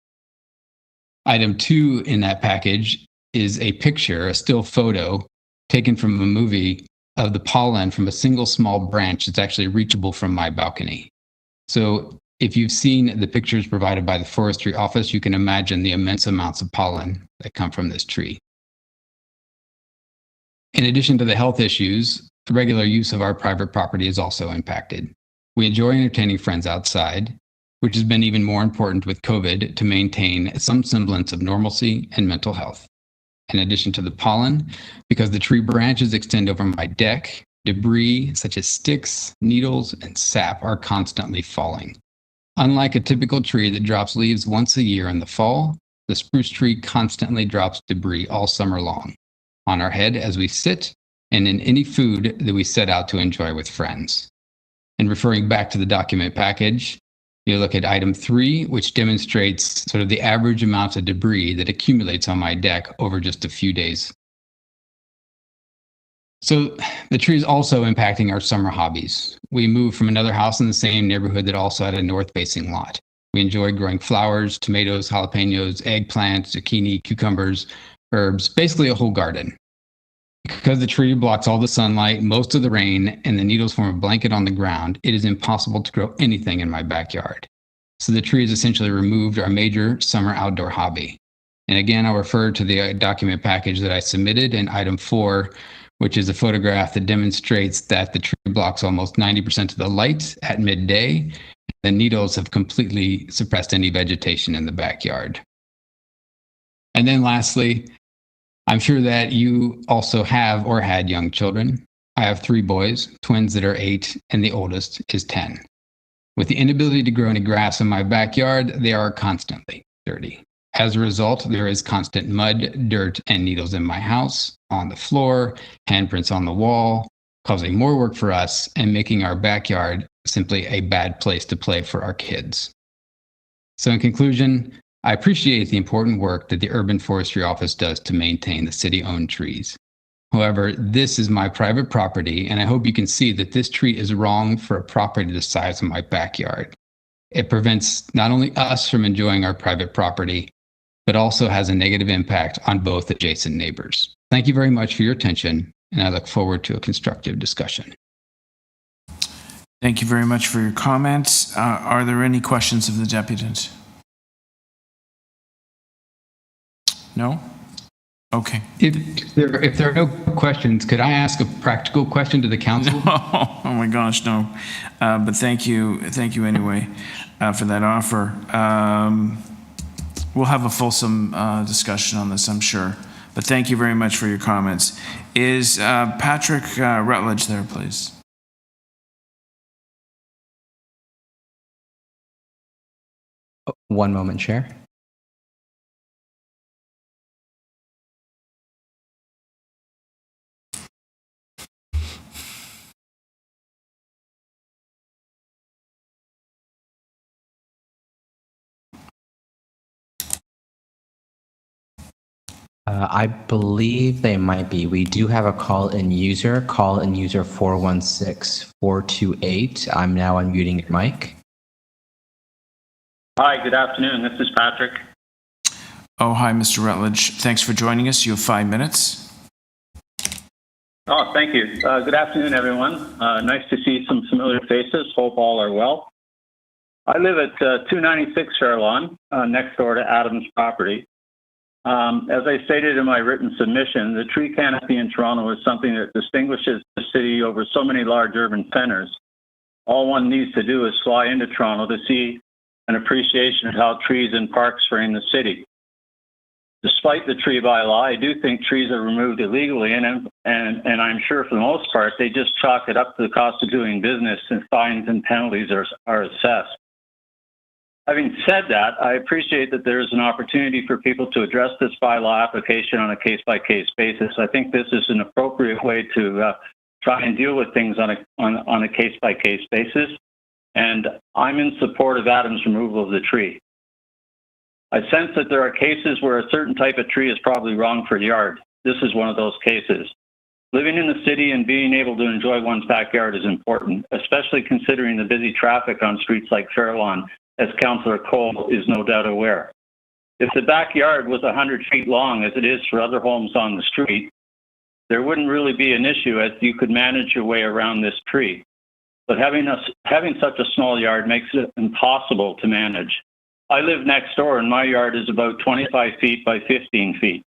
Item 2 in that package is a picture, a still photo taken from a movie of the pollen from a single small branch that's actually reachable from my balcony. So if you've seen the pictures provided by the forestry office, you can imagine the immense amounts of pollen that come from this tree. In addition to the health issues, the regular use of our private property is also impacted. We enjoy entertaining friends outside, which has been even more important with COVID to maintain some semblance of normalcy and mental health. In addition to the pollen, because the tree branches extend over my deck, debris such as sticks, needles, and sap are constantly falling. Unlike a typical tree that drops leaves once a year in the fall, the spruce tree constantly drops debris all summer long, on our head as we sit, and in any food that we set out to enjoy with friends. And referring back to the document package, you look at item 3, which demonstrates sort of the average amount of debris that accumulates on my deck over just a few days. So the tree is also impacting our summer hobbies. We moved from another house in the same neighborhood that also had a north-facing lot. We enjoy growing flowers, tomatoes, jalapenos, eggplants, zucchini, cucumbers, herbs, basically a whole garden. Because the tree blocks all the sunlight, most of the rain, and the needles form a blanket on the ground, it is impossible to grow anything in my backyard. So the tree has essentially removed our major summer outdoor hobby. And again, I'll refer to the document package that I submitted in item 4, which is a photograph that demonstrates that the tree blocks almost 90% of the light at midday. The needles have completely suppressed any vegetation in the backyard. And then lastly, I'm sure that you also have or had young children. I have 3 boys, twins that are 8, and the oldest is 10. With the inability to grow any grass in my backyard, they are constantly dirty. As a result, there is constant mud, dirt, and needles in my house, on the floor, handprints on the wall, causing more work for us and making our backyard simply a bad place to play for our kids. So in conclusion, I appreciate the important work that the Urban Forestry Office does to maintain the city-owned trees. However, this is my private property, and I hope you can see that this tree is wrong for a property the size of my backyard. It prevents not only us from enjoying our private property, but also has a negative impact on both adjacent neighbors. Thank you very much for your attention, and I look forward to a constructive discussion. Thank you very much for your comments. Are there any questions of the deputant? No? Okay. If there are no questions, could I ask a practical question to the council? Oh my gosh, no. But thank you anyway for that offer. We'll have a fulsome discussion on this, I'm sure. But thank you very much for your comments. Is Patrick Rutledge there, please? One moment, Chair. I believe they might be. We do have a call-in user 416-428. I'm now unmuting your mic. Hi, good afternoon. This is Patrick. Oh, hi, Mr. Rutledge. Thanks for joining us. You have 5 minutes. Oh, thank you. Good afternoon, everyone. Nice to see some familiar faces. Hope all are well. I live at 296 Fairlawn, next door to Adam's property. As I stated in my written submission, the tree canopy in Toronto is something that distinguishes the city over so many large urban centers. All one needs to do is fly into Toronto to see an appreciation of how trees and parks frame the city. Despite the tree bylaw, I do think trees are removed illegally, and I'm sure for the most part they just chalk it up to the cost of doing business, and fines and penalties are assessed. Having said that, I appreciate that there is an opportunity for people to address this bylaw application on a case-by-case basis. I think this is an appropriate way to try and deal with things on a case-by-case basis, and I'm in support of Adam's removal of the tree. I sense that there are cases where a certain type of tree is probably wrong for a yard. This is one of those cases. Living in the city and being able to enjoy one's backyard is important, especially considering the busy traffic on streets like Fairlawn, as Councillor Cole is no doubt aware. If the backyard was 100 feet long, as it is for other homes on the street, there wouldn't really be an issue, as you could manage your way around this tree. But having such a small yard makes it impossible to manage. I live next door and my yard is about 25 feet by 15 feet.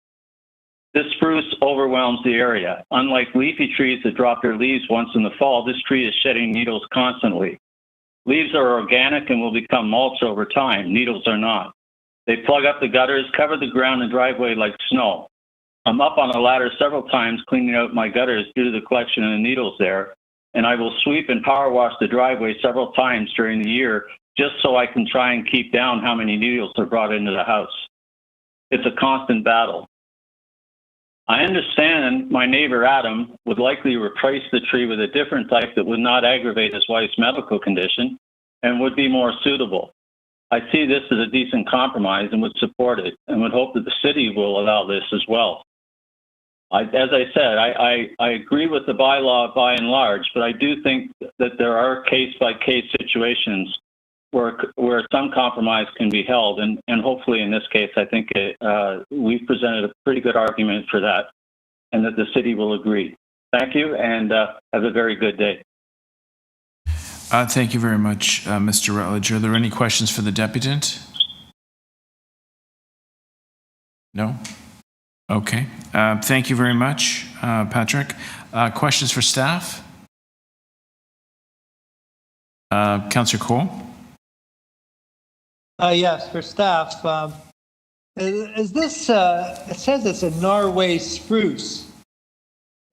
This spruce overwhelms the area. Unlike leafy trees that drop their leaves once in the fall, this tree is shedding needles constantly. Leaves are organic and will become mulch over time. Needles are not. They plug up the gutters, cover the ground and driveway like snow. I'm up on a ladder several times cleaning out my gutters due to the collection of the needles there, and I will sweep and power wash the driveway several times during the year just so I can try and keep down how many needles are brought into the house. It's a constant battle. I understand my neighbor Adam would likely replace the tree with a different type that would not aggravate his wife's medical condition and would be more suitable. I see this as a decent compromise and would support it, and would hope that the city will allow this as well. As I said, I agree with the bylaw by and large, but I do think that there are case-by-case situations where some compromise can be held, and hopefully in this case, I think we've presented a pretty good argument for that, and that the city will agree. Thank you, and have a very good day. Thank you very much, Mr. Rutledge. Are there any questions for the deputant? No? Okay. Thank you very much, Patrick. Questions for staff? Councillor Cole? Yes, for staff. Is this, it says it's a Norway spruce.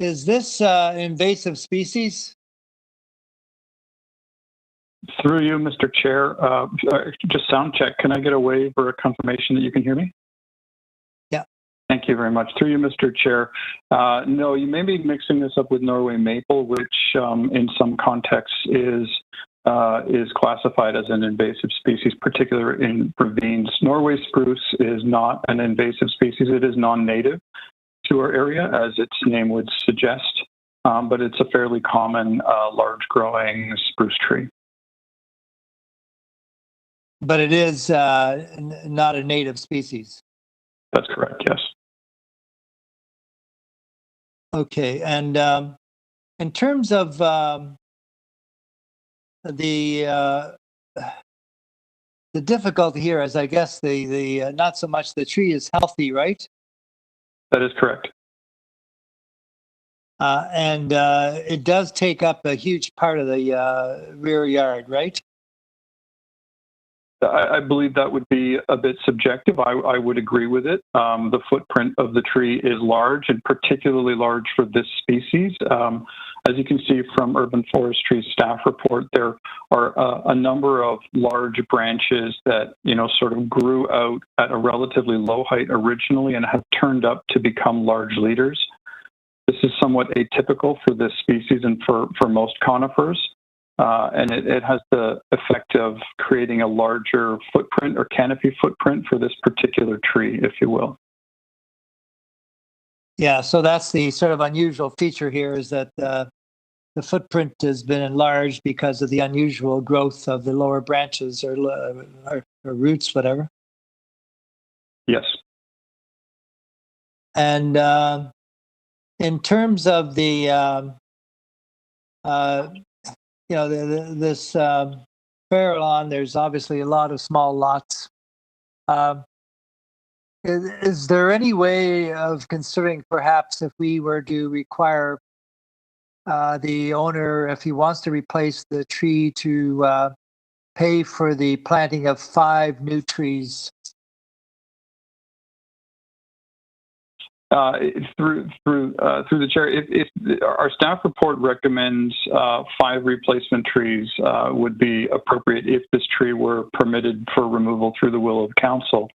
Is this invasive species? Through you, Mr. Chair, just sound check. Can I get a wave or a confirmation that you can hear me? Yeah. Thank you very much. Through you, Mr. Chair. No, you may be mixing this up with Norway maple, which in some contexts is classified as an invasive species, particularly in ravines. Norway spruce is not an invasive species. It is non-native to our area, as its name would suggest, but it's a fairly common large-growing spruce tree. But it is not a native species. That's correct, yes. Okay, and in terms of the difficulty here is, I guess, the not so much the tree is healthy, right? That is correct. And it does take up a huge part of the rear yard, right? I believe that would be a bit subjective. I would agree with it. The footprint of the tree is large, and particularly large for this species. As you can see from Urban Forestry's staff report, there are a number of large branches that, sort of grew out at a relatively low height originally and have turned up to become large leaders. This is somewhat atypical for this species and for most conifers. And it has the effect of creating a larger footprint or canopy footprint for this particular tree, if you will. Yeah, so that's the sort of unusual feature here, is that the footprint has been enlarged because of the unusual growth of the lower branches or roots, whatever. Yes. And in terms of the this fair lawn, there's obviously a lot of small lots. Is there any way of considering perhaps if we were to require the owner, if he wants to replace the tree, to pay for the planting of 5 new trees? Through the chair, if our staff report recommends 5 replacement trees would be appropriate if this tree were permitted for removal through the will of council.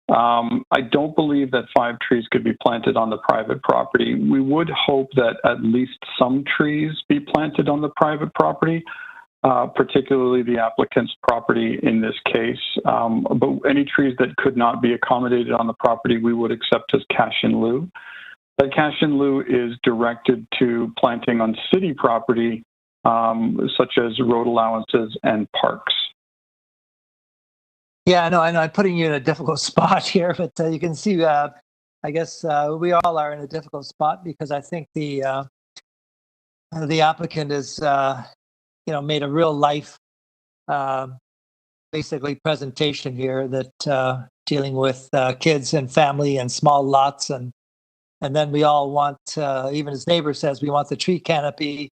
I don't believe that 5 trees could be planted on the private property. We would hope that at least some trees be planted on the private property, particularly the applicant's property in this case. But any trees that could not be accommodated on the property, we would accept as cash in lieu. That cash in lieu is directed to planting on city property, such as road allowances and parks. Yeah, I know I'm putting you in a difficult spot here, but you can see, I guess we all are in a difficult spot because I think the applicant is made a real life, basically presentation here that dealing with kids and family and small lots, and then we all want, even his neighbor says, we want the tree canopy.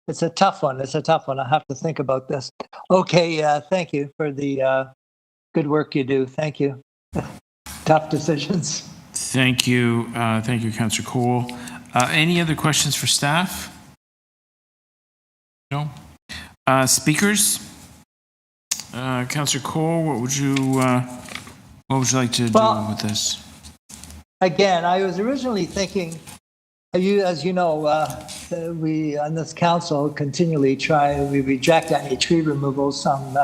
It's a tough one. I have to think about this. Okay, thank you for the good work you do. Thank you. Tough decisions. Thank you, Councillor Cole. Any other questions for staff? No. Speakers, Councillor Cole, what would you like to do with this? Again, I was originally thinking, as you know, we on this council continually we reject any tree removals on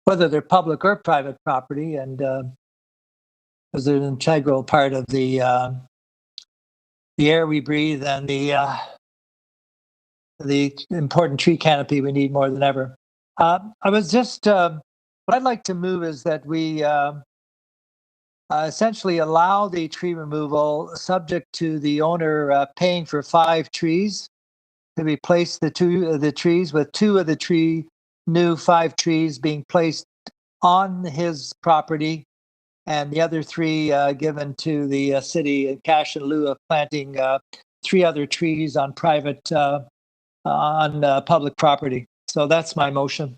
whether they're public or private property, and because they're an integral part of the air we breathe and the important tree canopy we need more than ever. I was just, what I'd like to move is that we essentially allow the tree removal subject to the owner paying for 5 trees to replace the trees, with 2 of the new 5 trees being placed on his property, and the other 3 given to the city in cash in lieu of planting 3 other trees on private public property. So that's my motion.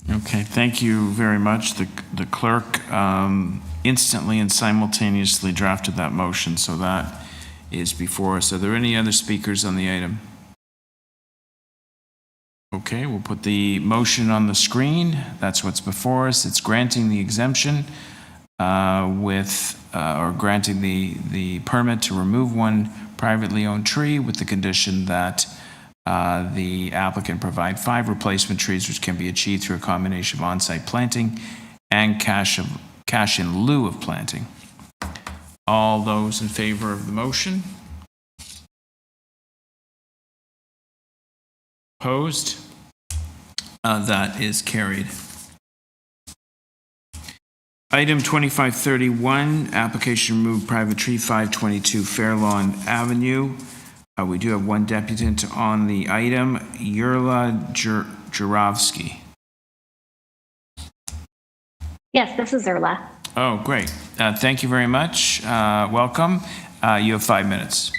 Okay, thank you very much. The clerk instantly and simultaneously drafted that motion, so that is before us. Are there any other speakers on the item? Okay, we'll put the motion on the screen. That's what's before us. It's granting the exemption or granting the permit to remove 1 privately owned tree with the condition that the applicant provide 5 replacement trees, which can be achieved through a combination of on-site planting and cash in lieu of planting. All those in favor of the motion? Opposed? That is carried. Item 2531, application remove private tree 522 Fairlawn Avenue. We do have 1 deputant on the item, Yurla Jurovsky. Yes, this is Yurla. Oh, great. Thank you very much. Welcome. You have 5 minutes.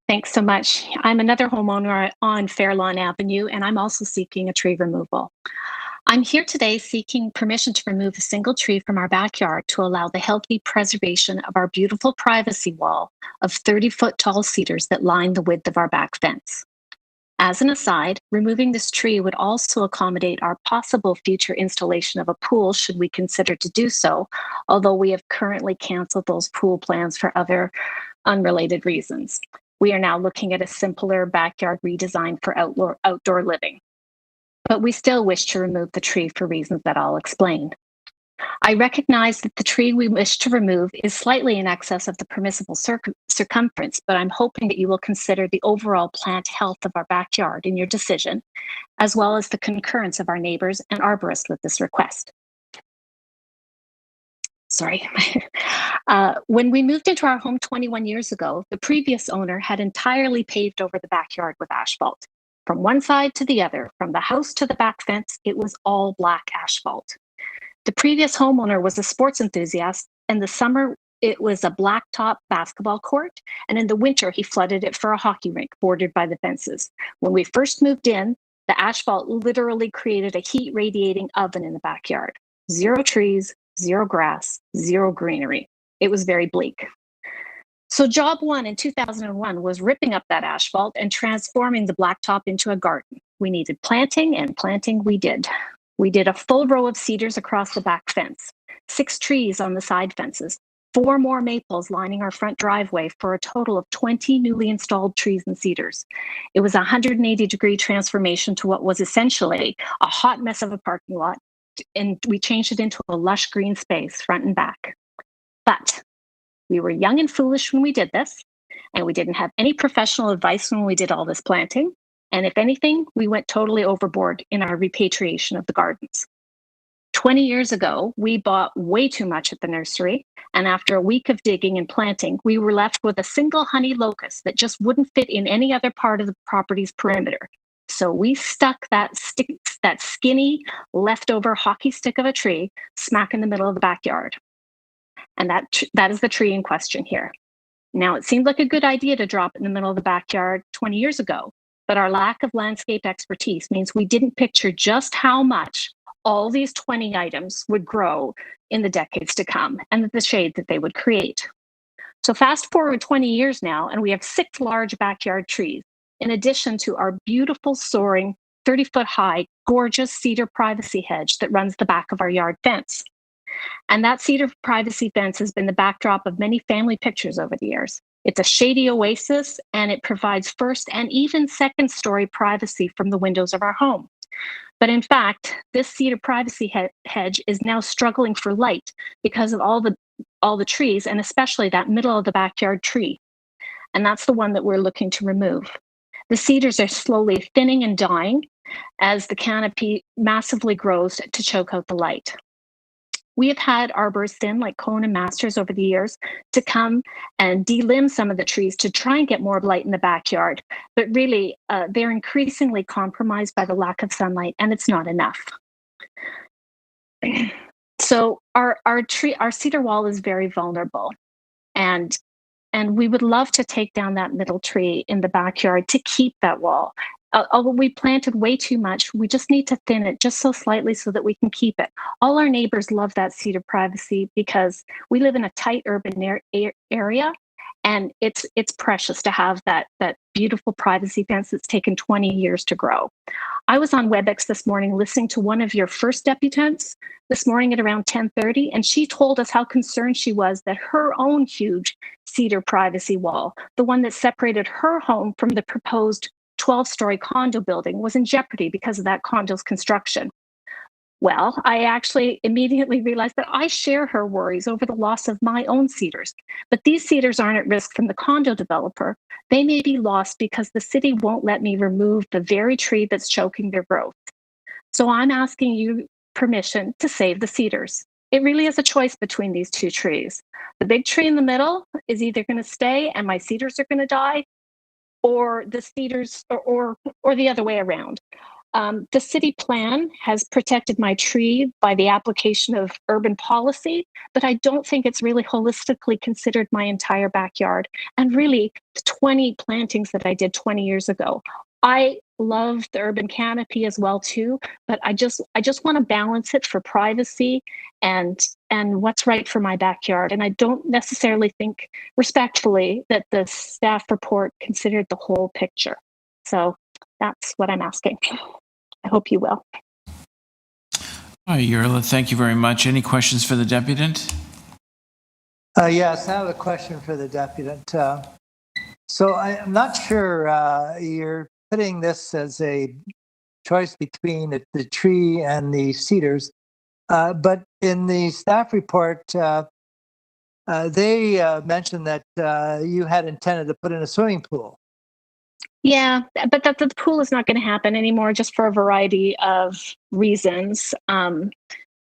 Thanks so much. I'm another homeowner on Fairlawn Avenue, and I'm also seeking a tree removal. I'm here today seeking permission to remove a single tree from our backyard to allow the healthy preservation of our beautiful privacy wall of 30-foot tall cedars that line the width of our back fence. As an aside, removing this tree would also accommodate our possible future installation of a pool should we consider to do so, although we have currently canceled those pool plans for other unrelated reasons. We are now looking at a simpler backyard redesign for outdoor living. But we still wish to remove the tree for reasons that I'll explain. I recognize that the tree we wish to remove is slightly in excess of the permissible circumference, but I'm hoping that you will consider the overall plant health of our backyard in your decision, as well as the concurrence of our neighbors and arborists with this request. Sorry. When we moved into our home 21 years ago, the previous owner had entirely paved over the backyard with asphalt. From one side to the other, from the house to the back fence, it was all black asphalt. The previous homeowner was a sports enthusiast. In the summer, it was a blacktop basketball court, and in the winter, he flooded it for a hockey rink bordered by the fences. When we first moved in, the asphalt literally created a heat radiating oven in the backyard. 0 trees, 0 grass, 0 greenery. It was very bleak. So job one in 2001 was ripping up that asphalt and transforming the blacktop into a garden. We needed planting, and planting we did. We did a full row of cedars across the back fence, 6 trees on the side fences, 4 more maples lining our front driveway for a total of 20 newly installed trees and cedars. It was a 180-degree transformation to what was essentially a hot mess of a parking lot, and we changed it into a lush green space, front and back. But we were young and foolish when we did this, and we didn't have any professional advice when we did all this planting. And if anything, we went totally overboard in our repatriation of the gardens. 20 years ago, we bought way too much at the nursery, and after a week of digging and planting, we were left with a single honey locust that just wouldn't fit in any other part of the property's perimeter. So we stuck that skinny leftover hockey stick of a tree smack in the middle of the backyard. And that is the tree in question here. Now, it seemed like a good idea to drop it in the middle of the backyard 20 years ago, but our lack of landscape expertise means we didn't picture just how much all these 20 items would grow in the decades to come and the shade that they would create. So fast forward 20 years now, and we have 6 large backyard trees, in addition to our beautiful soaring 30-foot high, gorgeous cedar privacy hedge that runs the back of our yard fence. And that cedar privacy fence has been the backdrop of many family pictures over the years. It's a shady oasis, and it provides first and even second story privacy from the windows of our home. But in fact, this cedar privacy hedge is now struggling for light because of all the trees, and especially that middle of the backyard tree. And that's the one that we're looking to remove. The cedars are slowly thinning and dying as the canopy massively grows to choke out the light. We have had arborists in, like Cohen and Masters, over the years to come and delimb some of the trees to try and get more light in the backyard. But really, they're increasingly compromised by the lack of sunlight, and it's not enough. So our cedar wall is very vulnerable, and we would love to take down that middle tree in the backyard to keep that wall. Although we planted way too much, we just need to thin it just so slightly so that we can keep it. All our neighbors love that cedar privacy because we live in a tight urban area, and it's precious to have that beautiful privacy fence that's taken 20 years to grow. I was on WebEx this morning listening to one of your first deputants this morning at around 10:30, and she told us how concerned she was that her own huge cedar privacy wall, the one that separated her home from the proposed 12-story condo building, was in jeopardy because of that condo's construction. Well, I actually immediately realized that I share her worries over the loss of my own cedars. But these cedars aren't at risk from the condo developer. They may be lost because the city won't let me remove the very tree that's choking their growth. So I'm asking you permission to save the cedars. It really is a choice between these 2 trees. The big tree in the middle is either going to stay and my cedars are going to die, or the cedars, or the other way around. The city plan has protected my tree by the application of urban policy, but I don't think it's really holistically considered my entire backyard. And really, the 20 plantings that I did 20 years ago. I love the urban canopy as well too, but I just want to balance it for privacy and what's right for my backyard. And I don't necessarily think, respectfully, that the staff report considered the whole picture. So that's what I'm asking. I hope you will. All right, Yerla, thank you very much. Any questions for the deputant? Yes, I have a question for the deputant. So I'm not sure you're putting this as a choice between the tree and the cedars, but in the staff report, they mentioned that you had intended to put in a swimming pool. Yeah, but the pool is not going to happen anymore, just for a variety of reasons,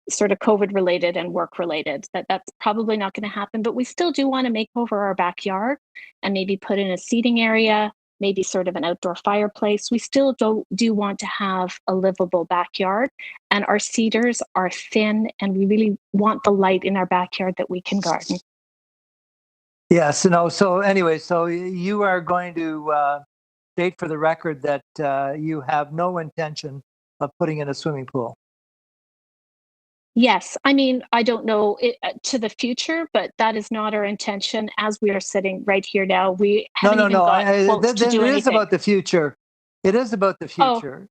sort of COVID related and work related. That's probably not going to happen, but we still do want to make over our backyard and maybe put in a seating area, maybe sort of an outdoor fireplace. We still do want to have a livable backyard, and our cedars are thin, and we really want the light in our backyard that we can garden. Yes, no. So anyway, so you are going to state for the record that you have no intention of putting in a swimming pool. Yes, I mean, I don't know to the future, but that is not our intention. As we are sitting right here now, we haven't even got quotes to do anything. It is about the future. It is about the future.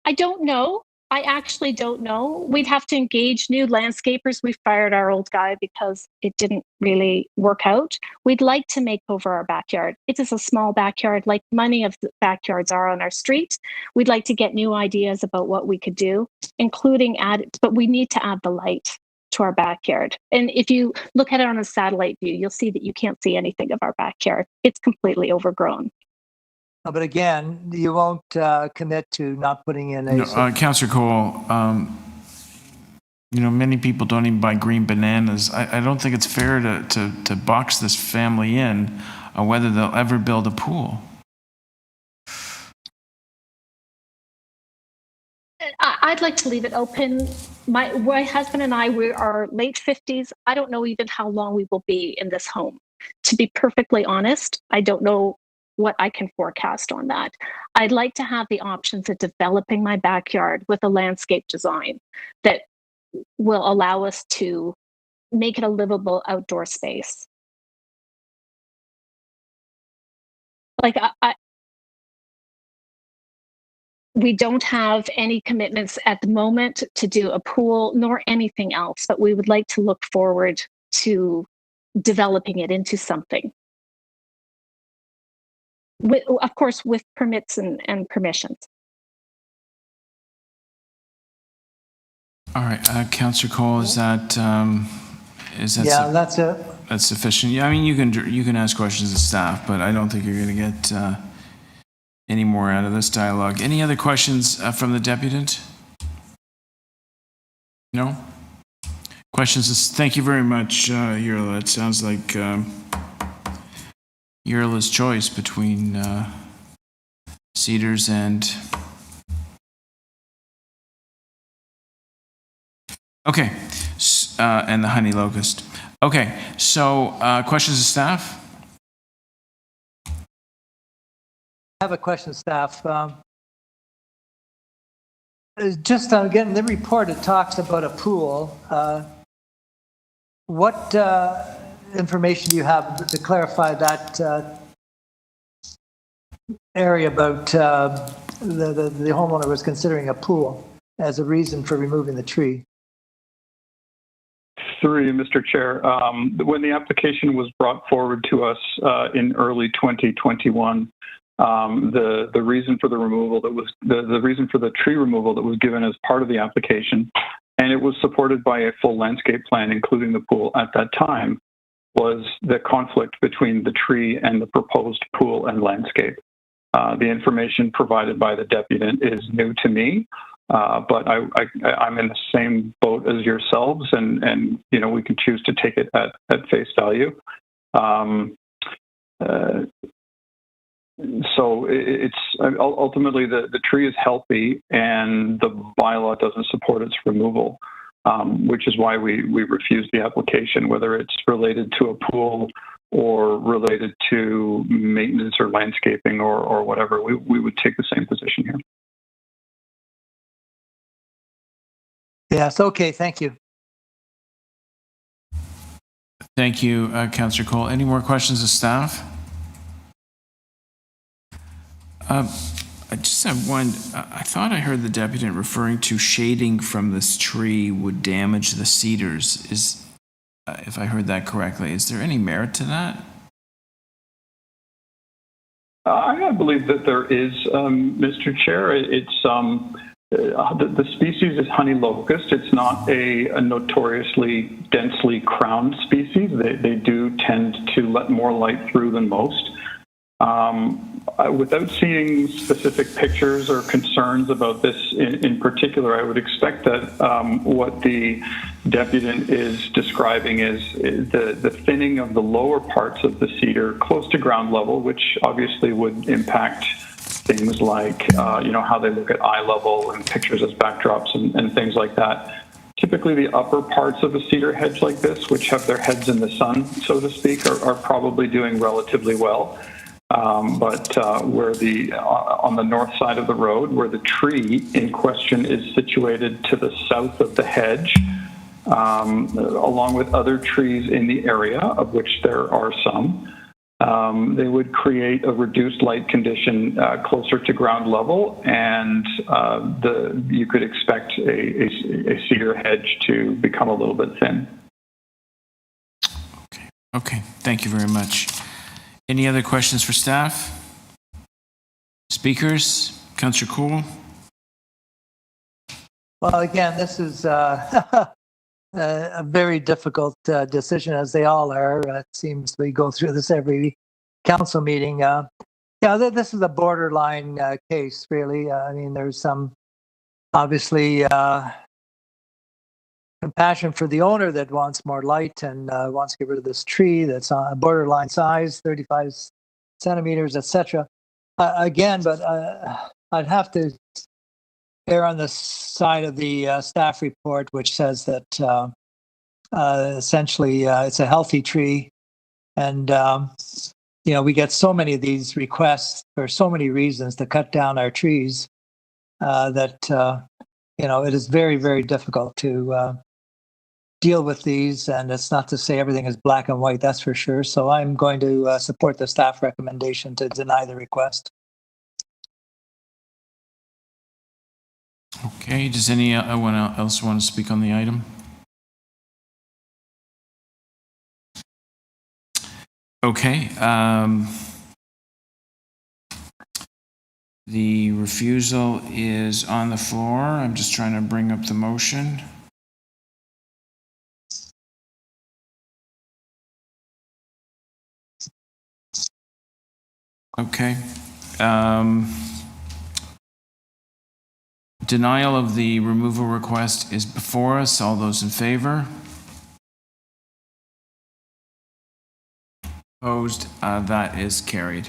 I don't know. I actually don't know. We'd have to engage new landscapers. We fired our old guy because it didn't really work out. We'd like to make over our backyard. It is a small backyard, like many of the backyards are on our street. We'd like to get new ideas about what we could do, including but we need to add the light to our backyard. And if you look at it on a satellite view, you'll see that you can't see anything of our backyard. It's completely overgrown. But again, you won't commit to not putting in a... Councillor Cole, many people don't even buy green bananas. I don't think it's fair to box this family in on whether they'll ever build a pool. I'd like to leave it open. My husband and I, we are late 50s. I don't know even how long we will be in this home. To be perfectly honest, I don't know what I can forecast on that. I'd like to have the options of developing my backyard with a landscape design that will allow us to make it a livable outdoor space. Like we don't have any commitments at the moment to do a pool nor anything else, but we would like to look forward to developing it into something. Of course, with permits and permissions. All right, Councillor Cole, is that yeah, that's it. That's sufficient. Yeah, I mean, you can ask questions of staff, but I don't think you're going to get any more out of this dialogue. Any other questions from the deputant? No? Questions? Thank you very much, Yurla. It sounds like Yurla's choice between cedars and... Okay, and the honey locust. Okay, so questions of staff? I have a question of staff. Just again, in the report, it talks about a pool. What information do you have to clarify that area about the homeowner was considering a pool as a reason for removing the tree? Through you, Mr. Chair. When the application was brought forward to us in early 2021, the reason for the removal that was the reason for the tree removal that was given as part of the application, and it was supported by a full landscape plan, including the pool at that time, was the conflict between the tree and the proposed pool and landscape. The information provided by the deputant is new to me. But I'm in the same boat as yourselves, and we can choose to take it at face value. So it's ultimately the tree is healthy, and the bylaw doesn't support its removal, which is why we refused the application, whether it's related to a pool or related to maintenance or landscaping or whatever. We would take the same position here. Yes, okay, thank you. Thank you, Councillor Cole. Any more questions of staff? I just have one. I thought I heard the deputant referring to shading from this tree would damage the cedars. If I heard that correctly, is there any merit to that? I believe that there is, Mr. Chair. It's the species is honey locust. It's not a notoriously densely crowned species. They do tend to let more light through than most. Without seeing specific pictures or concerns about this in particular, I would expect that what the deputant is describing is the thinning of the lower parts of the cedar close to ground level, which obviously would impact things like, how they look at eye level and pictures as backdrops and things like that. Typically, the upper parts of a cedar hedge like this, which have their heads in the sun, so to speak, are probably doing relatively well. But where on the north side of the road, where the tree in question is situated to the south of the hedge, along with other trees in the area, of which there are some, they would create a reduced light condition closer to ground level, and you could expect a cedar hedge to become a little bit thin. Okay, thank you very much. Any other questions for staff? Speakers? Councillor Cool? Well, again, this is a very difficult decision, as they all are. It seems we go through this every council meeting. This is a borderline case, really. I mean, there's some, obviously, compassion for the owner that wants more light and wants to get rid of this tree that's on a borderline size, 35 centimeters, etc. Again, but I'd have to err on the side of the staff report, which says that essentially it's a healthy tree. And, we get so many of these requests for so many reasons to cut down our trees that, it is very, very difficult to deal with these. And it's not to say everything is black and white, that's for sure. So I'm going to support the staff recommendation to deny the request. Okay, does anyone else want to speak on the item? Okay, the refusal is on the floor. I'm just trying to bring up the motion. Okay. Denial of the removal request is before us. All those in favor? Opposed? That is carried.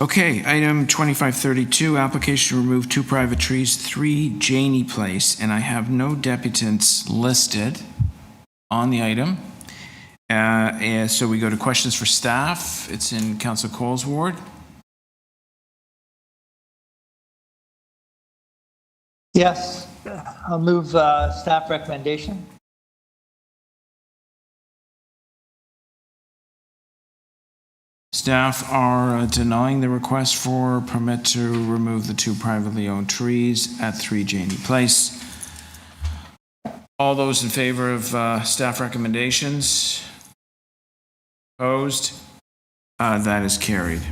Okay, item 2532, application to remove 2 private trees, 3 Janey Place, and I have no deputants listed on the item. And so we go to questions for staff. It's in Councillor Cole's ward. Yes, I'll move staff recommendation. Staff are denying the request for permit to remove the 2 privately owned trees at 3 Janey Place. All those in favor of staff recommendations? Opposed? That is carried.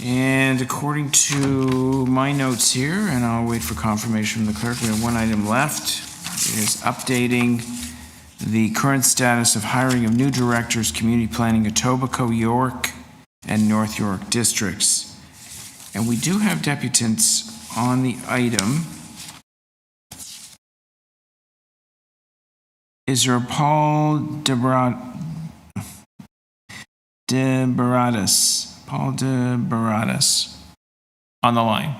And according to my notes here, and I'll wait for confirmation from the clerk, we have 1 item left. It is updating the current status of hiring of new directors, community planning, Etobicoke, York, and North York districts. And we do have deputants on the item. Is there a Paul DeBaratis on the line?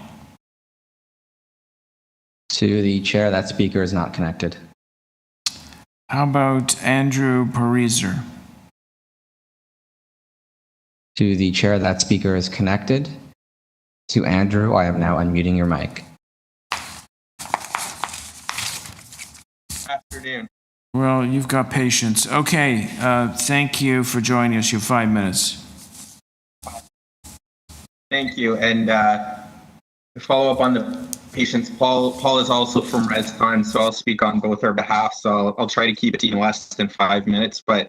To the chair, that speaker is not connected. How about Andrew Pariser? To the chair, that speaker is connected. To Andrew, I am now unmuting your mic. Afternoon. Well, you've got patience. Okay, thank you for joining us. You have 5 minutes. Thank you. And to follow up on the patients, Paul is also from ResCon, so I'll speak on both our behalf. So I'll try to keep it to less than 5 minutes. But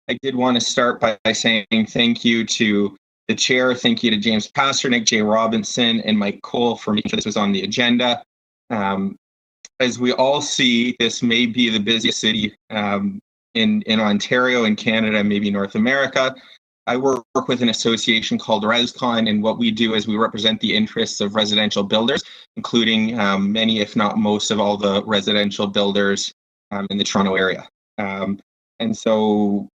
I did want to start by saying thank you to the chair. Thank you to James Pasternak, Jay Robinson, and Mike Cole for making sure this was on the agenda. As we all see, this may be the busiest city in Ontario and Canada, maybe North America. I work with an association called ResCon, and what we do is we represent the interests of residential builders, including many, if not most, of all the residential builders in the Toronto area. And so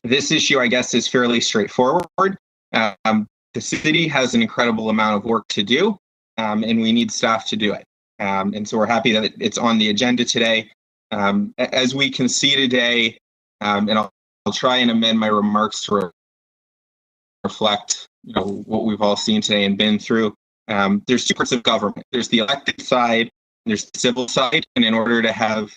this issue, I guess, is fairly straightforward. The city has an incredible amount of work to do, and we need staff to do it. And so we're happy that it's on the agenda today. As we can see today, and I'll try and amend my remarks to reflect, what we've all seen today and been through. There's two parts of government. There's the elected side, and there's the civil side. And in order to have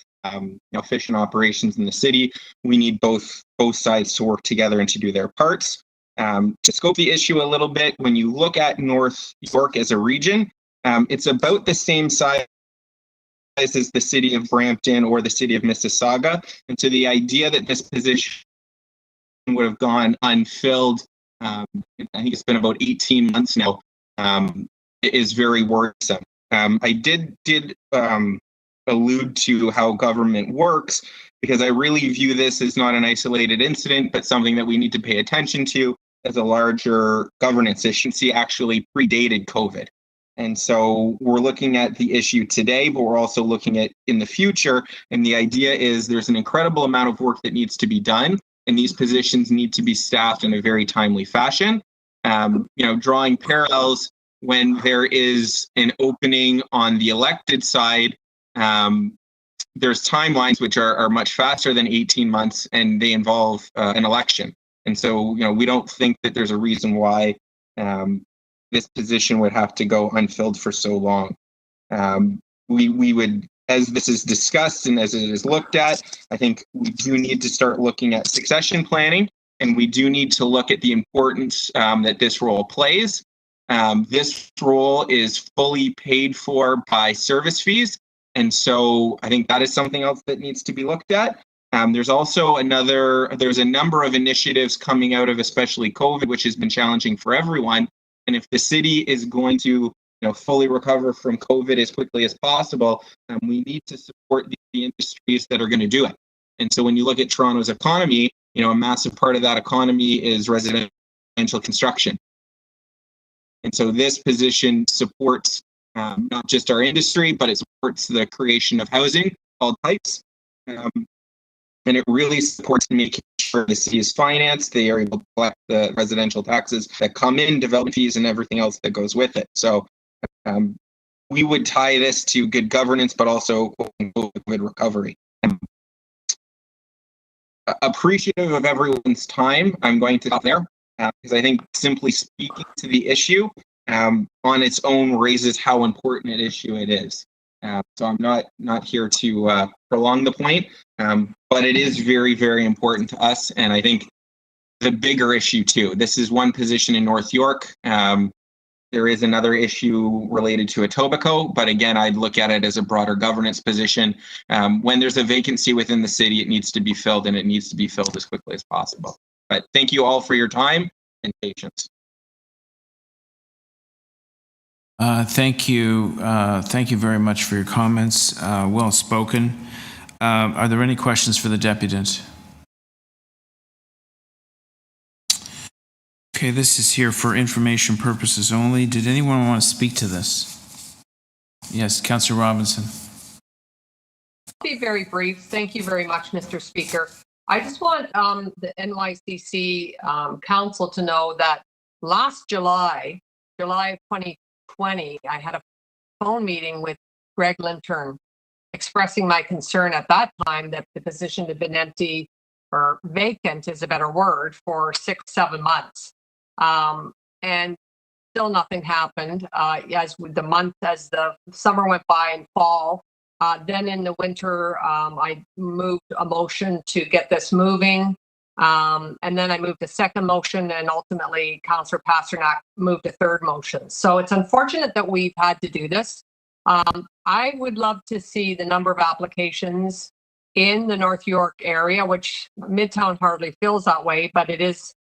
efficient operations in the city, we need both sides to work together and to do their parts. To scope the issue a little bit, when you look at North York as a region, it's about the same size as the city of Brampton or the city of Mississauga. And so the idea that this position would have gone unfilled, I think it's been about 18 months now, is very worrisome. I did allude to how government works, because I really view this as not an isolated incident, but something that we need to pay attention to as a larger governance issue. Actually predated COVID. And so we're looking at the issue today, but we're also looking at in the future. And the idea is there's an incredible amount of work that needs to be done, and these positions need to be staffed in a very timely fashion. Drawing parallels, when there is an opening on the elected side, there's timelines which are much faster than 18 months, and they involve an election. And so, we don't think that there's a reason why this position would have to go unfilled for so long. We would, as this is discussed and as it is looked at, I think we do need to start looking at succession planning, and we do need to look at the importance that this role plays. This role is fully paid for by service fees. And so I think that is something else that needs to be looked at. There's also there's a number of initiatives coming out of especially COVID, which has been challenging for everyone. And if the city is going to fully recover from COVID as quickly as possible, we need to support the industries that are going to do it. And so when you look at Toronto's economy, a massive part of that economy is residential construction. And so this position supports not just our industry, but it supports the creation of housing, all types. And it really supports making sure the city is financed, they are able to collect the residential taxes that come in, development fees, and everything else that goes with it. So we would tie this to good governance, but also good recovery. Appreciative of everyone's time, I'm going to stop there, because I think simply speaking to the issue on its own raises how important an issue it is. So I'm not here to prolong the point, but it is very, very important to us. And I think the bigger issue too, this is one position in North York. There is another issue related to Etobicoke, but again, I'd look at it as a broader governance position. When there's a vacancy within the city, it needs to be filled, and it needs to be filled as quickly as possible. But thank you all for your time and patience. Thank you. Thank you very much for your comments. Well spoken. Are there any questions for the deputant? Okay, this is here for information purposes only. Did anyone want to speak to this? Yes, Councillor Robinson. Be very brief. Thank you very much, Mr. Speaker. I just want the NYCC Council to know that last July of 2020, I had a phone meeting with Greg Lintern expressing my concern at that time that the position had been empty, or vacant is a better word, for 6-7 months. And still nothing happened as the summer went by and fall. Then in the winter, I moved a motion to get this moving. And then I moved a second motion, and ultimately Councillor Pasternak moved a third motion. So it's unfortunate that we've had to do this. I would love to see the number of applications in the North York area, which Midtown hardly feels that way, but it is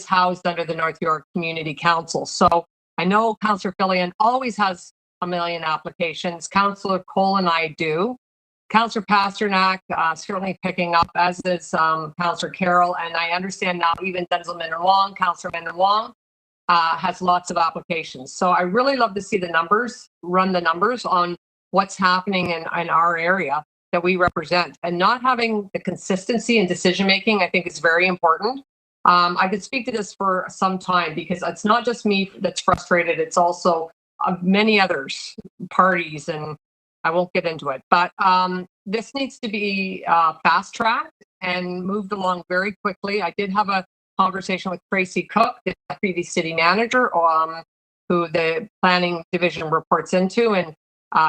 housed under the North York Community Council. So I know Councillor Fillion always has 1 million applications. Councillor Cole and I do. Councillor Pasternak certainly picking up, as is Councillor Carroll, and I understand now even Councillor Wong has lots of applications. So I really love to see the numbers, run the numbers on what's happening in our area that we represent, and not having the consistency in decision making. I think is very important. I could speak to this for some time because it's not just me that's frustrated. It's also many others, parties, and I won't get into it. But this needs to be fast tracked and moved along very quickly. I did have a conversation with Tracy Cook, the deputy city manager, who the planning division reports into, and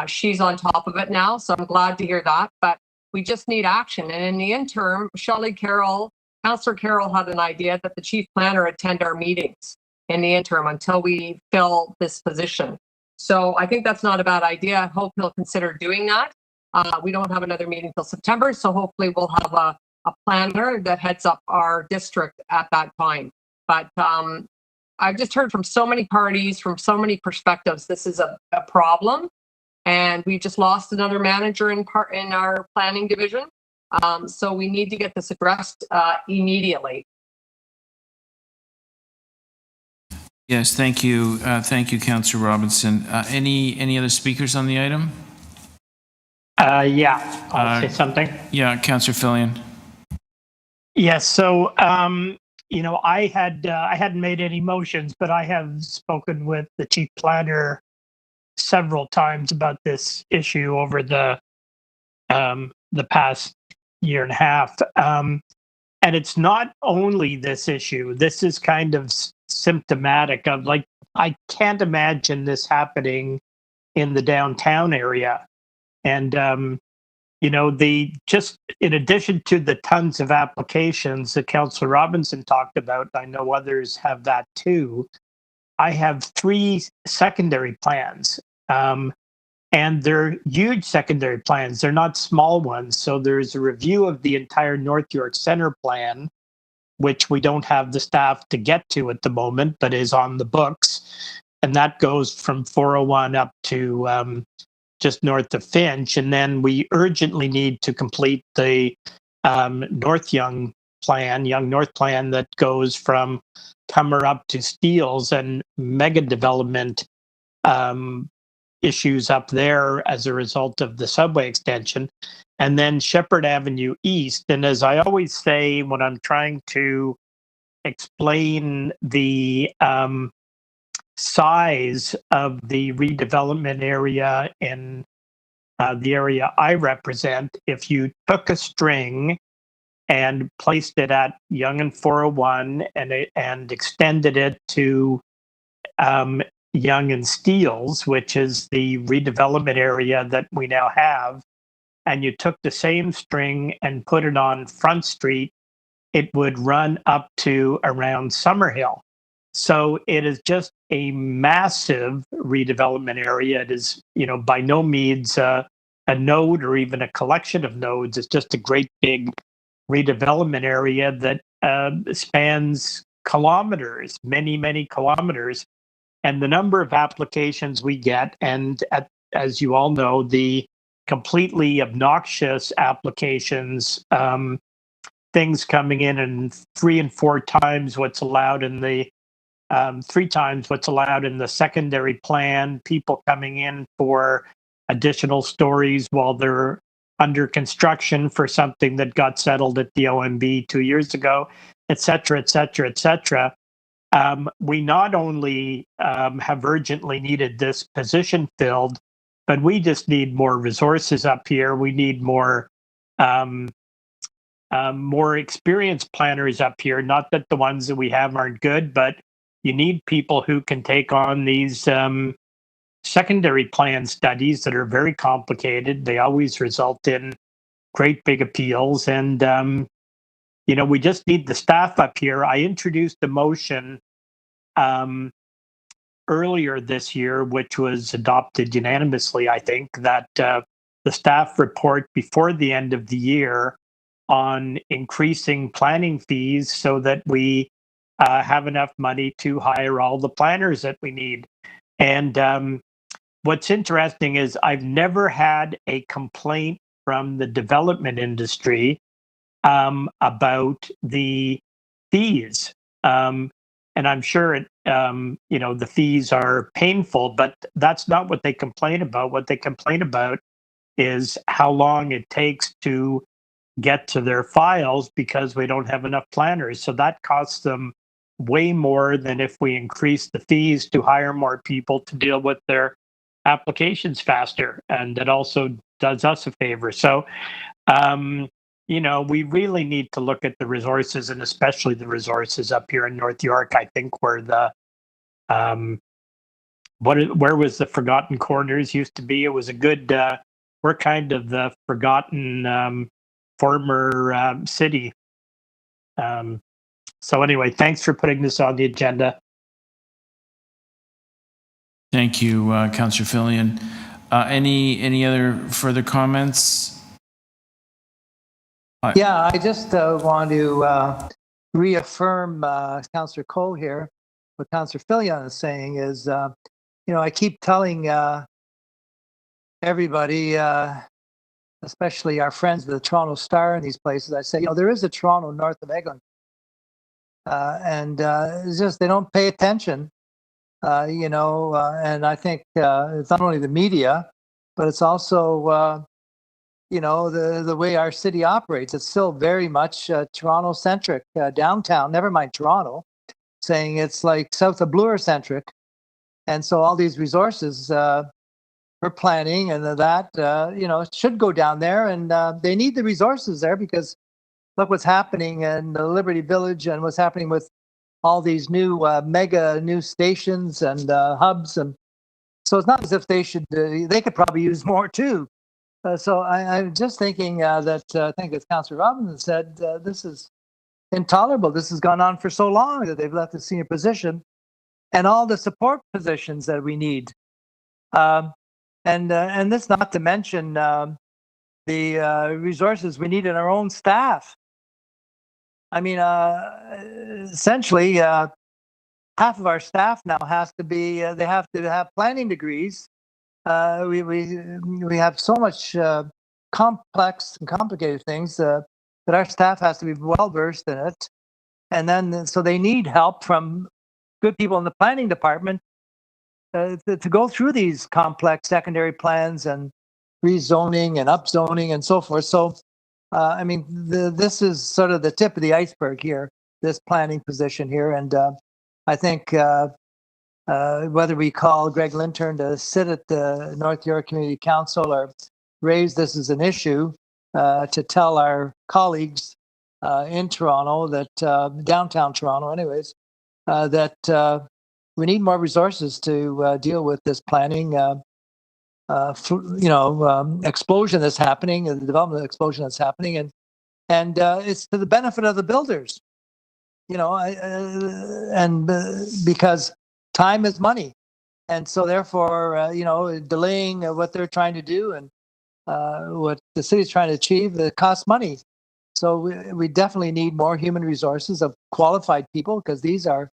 she's on top of it now. So I'm glad to hear that. But we just need action. And in the interim, Councillor Carroll had an idea that the chief planner attend our meetings in the interim until we fill this position. So I think that's not a bad idea. I hope he'll consider doing that. We don't have another meeting till September, so hopefully we'll have a planner that heads up our district at that time. But I've just heard from so many parties, from so many perspectives, this is a problem. And we just lost another manager in our planning division. So we need to get this addressed immediately. Yes, thank you. Thank you, Councillor Robinson. Any other speakers on the item? Yeah, I'll say something. Yeah, Councillor Fillion. Yes, so, I hadn't made any motions, but I have spoken with the chief planner several times about this issue over the past year and a half. And it's not only this issue. This is kind of symptomatic of, like, I can't imagine this happening in the downtown area. And, in addition to the tons of applications that Councillor Robinson talked about, I know others have that too. I have 3 secondary plans. And they're huge secondary plans. They're not small ones. So there's a review of the entire North York Centre plan, which we don't have the staff to get to at the moment, but is on the books. And that goes from 401 up to just north of Finch. And then we urgently need to complete the Young North plan that goes from Cummer up to Steeles, and mega development issues up there as a result of the subway extension, and then Sheppard Avenue East. And as I always say when I'm trying to explain the size of the redevelopment area in the area I represent, if you took a string and placed it at Yonge and 401 and extended it to Yonge and Steeles, which is the redevelopment area that we now have, and you took the same string and put it on Front Street, it would run up to around Summerhill. So it is just a massive redevelopment area. It is, by no means a node or even a collection of nodes. It's just a great big redevelopment area that spans kilometers, many, many kilometers. And the number of applications we get, and as you all know, the completely obnoxious applications, things coming in and 3 and 4 times what's allowed in the 3 times what's allowed in the secondary plan, people coming in for additional stories while they're under construction for something that got settled at the OMB 2 years ago, et cetera, et cetera, et cetera. We not only have urgently needed this position filled, but we just need more resources up here. We need more experienced planners up here. Not that the ones that we have aren't good, but you need people who can take on these secondary plan studies that are very complicated. They always result in great big appeals. And, we just need the staff up here. I introduced a motion earlier this year, which was adopted unanimously, I think, that the staff report before the end of the year on increasing planning fees so that we have enough money to hire all the planners that we need. And what's interesting is I've never had a complaint from the development industry about the fees. And I'm sure the fees are painful, but that's not what they complain about. What they complain about is how long it takes to get to their files because we don't have enough planners. So that costs them way more than if we increase the fees to hire more people to deal with their applications faster. And that also does us a favor. So, we really need to look at the resources, and especially the resources up here in North York. I think where the where was the Forgotten Corners used to be. It was a good. We're kind of the forgotten former city. So anyway, thanks for putting this on the agenda. Thank you, Councillor Fillion. Any other further comments? Yeah, I just want to reaffirm Councillor Cole here. What Councillor Fillion is saying is, I keep telling everybody, especially our friends with the Toronto Star and these places, I say, there is a Toronto north of Eglinton. And it's just they don't pay attention, and I think it's not only the media, but it's also, the way our city operates. It's still very much Toronto-centric, downtown, never mind Toronto, saying it's like south of Bloor-centric. And so all these resources for planning and that, should go down there, and they need the resources there because look what's happening in the Liberty Village and what's happening with all these new mega new stations and hubs. And so it's not as if they could probably use more too. So I'm just thinking that I think as Councillor Robinson said, this is intolerable. This has gone on for so long that they've left the senior position and all the support positions that we need. And this not to mention the resources we need in our own staff. I mean, essentially, half of our staff now has to be, they have to have planning degrees. We have so much complex and complicated things that our staff has to be well versed in it. And then, so they need help from good people in the planning department to go through these complex secondary plans and rezoning and upzoning and so forth. So, this is sort of the tip of the iceberg here, this planning position here. And I think whether we call Greg Lintern to sit at the North York Community Council or raise this as an issue to tell our colleagues in Toronto that, downtown Toronto anyways, that we need more resources to deal with this planning explosion that's happening, the development explosion that's happening, and it's to the benefit of the builders, because time is money, and so therefore, delaying what they're trying to do and what the city's trying to achieve, it costs money. So we definitely need more human resources of qualified people because these are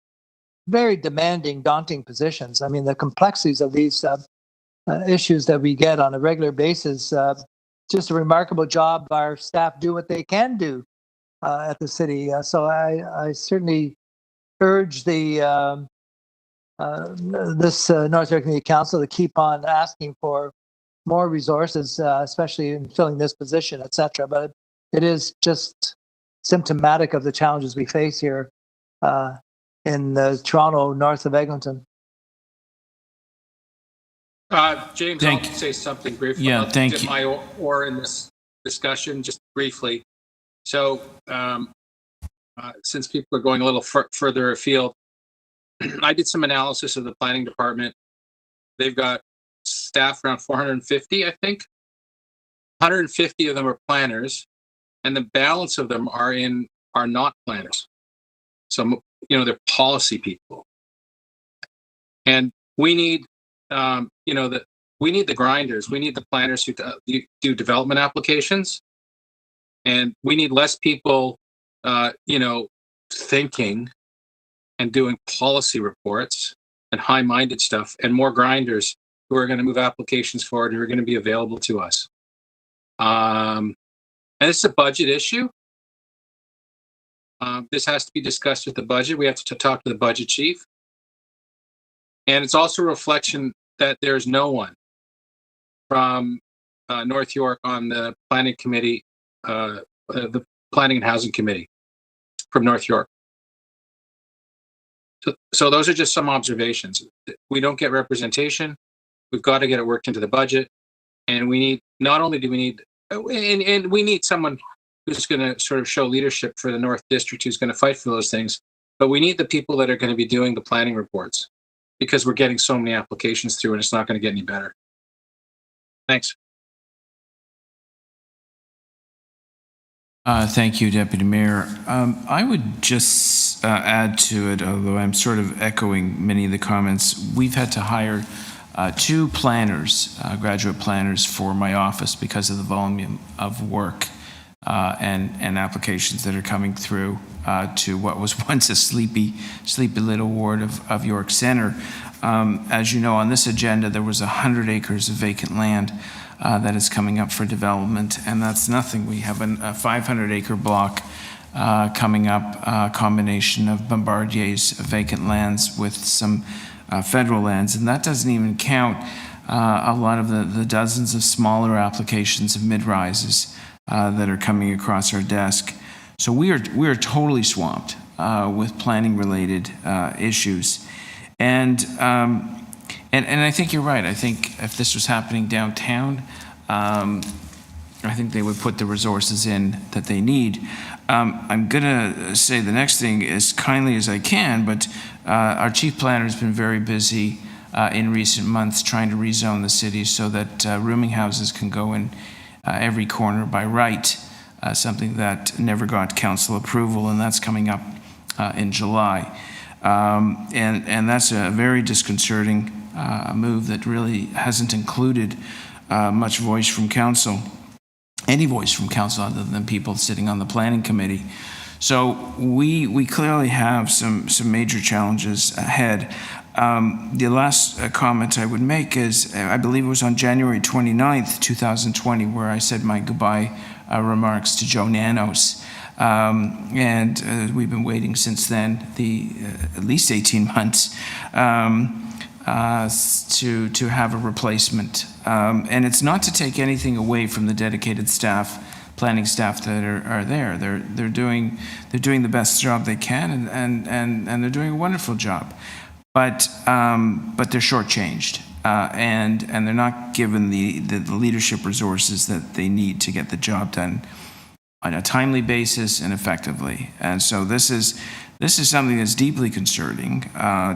very demanding, daunting positions. I mean, the complexities of these issues that we get on a regular basis, just a remarkable job. Our staff do what they can do at the city. So I certainly urge the this North York Community Council to keep on asking for more resources, especially in filling this position, etc. But it is just symptomatic of the challenges we face here in Toronto, north of Eglinton. James, I'll say something briefly. Yeah, I'll thank dip you. my oar in this discussion just briefly. So, since people are going a little further afield, I did some analysis of the planning department. They've got staff around 450, I think. 150 of them are planners, and the balance of them are not planners. So, they're policy people. And we need we need the grinders. We need the planners who do development applications, and we need less people, thinking and doing policy reports and high-minded stuff, and more grinders who are going to move applications forward and who are going to be available to us. And this is a budget issue. This has to be discussed with the budget. We have to talk to the budget chief. And it's also a reflection that there's no one from North York on the planning committee, the planning and housing committee from North York. So those are just some observations. We don't get representation. We've got to get it worked into the budget. And we need, not only do we need, and we need someone who's going to sort of show leadership for the North District, who's going to fight for those things. But we need the people that are going to be doing the planning reports, because we're getting so many applications through and it's not going to get any better. Thanks. Thank you, Deputy Mayor. I would just add to it, although I'm sort of echoing many of the comments. We've had to hire 2 planners, graduate planners, for my office because of the volume of work and applications that are coming through to what was once a sleepy little ward of York Centre. As you know, on this agenda, there was 100 acres of vacant land that is coming up for development, and that's nothing. We have a 500-acre block coming up, a combination of Bombardier's vacant lands with some federal lands, and that doesn't even count a lot of the dozens of smaller applications of mid-rises that are coming across our desk. So we are totally swamped with planning-related issues, and I think you're right. I think if this was happening downtown, I think they would put the resources in that they need. I'm gonna say the next thing as kindly as I can, but our chief planner has been very busy in recent months trying to rezone the city so that rooming houses can go in every corner by right, something that never got council approval, and that's coming up in July. And that's a very disconcerting move that really hasn't included much voice from council, any voice from council other than people sitting on the planning committee. So we clearly have some major challenges ahead. The last comment I would make is, I believe it was on January 29th, 2020, where I said my goodbye remarks to Joe Nanos. And we've been waiting since then, at least 18 months, to have a replacement. And it's not to take anything away from the dedicated staff, planning staff that are there. They're doing the best job they can, and they're doing a wonderful job. But they're shortchanged, and they're not given the leadership resources that they need to get the job done on a timely basis and effectively. And so this is something that's deeply concerning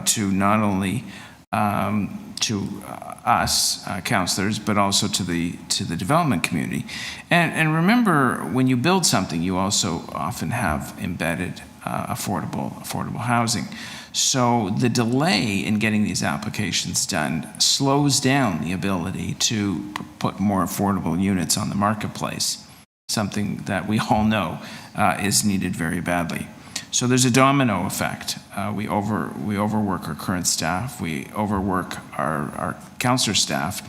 to not only to us councillors, but also to the development community. And remember, when you build something, you also often have embedded affordable housing. So the delay in getting these applications done slows down the ability to put more affordable units on the marketplace, something that we all know is needed very badly. So there's a domino effect. We overwork our current staff. We overwork our councillor staff.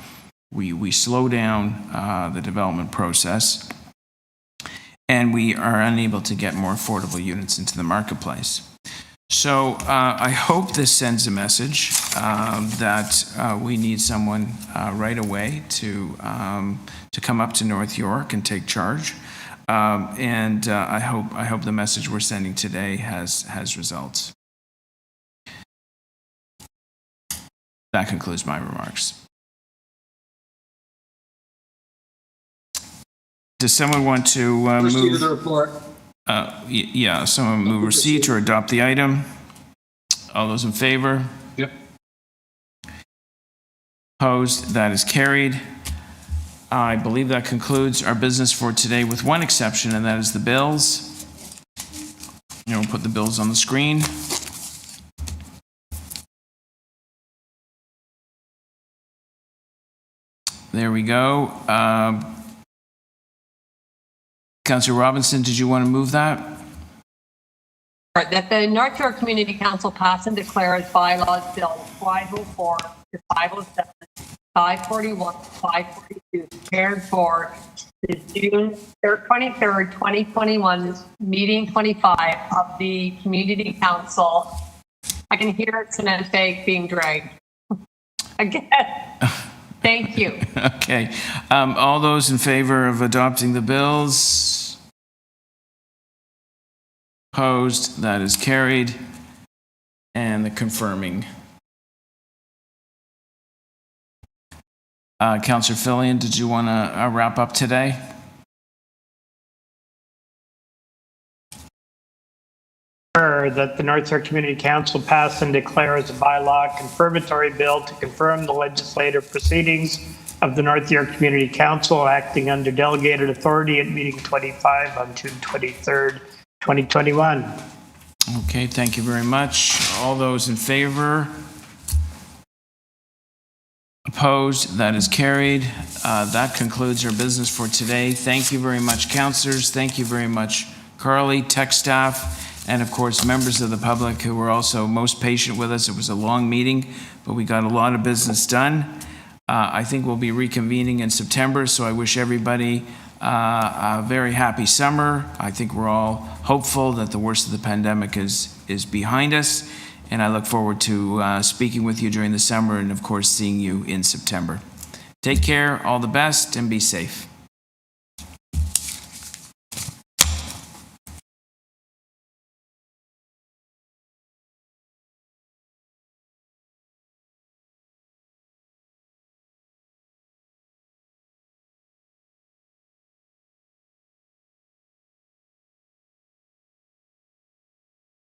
We slow down the development process, and we are unable to get more affordable units into the marketplace. So I hope this sends a message that we need someone right away to come up to North York and take charge. And I hope the message we're sending today has results. That concludes my remarks. Does someone want to Receipt move? of the report. Yeah, someone move receipt or adopt the item. All those in favor? Yep. Opposed? That is carried. I believe that concludes our business for today, with one exception, and that is the bills. We'll put the bills on the screen. There we go. Councillor Robinson, did you want to move that? That the North York Community Council pass and declare as bylaws bills 504 to 507, 541, 542, prepared for the June 23rd, 2021, meeting 25 of the Community Council. I can hear it, cement bag being dragged. Again, thank you. Okay. All those in favor of adopting the bills? Opposed? That is carried. And the confirming. Councillor Fillion, did you want to wrap up today? That the North York Community Council pass and declare as a bylaw confirmatory bill to confirm the legislative proceedings of the North York Community Council acting under delegated authority at meeting 25 on June 23rd, 2021. Okay, thank you very much. All those in favor? Opposed? That is carried. That concludes our business for today. Thank you very much, councillors. Thank you very much, Carly, tech staff, and of course, members of the public who were also most patient with us. It was a long meeting, but we got a lot of business done. I think we'll be reconvening in September, so I wish everybody a very happy summer. I think we're all hopeful that the worst of the pandemic is behind us, and I look forward to speaking with you during the summer and, of course, seeing you in September. Take care, all the best, and be safe.